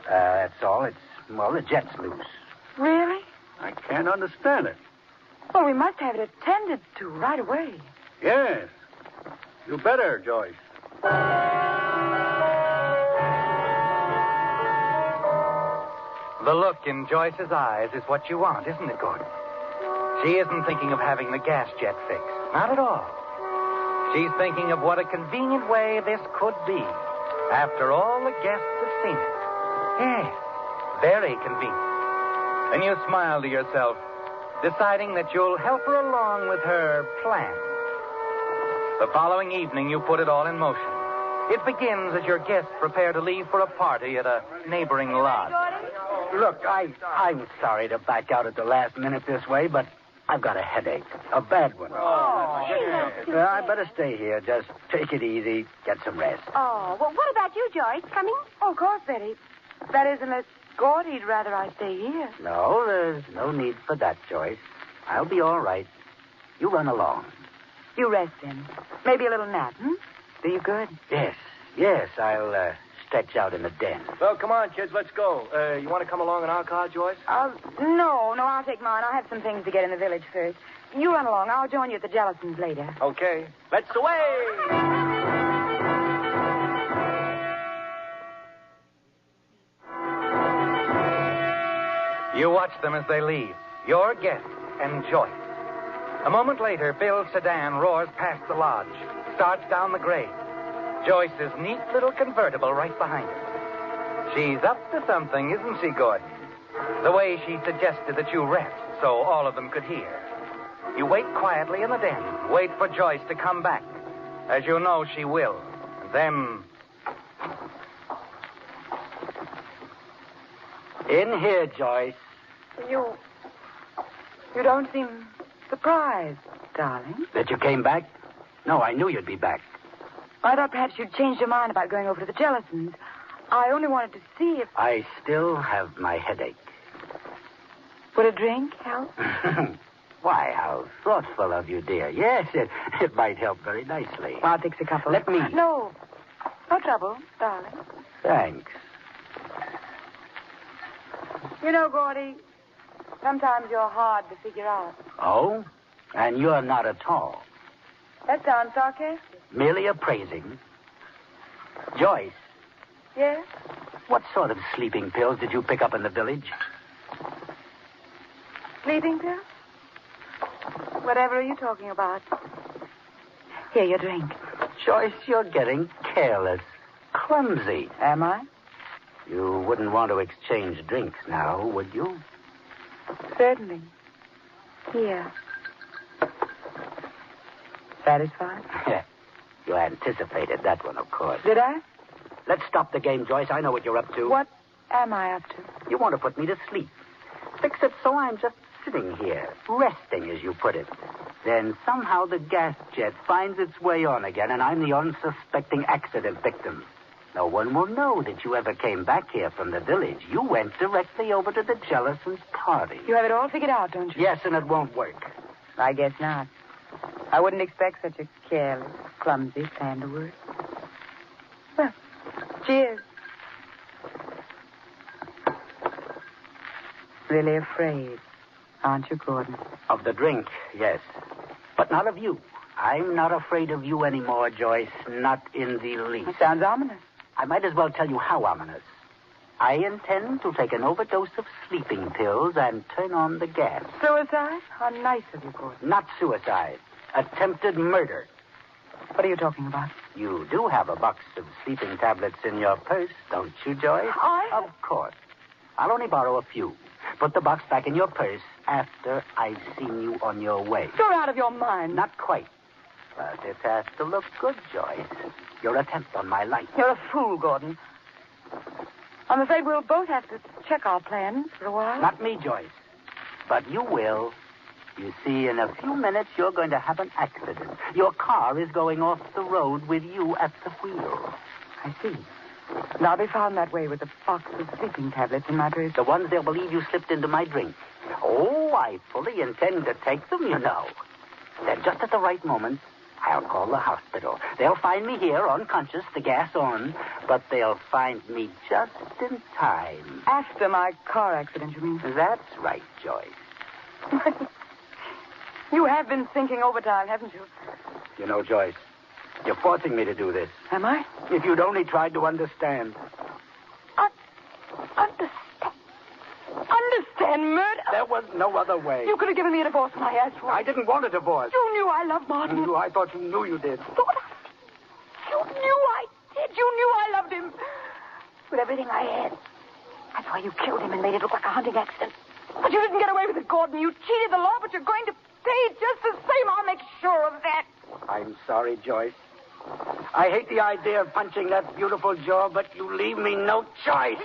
Speaker 18: That's all. The jet's loose.
Speaker 1: Really?
Speaker 2: I can't understand it.
Speaker 1: Well, we must have it attended to right away.
Speaker 2: Yes. You better, Joyce.
Speaker 11: The look in Joyce's eyes is what you want, isn't it, Gordon? She isn't thinking of having the gas jet fixed. Not at all. She's thinking of what a convenient way this could be. After all the guests have seen it. Yes, very convenient. And you smile to yourself, deciding that you'll help her along with her plan. The following evening, you put it all in motion. It begins as your guests prepare to leave for a party at a neighboring lodge.
Speaker 18: Look, I'm sorry to back out at the last minute this way, but I've got a headache. A bad one. I better stay here. Just take it easy. Get some rest.
Speaker 4: Oh, well, what about you, Joyce? Coming?
Speaker 1: Oh, of course, Betty. That is, unless Gordy'd rather I stay here.
Speaker 18: No, there's no need for that, Joyce. I'll be all right. You run along.
Speaker 1: You rest in. Maybe a little nap, Do you good?
Speaker 18: Yes, I'll stretch out in the den.
Speaker 13: Well, come on, kids, let's go. You want to come along in our car, Joyce?
Speaker 1: No, I'll take mine. I have some things to get in the village first. You run along. I'll join you at the Jellisons later.
Speaker 13: Okay. Let's away!
Speaker 11: You watch them as they leave. Your guests and Joyce. A moment later, Bill's sedan roars past the lodge, starts down the grade. Joyce's neat little convertible right behind her. She's up to something, isn't she, Gordon? The way she suggested that you rest so all of them could hear. You wait quietly in the den, wait for Joyce to come back, as you know she will. And then...
Speaker 18: In here, Joyce.
Speaker 1: You don't seem surprised, darling.
Speaker 18: That you came back? No, I knew you'd be back.
Speaker 1: I thought perhaps you'd changed your mind about going over to the Jellisons. I only wanted to see if...
Speaker 18: I still have my headache.
Speaker 1: Would a drink help?
Speaker 18: Why, how thoughtful of you, dear. Yes, it might help very nicely.
Speaker 1: I'll fix a couple.
Speaker 18: Let me...
Speaker 1: No trouble, darling.
Speaker 18: Thanks.
Speaker 1: You know, Gordy, sometimes you're hard to figure out.
Speaker 18: Oh? And you're not at all.
Speaker 1: That sounds sarcastic.
Speaker 18: Merely appraising. Joyce.
Speaker 1: Yes?
Speaker 18: What sort of sleeping pills did you pick up in the village?
Speaker 1: Sleeping pills? Whatever are you talking about? Here, your drink.
Speaker 18: Joyce, you're getting careless. Clumsy.
Speaker 1: Am I?
Speaker 18: You wouldn't want to exchange drinks now, would you?
Speaker 1: Certainly. Here. Satisfied?
Speaker 18: You anticipated that one, of course.
Speaker 1: Did I?
Speaker 18: Let's stop the game, Joyce. I know what you're up to.
Speaker 1: What am I up to?
Speaker 18: You want to put me to sleep. Fix it so I'm just sitting here, resting, as you put it. Then somehow the gas jet finds its way on again, and I'm the unsuspecting accident victim. No one will know that you ever came back here from the village. You went directly over to the Jellisons' party.
Speaker 1: You have it all figured out, don't you?
Speaker 18: Yes, and it won't work.
Speaker 1: I guess not. I wouldn't expect such a careless, clumsy plan to work. Well, cheers. Really afraid, aren't you, Gordon?
Speaker 18: Of the drink, yes. But not of you. I'm not afraid of you anymore, Joyce. Not in the least.
Speaker 1: It sounds ominous.
Speaker 18: I might as well tell you how ominous. I intend to take an overdose of sleeping pills and turn on the gas.
Speaker 1: Suicide? How nice of you, Gordon.
Speaker 18: Not suicide. Attempted murder.
Speaker 1: What are you talking about?
Speaker 18: You do have a box of sleeping tablets in your purse, don't you, Joyce? Of course. I'll only borrow a few. Put the box back in your purse after I've seen you on your way.
Speaker 1: You're out of your mind.
Speaker 18: Not quite. But it has to look good, Joyce. Your attempt on my life.
Speaker 1: You're a fool, Gordon. I'm afraid we'll both have to check our plans for a while.
Speaker 18: Not me, Joyce. But you will. You see, in a few minutes, you're going to have an accident. Your car is going off the road with you at the wheel.
Speaker 1: I see. And I'll be found that way with a box of sleeping tablets in my purse.
Speaker 18: The ones they'll believe you slipped into my drink. Oh, I fully intend to take them, you know. Then just at the right moment, I'll call the hospital. They'll find me here, unconscious, the gas on, but they'll find me just in time.
Speaker 1: After my car accident, you mean?
Speaker 18: That's right, Joyce.
Speaker 1: You have been thinking overtime, haven't you?
Speaker 18: You know, Joyce, you're forcing me to do this.
Speaker 1: Am I?
Speaker 18: If you'd only tried to understand.
Speaker 1: Understand murder?
Speaker 18: There was no other way.
Speaker 1: You could have given me a divorce when I asked for it.
Speaker 18: I didn't want a divorce.
Speaker 1: You knew I loved Martin.
Speaker 18: I thought you knew you did.
Speaker 1: You knew I did. You knew I loved him. With everything I had. That's why you killed him and made it look like a hunting accident. But you didn't get away with it, Gordon. You cheated the law, but you're going to pay just the same. I'll make sure of that.
Speaker 18: I'm sorry, Joyce. I hate the idea of punching that beautiful jaw, but you leave me no choice.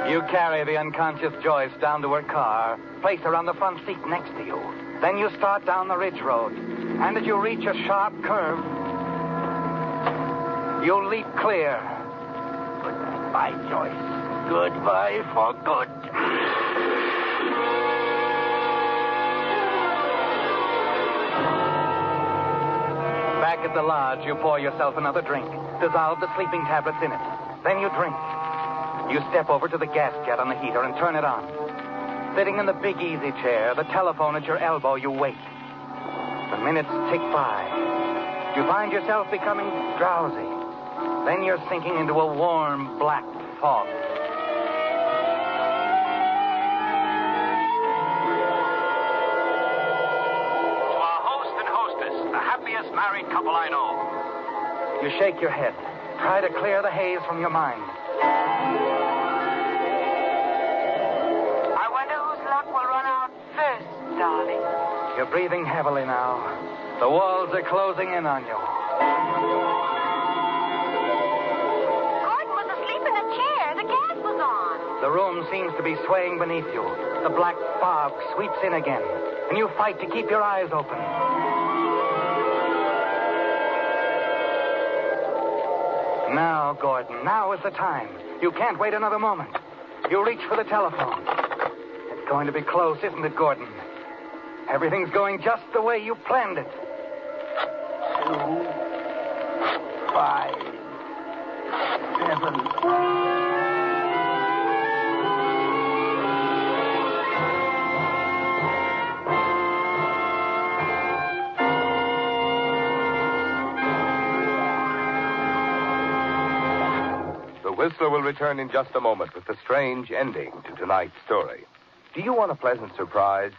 Speaker 11: You carry the unconscious Joyce down to her car, place her on the front seat next to you. Then you start down the ridge road. And as you reach a sharp curve, you leap clear.
Speaker 18: Goodbye, Joyce. Goodbye for good.
Speaker 11: Back at the lodge, you pour yourself another drink. Dissolve the sleeping tablets in it. Then you drink. You step over to the gas jet on the heater and turn it on. Sitting in the big easy chair, the telephone at your elbow, you wait. The minutes tick by. You find yourself becoming drowsy. Then you're sinking into a warm, black fog.
Speaker 9: To our host and hostess, the happiest married couple I know.
Speaker 11: You shake your head. Try to clear the haze from your mind.
Speaker 1: I wonder whose luck will run out first, darling.
Speaker 11: You're breathing heavily now. The walls are closing in on you.
Speaker 20: Gordon was asleep in the chair. The gas was on.
Speaker 11: The room seems to be swaying beneath you. The black fog sweeps in again, and you fight to keep your eyes open. Now, Gordon, now is the time. You can't wait another moment. You reach for the telephone. It's going to be close, isn't it, Gordon? Everything's going just the way you planned it.
Speaker 18: 2, 5, 7.
Speaker 10: The Whistler will return in just a moment with the strange ending to tonight's story. Do you want a pleasant surprise?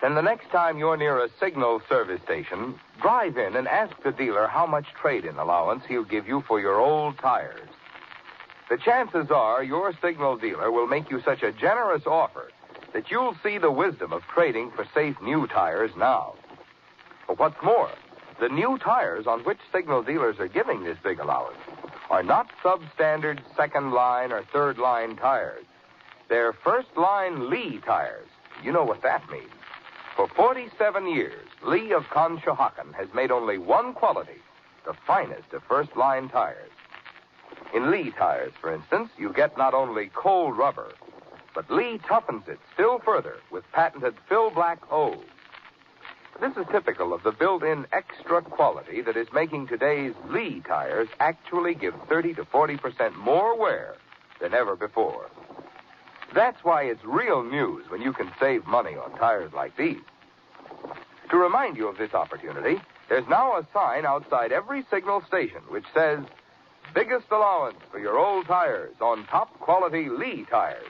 Speaker 10: Then the next time you're near a signal service station, drive in and ask the dealer how much trade-in allowance he'll give you for your old tires. The chances are your signal dealer will make you such a generous offer that you'll see the wisdom of trading for safe new tires now. But what's more, the new tires on which signal dealers are giving this big allowance are not substandard second-line or third-line tires. They're first-line Lee tires. You know what that means. For 47 years, Lee of Conshohocken has made only one quality, the finest of first-line tires. In Lee tires, for instance, you get not only cold rubber, but Lee toughens it still further with patented Fill Black O. This is typical of the built-in extra quality that is making today's Lee tires actually give 30 to 40% more wear than ever before. That's why it's real news when you can save money on tires like these. To remind you of this opportunity,
Speaker 14: There's now a sign outside every signal station which says, biggest allowance for your old tires on top quality Lee tires.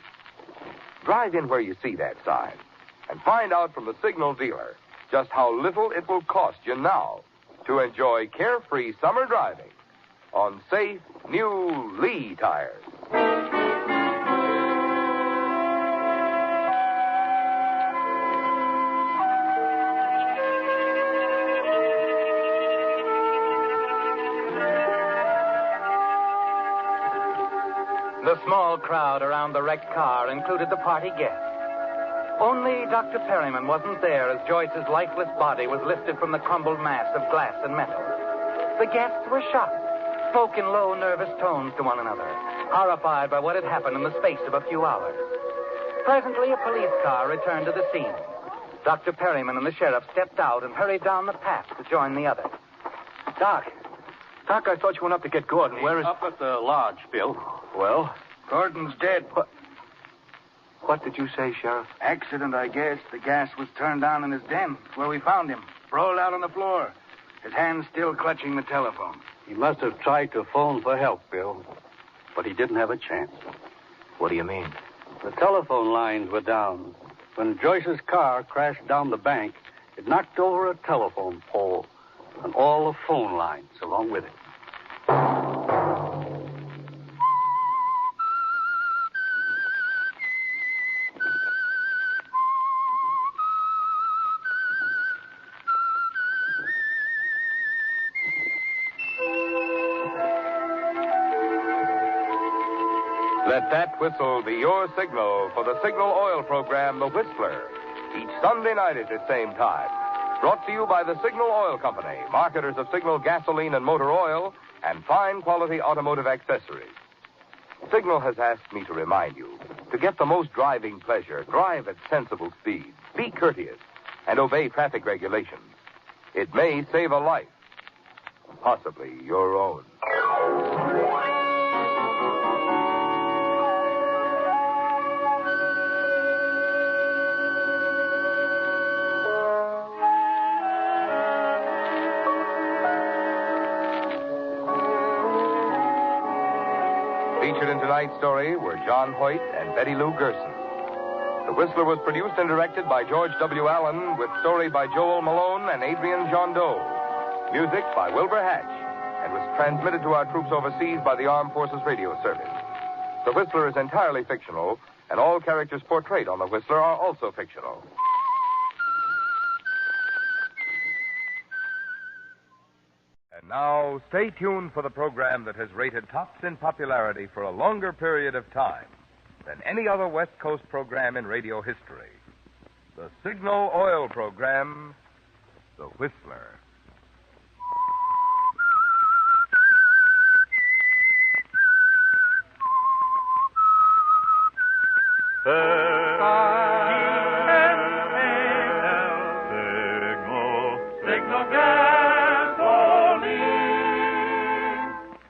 Speaker 14: Drive in where you see that sign and find out from the signal dealer just how little it will cost you now to enjoy carefree summer driving on safe, new Lee tires.
Speaker 11: The small crowd around the wrecked car included the party guests. Only Dr. Perryman wasn't there as Joyce's lifeless body was lifted from the crumbled mass of glass and metal. The guests were shocked, spoke in low, nervous tones to one another, horrified by what had happened in the space of a few hours. Presently, a police car returned to the scene. Dr. Perryman and the sheriff stepped out and hurried down the path to join the others.
Speaker 13: Doc, I thought you went up to get Gordon. Where is...
Speaker 2: Up at the lodge, Bill.
Speaker 13: Well?
Speaker 2: Gordon's dead.
Speaker 13: What did you say, Sheriff?
Speaker 2: Accident, I guess. The gas was turned on in his den, where we found him, sprawled out on the floor. His hand still clutching the telephone.
Speaker 13: He must have tried to phone for help, Bill. But he didn't have a chance.
Speaker 6: What do you mean?
Speaker 13: The telephone lines were down. When Joyce's car crashed down the bank, it knocked over a telephone pole and all the phone lines along with it.
Speaker 14: Let that whistle be your signal for the Signal Oil program, The Whistler, each Sunday night at the same time. Brought to you by the Signal Oil Company, marketers of Signal gasoline and motor oil and fine quality automotive accessories. Signal has asked me to remind you, to get the most driving pleasure, drive at sensible speeds, be courteous, and obey traffic regulations. It may save a life, possibly your own. Featured in tonight's story were John Hoyt and Betty Lou Gerson. The Whistler was produced and directed by George W. Allen, with story by Joel Malone and Adrian Jondeau. Music by Wilbur Hatch, and was transmitted to our troops overseas by the Armed Forces Radio Service. The Whistler is entirely fictional, and all characters portrayed on The Whistler are also fictional.
Speaker 8: And now, stay tuned for the program that has rated tops in popularity for a longer period of time than any other West Coast program in radio history. The Signal Oil program, The Whistler.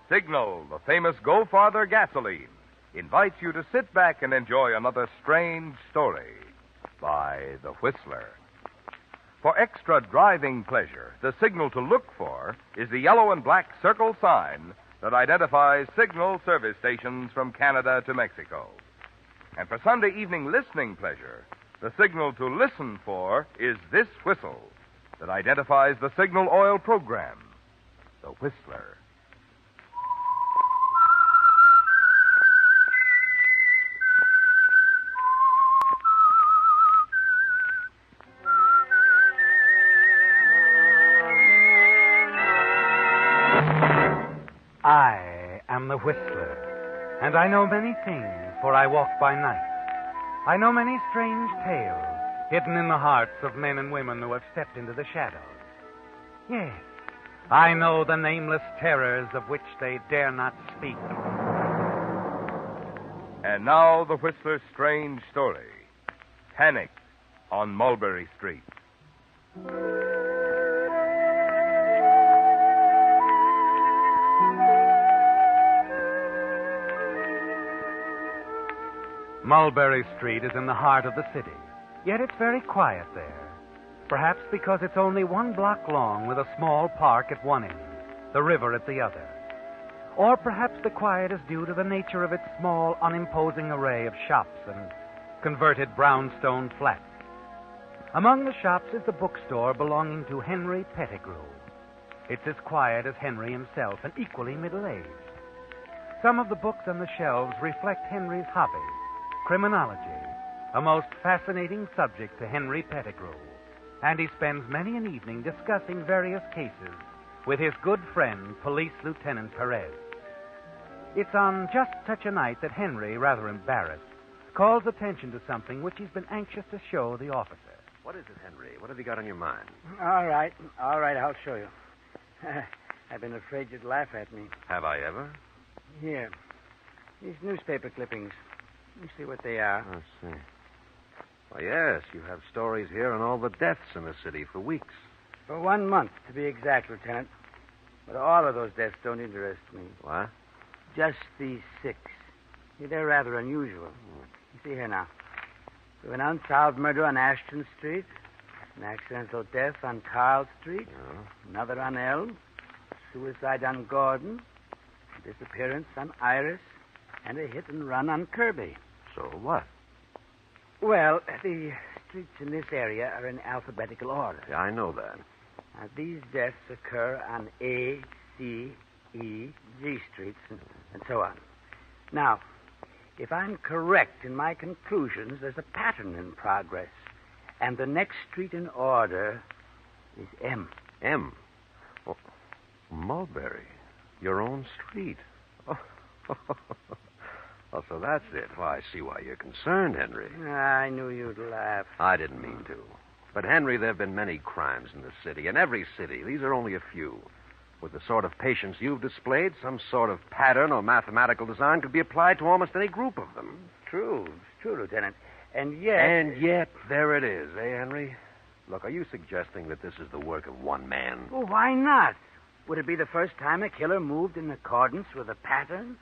Speaker 8: Signal, the famous Go Farther gasoline, invites you to sit back and enjoy another strange story by The Whistler. For extra driving pleasure, the signal to look for is the yellow and black circle sign that identifies Signal service stations from Canada to Mexico. And for Sunday evening listening pleasure, the signal to listen for is this whistle that identifies the Signal Oil program, The Whistler.
Speaker 16: I am the Whistler, and I know many things, for I walk by night. I know many strange tales hidden in the hearts of men and women who have stepped into the shadows. Yes, I know the nameless terrors of which they dare not speak.
Speaker 8: And now the Whistler's strange story, Panic on Mulberry Street.
Speaker 16: Mulberry Street is in the heart of the city, yet it's very quiet there. Perhaps because it's only 1 block long with a small park at one end, the river at the other. Or perhaps the quiet is due to the nature of its small, unimposing array of shops and converted brownstone flats. Among the shops is the bookstore belonging to Henry Pettigrew. It's as quiet as Henry himself and equally middle-aged. Some of the books on the shelves reflect Henry's hobby, criminology, a most fascinating subject to Henry Pettigrew. And he spends many an evening discussing various cases with his good friend, Police Lieutenant Perez. It's on just such a night that Henry, rather embarrassed, calls attention to something which he's been anxious to show the officer.
Speaker 3: What is it, Henry? What have you got on your mind?
Speaker 15: All right, I'll show you. I've been afraid you'd laugh at me.
Speaker 3: Have I ever?
Speaker 15: Here, these newspaper clippings. You see what they are.
Speaker 3: I see. Well, yes, you have stories here on all the deaths in the city for weeks.
Speaker 15: For 1 month, to be exact, Lieutenant. But all of those deaths don't interest me.
Speaker 3: What?
Speaker 15: Just these 6. See, they're rather unusual. You see here now. We have an unsolved murder on Ashton Street, an accidental death on Carl Street, another on Elm, suicide on Gordon, a disappearance on Iris, and a hit and run on Kirby.
Speaker 3: So what?
Speaker 15: Well, the streets in this area are in alphabetical order.
Speaker 3: Yeah, I know that.
Speaker 15: Now, these deaths occur on A, C, E, G streets, and so on. Now, if I'm correct in my conclusions, there's a pattern in progress. And the next street in order is M.
Speaker 3: M? Oh, Mulberry. Your own street. Oh. Oh, so that's it. Well, I see why you're concerned, Henry.
Speaker 15: I knew you'd laugh.
Speaker 3: I didn't mean to. But, Henry, there have been many crimes in the city, in every city. These are only a few. With the sort of patience you've displayed, some sort of pattern or mathematical design could be applied to almost any group of them.
Speaker 15: It's true, Lieutenant. And yet...
Speaker 3: And yet, there it is, eh, Henry? Look, are you suggesting that this is the work of one man?
Speaker 15: Well, why not? Would it be the first time a killer moved in accordance with a pattern?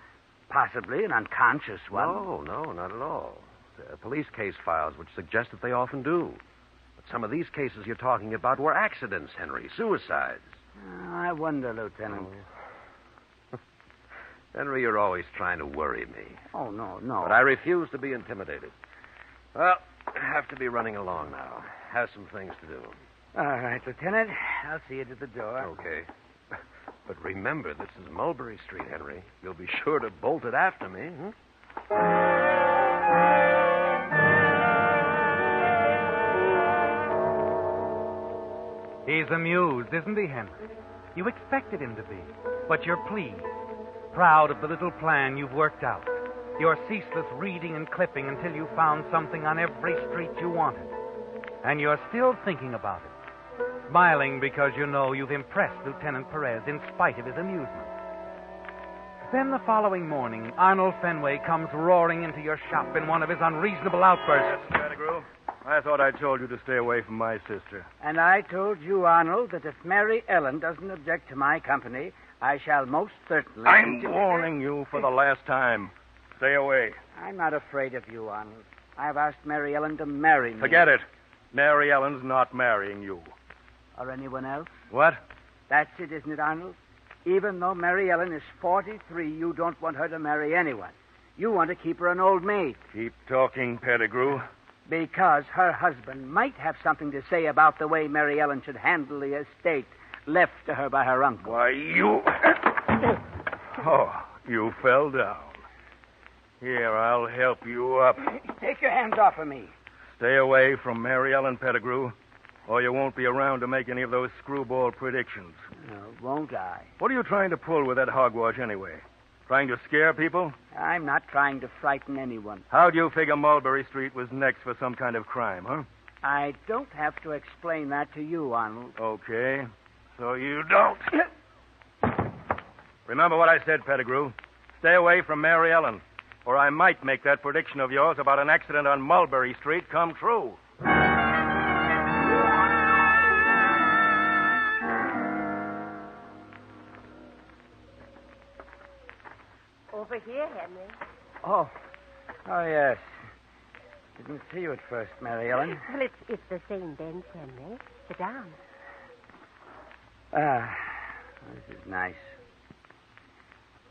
Speaker 15: Possibly an unconscious one.
Speaker 3: No, not at all. There are police case files which suggest that they often do. But some of these cases you're talking about were accidents, Henry, suicides.
Speaker 15: I wonder, Lieutenant.
Speaker 3: Oh. Henry, you're always trying to worry me.
Speaker 15: Oh, no.
Speaker 3: But I refuse to be intimidated. Well, I have to be running along now. Have some things to do.
Speaker 15: All right, Lieutenant. I'll see you to the door.
Speaker 3: Okay. But remember, this is Mulberry Street, Henry. You'll be sure to bolt it after me,
Speaker 16: He's amused, isn't he, Henry? You expected him to be, but you're pleased, proud of the little plan you've worked out. Your ceaseless reading and clipping until you found something on every street you wanted. And you're still thinking about it, smiling because you know you've impressed Lieutenant Perez in spite of his amusement. Then the following morning, Arnold Fenway comes roaring into your shop in one of his unreasonable outbursts.
Speaker 2: Yes, Pettigrew. I thought I told you to stay away from my sister.
Speaker 15: And I told you, Arnold, that if Mary Ellen doesn't object to my company, I shall most certainly...
Speaker 2: I'm warning you for the last time. Stay away.
Speaker 15: I'm not afraid of you, Arnold. I've asked Mary Ellen to marry me.
Speaker 2: Forget it. Mary Ellen's not marrying you.
Speaker 15: Or anyone else?
Speaker 2: What?
Speaker 15: That's it, isn't it, Arnold? Even though Mary Ellen is 43, you don't want her to marry anyone. You want to keep her an old maid.
Speaker 2: Keep talking, Pettigrew.
Speaker 15: Because her husband might have something to say about the way Mary Ellen should handle the estate left to her by her uncle.
Speaker 2: Why, you... Oh, you fell down. Here, I'll help you up.
Speaker 15: Take your hands off of me.
Speaker 2: Stay away from Mary Ellen, Pettigrew, or you won't be around to make any of those screwball predictions.
Speaker 15: No, won't I?
Speaker 2: What are you trying to pull with that hogwash anyway? Trying to scare people?
Speaker 15: I'm not trying to frighten anyone.
Speaker 2: How'd you figure Mulberry Street was next for some kind of crime, huh?
Speaker 15: I don't have to explain that to you, Arnold.
Speaker 2: Okay, so you don't. Remember what I said, Pettigrew. Stay away from Mary Ellen, or I might make that prediction of yours about an accident on Mulberry Street come true.
Speaker 4: Over here, Henry.
Speaker 15: Oh, yes. Didn't see you at first, Mary Ellen.
Speaker 4: Well, it's the same bench, Henry. Sit down.
Speaker 15: Ah, this is nice.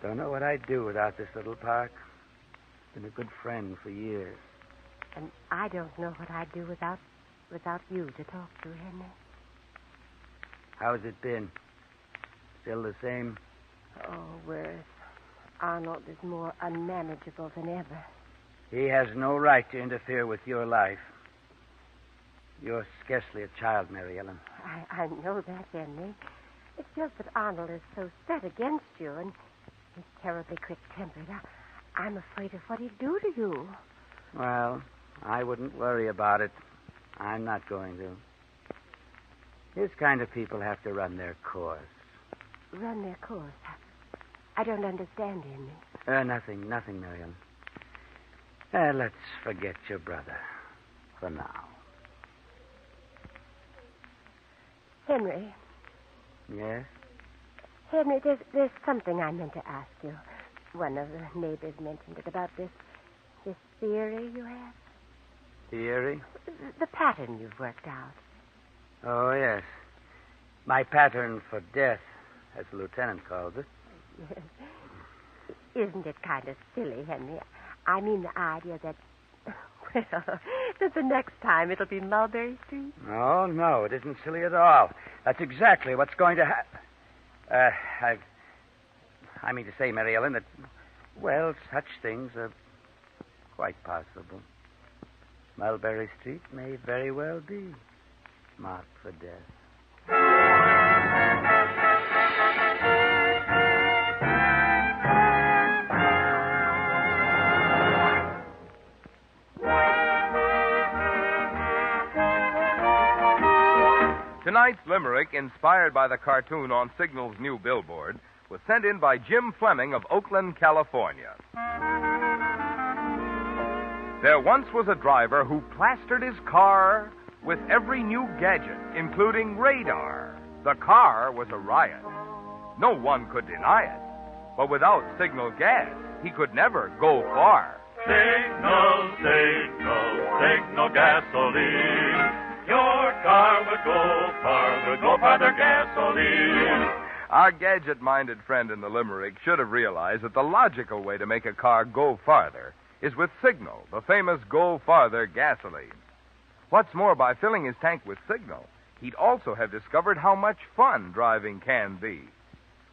Speaker 15: Don't know what I'd do without this little park. Been a good friend for years.
Speaker 4: And I don't know what I'd do without you to talk to, Henry.
Speaker 15: How's it been? Still the same?
Speaker 4: Oh, worse. Arnold is more unmanageable than ever.
Speaker 15: He has no right to interfere with your life. You're scarcely a child, Mary Ellen.
Speaker 4: I know that, Henry. It's just that Arnold is so set against you, and he's terribly quick-tempered. I'm afraid of what he'd do to you.
Speaker 15: Well, I wouldn't worry about it. I'm not going to. His kind of people have to run their course.
Speaker 4: Run their course? I don't understand, Henry.
Speaker 15: Nothing, Miriam. Let's forget your brother for now.
Speaker 4: Henry.
Speaker 15: Yes?
Speaker 4: Henry, there's something I meant to ask you. One of the neighbors mentioned it about this theory you have.
Speaker 15: Theory?
Speaker 4: The pattern you've worked out.
Speaker 15: Oh, yes. My pattern for death, as the lieutenant calls it.
Speaker 4: Isn't it kind of silly, Henry? I mean the idea that, well, that the next time it'll be Mulberry Street.
Speaker 15: Oh, no, it isn't silly at all. That's exactly what's going to happen. I mean to say, Mary Ellen, that, well, such things are quite possible. Mulberry Street may very well be marked for death.
Speaker 10: Tonight's limerick, inspired by the cartoon on Signal's new billboard, was sent in by Jim Fleming of Oakland, California. There once was a driver who plastered his car with every new gadget, including radar. The car was a riot. No one could deny it. But without Signal gas, he could never go far.
Speaker 12: Signal, signal, signal gasoline. Your car would go farther gasoline.
Speaker 10: Our gadget-minded friend in the limerick should have realized that the logical way to make a car go farther is with Signal, the famous Go Farther gasoline. What's more, by filling his tank with Signal, he'd also have discovered how much fun driving can be.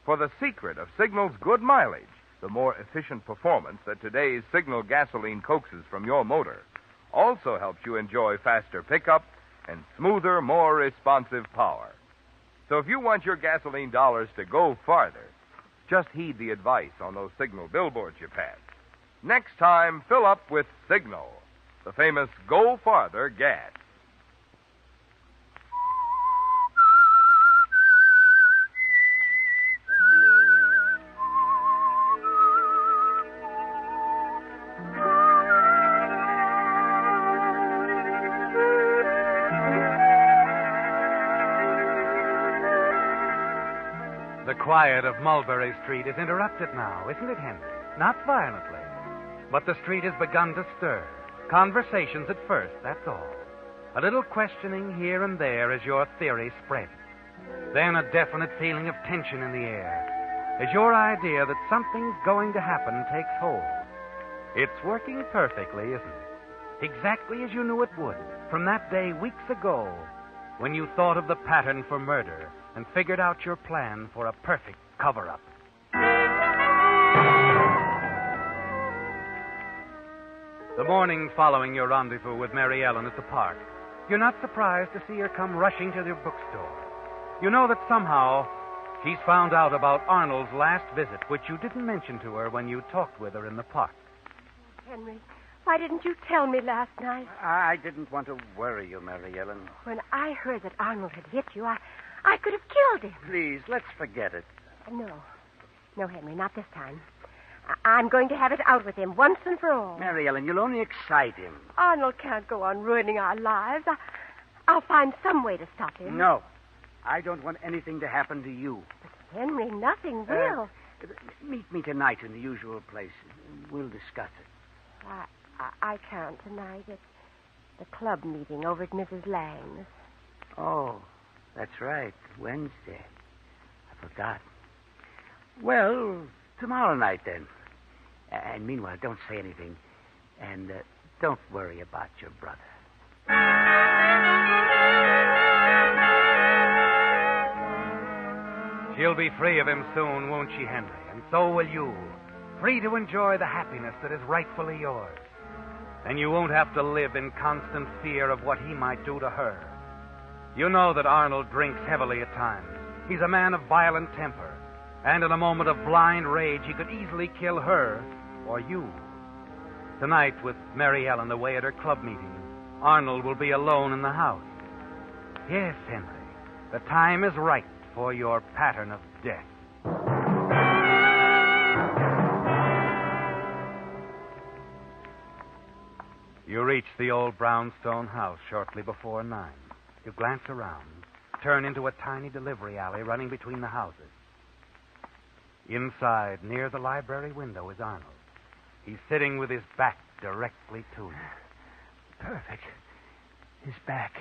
Speaker 10: For the secret of Signal's good mileage, the more efficient performance that today's Signal gasoline coaxes from your motor, also helps you enjoy faster pickup and smoother, more responsive power. So if you want your gasoline dollars to go farther, just heed the advice on those Signal billboards you pass. Next time, fill up with Signal, the famous Go Farther gas.
Speaker 16: The quiet of Mulberry Street is interrupted now, isn't it, Henry? Not violently. But the street has begun to stir. Conversations at first, that's all. A little questioning here and there as your theory spreads. Then a definite feeling of tension in the air as your idea that something's going to happen takes hold. It's working perfectly, isn't it? Exactly as you knew it would from that day weeks ago when you thought of the pattern for murder and figured out your plan for a perfect cover-up. The morning following your rendezvous with Mary Ellen at the park, you're not surprised to see her come rushing to your bookstore. You know that somehow she's found out about Arnold's last visit, which you didn't mention to her when you talked with her in the park.
Speaker 4: Henry, why didn't you tell me last night?
Speaker 15: I didn't want to worry you, Mary Ellen.
Speaker 4: When I heard that Arnold had hit you, I could have killed him.
Speaker 15: Please, let's forget it.
Speaker 4: No, Henry, not this time. I'm going to have it out with him once and for all.
Speaker 15: Mary Ellen, you'll only excite him.
Speaker 4: Arnold can't go on ruining our lives. I'll find some way to stop him.
Speaker 15: No. I don't want anything to happen to you.
Speaker 4: But, Henry, nothing will.
Speaker 15: Meet me tonight in the usual place. We'll discuss it.
Speaker 4: I can't tonight. The club meeting over at Mrs. Lang's.
Speaker 15: Oh, that's right. Wednesday. I forgot. Well, tomorrow night, then. And meanwhile, don't say anything. And don't worry about your brother.
Speaker 16: She'll be free of him soon, won't she, Henry? And so will you. Free to enjoy the happiness that is rightfully yours. And you won't have to live in constant fear of what he might do to her. You know that Arnold drinks heavily at times. He's a man of violent temper. And in a moment of blind rage, he could easily kill her or you. Tonight, with Mary Ellen away at her club meeting, Arnold will be alone in the house. Yes, Henry, the time is right for your pattern of death. You reach the old brownstone house shortly before 9. You glance around, turn into a tiny delivery alley running between the houses. Inside, near the library window, is Arnold. He's sitting with his back directly to you.
Speaker 15: Perfect. His back.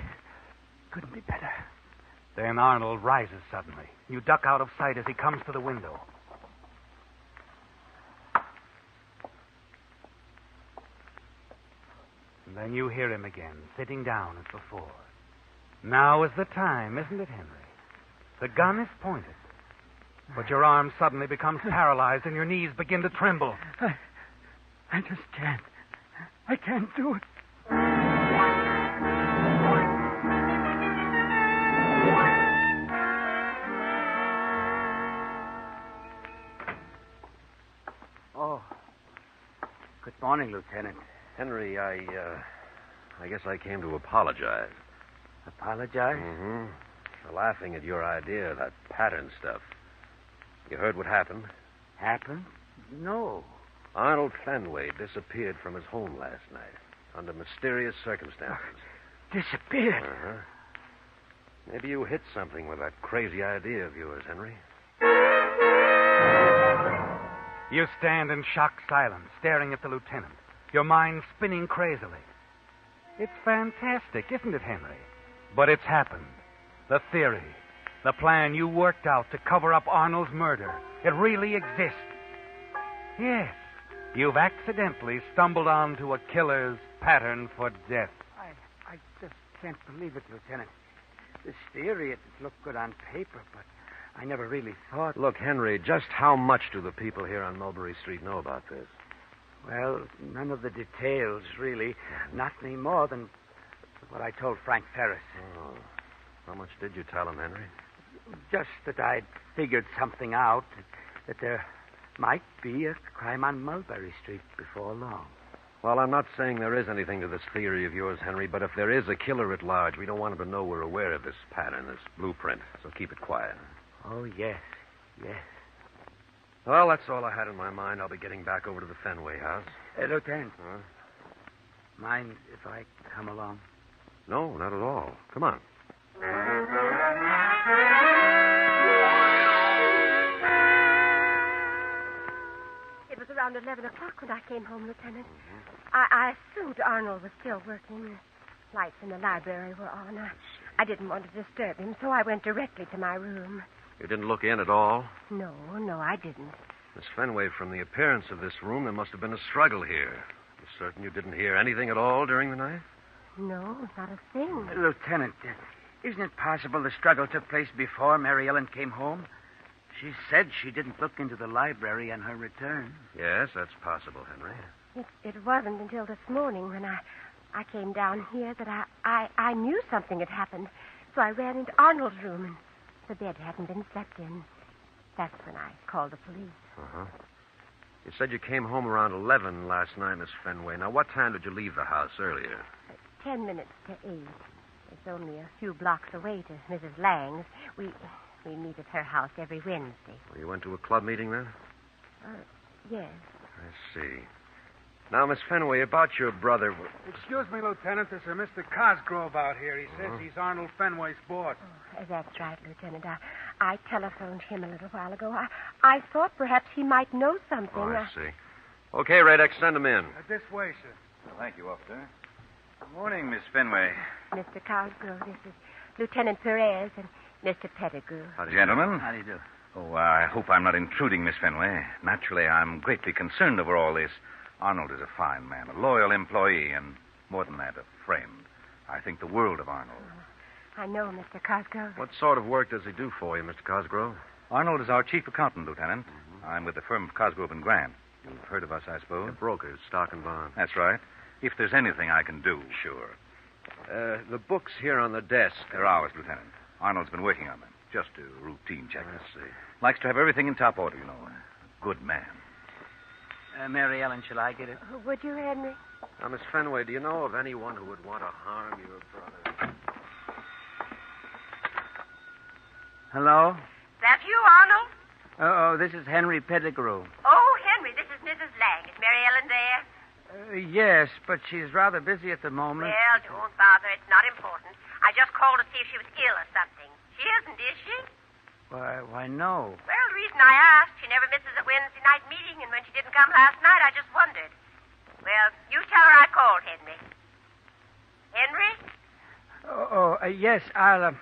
Speaker 15: Couldn't be better.
Speaker 16: Then Arnold rises suddenly. You duck out of sight as he comes to the window. And then you hear him again, sitting down as before. Now is the time, isn't it, Henry? The gun is pointed. But your arm suddenly becomes paralyzed and your knees begin to tremble.
Speaker 15: I just can't. I can't do it. Oh. Good morning, Lieutenant.
Speaker 3: Henry, I guess I came to apologize.
Speaker 15: Apologize?
Speaker 3: Mm-hmm. For laughing at your idea, that pattern stuff. You heard what happened?
Speaker 15: Happened? No.
Speaker 3: Arnold Fenway disappeared from his home last night under mysterious circumstances.
Speaker 15: Disappeared?
Speaker 3: Uh-huh. Maybe you hit something with that crazy idea of yours, Henry.
Speaker 16: You stand in shocked silence, staring at the lieutenant, your mind spinning crazily. It's fantastic, isn't it, Henry? But it's happened. The theory, the plan you worked out to cover up Arnold's murder, it really exists. Yes, you've accidentally stumbled onto a killer's pattern for death.
Speaker 15: I just can't believe it, Lieutenant. This theory, it looked good on paper, but I never really thought...
Speaker 3: Look, Henry, just how much do the people here on Mulberry Street know about this?
Speaker 15: Well, none of the details, really. Not any more than what I told Frank Ferris.
Speaker 3: Oh. How much did you tell him, Henry?
Speaker 15: Just that I'd figured something out, that there might be a crime on Mulberry Street before long.
Speaker 3: Well, I'm not saying there is anything to this theory of yours, Henry, but if there is a killer at large, we don't want him to know we're aware of this pattern, this blueprint, so keep it quiet.
Speaker 15: Oh, yes, yes.
Speaker 3: Well, that's all I had in my mind. I'll be getting back over to the Fenway house.
Speaker 15: Lieutenant.
Speaker 3: Huh?
Speaker 15: Mind if I come along?
Speaker 3: No, not at all. Come on.
Speaker 4: It was around 11 o'clock when I came home, Lieutenant. I assumed Arnold was still working. The lights in the library were on. I didn't want to disturb him, so I went directly to my room.
Speaker 3: You didn't look in at all?
Speaker 4: No, I didn't.
Speaker 3: Miss Fenway, from the appearance of this room, there must have been a struggle here. You're certain you didn't hear anything at all during the night?
Speaker 4: No, not a thing.
Speaker 15: Lieutenant, isn't it possible the struggle took place before Mary Ellen came home? She said she didn't look into the library on her return.
Speaker 3: Yes, that's possible, Henry.
Speaker 4: It wasn't until this morning when I came down here that I knew something had happened. So I ran into Arnold's room, and the bed hadn't been slept in. That's when I called the police.
Speaker 3: Uh-huh. You said you came home around 11 last night, Miss Fenway. Now, what time did you leave the house earlier?
Speaker 4: 10 minutes to 8. It's only a few blocks away to Mrs. Lang's. We meet at her house every Wednesday.
Speaker 3: Well, you went to a club meeting then?
Speaker 4: Yes.
Speaker 3: I see. Now, Miss Fenway, about your brother...
Speaker 16: Excuse me, Lieutenant. There's a Mr. Cosgrove out here. He says he's Arnold Fenway's boss.
Speaker 4: Oh, that's right, Lieutenant. I telephoned him a little while ago. I thought perhaps he might know something.
Speaker 3: Oh, I see. Okay, Radek, send him in.
Speaker 16: This way, sir.
Speaker 7: Thank you, officer. Morning, Miss Fenway.
Speaker 4: Mr. Cosgrove, this is Lieutenant Perez and Mr. Pettigrew.
Speaker 7: Gentlemen.
Speaker 15: How do you do?
Speaker 7: Oh, I hope I'm not intruding, Miss Fenway. Naturally, I'm greatly concerned over all this. Arnold is a fine man, a loyal employee, and more than that, a friend. I think the world of Arnold.
Speaker 4: I know, Mr. Cosgrove.
Speaker 3: What sort of work does he do for you, Mr. Cosgrove?
Speaker 7: Arnold is our chief accountant, Lieutenant. I'm with the firm of Cosgrove and Grant. You've heard of us, I suppose?
Speaker 3: The brokers, stock and bond.
Speaker 7: That's right. If there's anything I can do.
Speaker 3: Sure. The books here on the desk.
Speaker 7: They're ours, Lieutenant. Arnold's been working on them. Just a routine check.
Speaker 3: I see.
Speaker 7: Likes to have everything in top order, you know. A good man.
Speaker 15: Mary Ellen, shall I get it?
Speaker 4: Would you, Henry?
Speaker 3: Now, Miss Fenway, do you know of anyone who would want to harm your brother?
Speaker 15: Hello?
Speaker 5: That you, Arnold?
Speaker 15: Oh, this is Henry Pettigrew.
Speaker 5: Oh, Henry, this is Mrs. Lang. Is Mary Ellen there?
Speaker 15: Yes, but she's rather busy at the moment.
Speaker 5: Well, don't bother. It's not important. I just called to see if she was ill or something. She isn't, is she?
Speaker 15: Why, no.
Speaker 5: Well, the reason I asked, she never misses a Wednesday night meeting, and when she didn't come last night, I just wondered. Well, you tell her I called, Henry. Henry?
Speaker 15: Yes, I'll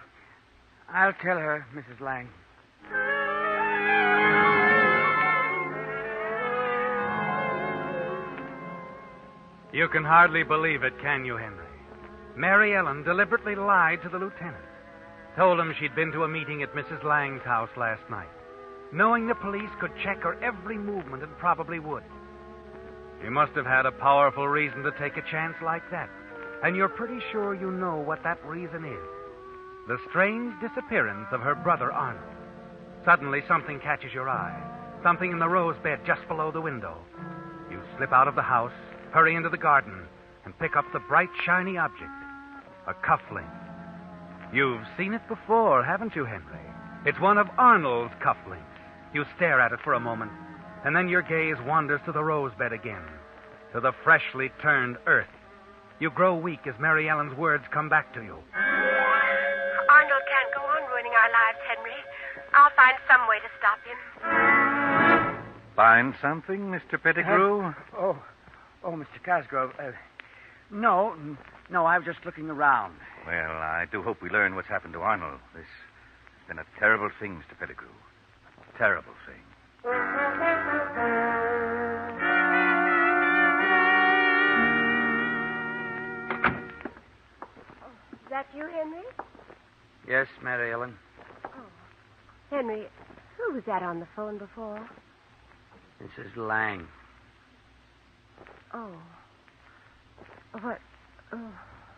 Speaker 15: tell her, Mrs. Lang.
Speaker 16: You can hardly believe it, can you, Henry? Mary Ellen deliberately lied to the lieutenant. Told him she'd been to a meeting at Mrs. Lang's house last night, knowing the police could check her every movement and probably would. She must have had a powerful reason to take a chance like that. And you're pretty sure you know what that reason is. The strange disappearance of her brother Arnold. Suddenly something catches your eye. Something in the rose bed just below the window. You slip out of the house, hurry into the garden, and pick up the bright, shiny object. A cufflink. You've seen it before, haven't you, Henry? It's one of Arnold's cufflinks. You stare at it for a moment, and then your gaze wanders to the rose bed again, to the freshly turned earth. You grow weak as Mary Ellen's words come back to you.
Speaker 5: Arnold can't go on ruining our lives, Henry. I'll find some way to stop him.
Speaker 7: Find something, Mr. Pettigrew?
Speaker 15: Mr. Cosgrove. No, I was just looking around.
Speaker 7: Well, I do hope we learn what's happened to Arnold. This has been a terrible thing, Mr. Pettigrew. A terrible thing.
Speaker 4: Is that you, Henry?
Speaker 15: Yes, Mary Ellen.
Speaker 4: Henry, who was that on the phone before?
Speaker 15: Mrs. Lang.
Speaker 4: Oh.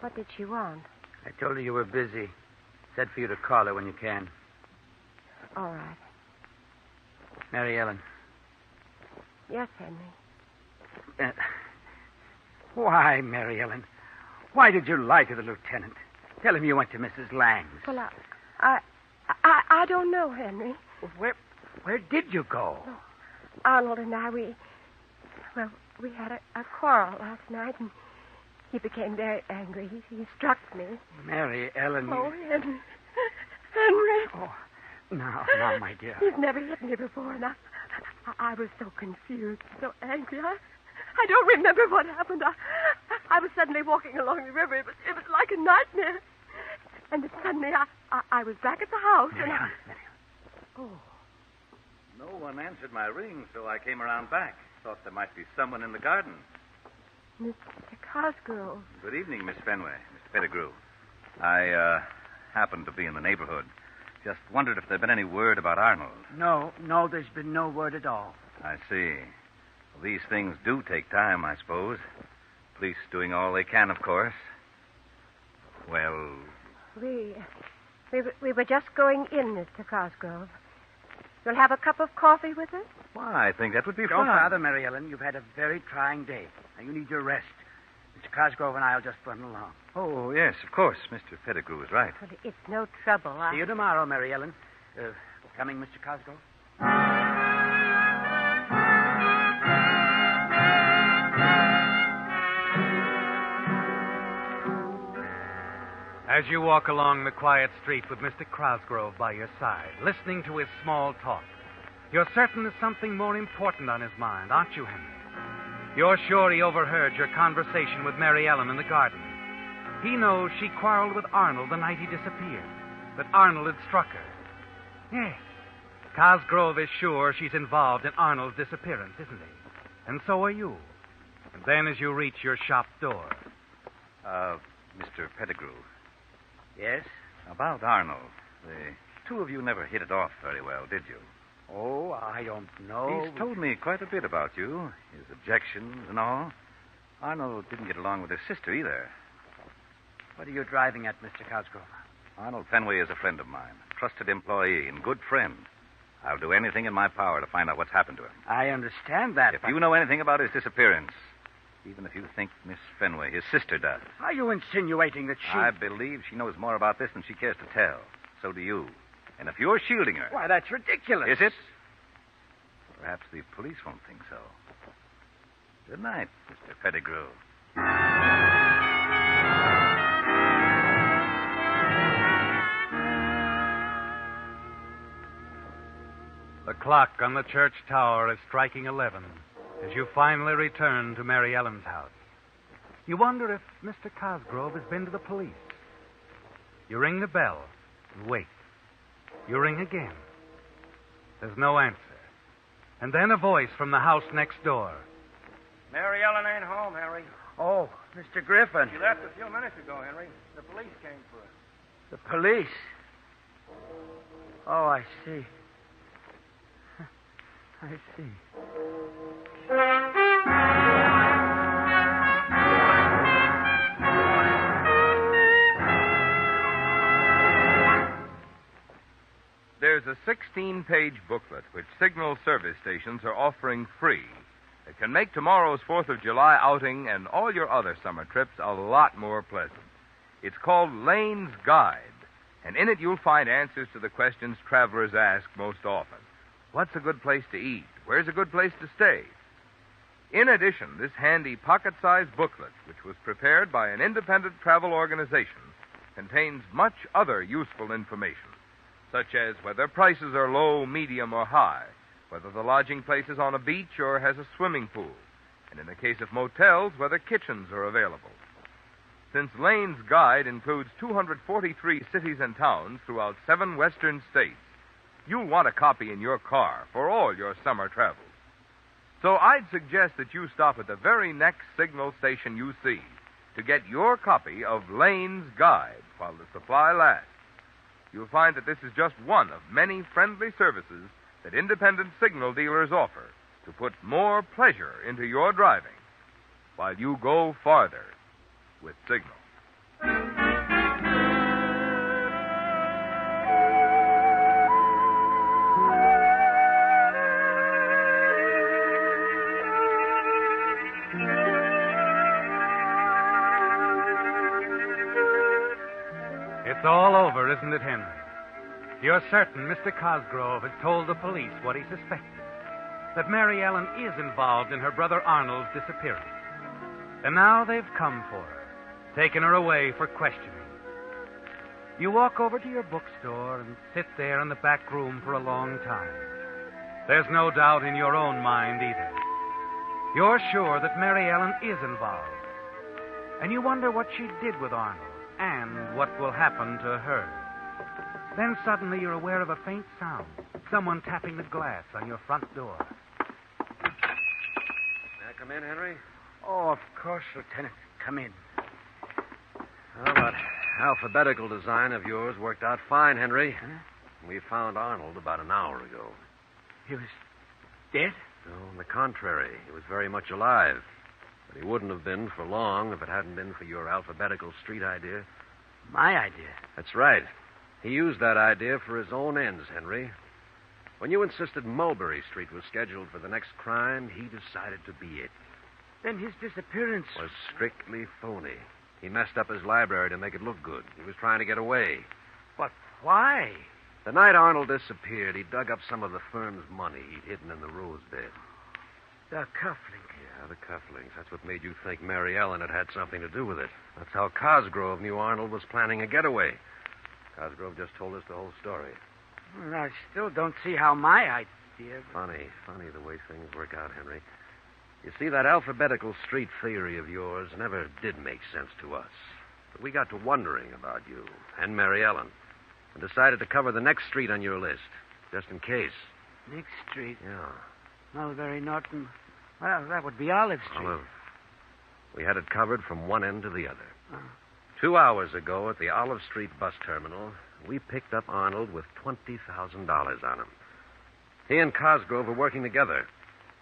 Speaker 4: What did she want?
Speaker 15: I told her you were busy. Said for you to call her when you can.
Speaker 4: All right.
Speaker 15: Mary Ellen.
Speaker 4: Yes, Henry.
Speaker 15: Why, Mary Ellen? Why did you lie to the lieutenant? Tell him you went to Mrs. Lang's.
Speaker 4: Well, I don't know, Henry.
Speaker 15: Where did you go?
Speaker 4: Arnold and I, we had a quarrel last night, and he became very angry. He struck me.
Speaker 15: Mary Ellen.
Speaker 4: Oh, Henry. Henry.
Speaker 15: Oh, now, my dear.
Speaker 4: He's never hit me before, and I was so confused, so angry. I don't remember what happened. I was suddenly walking along the river. It was like a nightmare. And then suddenly I was back at the house,
Speaker 15: Mary Ellen.
Speaker 4: Oh.
Speaker 7: No one answered my ring, so I came around back. Thought there might be someone in the garden.
Speaker 4: Mr. Cosgrove.
Speaker 7: Good evening, Miss Fenway, Mr. Pettigrew. I happened to be in the neighborhood. Just wondered if there'd been any word about Arnold.
Speaker 15: No, there's been no word at all.
Speaker 7: I see. Well, these things do take time, I suppose. Police doing all they can, of course. Well...
Speaker 4: We were just going in, Mr. Cosgrove. You'll have a cup of coffee with us?
Speaker 7: Why, I think that would be
Speaker 15: Don't
Speaker 7: fine.
Speaker 15: bother, Mary Ellen. You've had a very trying day. Now, you need your rest. Mr. Cosgrove and I will just run along.
Speaker 7: Oh, yes, of course. Mr. Pettigrew is right.
Speaker 4: Well, it's no trouble.
Speaker 15: See you tomorrow, Mary Ellen. Coming, Mr. Cosgrove?
Speaker 16: As you walk along the quiet street with Mr. Cosgrove by your side, listening to his small talk, you're certain there's something more important on his mind, aren't you, Henry? You're sure he overheard your conversation with Mary Ellen in the garden, He knows she quarreled with Arnold the night he disappeared, that Arnold had struck her. Yes, Cosgrove is sure she's involved in Arnold's disappearance, isn't he? And so are you. And then as you reach your shop door...
Speaker 7: Mr. Pettigrew.
Speaker 15: Yes?
Speaker 7: About Arnold. The two of you never hit it off very well, did you?
Speaker 15: Oh, I don't know.
Speaker 7: He's told me quite a bit about you, his objections and all. Arnold didn't get along with his sister either.
Speaker 15: What are you driving at, Mr. Cosgrove?
Speaker 7: Arnold Fenway is a friend of mine, trusted employee and good friend. I'll do anything in my power to find out what's happened to him.
Speaker 15: I understand that,
Speaker 7: If you know anything about his disappearance, even if you think Miss Fenway, his sister, does.
Speaker 15: Are you insinuating that she...
Speaker 7: I believe she knows more about this than she cares to tell. So do you. And if you're shielding her...
Speaker 15: Why, that's ridiculous.
Speaker 7: Is it? Perhaps the police won't think so. Good night, Mr. Pettigrew.
Speaker 16: The clock on the church tower is striking 11 as you finally return to Mary Ellen's house. You wonder if Mr. Cosgrove has been to the police. You ring the bell and wait. You ring again. There's no answer. And then a voice from the house next door.
Speaker 2: Mary Ellen ain't home, Henry.
Speaker 15: Oh, Mr. Griffin.
Speaker 2: She left a few minutes ago, Henry. The police came for her.
Speaker 15: The police? Oh, I see. I see.
Speaker 8: There's a 16-page booklet which Signal service stations are offering free. It can make tomorrow's 4th of July outing and all your other summer trips a lot more pleasant. It's called Lane's Guide, and in it you'll find answers to the questions travelers ask most often. What's a good place to eat? Where's a good place to stay? In addition, this handy pocket-sized booklet, which was prepared by an independent travel organization, contains much other useful information, such as whether prices are low, medium, or high, whether the lodging place is on a beach or has a swimming pool, and in the case of motels, whether kitchens are available. Since Lane's Guide includes 243 cities and towns throughout 7 western states, you'll want a copy in your car for all your summer travels. So I'd suggest that you stop at the very next Signal station you see to get your copy of Lane's Guide while the supply lasts. You'll find that this is just one of many friendly services that independent Signal dealers offer to put more pleasure into your driving while you go farther with Signal.
Speaker 16: It's all over, isn't it, Henry? You're certain Mr. Cosgrove has told the police what he suspected, that Mary Ellen is involved in her brother Arnold's disappearance. And now they've come for her, taken her away for questioning. You walk over to your bookstore and sit there in the back room for a long time. There's no doubt in your own mind either. You're sure that Mary Ellen is involved. And you wonder what she did with Arnold and what will happen to her. Then suddenly you're aware of a faint sound. Someone tapping the glass on your front door.
Speaker 17: May I come in, Henry?
Speaker 15: Oh, of course, Lieutenant. Come in.
Speaker 17: Well, that alphabetical design of yours worked out fine, Henry. Huh? We found Arnold about an hour ago.
Speaker 15: He was dead?
Speaker 17: No, on the contrary. He was very much alive. But he wouldn't have been for long if it hadn't been for your alphabetical street idea.
Speaker 15: My idea?
Speaker 17: That's right. He used that idea for his own ends, Henry. When you insisted Mulberry Street was scheduled for the next crime, he decided to be it.
Speaker 15: Then his disappearance
Speaker 17: was strictly phony. He messed up his library to make it look good. He was trying to get away.
Speaker 15: But why?
Speaker 17: The night Arnold disappeared, he dug up some of the firm's money he'd hidden in the rose bed.
Speaker 15: The cufflink.
Speaker 17: Yeah, the cufflinks. That's what made you think Mary Ellen had had something to do with it. That's how Cosgrove knew Arnold was planning a getaway. Cosgrove just told us the whole story.
Speaker 15: Well, I still don't see how my idea...
Speaker 17: Funny the way things work out, Henry. You see, that alphabetical street theory of yours never did make sense to us. But we got to wondering about you and Mary Ellen and decided to cover the next street on your list, just in case.
Speaker 15: Next street?
Speaker 17: Yeah.
Speaker 15: Mulberry, Norton. Well, that would be Olive Street.
Speaker 17: Olive. We had it covered from one end to the other. 2 hours ago at the Olive Street bus terminal, we picked up Arnold with $20,000 on him. He and Cosgrove were working together.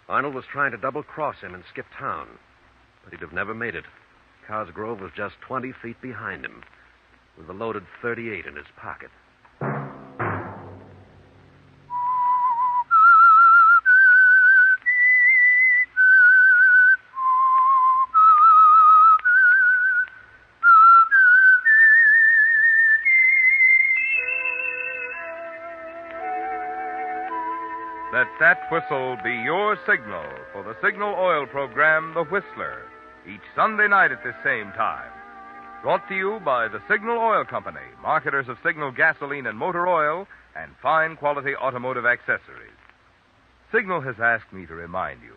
Speaker 17: Arnold was trying to double-cross him and skip town, but he'd have never made it. Cosgrove was just 20 feet behind him, with a loaded .38 in his pocket.
Speaker 19: Let that whistle be your signal for the Signal Oil program, The Whistler, each Sunday night at this same time. Brought to you by the Signal Oil Company, marketers of Signal gasoline and motor oil and fine quality automotive accessories. Signal has asked me to remind you,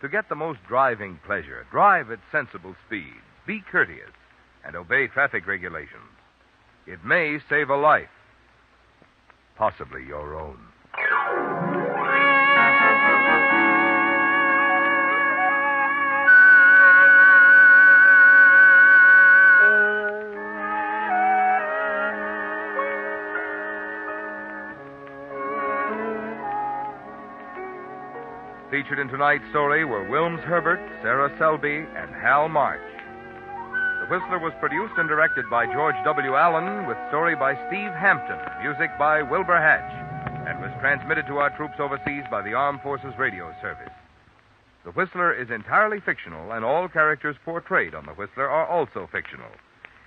Speaker 19: to get the most driving pleasure, drive at sensible speeds, be courteous, and obey traffic regulations. It may save a life, possibly your own. Featured in tonight's story were Wilms Herbert, Sarah Selby, and Hal March. The Whistler was produced and directed by George W. Allen, with story by Steve Hampton, music by Wilbur Hatch, and was transmitted to our troops overseas by the Armed Forces Radio Service. The Whistler is entirely fictional, and all characters portrayed on The Whistler are also fictional.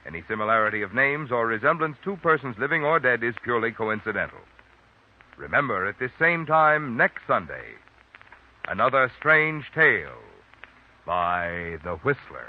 Speaker 19: Any similarity of names or resemblance to persons living or dead is purely coincidental. Remember, at this same time next Sunday, another strange tale by The Whistler.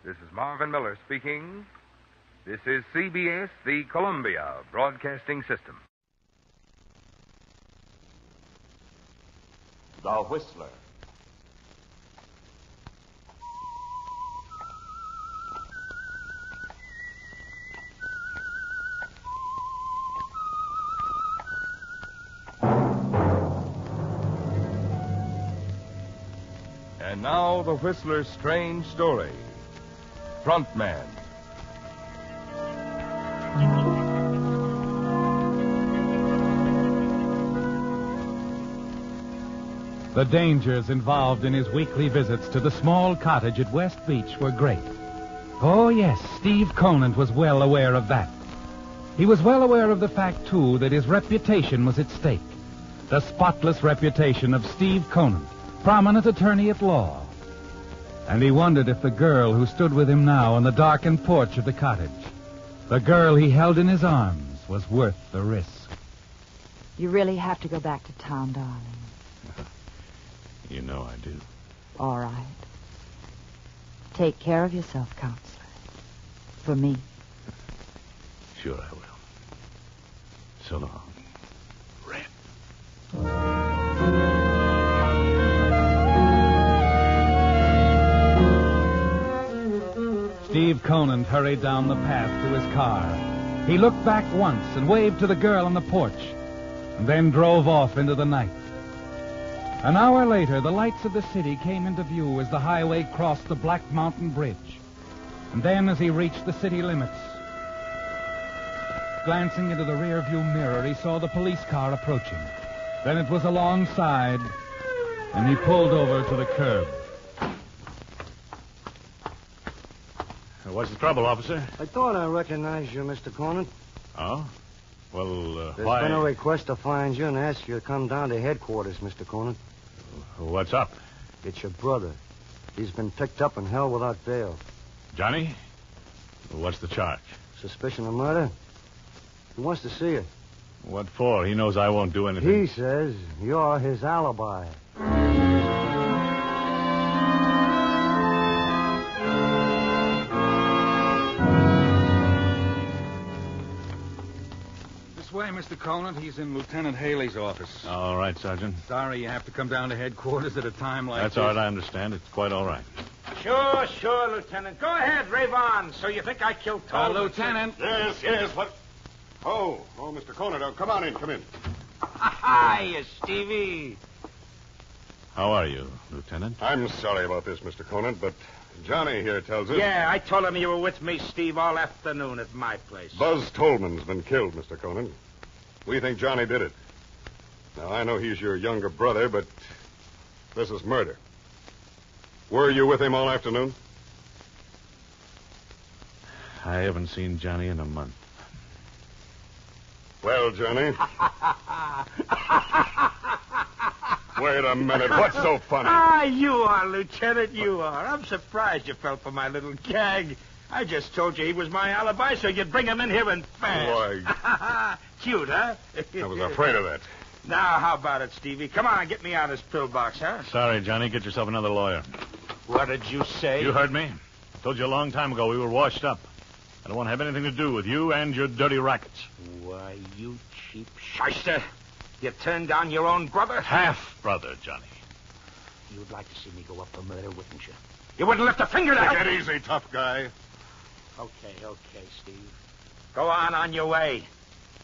Speaker 19: This is Marvin Miller speaking. This is CBS, the Columbia Broadcasting System.
Speaker 9: The Whistler.
Speaker 19: And now, The Whistler's strange story. Frontman.
Speaker 16: The dangers involved in his weekly visits to the small cottage at West Beach were great. Oh, yes, Steve Conant was well aware of that. He was well aware of the fact, too, that his reputation was at stake. The spotless reputation of Steve Conant, prominent attorney at law. And he wondered if the girl who stood with him now on the darkened porch of the cottage, the girl he held in his arms, was worth the risk.
Speaker 21: You really have to go back to town, darling.
Speaker 23: You know I do.
Speaker 21: All right. Take care of yourself, counselor. For me.
Speaker 23: Sure I will. So long. Red.
Speaker 16: Steve Conant hurried down the path to his car. He looked back once and waved to the girl on the porch, and then drove off into the night. An hour later, the lights of the city came into view as the highway crossed the Black Mountain Bridge. And then, as he reached the city limits, glancing into the rearview mirror, he saw the police car approaching. Then it was alongside, and he pulled over to the curb.
Speaker 23: What's the trouble, officer?
Speaker 24: I thought I recognized you, Mr. Conant.
Speaker 23: Oh? Well,
Speaker 24: There's
Speaker 23: why?
Speaker 24: been a request to find you and ask you to come down to headquarters, Mr. Conant.
Speaker 23: What's up?
Speaker 24: It's your brother. He's been picked up and held without bail.
Speaker 23: Johnny? What's the charge?
Speaker 24: Suspicion of murder? He wants to see you.
Speaker 23: What for? He knows I won't do anything.
Speaker 24: He says you're his alibi.
Speaker 1: away, Mr. Conant. He's in Lieutenant Haley's office.
Speaker 23: All right, Sergeant.
Speaker 1: Sorry you have to come down to headquarters at a time like
Speaker 23: That's
Speaker 1: this.
Speaker 23: all right, I understand. It's quite all right.
Speaker 18: Sure, Lieutenant. Go ahead, rave on. So you think I killed Tolman?
Speaker 1: Lieutenant.
Speaker 3: Yes, what? Oh, Mr. Conant, come on in, come in.
Speaker 18: Hi, Stevie.
Speaker 23: How are you, Lieutenant?
Speaker 3: I'm sorry about this, Mr. Conant, but Johnny here tells us...
Speaker 18: Yeah, I told him you were with me, Steve, all afternoon at my place.
Speaker 3: Buzz Tolman's been killed, Mr. Conant. We think Johnny did it. Now, I know he's your younger brother, but this is murder. Were you with him all afternoon?
Speaker 23: I haven't seen Johnny in a month.
Speaker 3: Well, Johnny. Wait a minute. What's so funny?
Speaker 18: You are, Lieutenant, you are. I'm surprised you fell for my little gag. I just told you he was my alibi, so you'd bring him in here and fast.
Speaker 3: Why?
Speaker 18: Cute, huh?
Speaker 3: I was afraid of that.
Speaker 18: Now, how about it, Stevie? Come on, get me out of this pillbox, huh?
Speaker 23: Sorry, Johnny. Get yourself another lawyer.
Speaker 18: What did you say?
Speaker 23: You heard me. I told you a long time ago we were washed up. I don't want to have anything to do with you and your dirty rackets.
Speaker 18: Why, you cheap shyster. You turned down your own brother?
Speaker 23: Half-brother, Johnny.
Speaker 18: You'd like to see me go up for murder, wouldn't you? You wouldn't lift a finger to help.
Speaker 3: Take it easy, tough guy.
Speaker 18: Okay, Steve. Go on your way.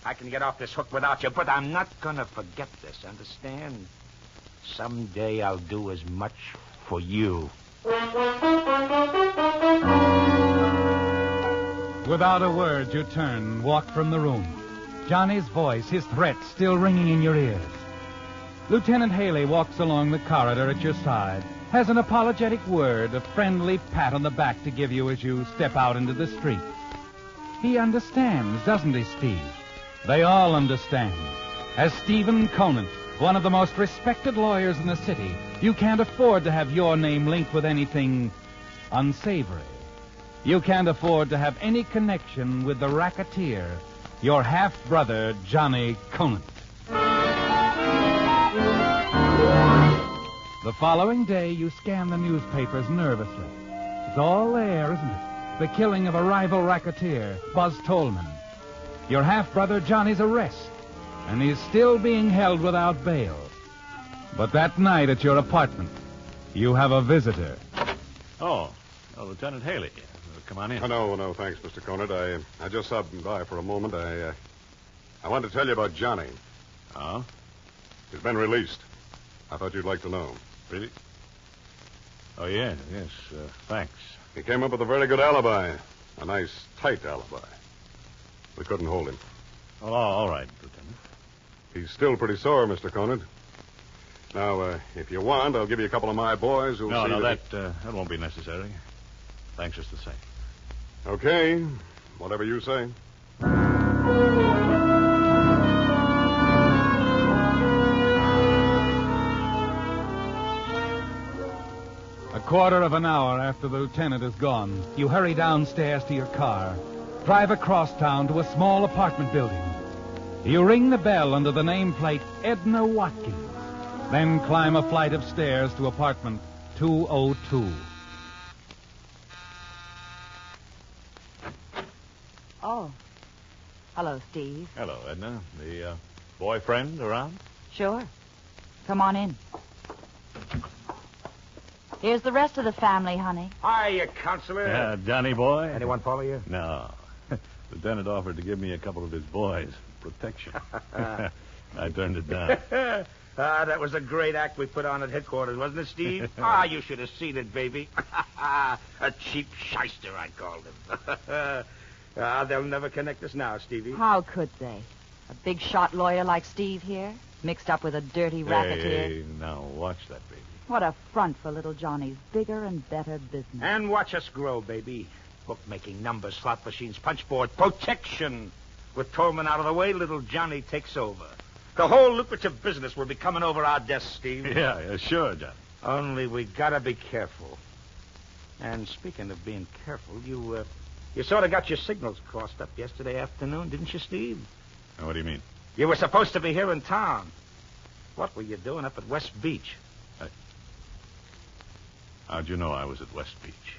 Speaker 18: I can get off this hook without you, but I'm not going to forget this, understand? Someday I'll do as much for you.
Speaker 16: Without a word, you turn and walk from the room. Johnny's voice, his threat, still ringing in your ears. Lieutenant Haley walks along the corridor at your side, has an apologetic word, a friendly pat on the back to give you as you step out into the street. He understands, doesn't he, Steve? They all understand. As Stephen Conant, one of the most respected lawyers in the city, you can't afford to have your name linked with anything unsavory. You can't afford to have any connection with the racketeer, your half-brother, Johnny Conant. The following day, you scan the newspapers nervously. It's all there, isn't it? The killing of a rival racketeer, Buzz Tolman. Your half-brother Johnny's arrest, and he's still being held without bail. But that night at your apartment, you have a visitor.
Speaker 23: Oh, Lieutenant Haley. Come on in.
Speaker 3: No, thanks, Mr. Conant. I just stopped by for a moment. I wanted to tell you about Johnny.
Speaker 23: Oh?
Speaker 3: He's been released. I thought you'd like to know.
Speaker 23: Really? Oh, yes, thanks.
Speaker 3: He came up with a very good alibi. A nice, tight alibi. We couldn't hold him.
Speaker 23: Oh, all right, Lieutenant.
Speaker 3: He's still pretty sore, Mr. Conant. Now, if you want, I'll give you a couple of my boys who'll see
Speaker 23: that won't be necessary. Thanks just the same.
Speaker 3: Okay, whatever you say.
Speaker 16: A quarter of an hour after the lieutenant is gone, you hurry downstairs to your car, drive across town to a small apartment building. You ring the bell under the nameplate Edna Watkins, then climb a flight of stairs to apartment 202.
Speaker 21: Oh. Hello, Steve.
Speaker 23: Hello, Edna. The boyfriend around?
Speaker 21: Sure. Come on in. Here's the rest of the family, honey.
Speaker 18: Hiya, Counselor.
Speaker 23: Johnny boy?
Speaker 18: Anyone follow you?
Speaker 23: No. Lieutenant offered to give me a couple of his boys. Protection. I turned it down.
Speaker 18: That was a great act we put on at headquarters, wasn't it, Steve? You should have seen it, baby. A cheap shyster, I called him. They'll never connect us now, Stevie.
Speaker 21: How could they? A big shot lawyer like Steve here, mixed up with a dirty racketeer.
Speaker 23: Hey, now watch that, baby.
Speaker 21: What a front for little Johnny's bigger and better business.
Speaker 18: And watch us grow, baby. Bookmaking, numbers, slot machines, punchboard, protection. With Tolman out of the way, little Johnny takes over. The whole lucrative business will be coming over our desks, Steve.
Speaker 23: Yeah, sure, Johnny.
Speaker 18: Only we gotta be careful. And speaking of being careful, you sort of got your signals crossed up yesterday afternoon, didn't you, Steve?
Speaker 23: What do you mean?
Speaker 18: You were supposed to be here in town. What were you doing up at West Beach?
Speaker 23: How'd you know I was at West Beach?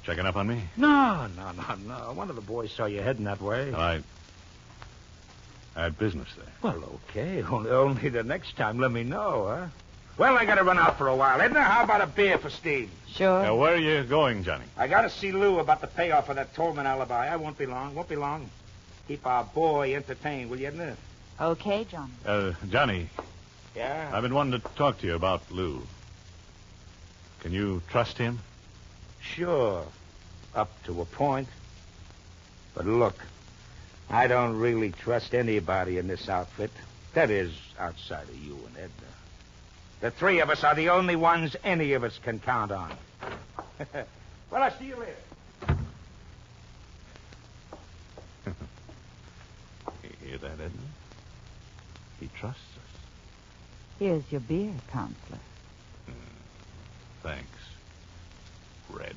Speaker 23: Checking up on me?
Speaker 18: No. One of the boys saw you heading that way.
Speaker 23: Well, I had business there.
Speaker 18: Well, okay. Only the next time let me know, huh? Well, I gotta run out for a while. Edna, how about a beer for Steve?
Speaker 21: Sure.
Speaker 23: Where are you going, Johnny?
Speaker 18: I gotta see Lou about the payoff of that Tolman alibi. I won't be long. Keep our boy entertained, will you, Edna?
Speaker 21: Okay, John.
Speaker 23: Johnny.
Speaker 18: Yeah?
Speaker 23: I've been wanting to talk to you about Lou. Can you trust him?
Speaker 18: Sure. Up to a point. But look, I don't really trust anybody in this outfit. That is, outside of you and Edna. The three of us are the only ones any of us can count on. Well, I'll see you later.
Speaker 23: You hear that, Edna? He trusts us.
Speaker 21: Here's your beer, Counselor.
Speaker 23: Thanks, Red.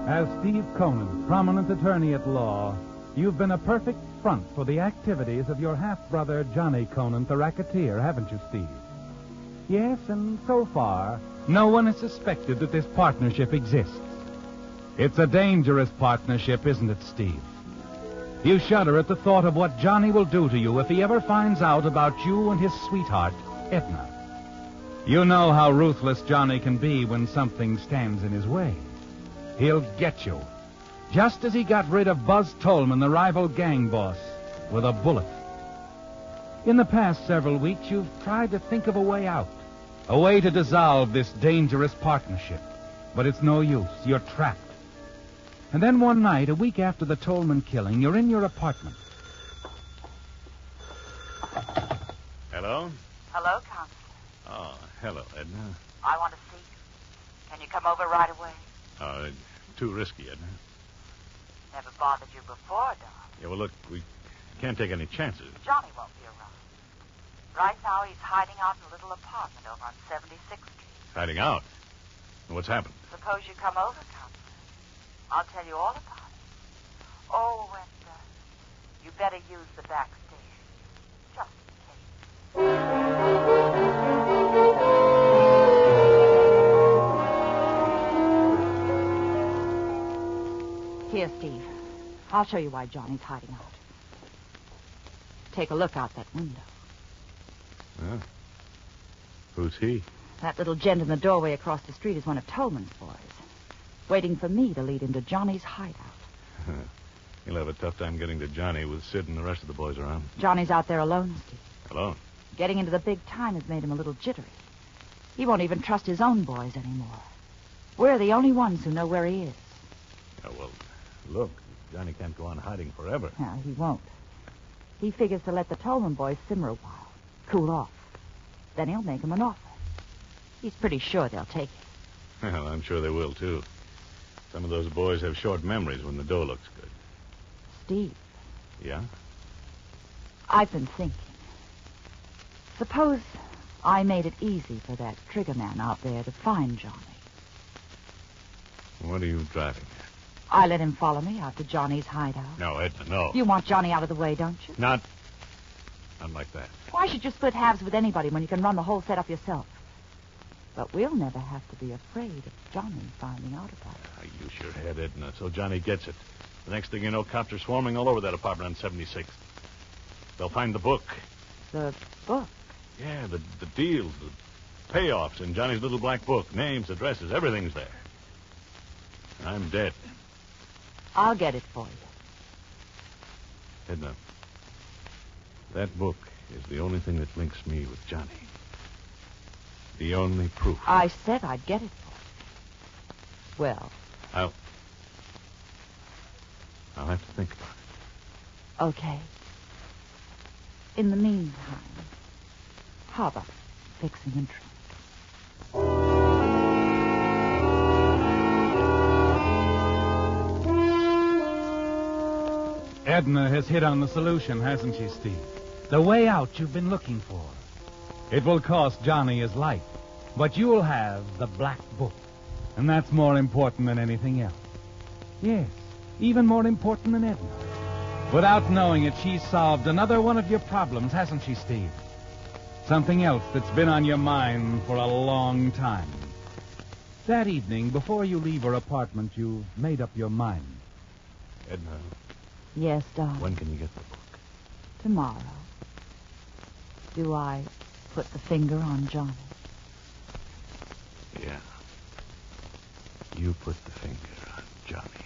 Speaker 16: As Steve Conan, prominent attorney at law, you've been a perfect front for the activities of your half-brother Johnny Conan, the racketeer, haven't you, Steve? Yes, and so far, no one has suspected that this partnership exists. It's a dangerous partnership, isn't it, Steve? You shudder at the thought of what Johnny will do to you if he ever finds out about you and his sweetheart, Edna. You know how ruthless Johnny can be when something stands in his way. He'll get you, just as he got rid of Buzz Tolman, the rival gang boss, with a bullet. In the past several weeks, you've tried to think of a way out, a way to dissolve this dangerous partnership. But it's no use. You're trapped. And then one night, a week after the Tolman killing, you're in your apartment.
Speaker 23: Hello?
Speaker 21: Hello, Counselor.
Speaker 23: Oh, hello, Edna.
Speaker 21: I want to see you. Can you come over right away?
Speaker 23: Too risky, Edna.
Speaker 21: Never bothered you before, Don.
Speaker 23: Yeah, well, look, we can't take any chances.
Speaker 21: Johnny won't be around. Right now, he's hiding out in a little apartment over on 76th Street.
Speaker 23: Hiding out? What's happened?
Speaker 21: Suppose you come over, Counselor. I'll tell you all about it. Oh, and you better use the back stairs. Just in case. Here, Steve. I'll show you why Johnny's hiding out. Take a look out that window.
Speaker 23: Huh? Who's he?
Speaker 21: That little gent in the doorway across the street is one of Tolman's boys, waiting for me to lead him to Johnny's hideout.
Speaker 23: He'll have a tough time getting to Johnny with Sid and the rest of the boys around.
Speaker 21: Johnny's out there alone, Steve.
Speaker 23: Alone?
Speaker 21: Getting into the big time has made him a little jittery. He won't even trust his own boys anymore. We're the only ones who know where he is.
Speaker 23: Yeah, well, look, Johnny can't go on hiding forever.
Speaker 21: No, he won't. He figures to let the Tolman boys simmer a while, cool off. Then he'll make them an offer. He's pretty sure they'll take it.
Speaker 23: Well, I'm sure they will, too. Some of those boys have short memories when the dough looks good.
Speaker 21: Steve.
Speaker 23: Yeah?
Speaker 21: I've been thinking. Suppose I made it easy for that trigger man out there to find Johnny.
Speaker 23: What are you driving at?
Speaker 21: I let him follow me out to Johnny's hideout.
Speaker 23: No, Edna, no.
Speaker 21: You want Johnny out of the way, don't you?
Speaker 23: Not like that.
Speaker 21: Why should you split halves with anybody when you can run the whole setup yourself? But we'll never have to be afraid of Johnny finding out about it.
Speaker 23: Use your head, Edna, so Johnny gets it. The next thing you know, cops are swarming all over that apartment on 76th. They'll find the book.
Speaker 21: The book?
Speaker 23: Yeah, the deals, the payoffs in Johnny's little black book. Names, addresses, everything's there. And I'm dead.
Speaker 21: I'll get it for you.
Speaker 23: Edna, that book is the only thing that links me with Johnny. The only proof.
Speaker 21: I said I'd get it for you. Well.
Speaker 23: I'll have to think about it.
Speaker 21: Okay. In the meantime, how about fixing a drink?
Speaker 16: Edna has hit on the solution, hasn't she, Steve? The way out you've been looking for.
Speaker 23: It will cost Johnny his life, but you'll have the black book. And that's more important than anything else. Yes, even more important than Edna. Without knowing it, she's solved another one of your problems, hasn't she, Steve? Something else that's been on your mind for a long time. That evening, before you leave her apartment, you made up your mind. Edna,
Speaker 21: Yes, darling.
Speaker 23: when can you get the book?
Speaker 21: Tomorrow. Do I put the finger on Johnny?
Speaker 23: Yeah. You put the finger on Johnny.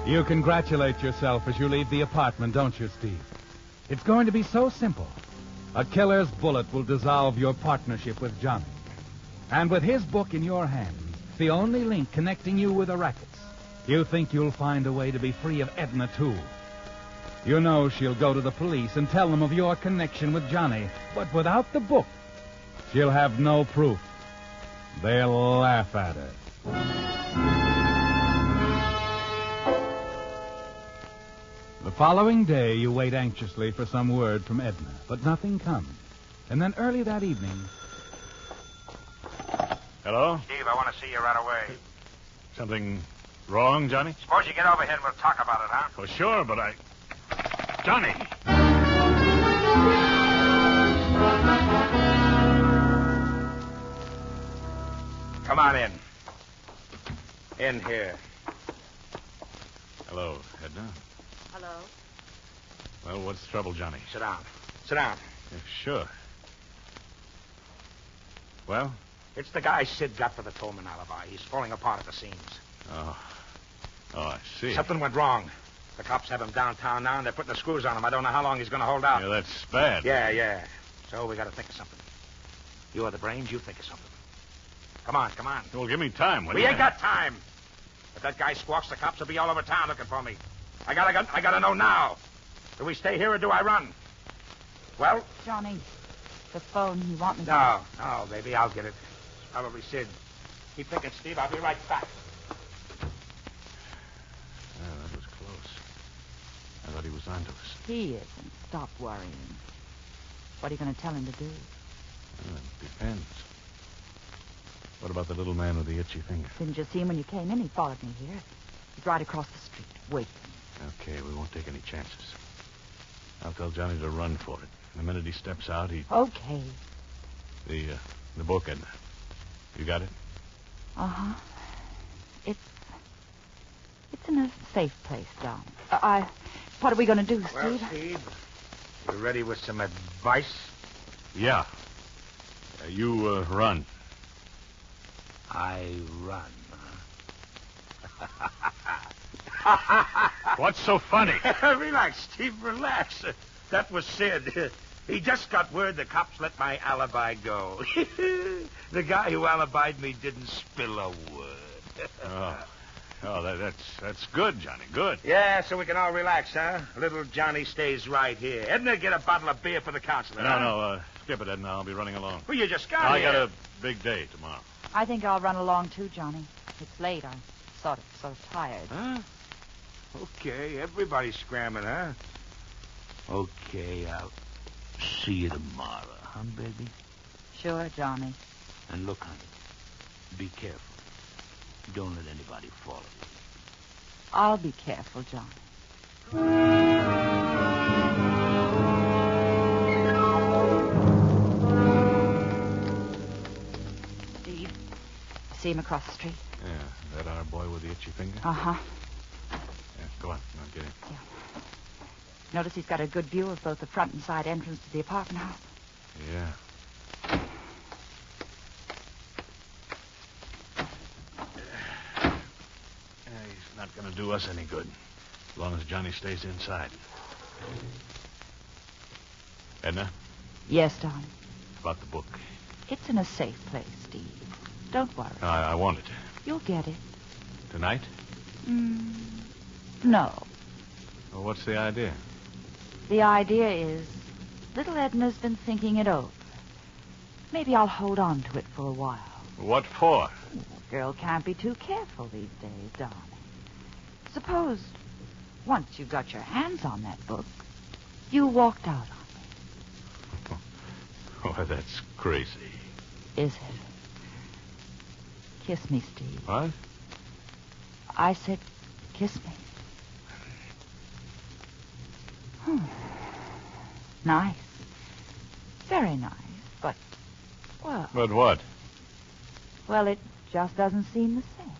Speaker 23: You congratulate yourself as you leave the apartment, don't you, Steve? It's going to be so simple. A killer's bullet will dissolve your partnership with Johnny. And with his book in your hands, the only link connecting you with the rackets, you think you'll find a way to be free of Edna, too. You know she'll go to the police and tell them of your connection with Johnny. But without the book, she'll have no proof. They'll laugh at her. The following day, you wait anxiously for some word from Edna, but nothing comes. And then early that evening... Hello?
Speaker 18: Steve, I want to see you right away.
Speaker 23: Something wrong, Johnny?
Speaker 18: Suppose you get over here and we'll talk about it, huh?
Speaker 23: Oh, sure, but I... Johnny!
Speaker 18: Come on in. In here.
Speaker 23: Hello, Edna.
Speaker 21: Hello?
Speaker 23: Well, what's the trouble, Johnny?
Speaker 18: Sit down. Sit down.
Speaker 23: Yeah, sure. Well?
Speaker 18: It's the guy Sid got for the Tolman alibi. He's falling apart at the seams.
Speaker 23: Oh, I see.
Speaker 18: Something went wrong. The cops have him downtown now, and they're putting the screws on him. I don't know how long he's going to hold out.
Speaker 23: Yeah, that's bad.
Speaker 18: Yeah. So we got to think of something. You are the brains. You think of something. Come on.
Speaker 23: Well, give me time.
Speaker 18: We ain't got time. If that guy squawks, the cops will be all over town looking for me. I gotta know now. Do we stay here or do I run? Well?
Speaker 21: Johnny, the phone, you want me to...
Speaker 18: No, baby, I'll get it. It's probably Sid. Keep thinking, Steve. I'll be right back.
Speaker 23: Yeah, that was close. I thought he was onto us.
Speaker 21: He isn't. Stop worrying. What are you going to tell him to do?
Speaker 23: Well, it depends. What about the little man with the itchy finger?
Speaker 21: Didn't you see him when you came in? He followed me here. He's right across the street, waiting.
Speaker 23: Okay, we won't take any chances. I'll tell Johnny to run for it. The minute he steps out, he...
Speaker 21: Okay.
Speaker 23: The book, Edna. You got it?
Speaker 21: Uh-huh. It's in a safe place, Don. What are we going to do, Steve?
Speaker 18: Well, Steve, you ready with some advice?
Speaker 23: Yeah. You run.
Speaker 18: I run.
Speaker 23: What's so funny?
Speaker 18: Relax, Steve, relax. That was Sid. He just got word the cops let my alibi go. The guy who alibied me didn't spill a word.
Speaker 23: That's good, Johnny. Good.
Speaker 18: Yeah, so we can all relax, huh? Little Johnny stays right here. Edna, get a bottle of beer for the counselor.
Speaker 23: No, skip it, Edna. I'll be running along.
Speaker 18: Well, you just got here.
Speaker 23: I got a big day tomorrow.
Speaker 21: I think I'll run along, too, Johnny. It's late. I'm sort of tired.
Speaker 18: Huh? Okay, everybody's scrambling, huh? Okay, I'll see you tomorrow, huh, baby?
Speaker 21: Sure, Johnny.
Speaker 18: And look, honey, be careful. Don't let anybody follow you.
Speaker 21: I'll be careful, Johnny. Steve, see him across the street?
Speaker 23: Yeah, that our boy with the itchy finger?
Speaker 21: Uh-huh.
Speaker 23: Yeah, go on. I'll get in.
Speaker 21: Yeah. Notice he's got a good view of both the front and side entrance to the apartment house.
Speaker 23: Yeah. He's not going to do us any good, as long as Johnny stays inside. Edna?
Speaker 21: Yes, Don.
Speaker 23: About the book.
Speaker 21: It's in a safe place, Steve. Don't worry.
Speaker 23: I want it.
Speaker 21: You'll get it.
Speaker 23: Tonight?
Speaker 21: No.
Speaker 23: Well, what's the idea?
Speaker 21: The idea is little Edna's been thinking it over. Maybe I'll hold on to it for a while.
Speaker 23: What for?
Speaker 21: A girl can't be too careful these days, darling. Suppose once you got your hands on that book, you walked out on me.
Speaker 6: Oh, that's crazy.
Speaker 21: Is it? Kiss me, Steve.
Speaker 6: What?
Speaker 21: I said, kiss me. Nice. Very nice, but, well...
Speaker 6: But what?
Speaker 21: Well, it just doesn't seem the same.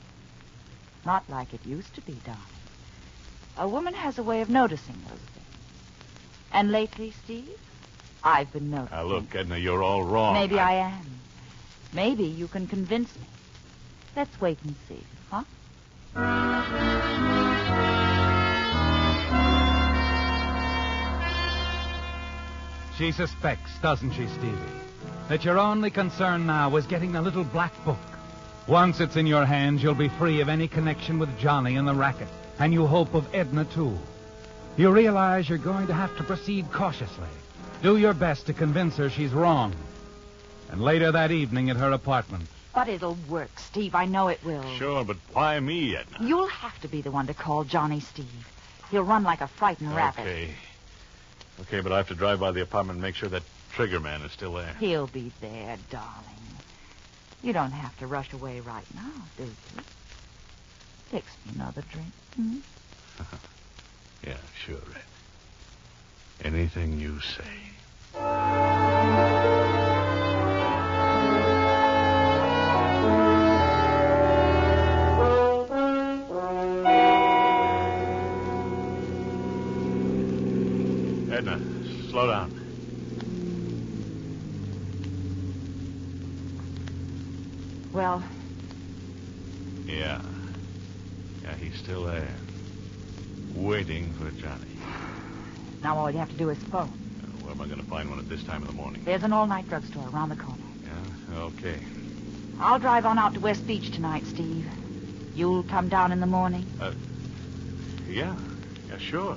Speaker 21: Not like it used to be, darling. A woman has a way of noticing those things. And lately, Steve, I've been noticing.
Speaker 6: Now, look, Edna, you're all wrong.
Speaker 21: Maybe I am. Maybe you can convince me. Let's wait and see, huh?
Speaker 23: She suspects, doesn't she, Stevie, that your only concern now is getting the little black book. Once it's in your hands, you'll be free of any connection with Johnny and the racket, and you hope of Edna, too. You realize you're going to have to proceed cautiously. Do your best to convince her she's wrong. And later that evening at her apartment.
Speaker 21: But it'll work, Steve. I know it will.
Speaker 6: Sure, but why me, Edna?
Speaker 21: You'll have to be the one to call Johnny, Steve. He'll run like a frightened rabbit.
Speaker 6: Okay, but I have to drive by the apartment and make sure that trigger man is still there.
Speaker 21: He'll be there, darling. You don't have to rush away right now, do you? Fix me another drink. Hmm?
Speaker 6: Yeah, sure, Ed. Anything you say. Edna, slow down.
Speaker 21: Well?
Speaker 6: Yeah, he's still there. Waiting for Johnny.
Speaker 21: Now all you have to do is phone.
Speaker 6: Where am I going to find one at this time of the morning?
Speaker 21: There's an all-night drugstore around the corner.
Speaker 6: Yeah, okay.
Speaker 21: I'll drive on out to West Beach tonight, Steve. You'll come down in the morning?
Speaker 6: Yeah, sure.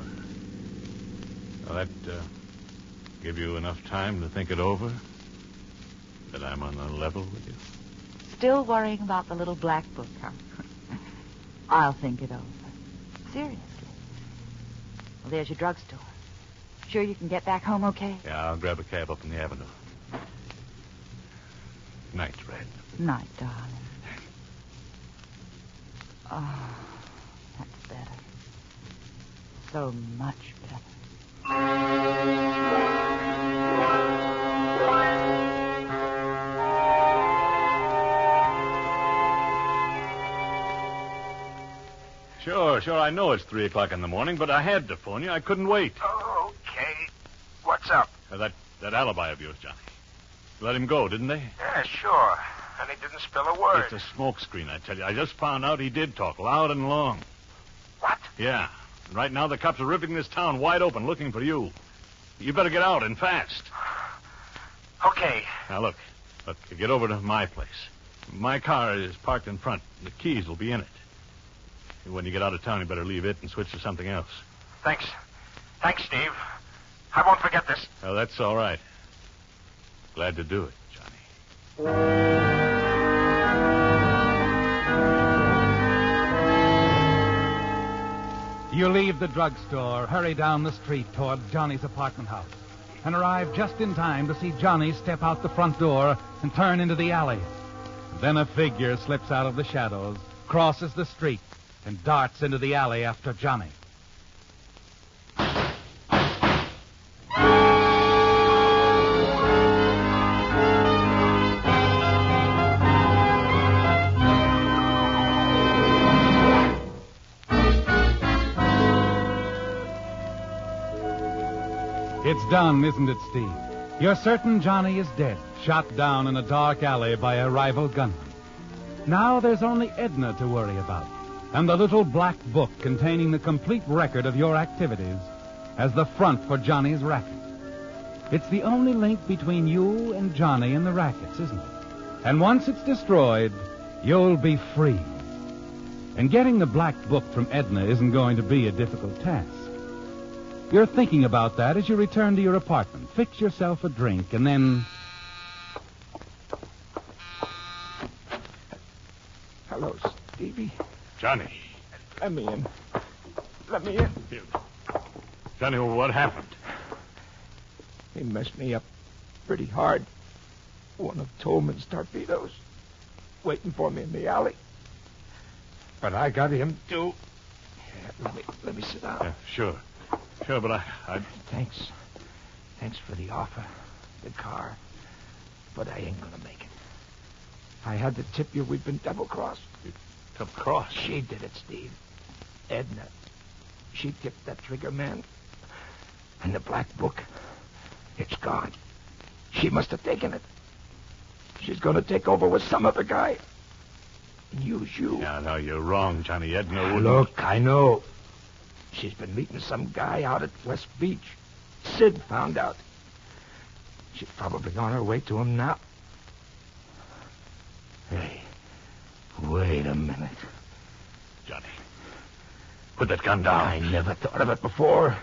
Speaker 6: Will that give you enough time to think it over? That I'm on a level with you?
Speaker 21: Still worrying about the little black book, huh? I'll think it over. Seriously. Well, there's your drugstore. Sure you can get back home okay?
Speaker 6: Yeah, I'll grab a cab up in the avenue. Night, Red.
Speaker 21: Night, darling. Oh, that's better. So much better.
Speaker 6: Sure, I know it's 3 o'clock in the morning, but I had to phone you. I couldn't wait.
Speaker 18: Okay. What's up?
Speaker 6: That alibi of yours, Johnny. Let him go, didn't they?
Speaker 18: Yeah, sure. And he didn't spill a word.
Speaker 6: It's a smokescreen, I tell you. I just found out he did talk loud and long.
Speaker 18: What?
Speaker 6: Yeah. And right now the cops are ripping this town wide open looking for you. You better get out and fast.
Speaker 18: Okay.
Speaker 6: Now, look, get over to my place. My car is parked in front. The keys will be in it. When you get out of town, you better leave it and switch to something else.
Speaker 18: Thanks. Thanks, Steve. I won't forget this.
Speaker 6: Well, that's all right. Glad to do it, Johnny.
Speaker 23: You leave the drugstore, hurry down the street toward Johnny's apartment house, and arrive just in time to see Johnny step out the front door and turn into the alley. Then a figure slips out of the shadows, crosses the street, and darts into the alley after Johnny. It's done, isn't it, Steve? You're certain Johnny is dead, shot down in a dark alley by a rival gunman. Now there's only Edna to worry about, and the little black book containing the complete record of your activities as the front for Johnny's racket. It's the only link between you and Johnny and the rackets, isn't it? And once it's destroyed, you'll be free. And getting the black book from Edna isn't going to be a difficult task. You're thinking about that as you return to your apartment. Fix yourself a drink, and then...
Speaker 18: Hello, Stevie.
Speaker 6: Johnny.
Speaker 18: Let me in. Let me in.
Speaker 6: Johnny, what happened?
Speaker 18: He messed me up pretty hard. One of Tolman's torpedoes waiting for me in the alley. But I got him, too. Yeah, let me sit down.
Speaker 6: Yeah, sure. Sure, but I...
Speaker 18: Thanks. Thanks for the offer. The car. But I ain't gonna make it. I had to tip you we've been double-crossed.
Speaker 6: Double-crossed?
Speaker 18: She did it, Steve. Edna. She tipped that trigger man. And the black book, it's gone. She must have taken it. She's gonna take over with some other guy. And use you.
Speaker 6: Yeah, no, you're wrong, Johnny. Edna wouldn't...
Speaker 18: Look, I know. She's been meeting some guy out at West Beach. Sid found out. She's probably on her way to him now. Hey, wait a minute.
Speaker 6: Johnny, put that gun down.
Speaker 18: I never thought of it before.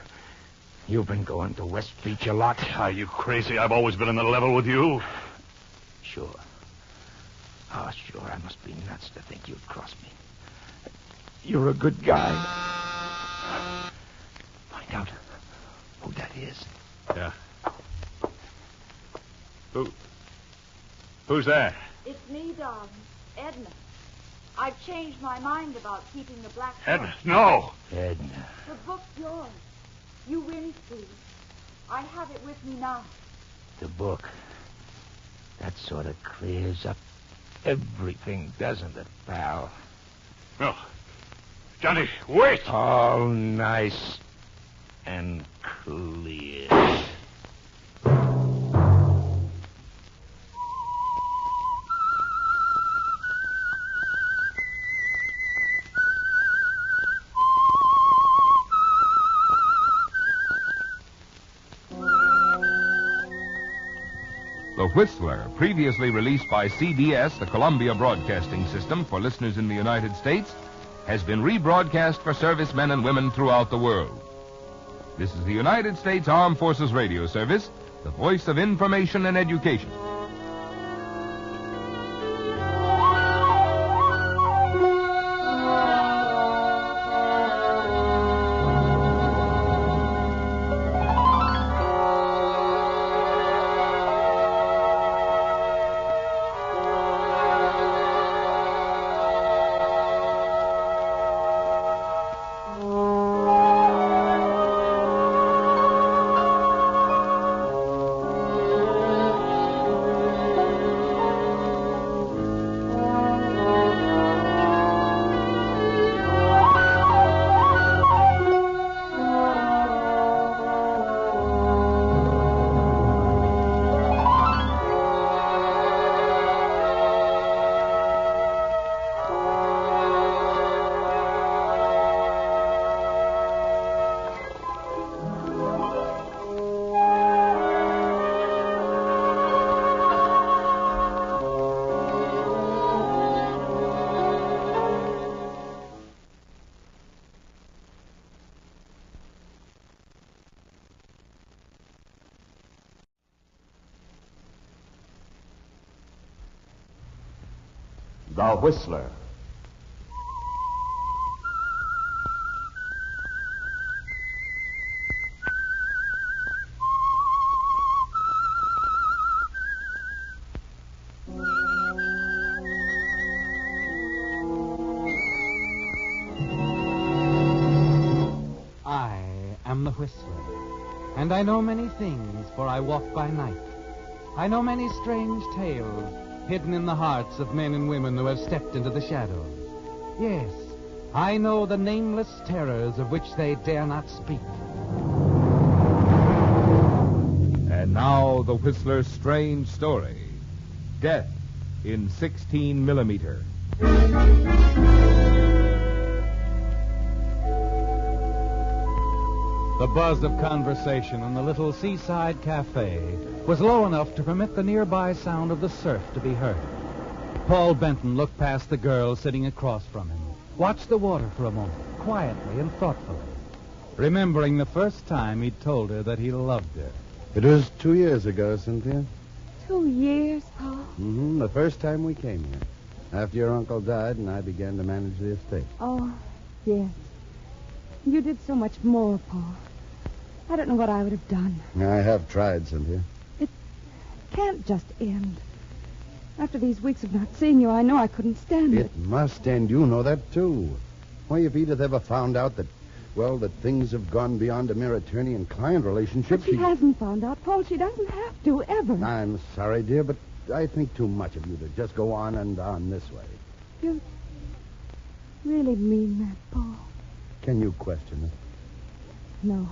Speaker 18: You've been going to West Beach a lot.
Speaker 6: Are you crazy? I've always been on the level with you.
Speaker 18: Sure. Oh, sure, I must be nuts to think you'd cross me. You're a good guy. Find out who that is.
Speaker 6: Yeah. Who's there?
Speaker 21: It's me, darling. Edna. I've changed my mind about keeping the black book.
Speaker 6: Edna, no!
Speaker 18: Edna.
Speaker 21: The book's yours. You win, Steve. I have it with me now.
Speaker 18: The book. That sort of clears up everything, doesn't it, pal?
Speaker 6: No. Johnny, wait!
Speaker 18: All nice and clear.
Speaker 8: The Whistler, previously released by CBS, the Columbia Broadcasting System, for listeners in the United States, has been rebroadcast for servicemen and women throughout the world. This is the United States Armed Forces Radio Service, the voice of information and education.
Speaker 11: The Whistler.
Speaker 16: I am the Whistler, and I know many things, for I walk by night. I know many strange tales hidden in the hearts of men and women who have stepped into the shadows. Yes, I know the nameless terrors of which they dare not speak.
Speaker 8: And now the Whistler's strange story. Death in 16 millimeter.
Speaker 23: The buzz of conversation in the little seaside cafe was low enough to permit the nearby sound of the surf to be heard. Paul Benton looked past the girl sitting across from him, watched the water for a moment, quietly and thoughtfully, remembering the first time he'd told her that he loved her.
Speaker 24: It was 2 years ago, Cynthia.
Speaker 4: 2 years, Paul?
Speaker 24: Mm-hmm. The first time we came here. After your uncle died and I began to manage the estate.
Speaker 4: Oh, yes. You did so much more, Paul. I don't know what I would have done.
Speaker 11: I have tried, Cynthia.
Speaker 4: It can't just end. After these weeks of not seeing you, I know I couldn't stand it.
Speaker 11: It must end. You know that, too. Why, if Edith ever found out that, well, that things have gone beyond a mere attorney and client relationship...
Speaker 4: But she hasn't found out, Paul. She doesn't have to, ever.
Speaker 11: I'm sorry, dear, but I think too much of you to just go on and on this way.
Speaker 4: You really mean that, Paul?
Speaker 11: Can you question it?
Speaker 4: No.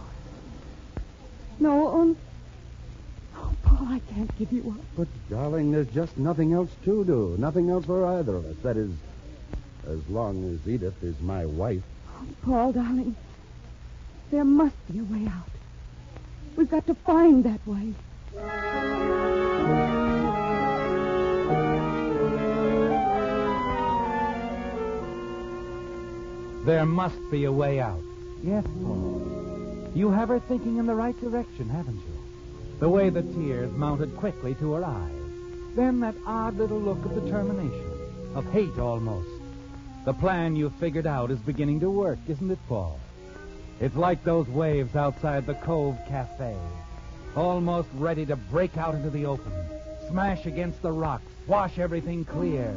Speaker 4: No, oh, Paul, I can't give you up.
Speaker 11: But, darling, there's just nothing else to do. Nothing else for either of us. That is, as long as Edith is my wife.
Speaker 4: Oh, Paul, darling, there must be a way out. We've got to find that way.
Speaker 23: There must be a way out. Yes, Paul. You have her thinking in the right direction, haven't you? The way the tears mounted quickly to her eyes. Then that odd little look of determination, of hate almost. The plan you figured out is beginning to work, isn't it, Paul? It's like those waves outside the Cove Cafe, almost ready to break out into the open, smash against the rocks, wash everything clear.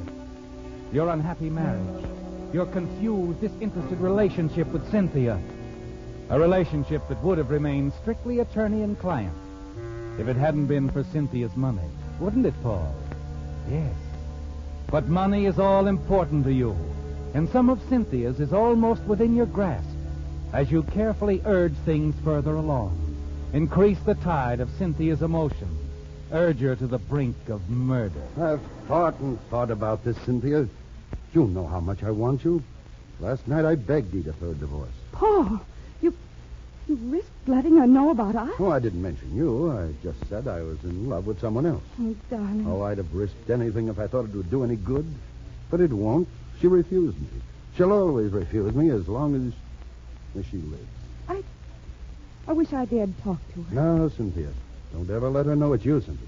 Speaker 23: Your unhappy marriage, your confused, disinterested relationship with Cynthia, a relationship that would have remained strictly attorney and client if it hadn't been for Cynthia's money. Wouldn't it, Paul? Yes. But money is all important to you, and some of Cynthia's is almost within your grasp as you carefully urge things further along, increase the tide of Cynthia's emotions, urge her to the brink of murder.
Speaker 11: I've thought and thought about this, Cynthia. You know how much I want you. Last night I begged Edith for a divorce.
Speaker 4: Paul, you risked letting her know about us?
Speaker 11: Oh, I didn't mention you. I just said I was in love with someone else.
Speaker 4: Oh, darling.
Speaker 11: Oh, I'd have risked anything if I thought it would do any good. But it won't. She refused me. She'll always refuse me as long as she lives.
Speaker 4: I wish I dared talk to her.
Speaker 11: No, Cynthia. Don't ever let her know it's you, Cynthia.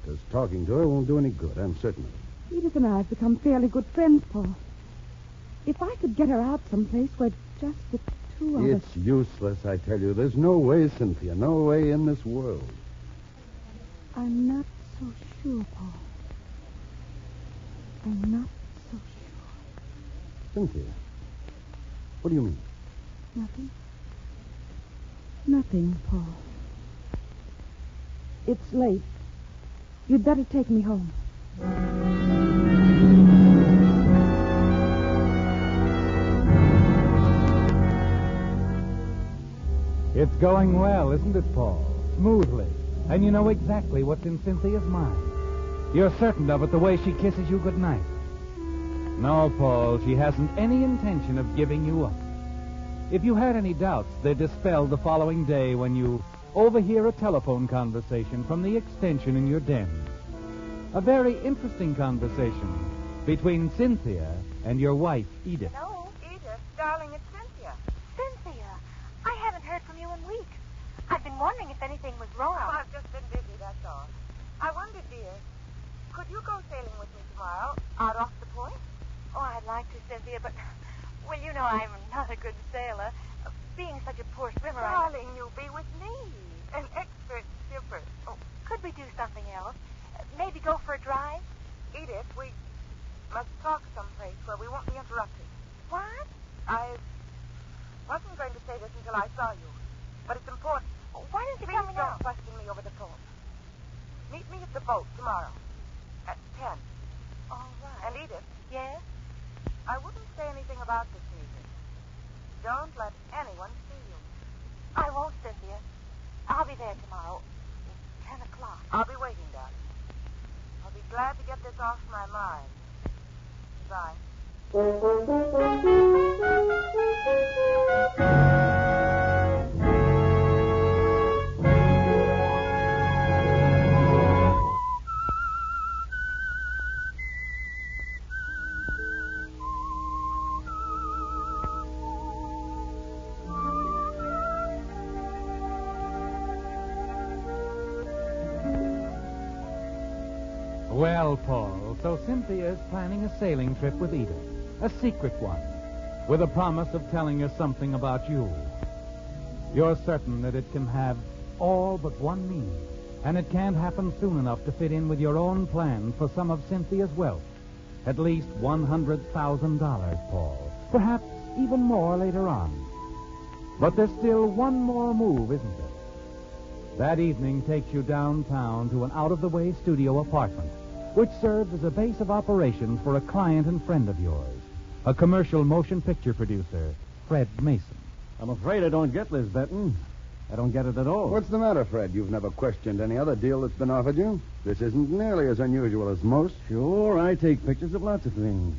Speaker 11: Because talking to her won't do any good, I'm certain of it.
Speaker 4: Edith and I have become fairly good friends, Paul. If I could get her out someplace where just the two of us...
Speaker 11: It's useless, I tell you. There's no way, Cynthia. No way in this world.
Speaker 4: I'm not so sure, Paul. I'm not so sure.
Speaker 11: Cynthia, what do you mean?
Speaker 4: Nothing. Nothing, Paul. It's late. You'd better take me home.
Speaker 23: It's going well, isn't it, Paul? Smoothly. And you know exactly what's in Cynthia's mind. You're certain of it the way she kisses you goodnight. No, Paul, she hasn't any intention of giving you up. If you had any doubts, they're dispelled the following day when you overhear a telephone conversation from the extension in your den. A very interesting conversation between Cynthia and your wife, Edith.
Speaker 5: Hello, Edith. Darling, it's Cynthia. Cynthia, I haven't heard from you in weeks. I've been wondering if anything was wrong.
Speaker 13: Oh, I've just been busy, that's all. I wondered, dear, could you go sailing with me tomorrow out off the point?
Speaker 5: Oh, I'd like to, Cynthia, but, well, you know I'm not a good sailor. Being such a poor swimmer,
Speaker 13: Darling, you'll be with me, an expert skipper.
Speaker 5: Oh, could we do something else? Maybe go for a drive?
Speaker 13: Edith, we must talk someplace where we won't be interrupted.
Speaker 5: What?
Speaker 13: I wasn't going to say this until I saw you, but it's important.
Speaker 5: Why don't you
Speaker 13: Please
Speaker 5: tell me now?
Speaker 13: don't question me over the phone. Meet me at the boat tomorrow at 10.
Speaker 5: All right.
Speaker 13: And Edith.
Speaker 5: Yes?
Speaker 13: I wouldn't say anything about this music. Don't let anyone see you.
Speaker 5: I won't, Cynthia. I'll be there tomorrow. 10 o'clock.
Speaker 13: I'll be waiting, darling. I'll be glad to get this off my mind. Goodbye.
Speaker 23: Well, Paul, so Cynthia is planning a sailing trip with Edith. A secret one. with a promise of telling her something about you. You're certain that it can have all but one meaning, and it can't happen soon enough to fit in with your own plan for some of Cynthia's wealth. At least $100,000, Paul. Perhaps even more later on. But there's still one more move, isn't there? That evening takes you downtown to an out-of-the-way studio apartment, which serves as a base of operations for a client and friend of yours, a commercial motion picture producer, Fred Mason.
Speaker 11: I'm afraid I don't get this, Benton. I don't get it at all. What's the matter, Fred? You've never questioned any other deal that's been offered you? This isn't nearly as unusual as most.
Speaker 12: Sure, I take pictures of lots of things.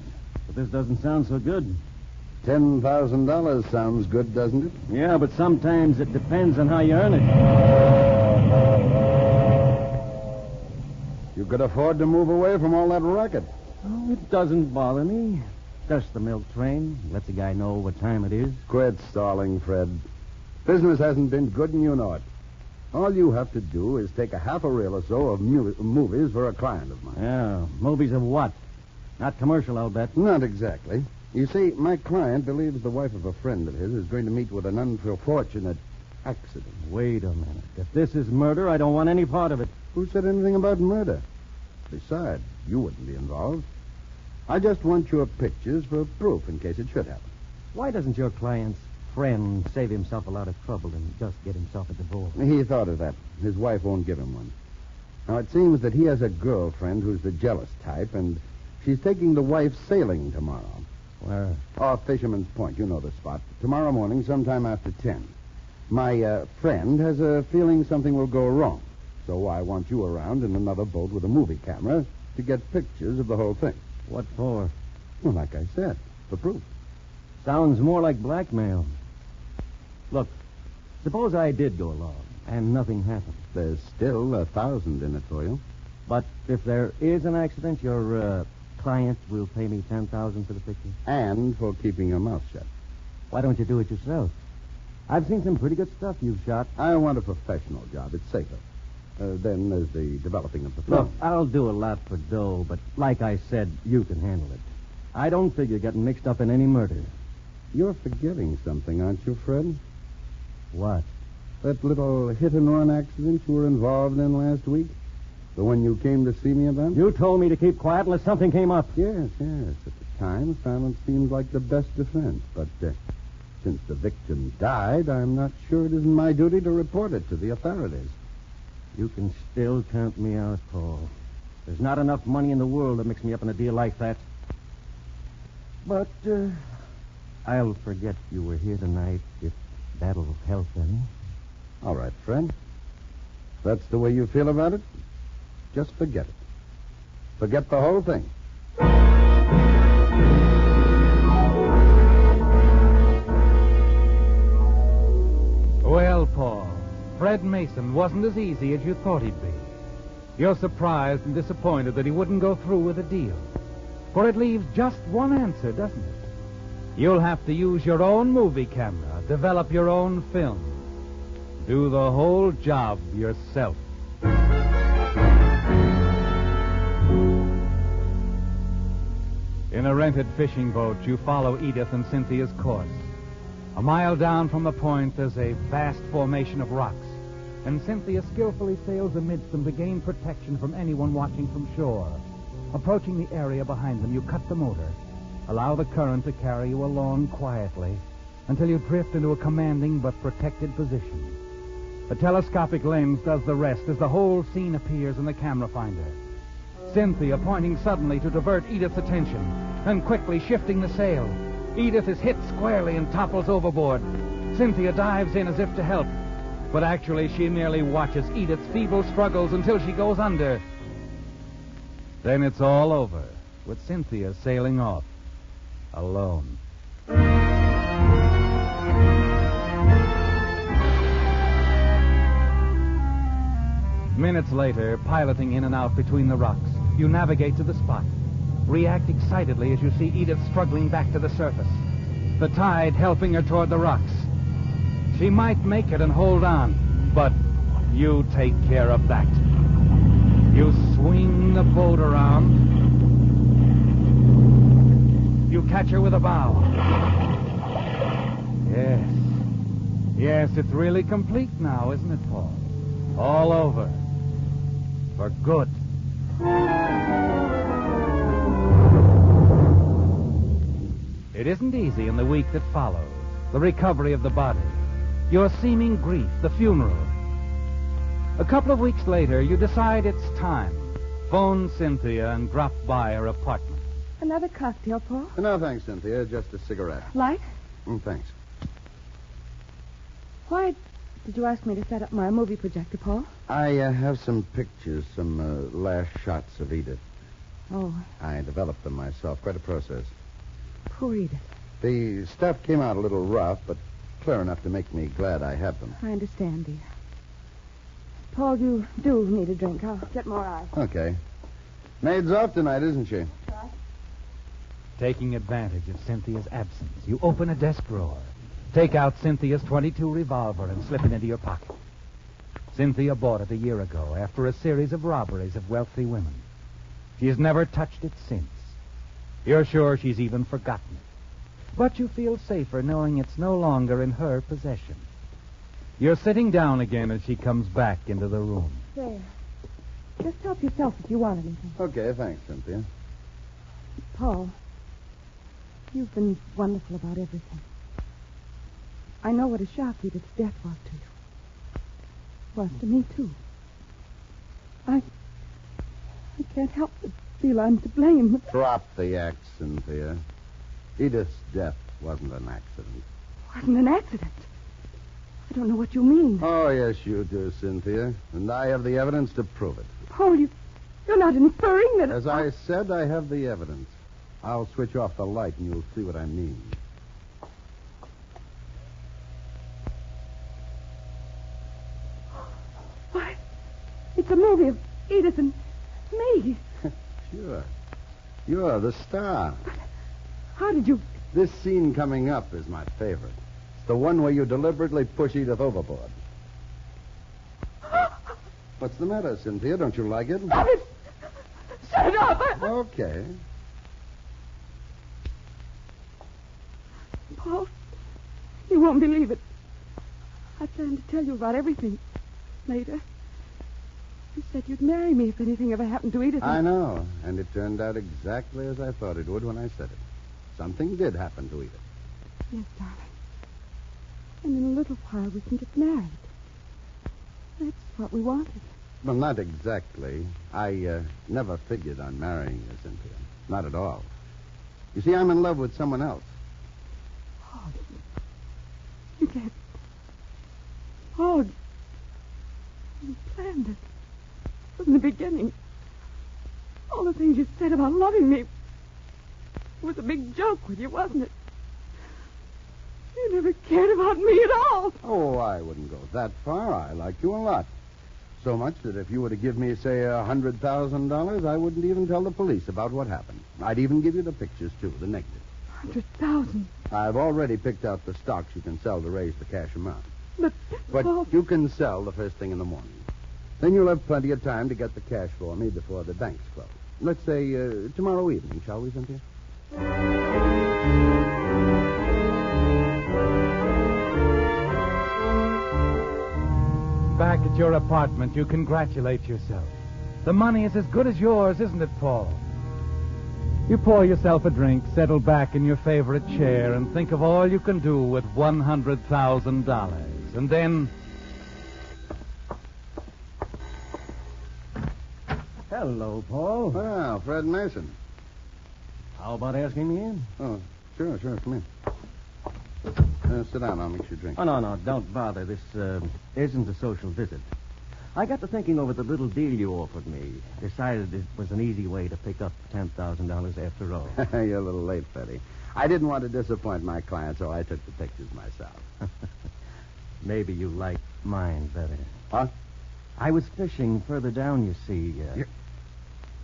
Speaker 12: But this doesn't sound so good.
Speaker 11: $10,000 sounds good, doesn't it?
Speaker 12: Yeah, but sometimes it depends on how you earn it.
Speaker 11: You could afford to move away from all that racket.
Speaker 12: Oh, it doesn't bother me. Just the milk train. Lets a guy know what time it is.
Speaker 11: Quit stalling, Fred. Business hasn't been good, and you know it. All you have to do is take a half a reel or so of movies for a client of mine.
Speaker 12: Yeah, movies of what? Not commercial, I'll bet.
Speaker 11: Not exactly. You see, my client believes the wife of a friend of his is going to meet with an unfortunate accident.
Speaker 12: Wait a minute. If this is murder, I don't want any part of it.
Speaker 11: Who said anything about murder? Besides, you wouldn't be involved. I just want your pictures for proof in case it should happen.
Speaker 12: Why doesn't your client's friend save himself a lot of trouble and just get himself a divorce?
Speaker 11: He thought of that. His wife won't give him one. Now, it seems that he has a girlfriend who's the jealous type, and she's taking the wife sailing tomorrow.
Speaker 12: Where?
Speaker 11: Off Fisherman's Point. You know the spot. Tomorrow morning, sometime after 10. My friend has a feeling something will go wrong. So I want you around in another boat with a movie camera to get pictures of the whole thing.
Speaker 12: What for?
Speaker 11: Well, like I said, for proof.
Speaker 12: Sounds more like blackmail. Look, suppose I did go along and nothing happened.
Speaker 11: There's still $1,000 in it for you.
Speaker 12: But if there is an accident, your client will pay me $10,000 for the picture?
Speaker 11: And for keeping your mouth shut.
Speaker 12: Why don't you do it yourself? I've seen some pretty good stuff you've shot.
Speaker 11: I want a professional job. It's safer. Then there's the developing of the film.
Speaker 12: Look, I'll do a lot for dough, but like I said, you can handle it. I don't figure getting mixed up in any murder.
Speaker 11: You're forgetting something, aren't you, Fred?
Speaker 12: What?
Speaker 11: That little hit-and-run accident you were involved in last week? The one you came to see me about?
Speaker 12: You told me to keep quiet unless something came up.
Speaker 11: Yes. At the time, silence seemed like the best defense. But since the victim died, I'm not sure it isn't my duty to report it to the authorities.
Speaker 12: You can still count me out, Paul. There's not enough money in the world to mix me up in a deal like that. But I'll forget you were here tonight, if that'll help any.
Speaker 11: All right, Fred. If that's the way you feel about it, just forget it. Forget the whole thing.
Speaker 23: Well, Paul, Fred Mason wasn't as easy as you thought he'd be. You're surprised and disappointed that he wouldn't go through with the deal. For it leaves just one answer, doesn't it? You'll have to use your own movie camera, develop your own film. Do the whole job yourself. In a rented fishing boat, you follow Edith and Cynthia's course. A mile down from the point, there's a vast formation of rocks, and Cynthia skillfully sails amidst them to gain protection from anyone watching from shore. Approaching the area behind them, you cut the motor. Allow the current to carry you along quietly until you drift into a commanding but protected position. A telescopic lens does the rest as the whole scene appears in the camera finder. Cynthia pointing suddenly to divert Edith's attention, then quickly shifting the sail. Edith is hit squarely and topples overboard. Cynthia dives in as if to help, but actually she merely watches Edith's feeble struggles until she goes under. Then it's all over, with Cynthia sailing off, alone. Minutes later, piloting in and out between the rocks, you navigate to the spot. React excitedly as you see Edith struggling back to the surface, the tide helping her toward the rocks. She might make it and hold on, but you take care of that. You swing the boat around. You catch her with a bow. Yes. Yes, it's really complete now, isn't it, Paul? All over. For good. It isn't easy in the week that follows. The recovery of the body. Your seeming grief, the funeral. A couple of weeks later, you decide it's time. Phone Cynthia and drop by her apartment.
Speaker 4: Another cocktail, Paul?
Speaker 11: No, thanks, Cynthia. Just a cigarette.
Speaker 4: Light?
Speaker 11: Thanks.
Speaker 4: Why did you ask me to set up my movie projector, Paul?
Speaker 11: I have some pictures, some last shots of Edith.
Speaker 4: Oh,
Speaker 11: I developed them myself. Quite a process.
Speaker 4: poor Edith.
Speaker 11: The stuff came out a little rough, but clear enough to make me glad I have them.
Speaker 4: I understand, dear. Paul, you do need a drink. I'll get more ice.
Speaker 11: Okay. Maid's off tonight, isn't she?
Speaker 4: Right.
Speaker 23: Taking advantage of Cynthia's absence, you open a desk drawer, take out Cynthia's .22 revolver, and slip it into your pocket. Cynthia bought it a year ago after a series of robberies of wealthy women. She has never touched it since. You're sure she's even forgotten it. But you feel safer knowing it's no longer in her possession. You're sitting down again as she comes back into the room.
Speaker 4: There. Just help yourself if you want anything.
Speaker 11: Okay, thanks, Cynthia.
Speaker 4: Paul, you've been wonderful about everything. I know what a shock Edith's death was to you. Was to me, too. I can't help but feel I'm to blame.
Speaker 11: Drop the act, Cynthia. Edith's death wasn't an accident.
Speaker 4: Wasn't an accident. I don't know what you mean.
Speaker 11: Oh, yes, you do, Cynthia. And I have the evidence to prove it.
Speaker 4: Paul, you're not inferring that...
Speaker 11: As I said, I have the evidence. I'll switch off the light and you'll see what I mean.
Speaker 4: Why, it's a movie of Edith and me.
Speaker 11: Sure. You're the star.
Speaker 4: But how did you...
Speaker 11: This scene coming up is my favorite. It's the one where you deliberately push Edith overboard. What's the matter, Cynthia? Don't you like it?
Speaker 4: Stop it! Shut up!
Speaker 11: Okay.
Speaker 4: Paul, you won't believe it. I planned to tell you about everything later. You said you'd marry me if anything ever happened to Edith.
Speaker 11: I know, and it turned out exactly as I thought it would when I said it. Something did happen to Edith.
Speaker 4: Yes, darling. And in a little while we can get married. That's what we wanted.
Speaker 11: Well, not exactly. I never figured on marrying you, Cynthia. Not at all. You see, I'm in love with someone else.
Speaker 4: Oh, you can't. Oh, you planned it from the beginning. All the things you said about loving me was a big joke with you, wasn't it? You never cared about me at all.
Speaker 11: Oh, I wouldn't go that far. I like you a lot. So much that if you were to give me, say, $100,000, I wouldn't even tell the police about what happened. I'd even give you the pictures, too, the negative.
Speaker 4: 100,000.
Speaker 11: I've already picked out the stocks you can sell to raise the cash amount.
Speaker 4: But
Speaker 11: Paul... you can sell the first thing in the morning. Then you'll have plenty of time to get the cash for me before the banks close. Let's say tomorrow evening, shall we, Cynthia?
Speaker 23: Back at your apartment, you congratulate yourself. The money is as good as yours, isn't it, Paul? You pour yourself a drink, settle back in your favorite chair, and think of all you can do with $100,000. And then...
Speaker 12: Hello, Paul.
Speaker 11: Well, Fred Mason.
Speaker 12: How about asking me in?
Speaker 11: Oh, sure, come in. Sit down. I'll mix your drink.
Speaker 12: Oh, no, don't bother. This isn't a social visit. I got to thinking over the little deal you offered me. Decided it was an easy way to pick up $10,000 after all.
Speaker 11: You're a little late, Freddie. I didn't want to disappoint my client, so I took the pictures myself.
Speaker 12: Maybe you like mine better.
Speaker 11: What?
Speaker 12: I was fishing further down, you see.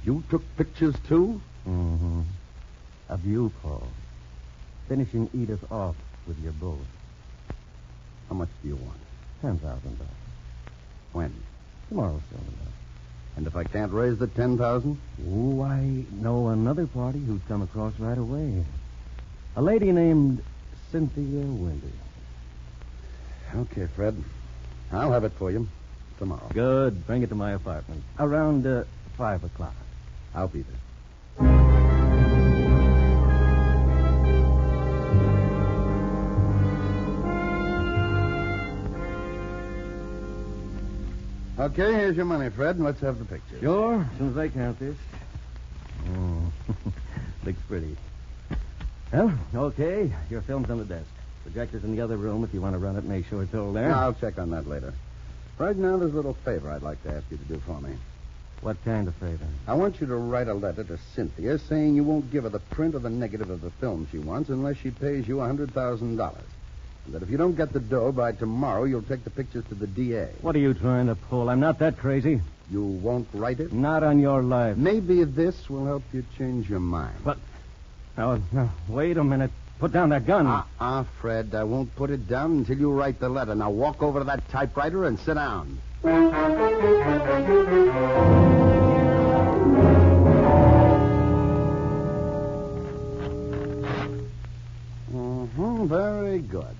Speaker 11: You took pictures, too?
Speaker 12: Mm-hmm. Of you, Paul. Finishing Edith off with your boat.
Speaker 11: How much do you want?
Speaker 12: $10,000.
Speaker 11: When?
Speaker 12: Tomorrow, soon enough.
Speaker 11: And if I can't raise the $10,000?
Speaker 12: Oh, I know another party who'd come across right away. A lady named Cynthia Windy.
Speaker 11: Okay, Fred. I'll have it for you tomorrow.
Speaker 12: Good. Bring it to my apartment. Around 5 o'clock.
Speaker 11: I'll be there. Okay, here's your money, Fred. Let's have the picture.
Speaker 12: Sure, as soon as I count this. Oh, looks pretty. Well, okay. Your film's on the desk. Projector's in the other room. If you want to run it, make sure it's all there.
Speaker 11: I'll check on that later. Right now, there's a little favor I'd like to ask you to do for me.
Speaker 12: What kind of favor?
Speaker 11: I want you to write a letter to Cynthia saying you won't give her the print or the negative of the film she wants unless she pays you $100,000. And that if you don't get the dough by tomorrow, you'll take the pictures to the DA.
Speaker 12: What are you trying to pull? I'm not that crazy.
Speaker 11: You won't write it?
Speaker 12: Not on your life.
Speaker 11: Maybe this will help you change your mind.
Speaker 12: But, now, wait a minute. Put down that gun.
Speaker 11: Fred, I won't put it down until you write the letter. Now walk over to that typewriter and sit down. Very good.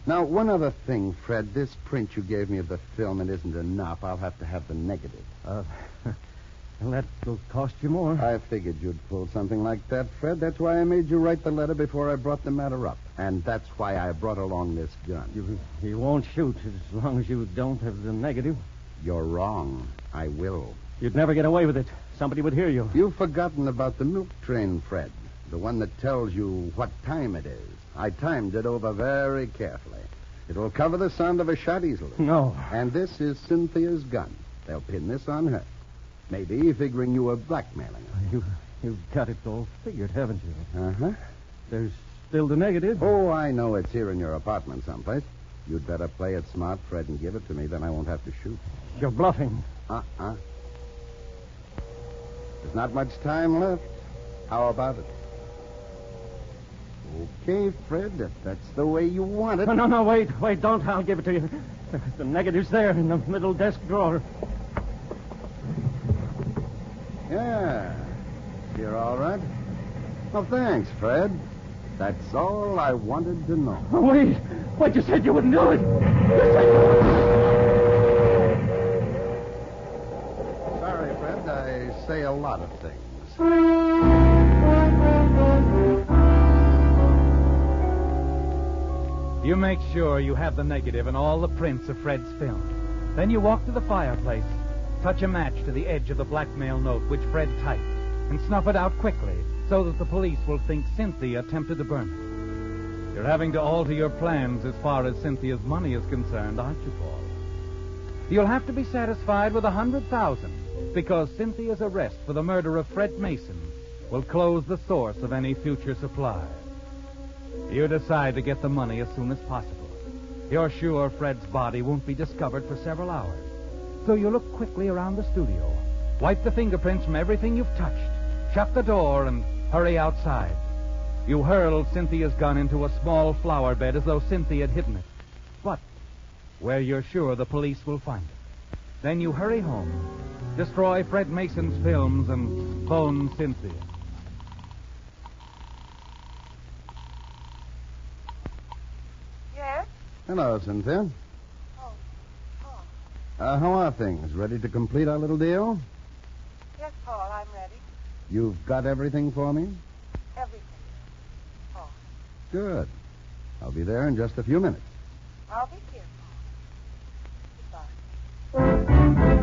Speaker 11: Now, one other thing, Fred. This print you gave me of the film, it isn't enough. I'll have to have the negative.
Speaker 12: Well, that will cost you more.
Speaker 11: I figured you'd pull something like that, Fred. That's why I made you write the letter before I brought the matter up. And that's why I brought along this gun.
Speaker 12: You won't shoot as long as you don't have the negative.
Speaker 11: You're wrong. I will.
Speaker 12: You'd never get away with it. Somebody would hear you.
Speaker 11: You've forgotten about the milk train, Fred. The one that tells you what time it is. I timed it over very carefully. It'll cover the sound of a shot easily.
Speaker 12: No.
Speaker 11: And this is Cynthia's gun. They'll pin this on her. Maybe figuring you were blackmailing her.
Speaker 12: You've got it all figured, haven't you?
Speaker 11: Uh-huh.
Speaker 12: There's still the negative.
Speaker 11: Oh, I know it's here in your apartment someplace. You'd better play it smart, Fred, and give it to me. Then I won't have to shoot.
Speaker 12: You're bluffing.
Speaker 11: There's not much time left. How about it? Okay, Fred, if that's the way you want it.
Speaker 12: No, wait, don't. I'll give it to you. The negative's there in the middle desk drawer.
Speaker 11: Yeah. You're all right? Well, thanks, Fred. That's all I wanted to know.
Speaker 12: Oh, wait, you said you wouldn't do it.
Speaker 11: Sorry, Fred. I say a lot of things.
Speaker 23: You make sure you have the negative and all the prints of Fred's film. Then you walk to the fireplace, touch a match to the edge of the blackmail note which Fred typed, and snuff it out quickly so that the police will think Cynthia attempted to burn it. You're having to alter your plans as far as Cynthia's money is concerned, aren't you, Paul? You'll have to be satisfied with $100,000 because Cynthia's arrest for the murder of Fred Mason will close the source of any future supply. You decide to get the money as soon as possible. You're sure Fred's body won't be discovered for several hours. So you look quickly around the studio, wipe the fingerprints from everything you've touched, shut the door, and hurry outside. You hurl Cynthia's gun into a small flower bed as though Cynthia had hidden it. But where you're sure the police will find it. Then you hurry home, destroy Fred Mason's films, and phone Cynthia.
Speaker 13: Yes?
Speaker 11: Hello, Cynthia. How are things? Ready to complete our little deal?
Speaker 13: Yes, Paul, I'm ready.
Speaker 11: You've got everything for me?
Speaker 13: Everything. Paul.
Speaker 11: Good. I'll be there in just a few minutes.
Speaker 13: I'll be here, Paul. Goodbye.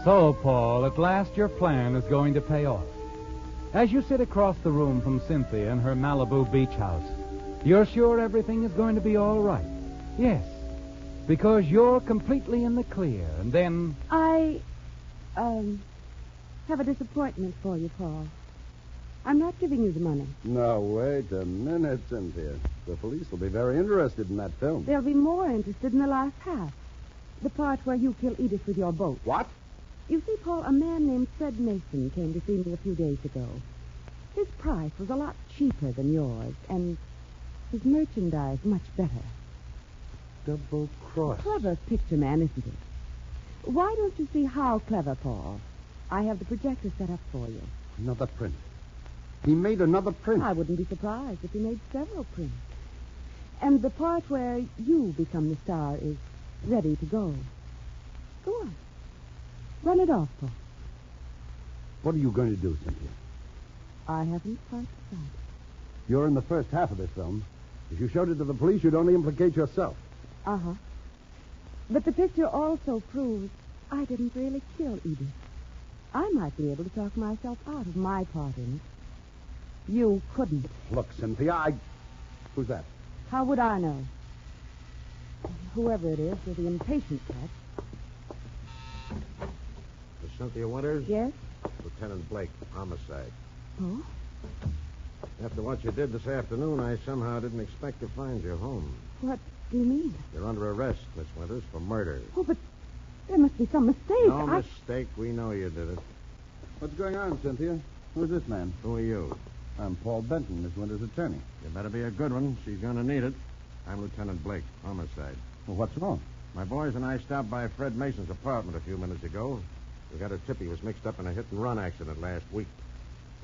Speaker 23: So, Paul, at last your plan is going to pay off. As you sit across the room from Cynthia in her Malibu beach house, you're sure everything is going to be all right. Yes, because you're completely in the clear, and then...
Speaker 4: I have a disappointment for you, Paul. I'm not giving you the money.
Speaker 11: No, wait a minute, Cynthia. The police will be very interested in that film.
Speaker 4: They'll be more interested in the last half. The part where you kill Edith with your boat.
Speaker 11: What?
Speaker 4: You see, Paul, a man named Fred Mason came to see me a few days ago. His price was a lot cheaper than yours, and his merchandise much better.
Speaker 11: Double cross.
Speaker 10: Clever picture man, isn't it? Why don't you see how clever, Paul? I have the projector set up for you.
Speaker 11: Another print. He made another print.
Speaker 10: I wouldn't be surprised if he made several prints. And the part where you become the star is ready to go. Go on. Run it off, Paul.
Speaker 11: What are you going to do, Cynthia?
Speaker 10: I haven't quite decided.
Speaker 11: You're in the first half of this film. If you showed it to the police, you'd only implicate yourself.
Speaker 10: Uh-huh. But the picture also proves I didn't really kill Edith. I might be able to talk myself out of my part in it. You couldn't.
Speaker 11: Look, Cynthia, Who's that?
Speaker 10: How would I know? Whoever it is, with the impatient cat.
Speaker 12: Miss Cynthia Winters?
Speaker 10: Yes?
Speaker 12: Lieutenant Blake, homicide.
Speaker 10: Oh?
Speaker 12: After what you did this afternoon, I somehow didn't expect to find you home.
Speaker 10: What do you mean?
Speaker 12: You're under arrest, Miss Winters, for murder.
Speaker 10: Oh, but there must be some mistake.
Speaker 12: No mistake. We know you did it.
Speaker 11: What's going on, Cynthia? Who's this man?
Speaker 12: Who are you?
Speaker 11: I'm Paul Benton, Miss Winters' attorney.
Speaker 12: You better be a good one. She's going to need it. I'm Lieutenant Blake, homicide.
Speaker 11: Well, what's wrong?
Speaker 12: My boys and I stopped by Fred Mason's apartment a few minutes ago. We got a tip he was mixed up in a hit-and-run accident last week.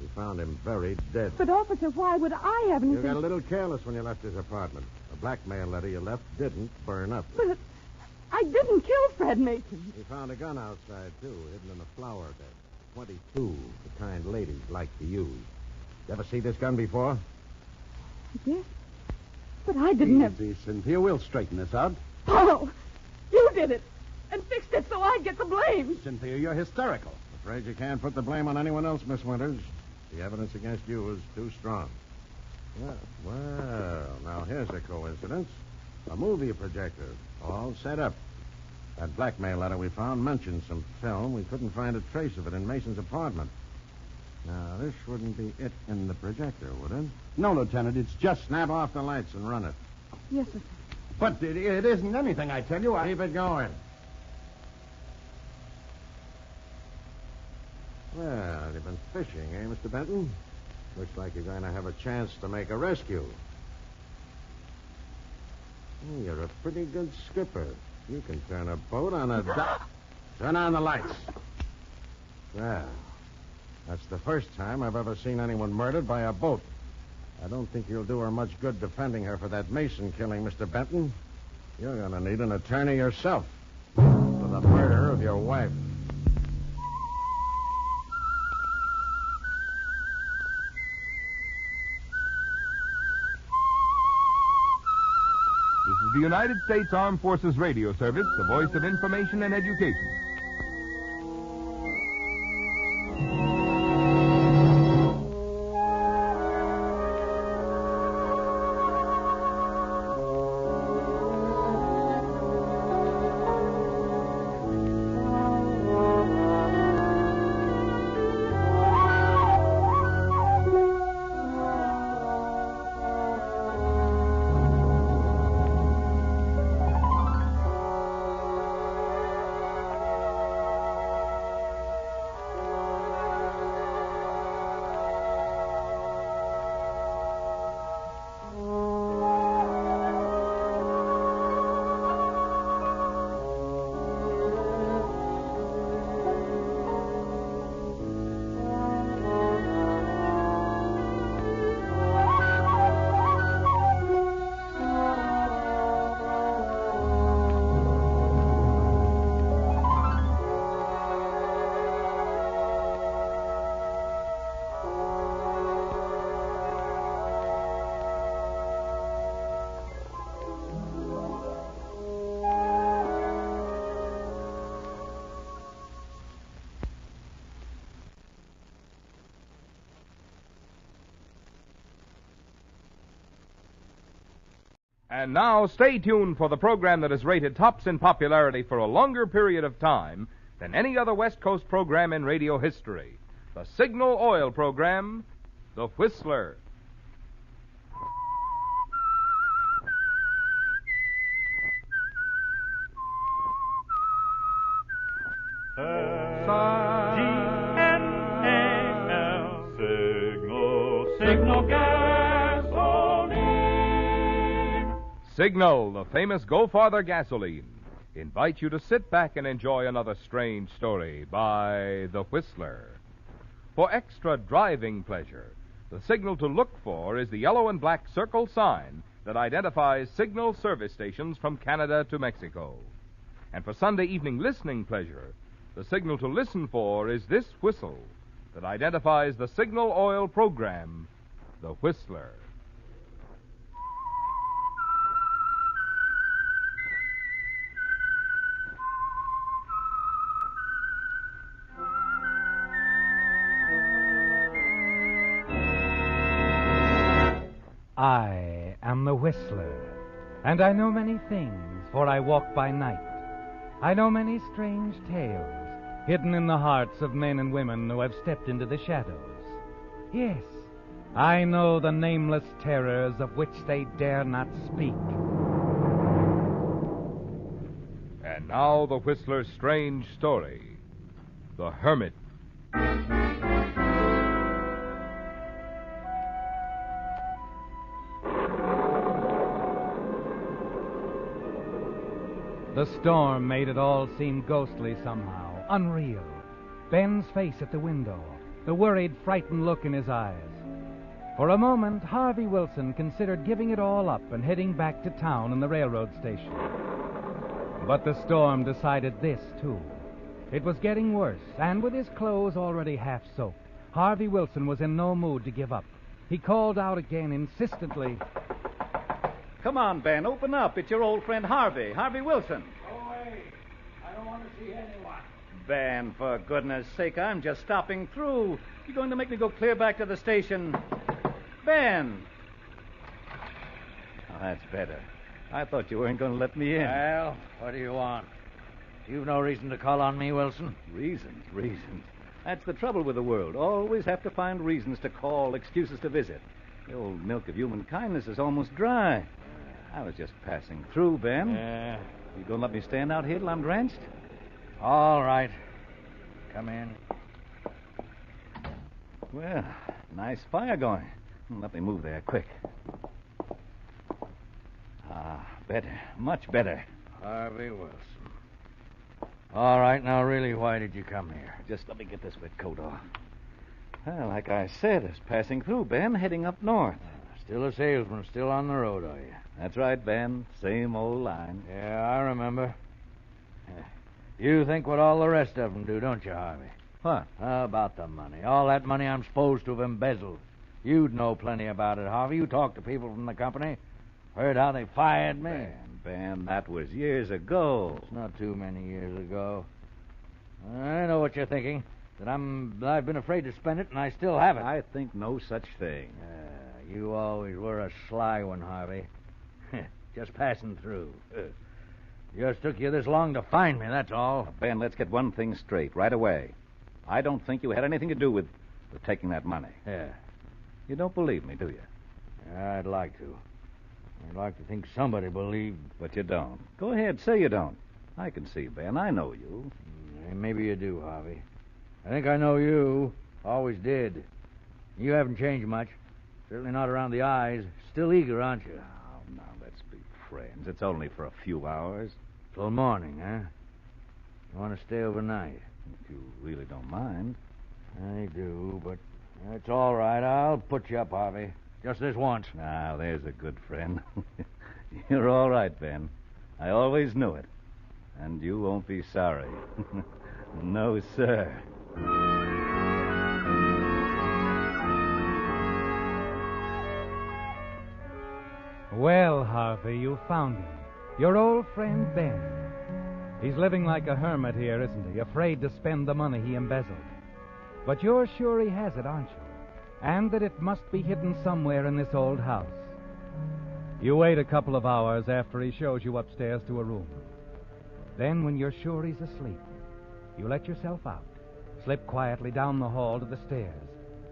Speaker 12: We found him buried dead.
Speaker 10: But, officer, why would I have anything...
Speaker 12: You got a little careless when you left his apartment. The blackmail letter you left didn't burn up.
Speaker 10: But I didn't kill Fred Mason.
Speaker 12: We found a gun outside, too, hidden in a flower bed. 22, the kind ladies like to use. You ever see this gun before?
Speaker 10: Yes. But I didn't have...
Speaker 11: Easy, Cynthia. We'll straighten this out.
Speaker 10: Oh, you did it. And fixed it so I'd get the blame.
Speaker 11: Cynthia, you're hysterical.
Speaker 12: Afraid you can't put the blame on anyone else, Miss Winters. The evidence against you is too strong. Well, now here's a coincidence. A movie projector, all set up. That blackmail letter we found mentioned some film. We couldn't find a trace of it in Mason's apartment. Now, this wouldn't be it in the projector, would it?
Speaker 11: No, Lieutenant, it's just...
Speaker 12: Snap off the lights and run it.
Speaker 10: Yes, sir.
Speaker 11: But it isn't anything, I tell you.
Speaker 12: Keep it going. Well, you've been fishing, eh, Mr. Benton? Looks like you're going to have a chance to make a rescue. You're a pretty good skipper. You can turn a boat on a dock. Turn on the lights. Well, that's the first time I've ever seen anyone murdered by a boat. I don't think you'll do her much good defending her for that Mason killing, Mr. Benton. You're going to need an attorney yourself for the murder of your wife.
Speaker 19: This is the United States Armed Forces Radio Service, the voice of information and education. And now, stay tuned for the program that is rated tops in popularity for a longer period of time than any other West Coast program in radio history. The Signal Oil program, The Whistler.
Speaker 9: Signal gasoline.
Speaker 19: Signal, the famous Go Farther gasoline, invite you to sit back and enjoy another strange story by The Whistler. For extra driving pleasure, the signal to look for is the yellow and black circle sign that identifies signal service stations from Canada to Mexico. And for Sunday evening listening pleasure, the signal to listen for is this whistle that identifies the signal oil program, The Whistler.
Speaker 16: I am the Whistler, and I know many things, for I walk by night. I know many strange tales, hidden in the hearts of men and women who have stepped into the shadows. Yes, I know the nameless terrors of which they dare not speak.
Speaker 19: And now the Whistler's strange story, The Hermit.
Speaker 16: The storm made it all seem ghostly somehow, unreal. Ben's face at the window, the worried, frightened look in his eyes. For a moment, Harvey Wilson considered giving it all up and heading back to town and the railroad station. But the storm decided this, too. It was getting worse, and with his clothes already half soaked, Harvey Wilson was in no mood to give up. He called out again insistently,
Speaker 1: Come on, Ben, open up. It's your old friend Harvey Wilson.
Speaker 18: Go away. I don't want to see anyone.
Speaker 1: Ben, for goodness sake, I'm just stopping through. You're going to make me go clear back to the station. Ben! Oh, that's better. I thought you weren't going to let me in.
Speaker 18: Well, what do you want? You've no reason to call on me, Wilson.
Speaker 1: Reasons. That's the trouble with the world. Always have to find reasons to call, excuses to visit. The old milk of human kindness is almost dry. I was just passing through, Ben.
Speaker 18: Yeah.
Speaker 1: You gonna let me stand out here till I'm drenched?
Speaker 18: All right. Come in.
Speaker 1: Well, nice fire going. Let me move there, quick. Better. Much better.
Speaker 18: Harvey Wilson. All right, now really, why did you come here?
Speaker 1: Just let me get this wet coat off. Well, like I said, I was passing through, Ben, heading up north.
Speaker 18: Still a salesman, still on the road, are you?
Speaker 1: That's right, Ben. Same old line.
Speaker 18: Yeah, I remember. You think what all the rest of them do, don't you, Harvey?
Speaker 1: What?
Speaker 18: About the money. All that money I'm supposed to have embezzled. You'd know plenty about it, Harvey. You talked to people from the company. Heard how they fired me.
Speaker 1: Ben, that was years ago.
Speaker 18: It's not too many years ago. I know what you're thinking. That I've been afraid to spend it, and I still haven't.
Speaker 1: I think no such thing.
Speaker 18: You always were a sly one, Harvey. Just passing through. Just took you this long to find me, that's all.
Speaker 1: Ben, let's get one thing straight right away. I don't think you had anything to do with taking that money.
Speaker 18: Yeah.
Speaker 1: You don't believe me, do you?
Speaker 18: I'd like to. I'd like to think somebody believed.
Speaker 1: But you don't. Go ahead, say you don't. I can see, Ben. I know you.
Speaker 18: Maybe you do, Harvey. I think I know you. Always did. You haven't changed much. Certainly not around the eyes. Still eager, aren't you?
Speaker 1: Now, let's be friends. It's only for a few hours.
Speaker 18: Till morning, huh? You want to stay overnight?
Speaker 1: If you really don't mind.
Speaker 18: I do, but that's all right. I'll put you up, Harvey. Just this once.
Speaker 1: Now, there's a good friend. You're all right, Ben. I always knew it. And you won't be sorry. No, sir.
Speaker 16: Well, Harvey, you found him. Your old friend, Ben. He's living like a hermit here, isn't he? Afraid to spend the money he embezzled. But you're sure he has it, aren't you? And that it must be hidden somewhere in this old house. You wait a couple of hours after he shows you upstairs to a room. Then, when you're sure he's asleep, you let yourself out, slip quietly down the hall to the stairs.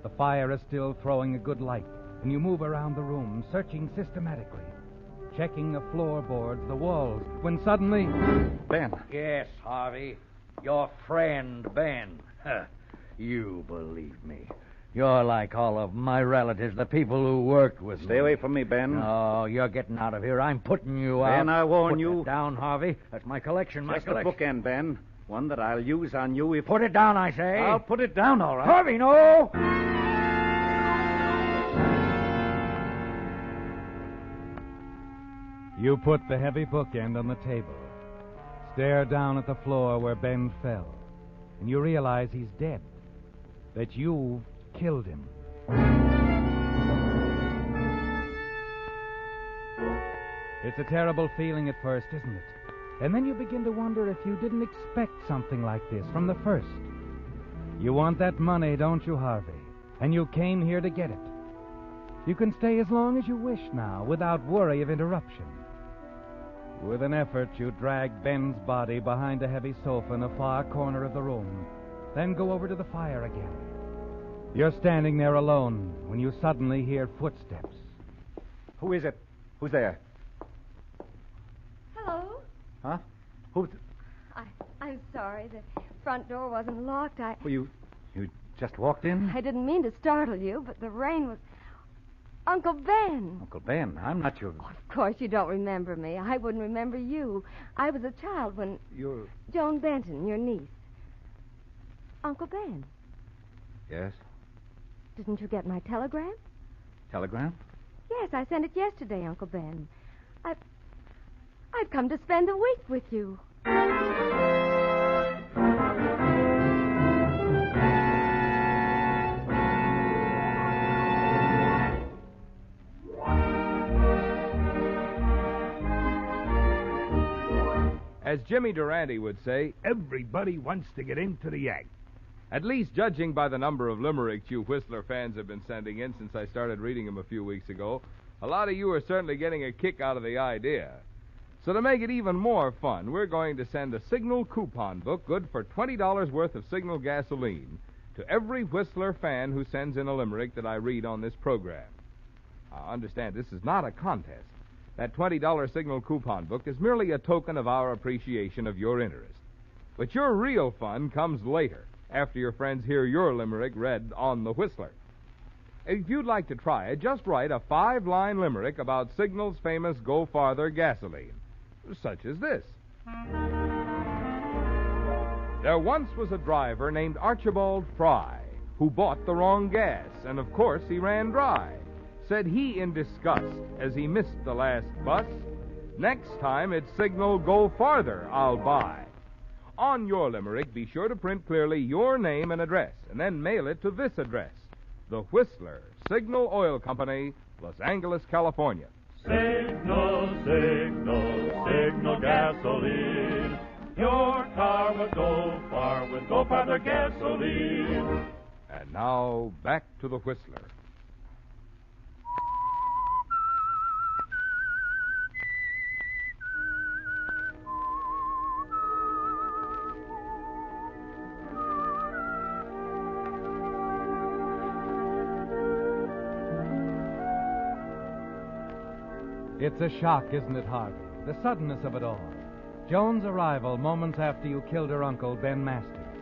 Speaker 16: The fire is still throwing a good light, and you move around the room, searching systematically, checking the floorboards, the walls, when suddenly...
Speaker 1: Ben.
Speaker 18: Yes, Harvey. Your friend, Ben. You believe me.
Speaker 12: You're like all of my relatives, the people who worked with me.
Speaker 1: Stay away from me, Ben.
Speaker 12: Oh, you're getting out of here. I'm putting you out.
Speaker 1: Ben, I warn
Speaker 12: Put
Speaker 1: you.
Speaker 12: it down, Harvey. That's my collection,
Speaker 1: Just a bookend, Ben. One that I'll use on you if...
Speaker 12: Put it down, I say.
Speaker 1: I'll put it down, all right.
Speaker 12: Harvey, no!
Speaker 23: You put the heavy bookend on the table, stare down at the floor where Ben fell, and you realize he's dead, that you've killed him. It's a terrible feeling at first, isn't it? And then you begin to wonder if you didn't expect something like this from the first. You want that money, don't you, Harvey? And you came here to get it. You can stay as long as you wish now, without worry of interruption. With an effort, you drag Ben's body behind a heavy sofa in a far corner of the room, then go over to the fire again. You're standing there alone when you suddenly hear footsteps.
Speaker 1: Who is it? Who's there?
Speaker 4: Hello?
Speaker 1: Huh? Who's...
Speaker 4: I'm sorry. The front door wasn't locked.
Speaker 1: Well, you just walked in?
Speaker 4: I didn't mean to startle you, but the rain was... Uncle Ben.
Speaker 1: Uncle Ben, I'm not your...
Speaker 4: Oh, of course you don't remember me. I wouldn't remember you. I was a child when...
Speaker 1: You're...
Speaker 4: Joan Benton, your niece. Uncle Ben.
Speaker 1: Yes?
Speaker 4: Didn't you get my telegram?
Speaker 1: Telegram?
Speaker 4: Yes, I sent it yesterday, Uncle Ben. I've come to spend a week with you.
Speaker 19: As Jimmy Durante would say, everybody wants to get into the act. At least judging by the number of limericks you Whistler fans have been sending in since I started reading them a few weeks ago, a lot of you are certainly getting a kick out of the idea. So to make it even more fun, we're going to send a Signal coupon book good for $20 worth of Signal gasoline to every Whistler fan who sends in a limerick that I read on this program. Now, understand, this is not a contest. That $20 Signal coupon book is merely a token of our appreciation of your interest. But your real fun comes later, after your friends hear your limerick read on the Whistler. If you'd like to try it, just write a 5-line limerick about Signal's famous Go Farther gasoline, such as this. There once was a driver named Archibald Fry who bought the wrong gas, and of course he ran dry. Said he in disgust as he missed the last bus, next time it's Signal Go Farther I'll buy. On your limerick, be sure to print clearly your name and address, and then mail it to this address: The Whistler, Signal Oil Company, Los Angeles, California.
Speaker 7: Signal, signal, signal gasoline. Your car will go far with Go Farther gasoline.
Speaker 19: And now, back to the Whistler.
Speaker 23: It's a shock, isn't it, Harvey? The suddenness of it all. Joan's arrival moments after you killed her uncle, Ben Masters.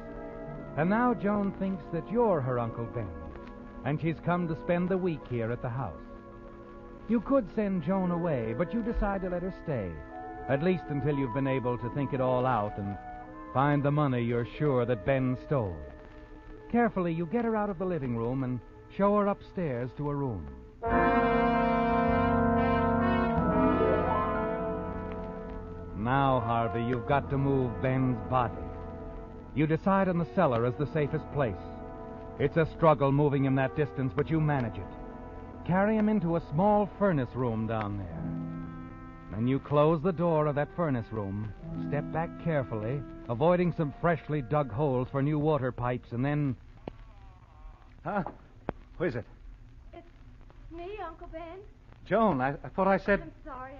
Speaker 23: And now Joan thinks that you're her Uncle Ben, and she's come to spend the week here at the house. You could send Joan away, but you decide to let her stay, at least until you've been able to think it all out and find the money you're sure that Ben stole. Carefully, you get her out of the living room and show her upstairs to a room. Now, Harvey, you've got to move Ben's body. You decide on the cellar as the safest place. It's a struggle moving him that distance, but you manage it. Carry him into a small furnace room down there. Then you close the door of that furnace room, step back carefully, avoiding some freshly dug holes for new water pipes, and then...
Speaker 1: Huh? Who is it?
Speaker 4: It's me, Uncle Ben.
Speaker 1: Joan, I thought I said...
Speaker 4: I'm sorry.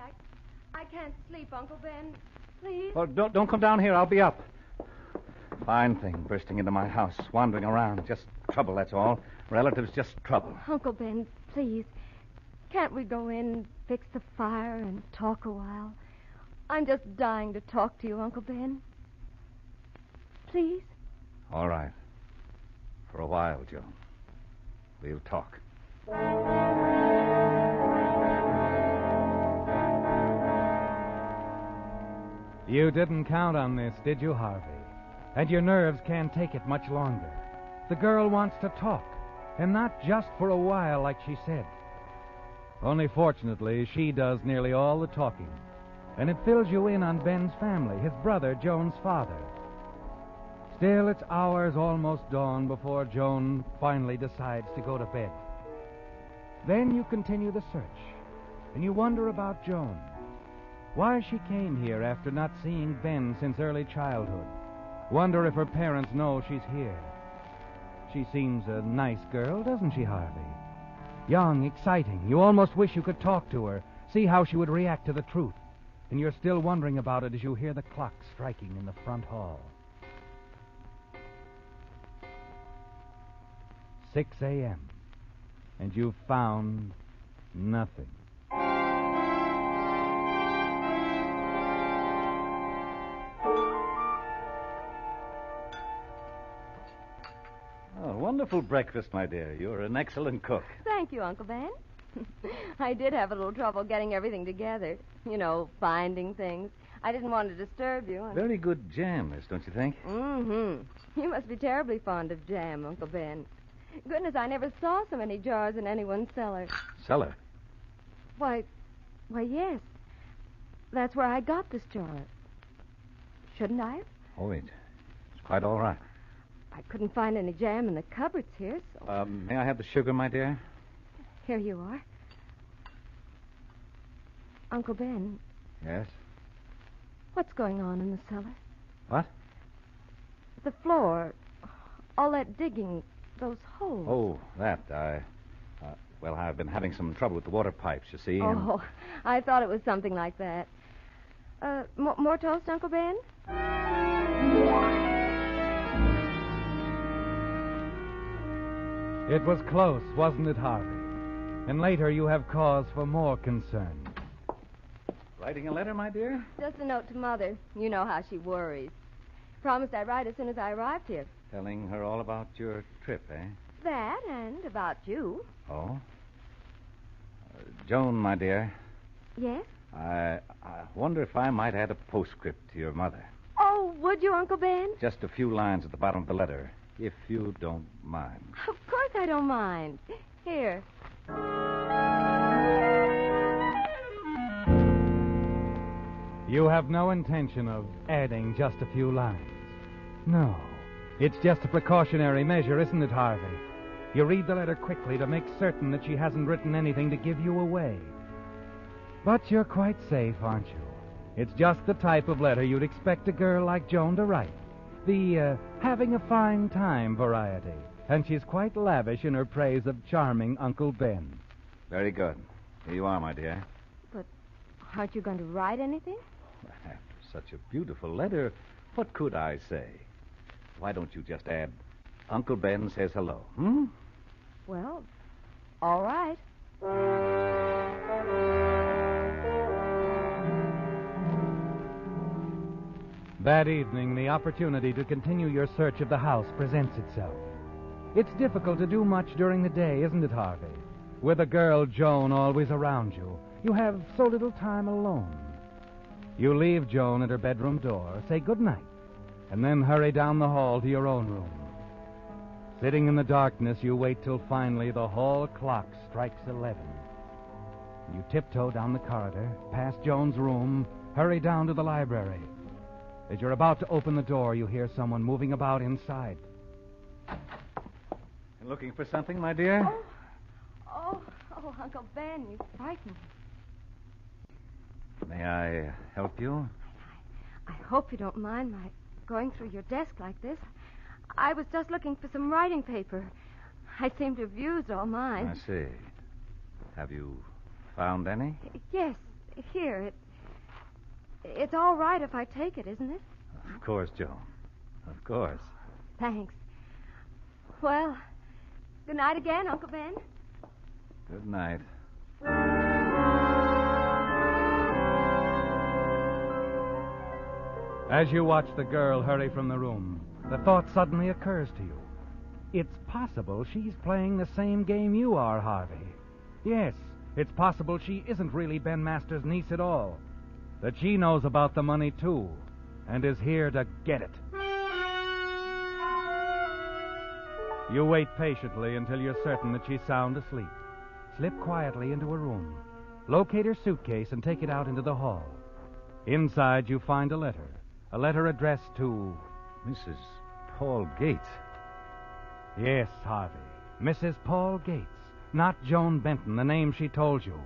Speaker 4: I can't sleep, Uncle Ben. Please?
Speaker 1: Well, don't come down here. I'll be up. Fine thing, bursting into my house, wandering around. Just trouble, that's all. Relatives, just trouble.
Speaker 4: Uncle Ben, please. Can't we go in, fix the fire, and talk a while? I'm just dying to talk to you, Uncle Ben. Please?
Speaker 1: All right. For a while, Joan. We'll talk.
Speaker 23: You didn't count on this, did you, Harvey? And your nerves can't take it much longer. The girl wants to talk, and not just for a while like she said. Only fortunately, she does nearly all the talking, and it fills you in on Ben's family, his brother, Joan's father. Still, it's hours almost dawn before Joan finally decides to go to bed. Then you continue the search, and you wonder about Joan. Why she came here after not seeing Ben since early childhood. Wonder if her parents know she's here. She seems a nice girl, doesn't she, Harvey? Young, exciting. You almost wish you could talk to her, see how she would react to the truth. And you're still wondering about it as you hear the clock striking in the front hall. 6 a.m. And you've found nothing.
Speaker 1: Oh, wonderful breakfast, my dear. You're an excellent cook.
Speaker 4: Thank you, Uncle Ben. I did have a little trouble getting everything together. You know, finding things. I didn't want to disturb you.
Speaker 1: Very good jam, miss, don't you think?
Speaker 4: Mm-hmm. You must be terribly fond of jam, Uncle Ben. Goodness, I never saw so many jars in anyone's cellar.
Speaker 1: Cellar?
Speaker 4: Why, yes. That's where I got this jar. Shouldn't I have?
Speaker 1: Oh, it's quite all right.
Speaker 4: I couldn't find any jam in the cupboards here, so...
Speaker 1: May I have the sugar, my dear?
Speaker 4: Here you are. Uncle Ben,
Speaker 1: Yes?
Speaker 4: what's going on in the cellar?
Speaker 1: What?
Speaker 4: The floor, all that digging, those holes.
Speaker 1: Oh, that. Well, I've been having some trouble with the water pipes, you see. and-
Speaker 4: Oh, I thought it was something like that. More toast, Uncle Ben?
Speaker 23: It was close, wasn't it, Harvey? And later you have cause for more concern.
Speaker 1: Writing a letter, my dear?
Speaker 4: Just a note to Mother. You know how she worries. Promised I'd write as soon as I arrived here.
Speaker 1: Telling her all about your trip, eh?
Speaker 4: That and about you.
Speaker 1: Oh? Joan, my dear,
Speaker 4: Yes?
Speaker 1: I wonder if I might add a postscript to your mother.
Speaker 4: Oh, would you, Uncle Ben?
Speaker 1: Just a few lines at the bottom of the letter, if you don't mind.
Speaker 4: Of course I don't mind. Here.
Speaker 23: You have no intention of adding just a few lines. No. It's just a precautionary measure, isn't it, Harvey? You read the letter quickly to make certain that she hasn't written anything to give you away. But you're quite safe, aren't you? It's just the type of letter you'd expect a girl like Joan to write. The having a fine time variety. And she's quite lavish in her praise of charming Uncle Ben.
Speaker 1: Very good. Here you are, my dear.
Speaker 4: But aren't you going to write anything?
Speaker 1: After such a beautiful letter, what could I say? Why don't you just add, Uncle Ben says hello, hmm?
Speaker 4: Well, all right.
Speaker 23: That evening, the opportunity to continue your search of the house presents itself. It's difficult to do much during the day, isn't it, Harvey? With a girl, Joan, always around you, you have so little time alone. You leave Joan at her bedroom door, say good night, and then hurry down the hall to your own room. Sitting in the darkness, you wait till finally the hall clock strikes 11. You tiptoe down the corridor, past Joan's room, hurry down to the library. As you're about to open the door, you hear someone moving about inside.
Speaker 1: Looking for something, my dear?
Speaker 4: Oh, Uncle Ben, you frightened me.
Speaker 1: May I help you?
Speaker 4: I hope you don't mind my going through your desk like this. I was just looking for some writing paper. I seem to have used all mine.
Speaker 1: I see. Have you found any?
Speaker 4: Yes, here. It's all right if I take it, isn't it?
Speaker 1: Of course, Joan. Of course.
Speaker 4: Thanks. Well, good night again, Uncle Ben.
Speaker 1: Good night.
Speaker 23: As you watch the girl hurry from the room, the thought suddenly occurs to you. it's possible she's playing the same game you are, Harvey. Yes, it's possible she isn't really Ben Master's niece at all. That she knows about the money, too, and is here to get it. You wait patiently until you're certain that she's sound asleep. Slip quietly into her room. Locate her suitcase and take it out into the hall. Inside, you find a letter addressed to
Speaker 1: Mrs. Paul Gates.
Speaker 23: Yes, Harvey. Mrs. Paul Gates. Not Joan Benton, the name she told you.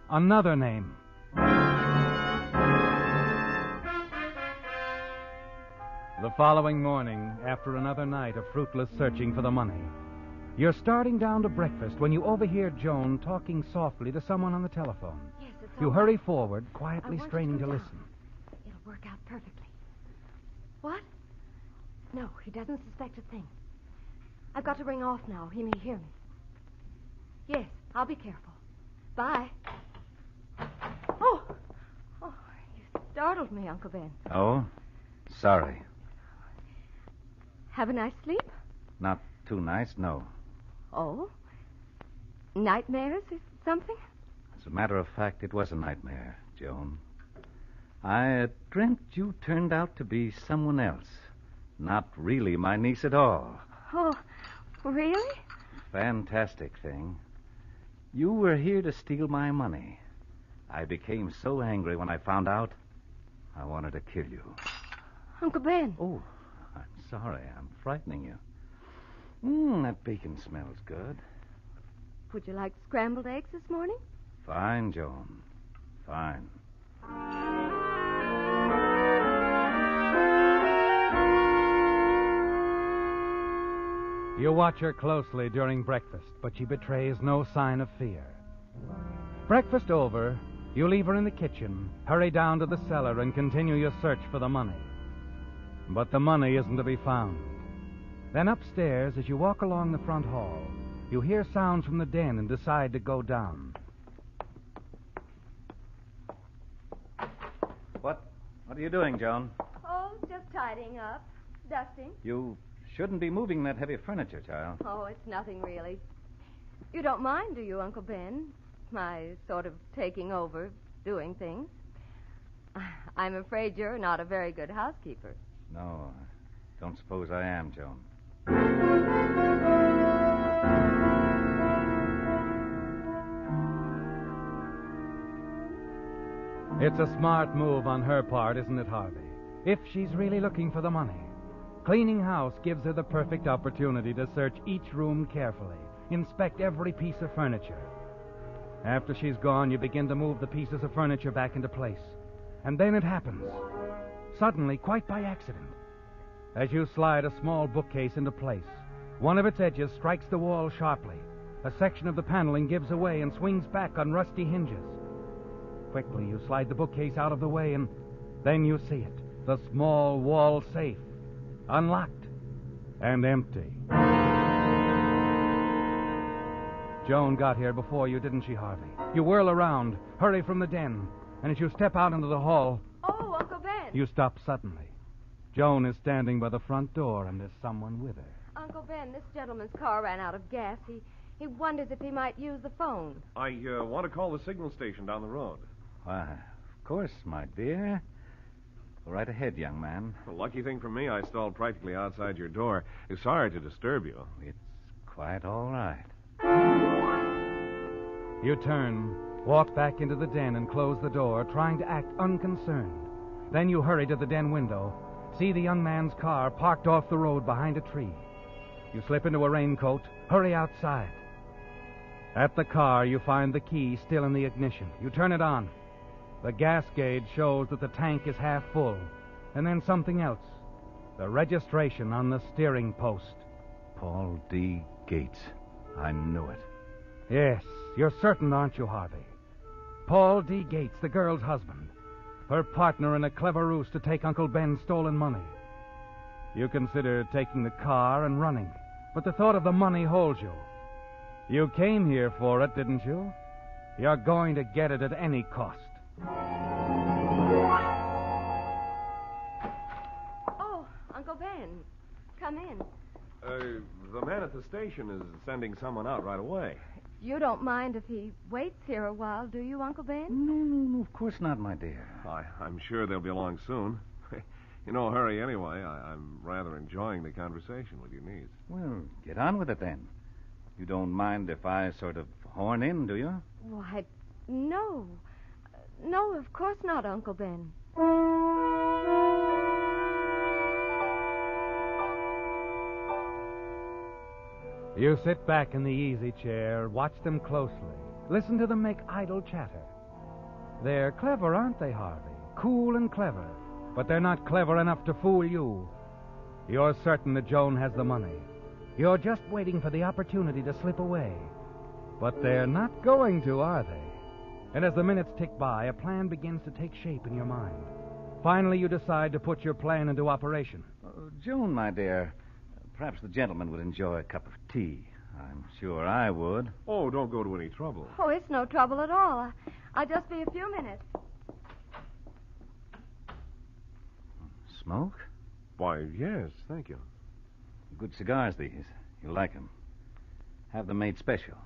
Speaker 23: Another name. The following morning, after another night of fruitless searching for the money, you're starting down to breakfast when you overhear Joan talking softly to someone on the telephone.
Speaker 4: Yes, it's
Speaker 23: You
Speaker 4: all
Speaker 23: hurry
Speaker 4: right.
Speaker 23: forward,
Speaker 4: I
Speaker 23: quietly
Speaker 4: want
Speaker 23: straining
Speaker 4: you
Speaker 23: to
Speaker 4: come
Speaker 23: listen.
Speaker 4: down. It'll work out perfectly. What? No, he doesn't suspect a thing. I've got to ring off now. He may hear me. Yes, I'll be careful. Bye. Oh, you startled me, Uncle Ben.
Speaker 1: Oh? Sorry.
Speaker 4: Have a nice sleep?
Speaker 1: Not too nice, no.
Speaker 4: Oh? Nightmares or something?
Speaker 1: As a matter of fact, it was a nightmare, Joan. I dreamt you turned out to be someone else. Not really my niece at all.
Speaker 4: Oh, really?
Speaker 1: Fantastic thing. You were here to steal my money. I became so angry when I found out, I wanted to kill you.
Speaker 4: Uncle Ben.
Speaker 1: Oh, I'm sorry. I'm frightening you. That bacon smells good.
Speaker 4: Would you like scrambled eggs this morning?
Speaker 1: Fine, Joan. Fine.
Speaker 23: You watch her closely during breakfast, but she betrays no sign of fear. Breakfast over, you leave her in the kitchen, hurry down to the cellar, and continue your search for the money. But the money isn't to be found. Then upstairs, as you walk along the front hall, you hear sounds from the den and decide to go down.
Speaker 1: What are you doing, Joan?
Speaker 4: Oh, just tidying up. Dusting.
Speaker 1: You shouldn't be moving that heavy furniture, child.
Speaker 4: Oh, it's nothing really. You don't mind, do you, Uncle Ben? My sort of taking over, doing things. I'm afraid you're not a very good housekeeper.
Speaker 1: No, I don't suppose I am, Joan.
Speaker 23: It's a smart move on her part, isn't it, Harvey? If she's really looking for the money. Cleaning house gives her the perfect opportunity to search each room carefully, inspect every piece of furniture. After she's gone, you begin to move the pieces of furniture back into place. And then it happens. Suddenly, quite by accident. As you slide a small bookcase into place, one of its edges strikes the wall sharply. A section of the paneling gives away and swings back on rusty hinges. Quickly, you slide the bookcase out of the way, and then you see it. The small wall safe. Unlocked and empty. Joan got here before you, didn't she, Harvey? You whirl around, hurry from the den, and as you step out into the hall...
Speaker 4: Oh, Uncle Ben!
Speaker 23: You stop suddenly. Joan is standing by the front door, and there's someone with her.
Speaker 4: Uncle Ben, this gentleman's car ran out of gas. He wonders if he might use the phone.
Speaker 2: I want to call the signal station down the road.
Speaker 1: Why, of course, my dear. Go right ahead, young man.
Speaker 2: The lucky thing for me, I stalled practically outside your door. Sorry to disturb you.
Speaker 1: It's quite all right.
Speaker 23: You turn, walk back into the den, and close the door, trying to act unconcerned. Then you hurry to the den window, see the young man's car parked off the road behind a tree. You slip into a raincoat, hurry outside. At the car, you find the key still in the ignition. You turn it on. The gas gauge shows that the tank is half full. And then something else. The registration on the steering post.
Speaker 1: Paul D. Gates. I knew it.
Speaker 23: Yes, you're certain, aren't you, Harvey? Paul D. Gates, the girl's husband. Her partner in a clever ruse to take Uncle Ben's stolen money. You consider taking the car and running, but the thought of the money holds you. You came here for it, didn't you? You're going to get it at any cost.
Speaker 4: Oh, Uncle Ben, come in.
Speaker 2: The man at the station is sending someone out right away.
Speaker 4: You don't mind if he waits here a while, do you, Uncle Ben?
Speaker 1: No, of course not, my dear.
Speaker 2: I'm sure they'll be along soon. In no hurry anyway. I'm rather enjoying the conversation with your niece.
Speaker 1: Well, get on with it then. You don't mind if I sort of horn in, do you?
Speaker 4: Why, no. No, of course not, Uncle Ben.
Speaker 16: You sit back in the easy chair, watch them closely, listen to them make idle chatter. They're clever, aren't they, Harvey? Cool and clever. But they're not clever enough to fool you. You're certain that Joan has the money. You're just waiting for the opportunity to slip away. But they're not going to, are they? And as the minutes tick by, a plan begins to take shape in your mind. Finally, you decide to put your plan into operation.
Speaker 1: Joan, my dear, perhaps the gentleman would enjoy a cup of tea. I'm sure I would.
Speaker 2: Oh, don't go to any trouble.
Speaker 4: Oh, it's no trouble at all. I'll just be a few minutes.
Speaker 1: Smoke?
Speaker 2: Why, yes, thank you.
Speaker 1: Good cigars, these. You'll like them. Have them made special.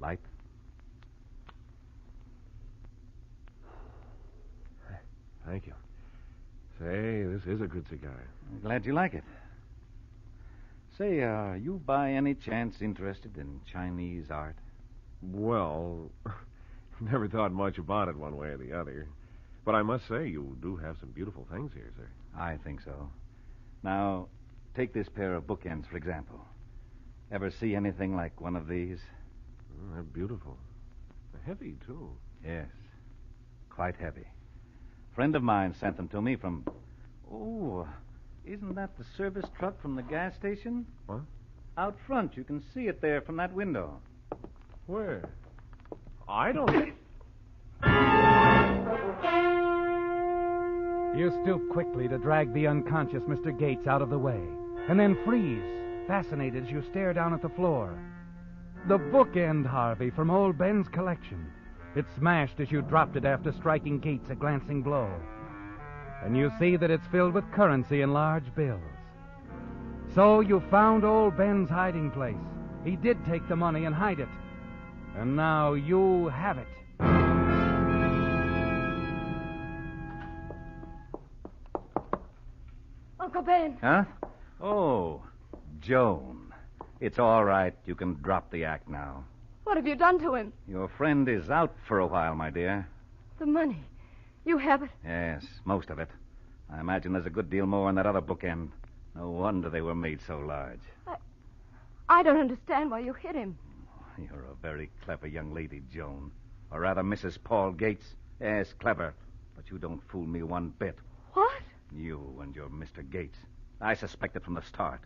Speaker 1: Light?
Speaker 2: Thank you. Say, this is a good cigar.
Speaker 1: I'm glad you like it. Say, are you by any chance interested in Chinese art?
Speaker 2: Well, never thought much about it one way or the other. But I must say, you do have some beautiful things here, sir.
Speaker 1: I think so. Now, take this pair of bookends, for example. Ever see anything like one of these?
Speaker 2: Oh, they're beautiful. They're heavy, too.
Speaker 1: Yes, quite heavy. A friend of mine sent them to me from... Oh, isn't that the service truck from the gas station?
Speaker 2: What?
Speaker 1: Out front. You can see it there from that window.
Speaker 2: Where? I don't...
Speaker 16: You stoop quickly to drag the unconscious Mr. Gates out of the way, and then freeze, fascinated as you stare down at the floor. The bookend, Harvey, from old Ben's collection. It smashed as you dropped it after striking Gates a glancing blow. And you see that it's filled with currency in large bills. So you found old Ben's hiding place. He did take the money and hide it. And now you have it.
Speaker 4: Uncle Ben.
Speaker 1: Huh? Oh, Joan. It's all right. You can drop the act now.
Speaker 4: What have you done to him?
Speaker 1: Your friend is out for a while, my dear.
Speaker 4: The money. You have it?
Speaker 1: Yes, most of it. I imagine there's a good deal more in that other bookend. No wonder they were made so large.
Speaker 4: I don't understand why you hit him.
Speaker 1: You're a very clever young lady, Joan. Or rather, Mrs. Paul Gates. Yes, clever. But you don't fool me one bit.
Speaker 4: What?
Speaker 1: You and your Mr. Gates. I suspected from the start.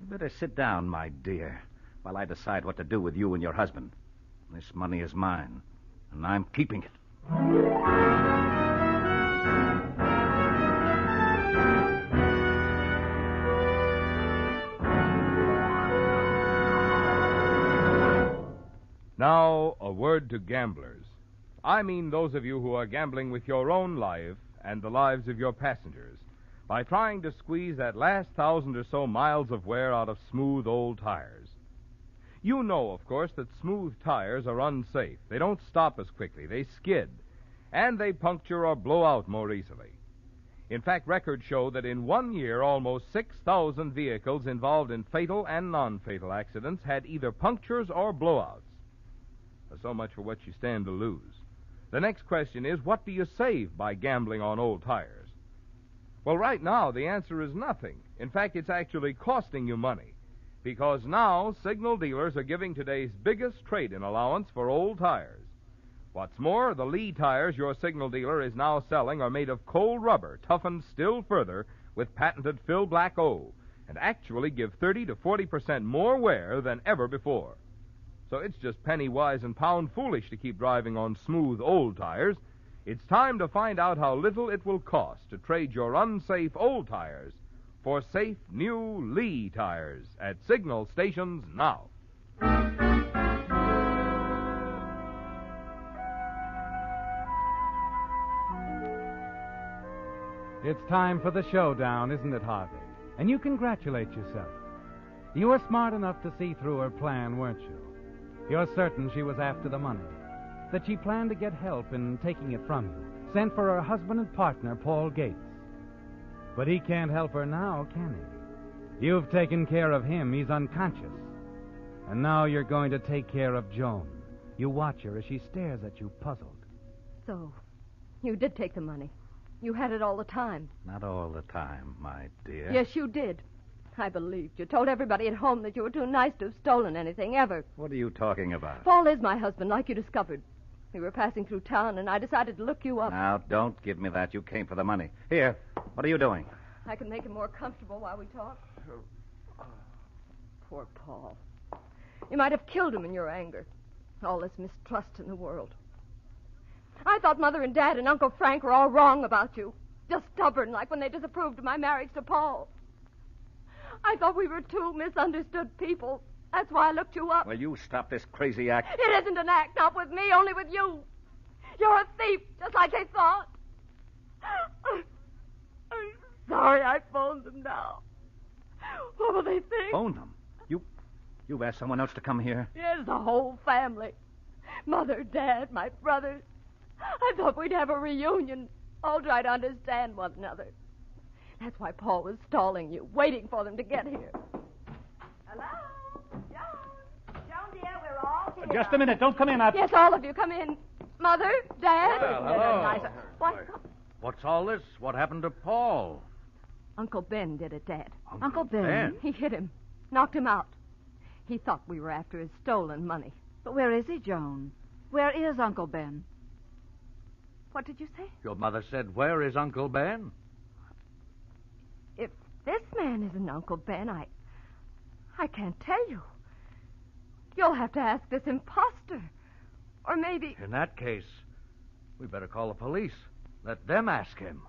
Speaker 1: You better sit down, my dear, while I decide what to do with you and your husband. This money is mine, and I'm keeping it.
Speaker 19: Now, a word to gamblers. I mean those of you who are gambling with your own life and the lives of your passengers by trying to squeeze that last 1,000 or so miles of wear out of smooth old tires. You know, of course, that smooth tires are unsafe. They don't stop as quickly. They skid. And they puncture or blow out more easily. In fact, records show that in 1 year, almost 6,000 vehicles involved in fatal and non-fatal accidents had either punctures or blowouts. So much for what you stand to lose. The next question is, what do you save by gambling on old tires? Well, right now, the answer is nothing. In fact, it's actually costing you money. Because now, signal dealers are giving today's biggest trade-in allowance for old tires. What's more, the Lee tires your signal dealer is now selling are made of cold rubber, toughened still further with patented Phil Black O, and actually give 30 to 40% more wear than ever before. So it's just penny wise and pound foolish to keep driving on smooth old tires. It's time to find out how little it will cost to trade your unsafe old tires for safe new Lee tires at signal stations now.
Speaker 16: It's time for the showdown, isn't it, Harvey? And you congratulate yourself.
Speaker 23: You were smart enough to see through her plan, weren't you? You're certain she was after the money, that she planned to get help in taking it from you, sent for her husband and partner, Paul Gates. But he can't help her now, can he? You've taken care of him. He's unconscious. And now you're going to take care of Joan. You watch her as she stares at you, puzzled.
Speaker 4: So, you did take the money. You had it all the time.
Speaker 1: Not all the time, my dear.
Speaker 4: Yes, you did. I believed you. Told everybody at home that you were too nice to have stolen anything, ever.
Speaker 1: What are you talking about?
Speaker 4: Paul is my husband, like you discovered. We were passing through town, and I decided to look you up.
Speaker 1: Now, don't give me that. You came for the money. Here, what are you doing?
Speaker 4: I can make him more comfortable while we talk. Poor Paul. You might have killed him in your anger. All this mistrust in the world. I thought Mother and Dad and Uncle Frank were all wrong about you. Just stubborn, like when they disapproved of my marriage to Paul. I thought we were two misunderstood people. That's why I looked you up.
Speaker 1: Will you stop this crazy act?
Speaker 4: It isn't an act, not with me, only with you. You're a thief, just like they thought. I'm sorry I phoned them now. What will they think?
Speaker 1: Phone them? You've asked someone else to come here?
Speaker 4: Yes, the whole family. Mother, Dad, my brothers. I thought we'd have a reunion. All try to understand one another. That's why Paul was stalling you, waiting for them to get here.
Speaker 5: Hello? Joan, dear, we're all here.
Speaker 1: Just a minute. Don't come in.
Speaker 4: Yes, all of you, come in. Mother, Dad.
Speaker 14: Well, hello.
Speaker 4: What?
Speaker 14: What's all this? What happened to Paul?
Speaker 4: Uncle Ben did it, Dad.
Speaker 14: Uncle Ben?
Speaker 4: He hit him. Knocked him out. He thought we were after his stolen money.
Speaker 21: But where is he, Joan? Where is Uncle Ben?
Speaker 4: What did you say?
Speaker 14: Your mother said, where is Uncle Ben?
Speaker 4: If this man isn't Uncle Ben, I can't tell you. You'll have to ask this imposter. Or maybe...
Speaker 14: In that case, we better call the police. Let them ask him.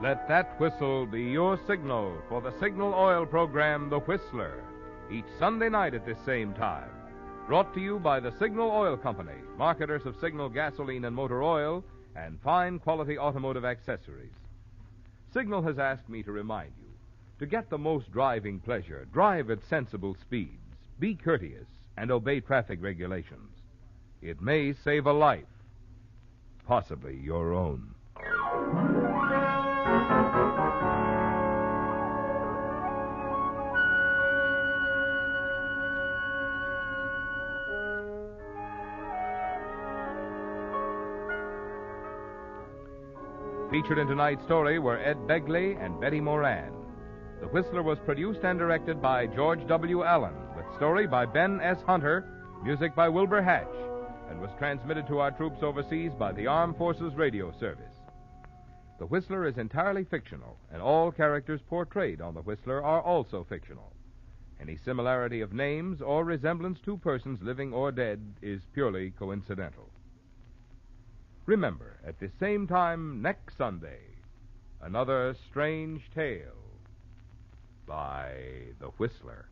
Speaker 19: Let that whistle be your signal for the Signal Oil program, The Whistler, each Sunday night at this same time. Brought to you by the Signal Oil Company, marketers of Signal gasoline and motor oil and fine quality automotive accessories. Signal has asked me to remind you, to get the most driving pleasure, drive at sensible speeds, be courteous, and obey traffic regulations. It may save a life, possibly your own. Featured in tonight's story were Ed Begley and Betty Moran. The Whistler was produced and directed by George W. Allen, with story by Ben S. Hunter, music by Wilbur Hatch, and was transmitted to our troops overseas by the Armed Forces Radio Service. The Whistler is entirely fictional, and all characters portrayed on The Whistler are also fictional. Any similarity of names or resemblance to persons living or dead is purely coincidental. Remember, at this same time next Sunday, another strange tale by The Whistler.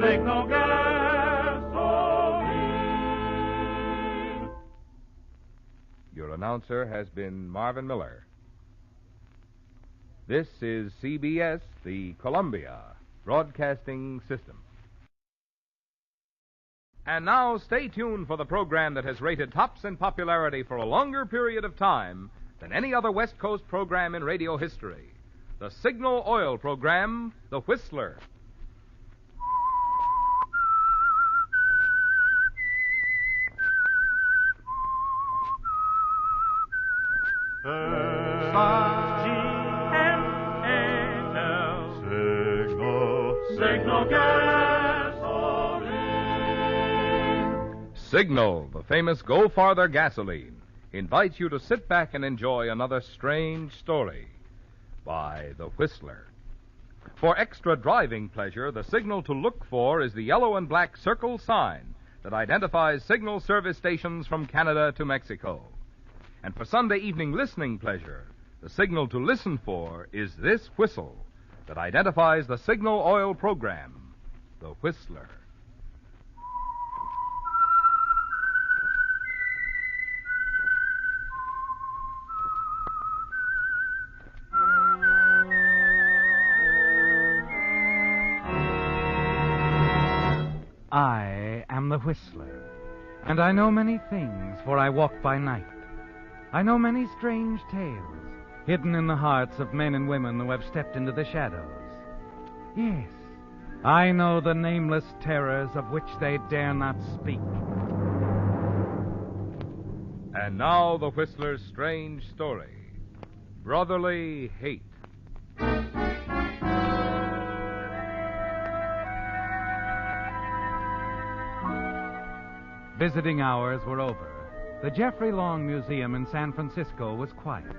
Speaker 7: Signal gasoline.
Speaker 19: Your announcer has been Marvin Miller. This is CBS, the Columbia Broadcasting System. And now stay tuned for the program that has rated tops in popularity for a longer period of time than any other West Coast program in radio history. The Signal Oil program, The Whistler.
Speaker 7: Signal gasoline.
Speaker 19: Signal, the famous Go Farther gasoline, invites you to sit back and enjoy another strange story. by The Whistler. For extra driving pleasure, the signal to look for is the yellow and black circle sign that identifies signal service stations from Canada to Mexico. And for Sunday evening listening pleasure, the signal to listen for is this whistle that identifies the signal oil program, The Whistler.
Speaker 16: I am the Whistler, and I know many things, for I walk by night. I know many strange tales, hidden in the hearts of men and women who have stepped into the shadows. Yes, I know the nameless terrors of which they dare not speak.
Speaker 19: And now the Whistler's strange story, Brotherly Hate.
Speaker 16: Visiting hours were over. The Jeffrey Long Museum in San Francisco was quiet.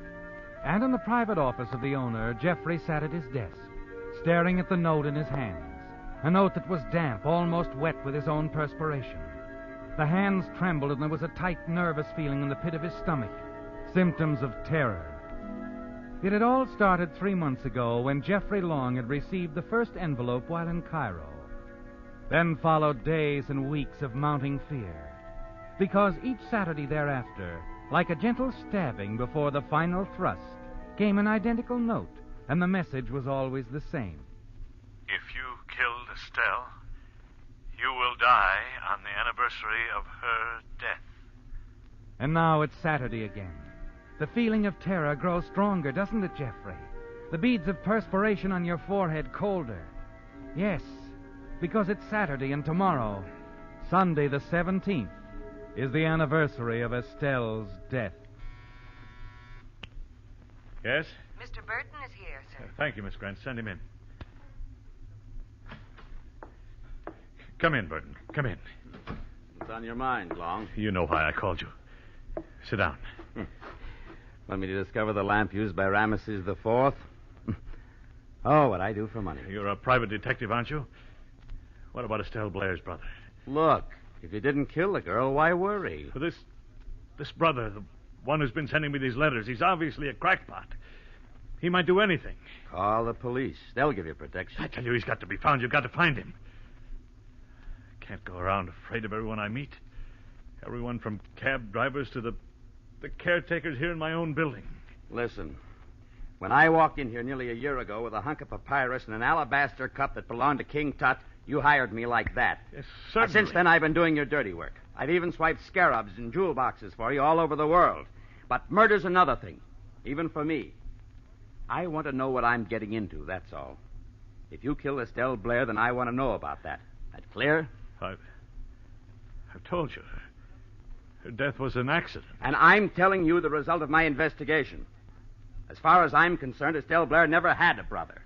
Speaker 16: And in the private office of the owner, Jeffrey sat at his desk, staring at the note in his hands. A note that was damp, almost wet with his own perspiration. The hands trembled and there was a tight, nervous feeling in the pit of his stomach. Symptoms of terror. It had all started 3 months ago when Jeffrey Long had received the first envelope while in Cairo. Then followed days and weeks of mounting fear. Because each Saturday thereafter, like a gentle stabbing before the final thrust, came an identical note, and the message was always the same.
Speaker 6: If you killed Estelle, you will die on the anniversary of her death.
Speaker 16: And now it's Saturday again. The feeling of terror grows stronger, doesn't it, Jeffrey? The beads of perspiration on your forehead colder. Yes, because it's Saturday, and tomorrow, Sunday the 17th, is the anniversary of Estelle's death.
Speaker 6: Yes?
Speaker 13: Mr. Burton is here, sir.
Speaker 6: Thank you, Miss Grant. Send him in. Come in, Burton. Come in.
Speaker 12: What's on your mind, Long?
Speaker 6: You know why I called you. Sit down.
Speaker 12: Want me to discover the lamp used by Ramesses IV? Oh, what I do for money.
Speaker 6: You're a private detective, aren't you? What about Estelle Blair's brother?
Speaker 12: Look, if you didn't kill the girl, why worry?
Speaker 6: This brother, the one who's been sending me these letters, he's obviously a crackpot. He might do anything.
Speaker 12: Call the police. They'll give you protection.
Speaker 6: I tell you, he's got to be found. You've got to find him. I can't go around afraid of everyone I meet. Everyone from cab drivers to the caretakers here in my own building.
Speaker 12: Listen, when I walked in here nearly a year ago with a hunk of papyrus and an alabaster cup that belonged to King Tut, you hired me like that.
Speaker 6: Yes, certainly.
Speaker 12: Since then, I've been doing your dirty work. I've even swiped scarabs and jewel boxes for you all over the world. But murder's another thing, even for me. I want to know what I'm getting into, that's all. If you kill Estelle Blair, then I want to know about that. That clear?
Speaker 6: I've told you. Her death was an accident.
Speaker 12: And I'm telling you the result of my investigation. As far as I'm concerned, Estelle Blair never had a brother.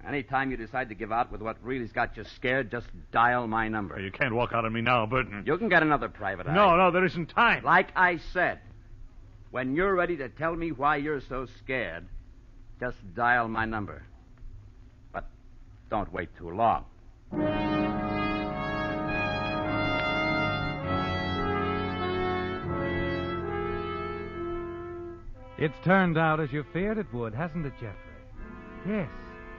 Speaker 12: Anytime you decide to give out with what really's got you scared, just dial my number.
Speaker 6: You can't walk out on me now, Burton.
Speaker 12: You can get another private eye.
Speaker 6: No, there isn't time.
Speaker 12: Like I said, when you're ready to tell me why you're so scared, just dial my number. But don't wait too long.
Speaker 16: It's turned out as you feared it would, hasn't it, Jeffrey? Yes.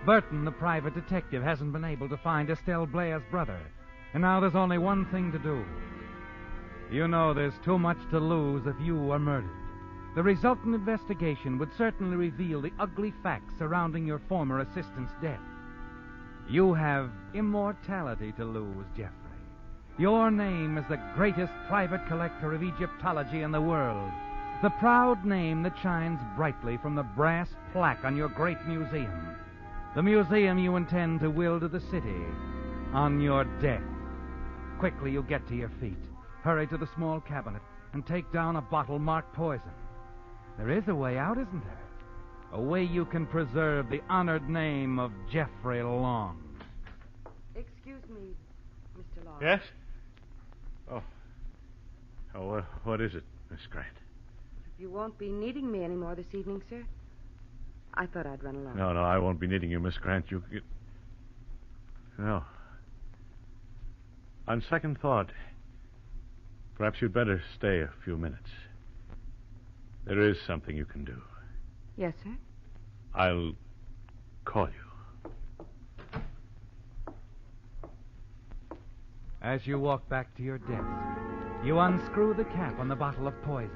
Speaker 16: Burton, the private detective, hasn't been able to find Estelle Blair's brother. And now there's only one thing to do. You know there's too much to lose if you are murdered. The resultant investigation would certainly reveal the ugly facts surrounding your former assistant's death. You have immortality to lose, Jeffrey. Your name is the greatest private collector of Egyptology in the world. The proud name that shines brightly from the brass plaque on your great museum. The museum you intend to will to the city on your death. Quickly, you get to your feet. Hurry to the small cabinet and take down a bottle marked poison. There is a way out, isn't there? A way you can preserve the honored name of Jeffrey Long.
Speaker 10: Excuse me, Mr. Long.
Speaker 6: Yes? Oh, what is it, Miss Grant?
Speaker 10: You won't be needing me anymore this evening, sir. I thought I'd run along.
Speaker 6: No, I won't be needing you, Miss Grant. You get... No. On second thought, perhaps you'd better stay a few minutes. There is something you can do.
Speaker 10: Yes, sir?
Speaker 6: I'll call you.
Speaker 23: As you walk back to your desk, you unscrew the cap on the bottle of poison.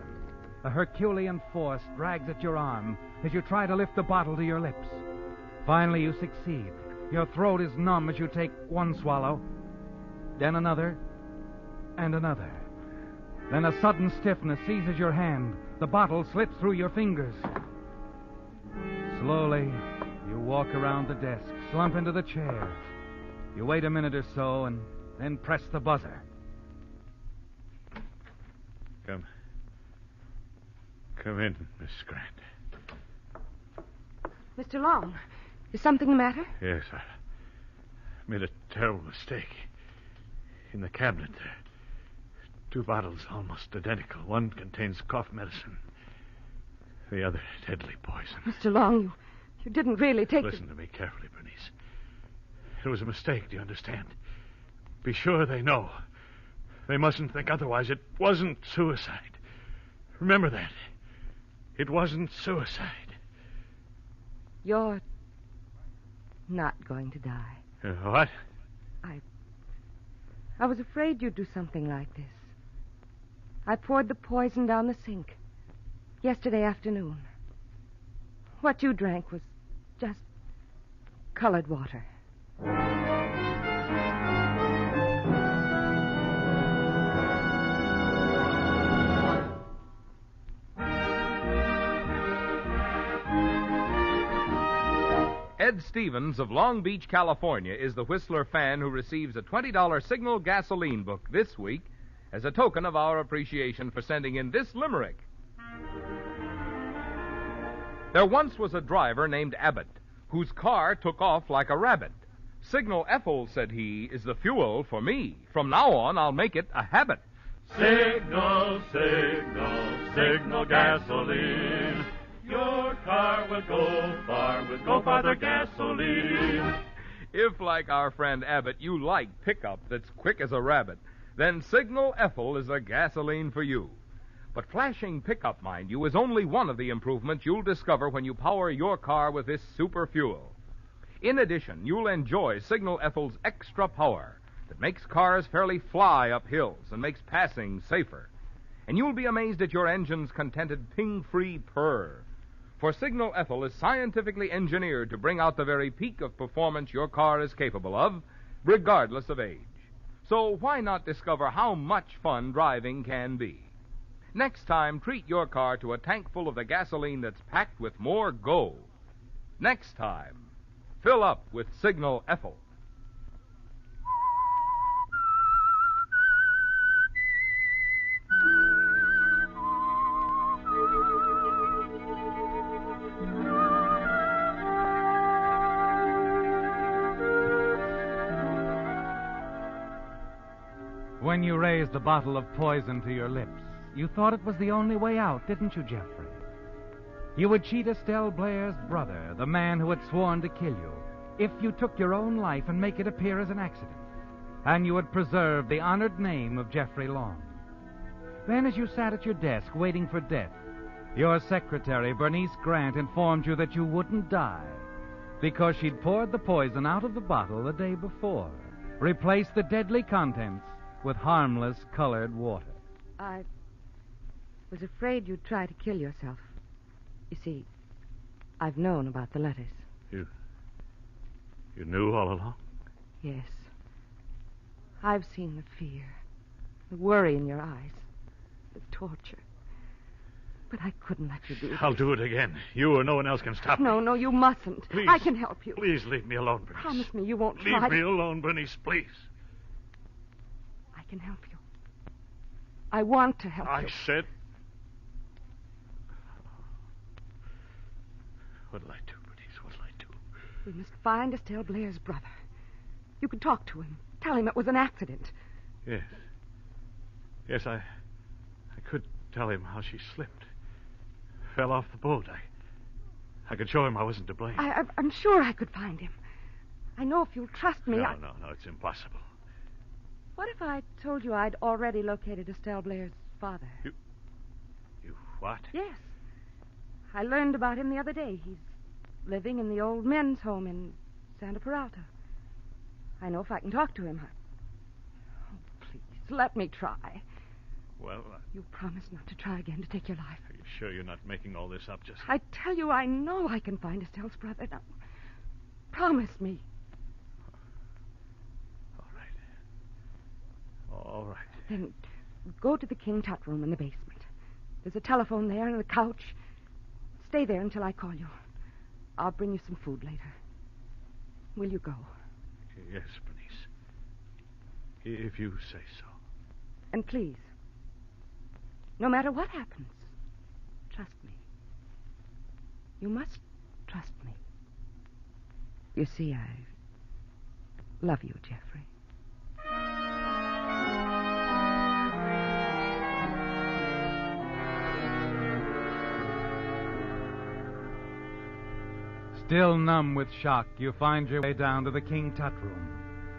Speaker 23: A Herculean force drags at your arm as you try to lift the bottle to your lips. Finally, you succeed. Your throat is numb as you take one swallow, then another, and another. Then a sudden stiffness seizes your hand. The bottle slips through your fingers. Slowly, you walk around the desk, slump into the chair. You wait a minute or so and then press the buzzer.
Speaker 6: Come in, Miss Grant.
Speaker 4: Mr. Long, is something the matter?
Speaker 6: Yes, I made a terrible mistake. In the cabinet, there are 2 bottles almost identical. One contains cough medicine. The other, deadly poison.
Speaker 4: Mr. Long, you didn't really take...
Speaker 6: Listen to me carefully, Bernice. It was a mistake, do you understand? Be sure they know. They mustn't think otherwise. It wasn't suicide. Remember that. It wasn't suicide.
Speaker 4: You're not going to die.
Speaker 6: What?
Speaker 4: I was afraid you'd do something like this. I poured the poison down the sink yesterday afternoon. What you drank was just colored water.
Speaker 19: Ed Stevens of Long Beach, California, is the Whistler fan who receives a $20 Signal gasoline book this week as a token of our appreciation for sending in this limerick. There once was a driver named Abbott whose car took off like a rabbit. Signal Ethel, said he, is the fuel for me. From now on, I'll make it a habit.
Speaker 7: Signal, signal, signal gasoline. Your car will go far with Go Farther gasoline.
Speaker 19: If, like our friend Abbott, you like pickup that's quick as a rabbit, then Signal Ethel is a gasoline for you. But flashing pickup, mind you, is only one of the improvements you'll discover when you power your car with this super fuel. In addition, you'll enjoy Signal Ethel's extra power that makes cars fairly fly up hills and makes passing safer. And you'll be amazed at your engine's contented ping-free purr. For Signal Ethel is scientifically engineered to bring out the very peak of performance your car is capable of, regardless of age. So why not discover how much fun driving can be? Next time, treat your car to a tank full of the gasoline that's packed with more go. Next time, fill up with Signal Ethel.
Speaker 23: When you raised the bottle of poison to your lips, you thought it was the only way out, didn't you, Jeffrey? You would cheat Estelle Blair's brother, the man who had sworn to kill you, if you took your own life and make it appear as an accident. And you would preserve the honored name of Jeffrey Long. Then, as you sat at your desk waiting for death, your secretary, Bernice Grant, informed you that you wouldn't die because she'd poured the poison out of the bottle the day before, replaced the deadly contents with harmless colored water.
Speaker 4: I was afraid you'd try to kill yourself. You see, I've known about the letters.
Speaker 6: You knew all along?
Speaker 4: Yes. I've seen the fear, the worry in your eyes, the torture. But I couldn't let you do it.
Speaker 6: I'll do it again. You or no one else can stop me.
Speaker 4: No, you mustn't.
Speaker 6: Please.
Speaker 4: I can help you.
Speaker 6: Please leave me alone, Bernice.
Speaker 4: Promise me you won't
Speaker 6: Leave
Speaker 4: try.
Speaker 6: me alone, Bernice, please.
Speaker 4: I can help you. I want to help you.
Speaker 6: I said... What'll I do, Bernice? What'll I do?
Speaker 4: We must find Estelle Blair's brother. You could talk to him. Tell him it was an accident.
Speaker 6: Yes. Yes, I could tell him how she slipped. Fell off the boat. I could show him I wasn't to blame.
Speaker 15: I'm sure I could find him. I know if you'll trust me.
Speaker 6: No, it's impossible.
Speaker 15: What if I told you I'd already located Estelle Blair's father?
Speaker 6: You what?
Speaker 15: Yes. I learned about him the other day. He's living in the old men's home in Santa Peralta. I know if I can talk to him. Oh, please, let me try.
Speaker 6: Well,
Speaker 15: You promise not to try again to take your life.
Speaker 6: Are you sure you're not making all this up just...
Speaker 15: I tell you, I know I can find Estelle's brother. Now, promise me.
Speaker 6: All right.
Speaker 15: Then go to the King Tut room in the basement. There's a telephone there and a couch. Stay there until I call you. I'll bring you some food later. Will you go?
Speaker 6: Yes, Bernice. If you say so.
Speaker 15: And please, no matter what happens, trust me. You must trust me. You see, I love you, Jeffrey.
Speaker 23: Still numb with shock, you find your way down to the King Tut room,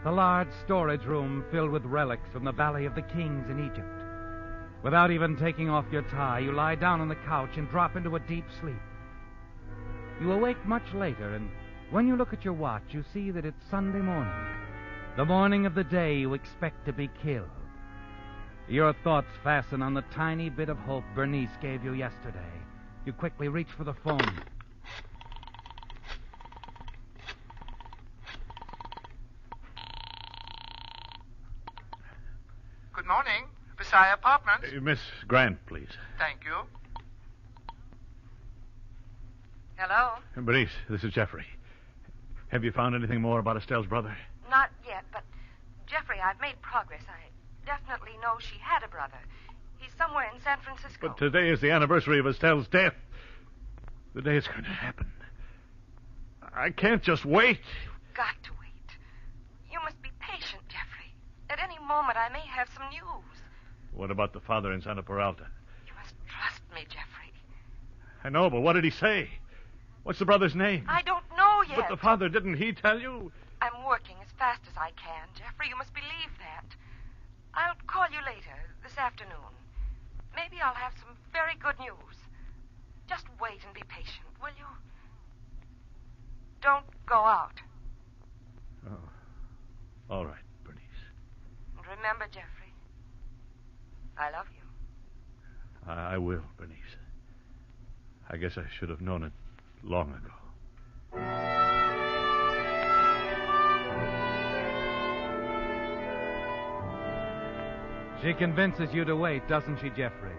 Speaker 23: the large storage room filled with relics from the Valley of the Kings in Egypt. Without even taking off your tie, you lie down on the couch and drop into a deep sleep. You awake much later, and when you look at your watch, you see that it's Sunday morning, the morning of the day you expect to be killed. Your thoughts fasten on the tiny bit of hope Bernice gave you yesterday. You quickly reach for the phone.
Speaker 17: Good morning. Visaya Apartments.
Speaker 6: Miss Grant, please.
Speaker 17: Thank you.
Speaker 5: Hello?
Speaker 6: Bernice, this is Jeffrey. Have you found anything more about Estelle's brother?
Speaker 5: Not yet, but Jeffrey, I've made progress. I definitely know she had a brother. He's somewhere in San Francisco.
Speaker 6: But today is the anniversary of Estelle's death. The day it's going to happen. I can't just wait.
Speaker 5: You've got to wait. You must be patient, Jeffrey. At any moment, I may have some news.
Speaker 6: What about the father in Santa Peralta?
Speaker 5: You must trust me, Jeffrey.
Speaker 6: I know, but what did he say? What's the brother's name?
Speaker 5: I don't know yet.
Speaker 6: But the father, didn't he tell you?
Speaker 5: I'm working as fast as I can, Jeffrey. You must believe that. I'll call you later, this afternoon. Maybe I'll have some very good news. Just wait and be patient, will you? Don't go out.
Speaker 6: Oh. All right, Bernice.
Speaker 5: And remember, Jeffrey, I love you.
Speaker 6: I will, Bernice. I guess I should have known it long ago.
Speaker 23: She convinces you to wait, doesn't she, Jeffrey?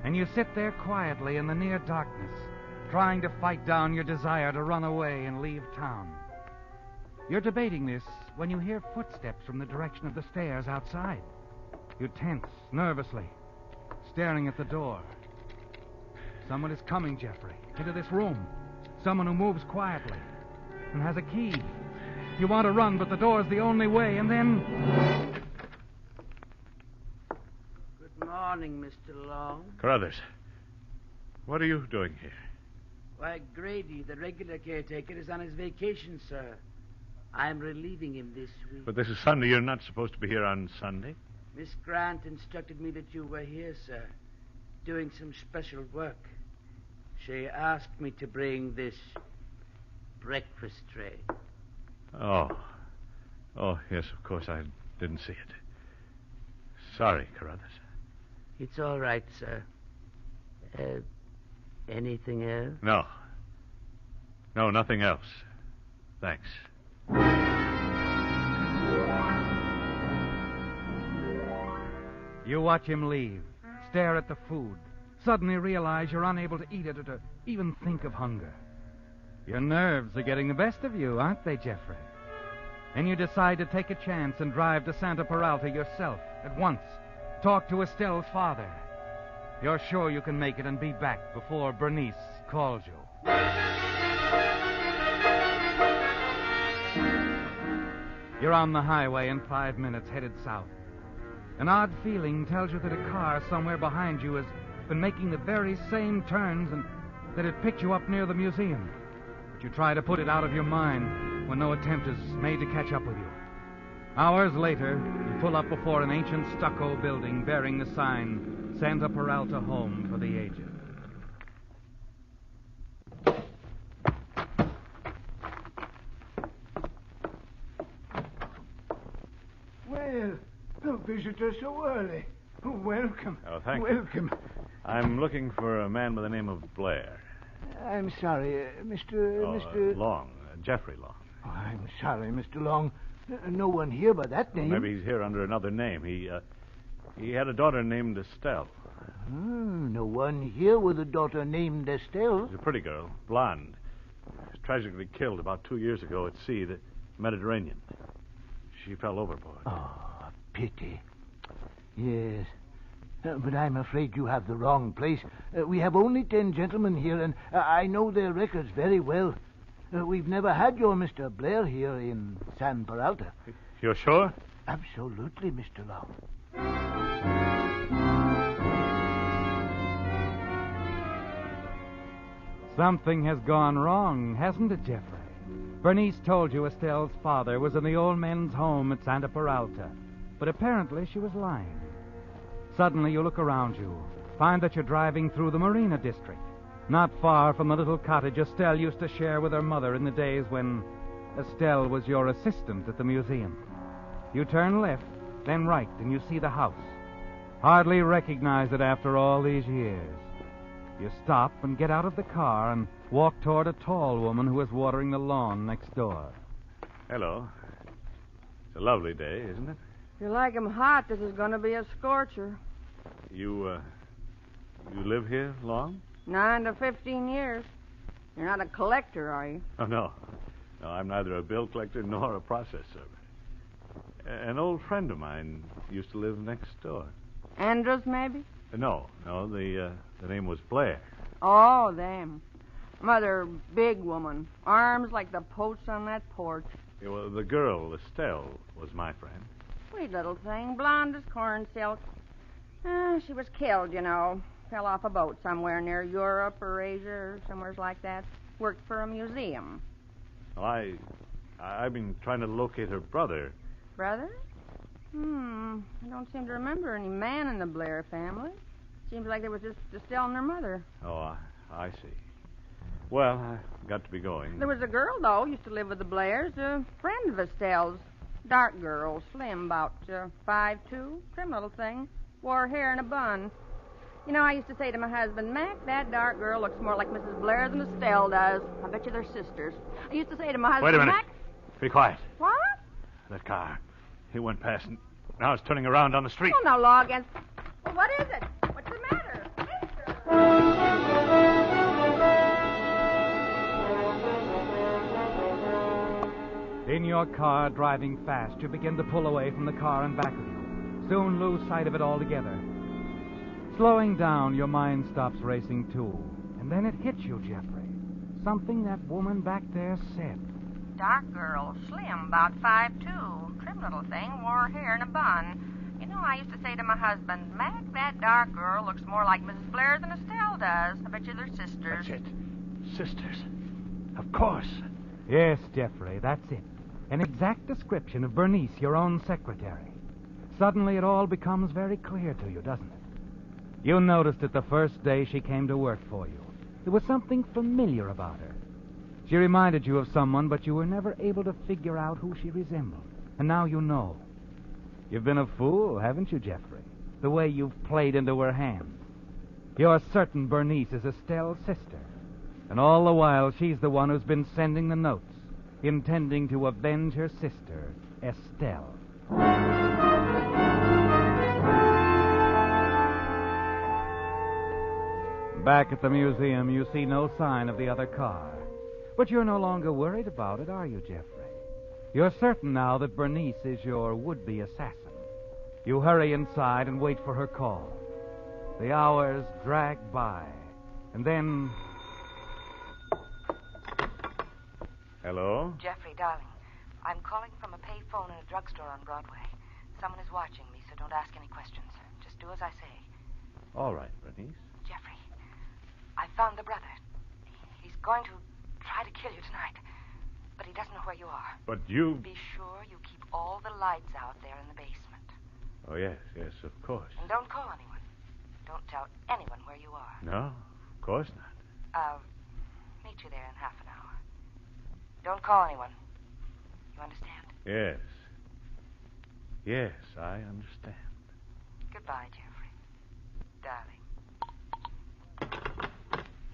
Speaker 23: And you sit there quietly in the near darkness, trying to fight down your desire to run away and leave town. You're debating this when you hear footsteps from the direction of the stairs outside. You tense nervously, staring at the door. Someone is coming, Jeffrey, into this room. Someone who moves quietly and has a key. You want to run, but the door's the only way, and then...
Speaker 20: Good morning, Mr. Long.
Speaker 6: Carruthers, what are you doing here?
Speaker 20: Why, Grady, the regular caretaker, is on his vacation, sir. I'm relieving him this week.
Speaker 6: But this is Sunday. You're not supposed to be here on Sunday.
Speaker 20: Miss Grant instructed me that you were here, sir, doing some special work. She asked me to bring this breakfast tray.
Speaker 6: Oh, yes, of course, I didn't see it. Sorry, Carruthers.
Speaker 20: It's all right, sir. Anything else?
Speaker 6: No, nothing else. Thanks.
Speaker 23: You watch him leave, stare at the food, suddenly realize you're unable to eat it or to even think of hunger. Your nerves are getting the best of you, aren't they, Jeffrey? And you decide to take a chance and drive to Santa Peralta yourself at once. Talk to Estelle's father. You're sure you can make it and be back before Bernice calls you. You're on the highway in 5 minutes, headed south. An odd feeling tells you that a car somewhere behind you has been making the very same turns and that it picked you up near the museum. You try to put it out of your mind when no attempt is made to catch up with you. Hours later, you pull up before an ancient stucco building bearing the sign, Santa Peralta Home for the Aged.
Speaker 3: Well, no visitor so early. Welcome.
Speaker 6: Oh, thank you.
Speaker 3: Welcome.
Speaker 6: I'm looking for a man by the name of Blair.
Speaker 3: I'm sorry, Mr.
Speaker 6: Long. Jeffrey Long.
Speaker 3: Oh, I'm sorry, Mr. Long. No one here by that name.
Speaker 6: Maybe he's here under another name. He had a daughter named Estelle.
Speaker 3: No one here with a daughter named Estelle.
Speaker 6: She's a pretty girl, blonde. Tragically killed about 2 years ago at sea, the Mediterranean. She fell overboard.
Speaker 3: Oh, a pity. Yes. But I'm afraid you have the wrong place. We have only 10 gentlemen here, and I know their records very well. We've never had your Mr. Blair here in San Peralta.
Speaker 6: You're sure?
Speaker 3: Absolutely, Mr. Long.
Speaker 23: Something has gone wrong, hasn't it, Jeffrey? Bernice told you Estelle's father was in the old men's home at Santa Peralta, but apparently she was lying. Suddenly you look around you, find that you're driving through the Marina District, not far from the little cottage Estelle used to share with her mother in the days when Estelle was your assistant at the museum. You turn left, then right, and you see the house. Hardly recognize it after all these years. You stop and get out of the car and walk toward a tall woman who is watering the lawn next door.
Speaker 6: Hello. It's a lovely day, isn't it?
Speaker 15: If you like 'em hot, this is going to be a scorcher.
Speaker 6: You live here long?
Speaker 15: 9 to 15 years. You're not a collector, are you?
Speaker 6: Oh, no. No, I'm neither a bill collector nor a process server. An old friend of mine used to live next door.
Speaker 15: Andrews, maybe?
Speaker 6: No, the name was Blair.
Speaker 15: Oh, them. Mother, big woman. Arms like the posts on that porch.
Speaker 6: Yeah, well, the girl, Estelle, was my friend.
Speaker 15: Sweet little thing, blonde as corn silk. She was killed, you know. Fell off a boat somewhere near Europe or Asia or somewhere like that. Worked for a museum.
Speaker 6: Well, I've been trying to locate her brother.
Speaker 15: Brother? I don't seem to remember any man in the Blair family. Seems like there was just Estelle and her mother.
Speaker 6: Oh, I see. Well, I've got to be going.
Speaker 15: There was a girl, though, used to live with the Blairs, a friend of Estelle's. Dark girl, slim, about 5'2", trim little thing. Wore hair in a bun. You know, I used to say to my husband, Mac, that dark girl looks more like Mrs. Blair than Estelle does. I bet you they're sisters. I used to say to my husband,
Speaker 6: Wait a minute.
Speaker 15: Mac...
Speaker 6: Be quiet.
Speaker 15: What?
Speaker 6: That car. He went past and now it's turning around down the street.
Speaker 15: Oh, no law against... Well, what is it? What's the matter?
Speaker 23: In your car, driving fast, you begin to pull away from the car in back of you. Soon lose sight of it altogether. Slowing down, your mind stops racing too. And then it hits you, Jeffrey. Something that woman back there said.
Speaker 15: Dark girl, slim, about 5'2", trim little thing, wore hair in a bun. You know, I used to say to my husband, Mac, that dark girl looks more like Mrs. Blair than Estelle does. I bet you they're sisters.
Speaker 6: That's it. Sisters. Of course.
Speaker 23: Yes, Jeffrey, that's it. An exact description of Bernice, your own secretary. Suddenly it all becomes very clear to you, doesn't it? You noticed it the first day she came to work for you. There was something familiar about her. She reminded you of someone, but you were never able to figure out who she resembled. And now you know. You've been a fool, haven't you, Jeffrey? The way you've played into her hands. You're certain Bernice is Estelle's sister. And all the while, she's the one who's been sending the notes, intending to avenge her sister, Estelle. Back at the museum, you see no sign of the other car. But you're no longer worried about it, are you, Jeffrey? You're certain now that Bernice is your would-be assassin. You hurry inside and wait for her call. The hours drag by, and then...
Speaker 6: Hello?
Speaker 5: Jeffrey, darling, I'm calling from a payphone in a drugstore on Broadway. Someone is watching me, so don't ask any questions. Just do as I say.
Speaker 6: All right, Bernice.
Speaker 5: Jeffrey, I found the brother. He's going to try to kill you tonight. But he doesn't know where you are.
Speaker 2: But you...
Speaker 5: Be sure you keep all the lights out there in the basement.
Speaker 2: Oh, yes, of course.
Speaker 5: And don't call anyone. Don't tell anyone where you are.
Speaker 2: No, of course not.
Speaker 5: I'll meet you there in half an hour. Don't call anyone. You understand?
Speaker 2: Yes. Yes, I understand.
Speaker 5: Goodbye, Jeffrey. Darling.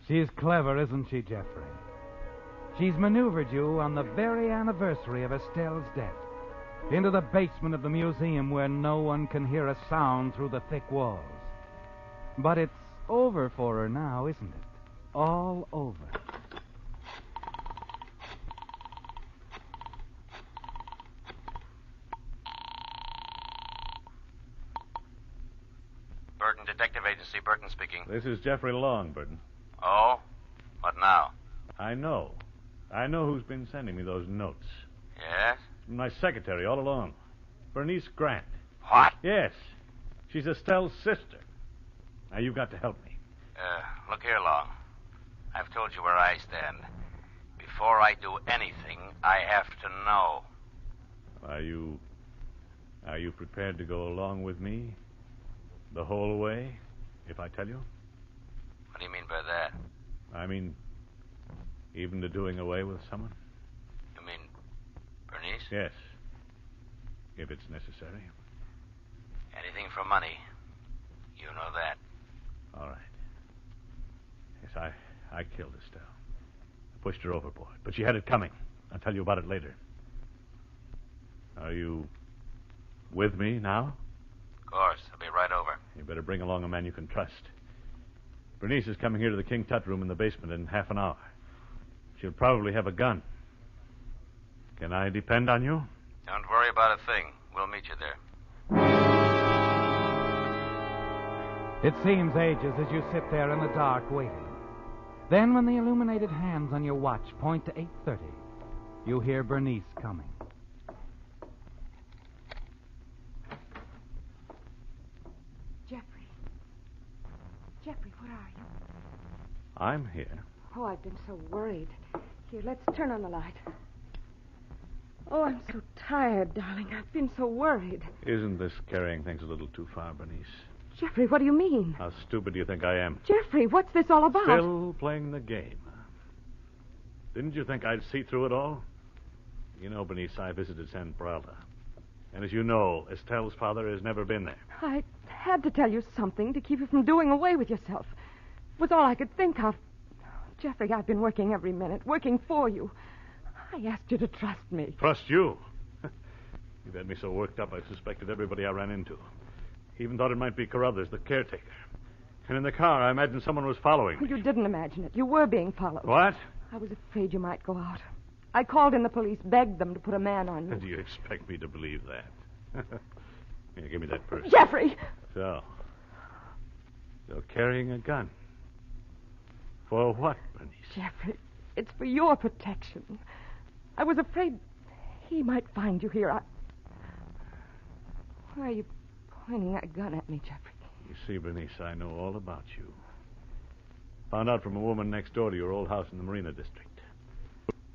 Speaker 23: She's clever, isn't she, Jeffrey? She's maneuvered you on the very anniversary of Estelle's death into the basement of the museum where no one can hear a sound through the thick walls. But it's over for her now, isn't it? All over.
Speaker 9: Burton Detective Agency, Burton speaking.
Speaker 2: This is Jeffrey Long, Burton.
Speaker 9: Oh? What now?
Speaker 2: I know who's been sending me those notes.
Speaker 9: Yes?
Speaker 2: My secretary all along. Bernice Grant.
Speaker 9: What?
Speaker 2: Yes. She's Estelle's sister. Now, you've got to help me.
Speaker 9: Look here, Long. I've told you where I stand. Before I do anything, I have to know.
Speaker 2: Are you prepared to go along with me the whole way, if I tell you?
Speaker 9: What do you mean by that?
Speaker 2: I mean, even to doing away with someone?
Speaker 9: You mean Bernice?
Speaker 2: Yes. If it's necessary.
Speaker 9: Anything for money. You know that.
Speaker 2: All right. Yes, I killed Estelle. I pushed her overboard, but she had it coming. I'll tell you about it later. Are you with me now?
Speaker 9: Of course. I'll be right over.
Speaker 2: You better bring along a man you can trust. Bernice is coming here to the King Tut room in the basement in half an hour. She'll probably have a gun. Can I depend on you?
Speaker 9: Don't worry about a thing. We'll meet you there.
Speaker 23: It seems ages as you sit there in the dark waiting. Then when the illuminated hands on your watch point to 8:30, you hear Bernice coming.
Speaker 15: Jeffrey, what are you?
Speaker 2: I'm here.
Speaker 15: Oh, I've been so worried. Here, let's turn on the light. Oh, I'm so tired, darling. I've been so worried.
Speaker 2: Isn't this carrying things a little too far, Bernice?
Speaker 15: Jeffrey, what do you mean?
Speaker 2: How stupid do you think I am?
Speaker 15: Jeffrey, what's this all about?
Speaker 2: Still playing the game. Didn't you think I'd see through it all? You know, Bernice, I visited San Peralta. And as you know, Estelle's father has never been there.
Speaker 15: I had to tell you something to keep you from doing away with yourself. It was all I could think of. Jeffrey, I've been working every minute, working for you. I asked you to trust me.
Speaker 2: Trust you? You've had me so worked up, I suspected everybody I ran into. Even thought it might be Carruthers, the caretaker. And in the car, I imagined someone was following me.
Speaker 15: You didn't imagine it. You were being followed.
Speaker 2: What?
Speaker 15: I was afraid you might go out. I called in the police, begged them to put a man on you.
Speaker 2: Do you expect me to believe that? Here, give me that purse.
Speaker 15: Jeffrey!
Speaker 2: So, you're carrying a gun. For what, Bernice?
Speaker 15: Jeffrey, it's for your protection. I was afraid he might find you here. Why are you pointing that gun at me, Jeffrey?
Speaker 2: You see, Bernice, I know all about you. Found out from a woman next door to your old house in the Marina District.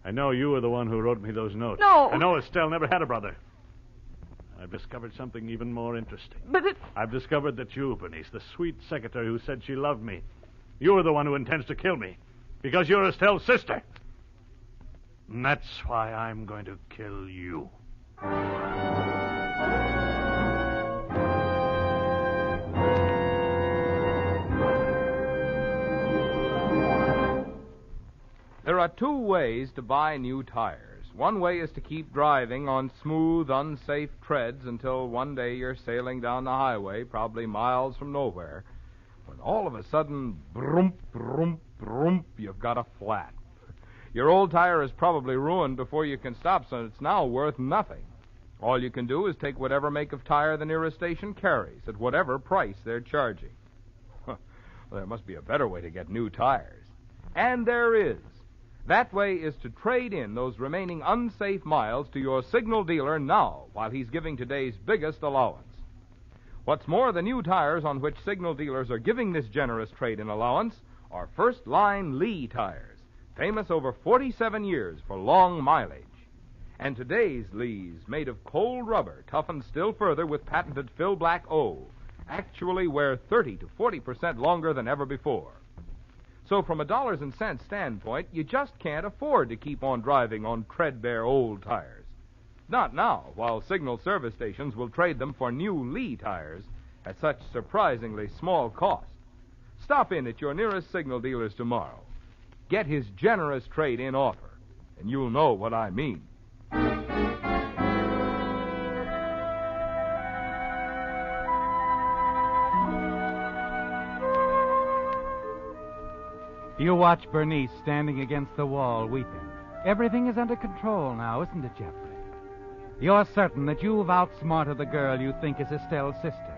Speaker 2: I know you were the one who wrote me those notes.
Speaker 15: No!
Speaker 2: I know Estelle never had a brother. I've discovered something even more interesting.
Speaker 15: But it...
Speaker 2: I've discovered that you, Bernice, the sweet secretary who said she loved me, you're the one who intends to kill me. Because you're Estelle's sister. And that's why I'm going to kill you.
Speaker 8: There are two ways to buy new tires. One way is to keep driving on smooth, unsafe treads until one day you're sailing down the highway, probably miles from nowhere, when all of a sudden, broomp, broomp, broomp, you've got a flat. Your old tire is probably ruined before you can stop, so it's now worth nothing. All you can do is take whatever make of tire the nearest station carries, at whatever price they're charging. Well, there must be a better way to get new tires. And there is. That way is to trade in those remaining unsafe miles to your signal dealer now, while he's giving today's biggest allowance. What's more, the new tires on which signal dealers are giving this generous trade-in allowance are first-line Lee tires, famous over 47 years for long mileage. And today's Lees, made of cold rubber, toughened still further with patented Fill Black O, actually wear 30 to 40% longer than ever before. So from a dollars and cents standpoint, you just can't afford to keep on driving on threadbare old tires. Not now, while Signal service stations will trade them for new Lee tires at such surprisingly small cost. Stop in at your nearest Signal dealers tomorrow. Get his generous trade-in offer, and you'll know what I mean.
Speaker 23: You watch Bernice standing against the wall, weeping. Everything is under control now, isn't it, Jeffrey? You're certain that you've outsmarted the girl you think is Estelle's sister.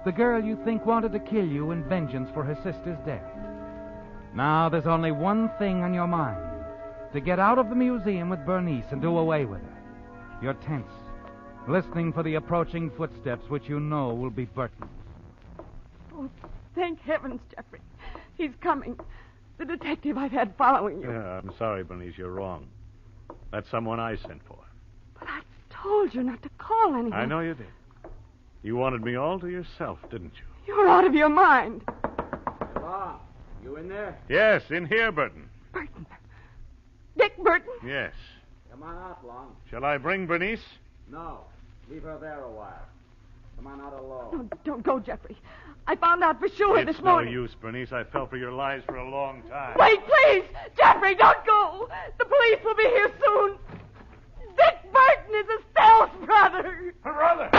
Speaker 23: The girl you think wanted to kill you in vengeance for her sister's death. Now there's only one thing on your mind. To get out of the museum with Bernice and do away with her. You're tense, listening for the approaching footsteps which you know will be Burton's.
Speaker 15: Oh, thank heavens, Jeffrey. He's coming. The detective I've had following you.
Speaker 2: Yeah, I'm sorry, Bernice, you're wrong. That's someone I sent for.
Speaker 15: But I told you not to call anyone.
Speaker 2: I know you did. You wanted me all to yourself, didn't you?
Speaker 15: You're out of your mind.
Speaker 14: Hello? You in there?
Speaker 2: Yes, in here, Burton.
Speaker 15: Burton. Dick Burton?
Speaker 2: Yes.
Speaker 14: Come on out, Long.
Speaker 2: Shall I bring Bernice?
Speaker 14: No. Leave her there a while. Come on out alone.
Speaker 15: No, don't go, Jeffrey. I found out for sure
Speaker 2: It's
Speaker 15: this morning.
Speaker 2: no use, Bernice. I fell for your lies for a long time.
Speaker 15: Wait, please! Jeffrey, don't go! The police will be here soon. Dick Burton is Estelle's brother.
Speaker 2: Her brother!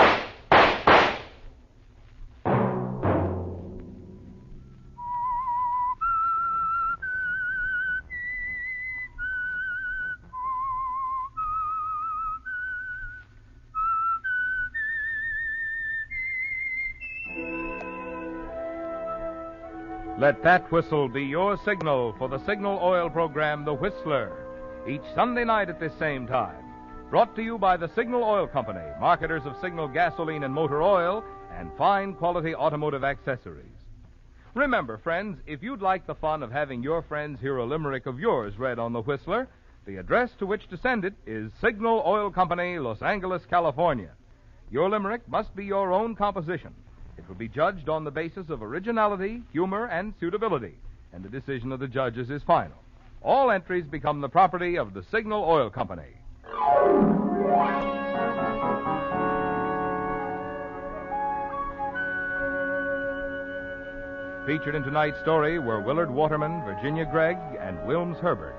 Speaker 8: Let that whistle be your signal for the Signal Oil program, The Whistler, each Sunday night at this same time. Brought to you by the Signal Oil Company, marketers of Signal gasoline and motor oil, and fine quality automotive accessories. Remember, friends, if you'd like the fun of having your friends hear a limerick of yours read on The Whistler, the address to which to send it is Signal Oil Company, Los Angeles, California. Your limerick must be your own composition. It will be judged on the basis of originality, humor, and suitability, and the decision of the judges is final. All entries become the property of the Signal Oil Company. Featured in tonight's story were Willard Waterman, Virginia Gregg, and Wilms Herbert.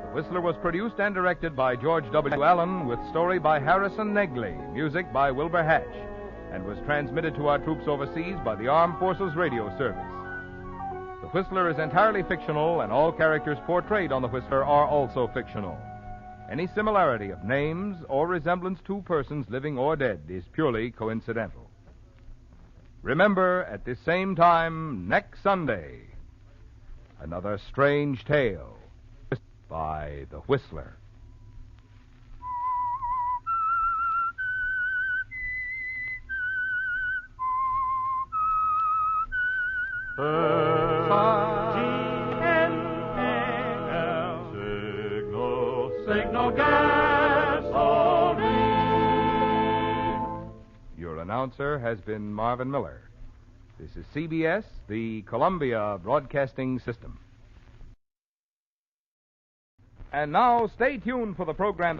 Speaker 8: The Whistler was produced and directed by George W. Allen, with story by Harrison Negley, music by Wilbur Hatch, and was transmitted to our troops overseas by the Armed Forces Radio Service. The Whistler is entirely fictional, and all characters portrayed on The Whistler are also fictional. Any similarity of names or resemblance to persons living or dead is purely coincidental. Remember, at this same time next Sunday, another strange tale by The Whistler.
Speaker 7: Signal gasoline.
Speaker 8: Your announcer has been Marvin Miller. This is CBS, the Columbia Broadcasting System. And now, stay tuned for the program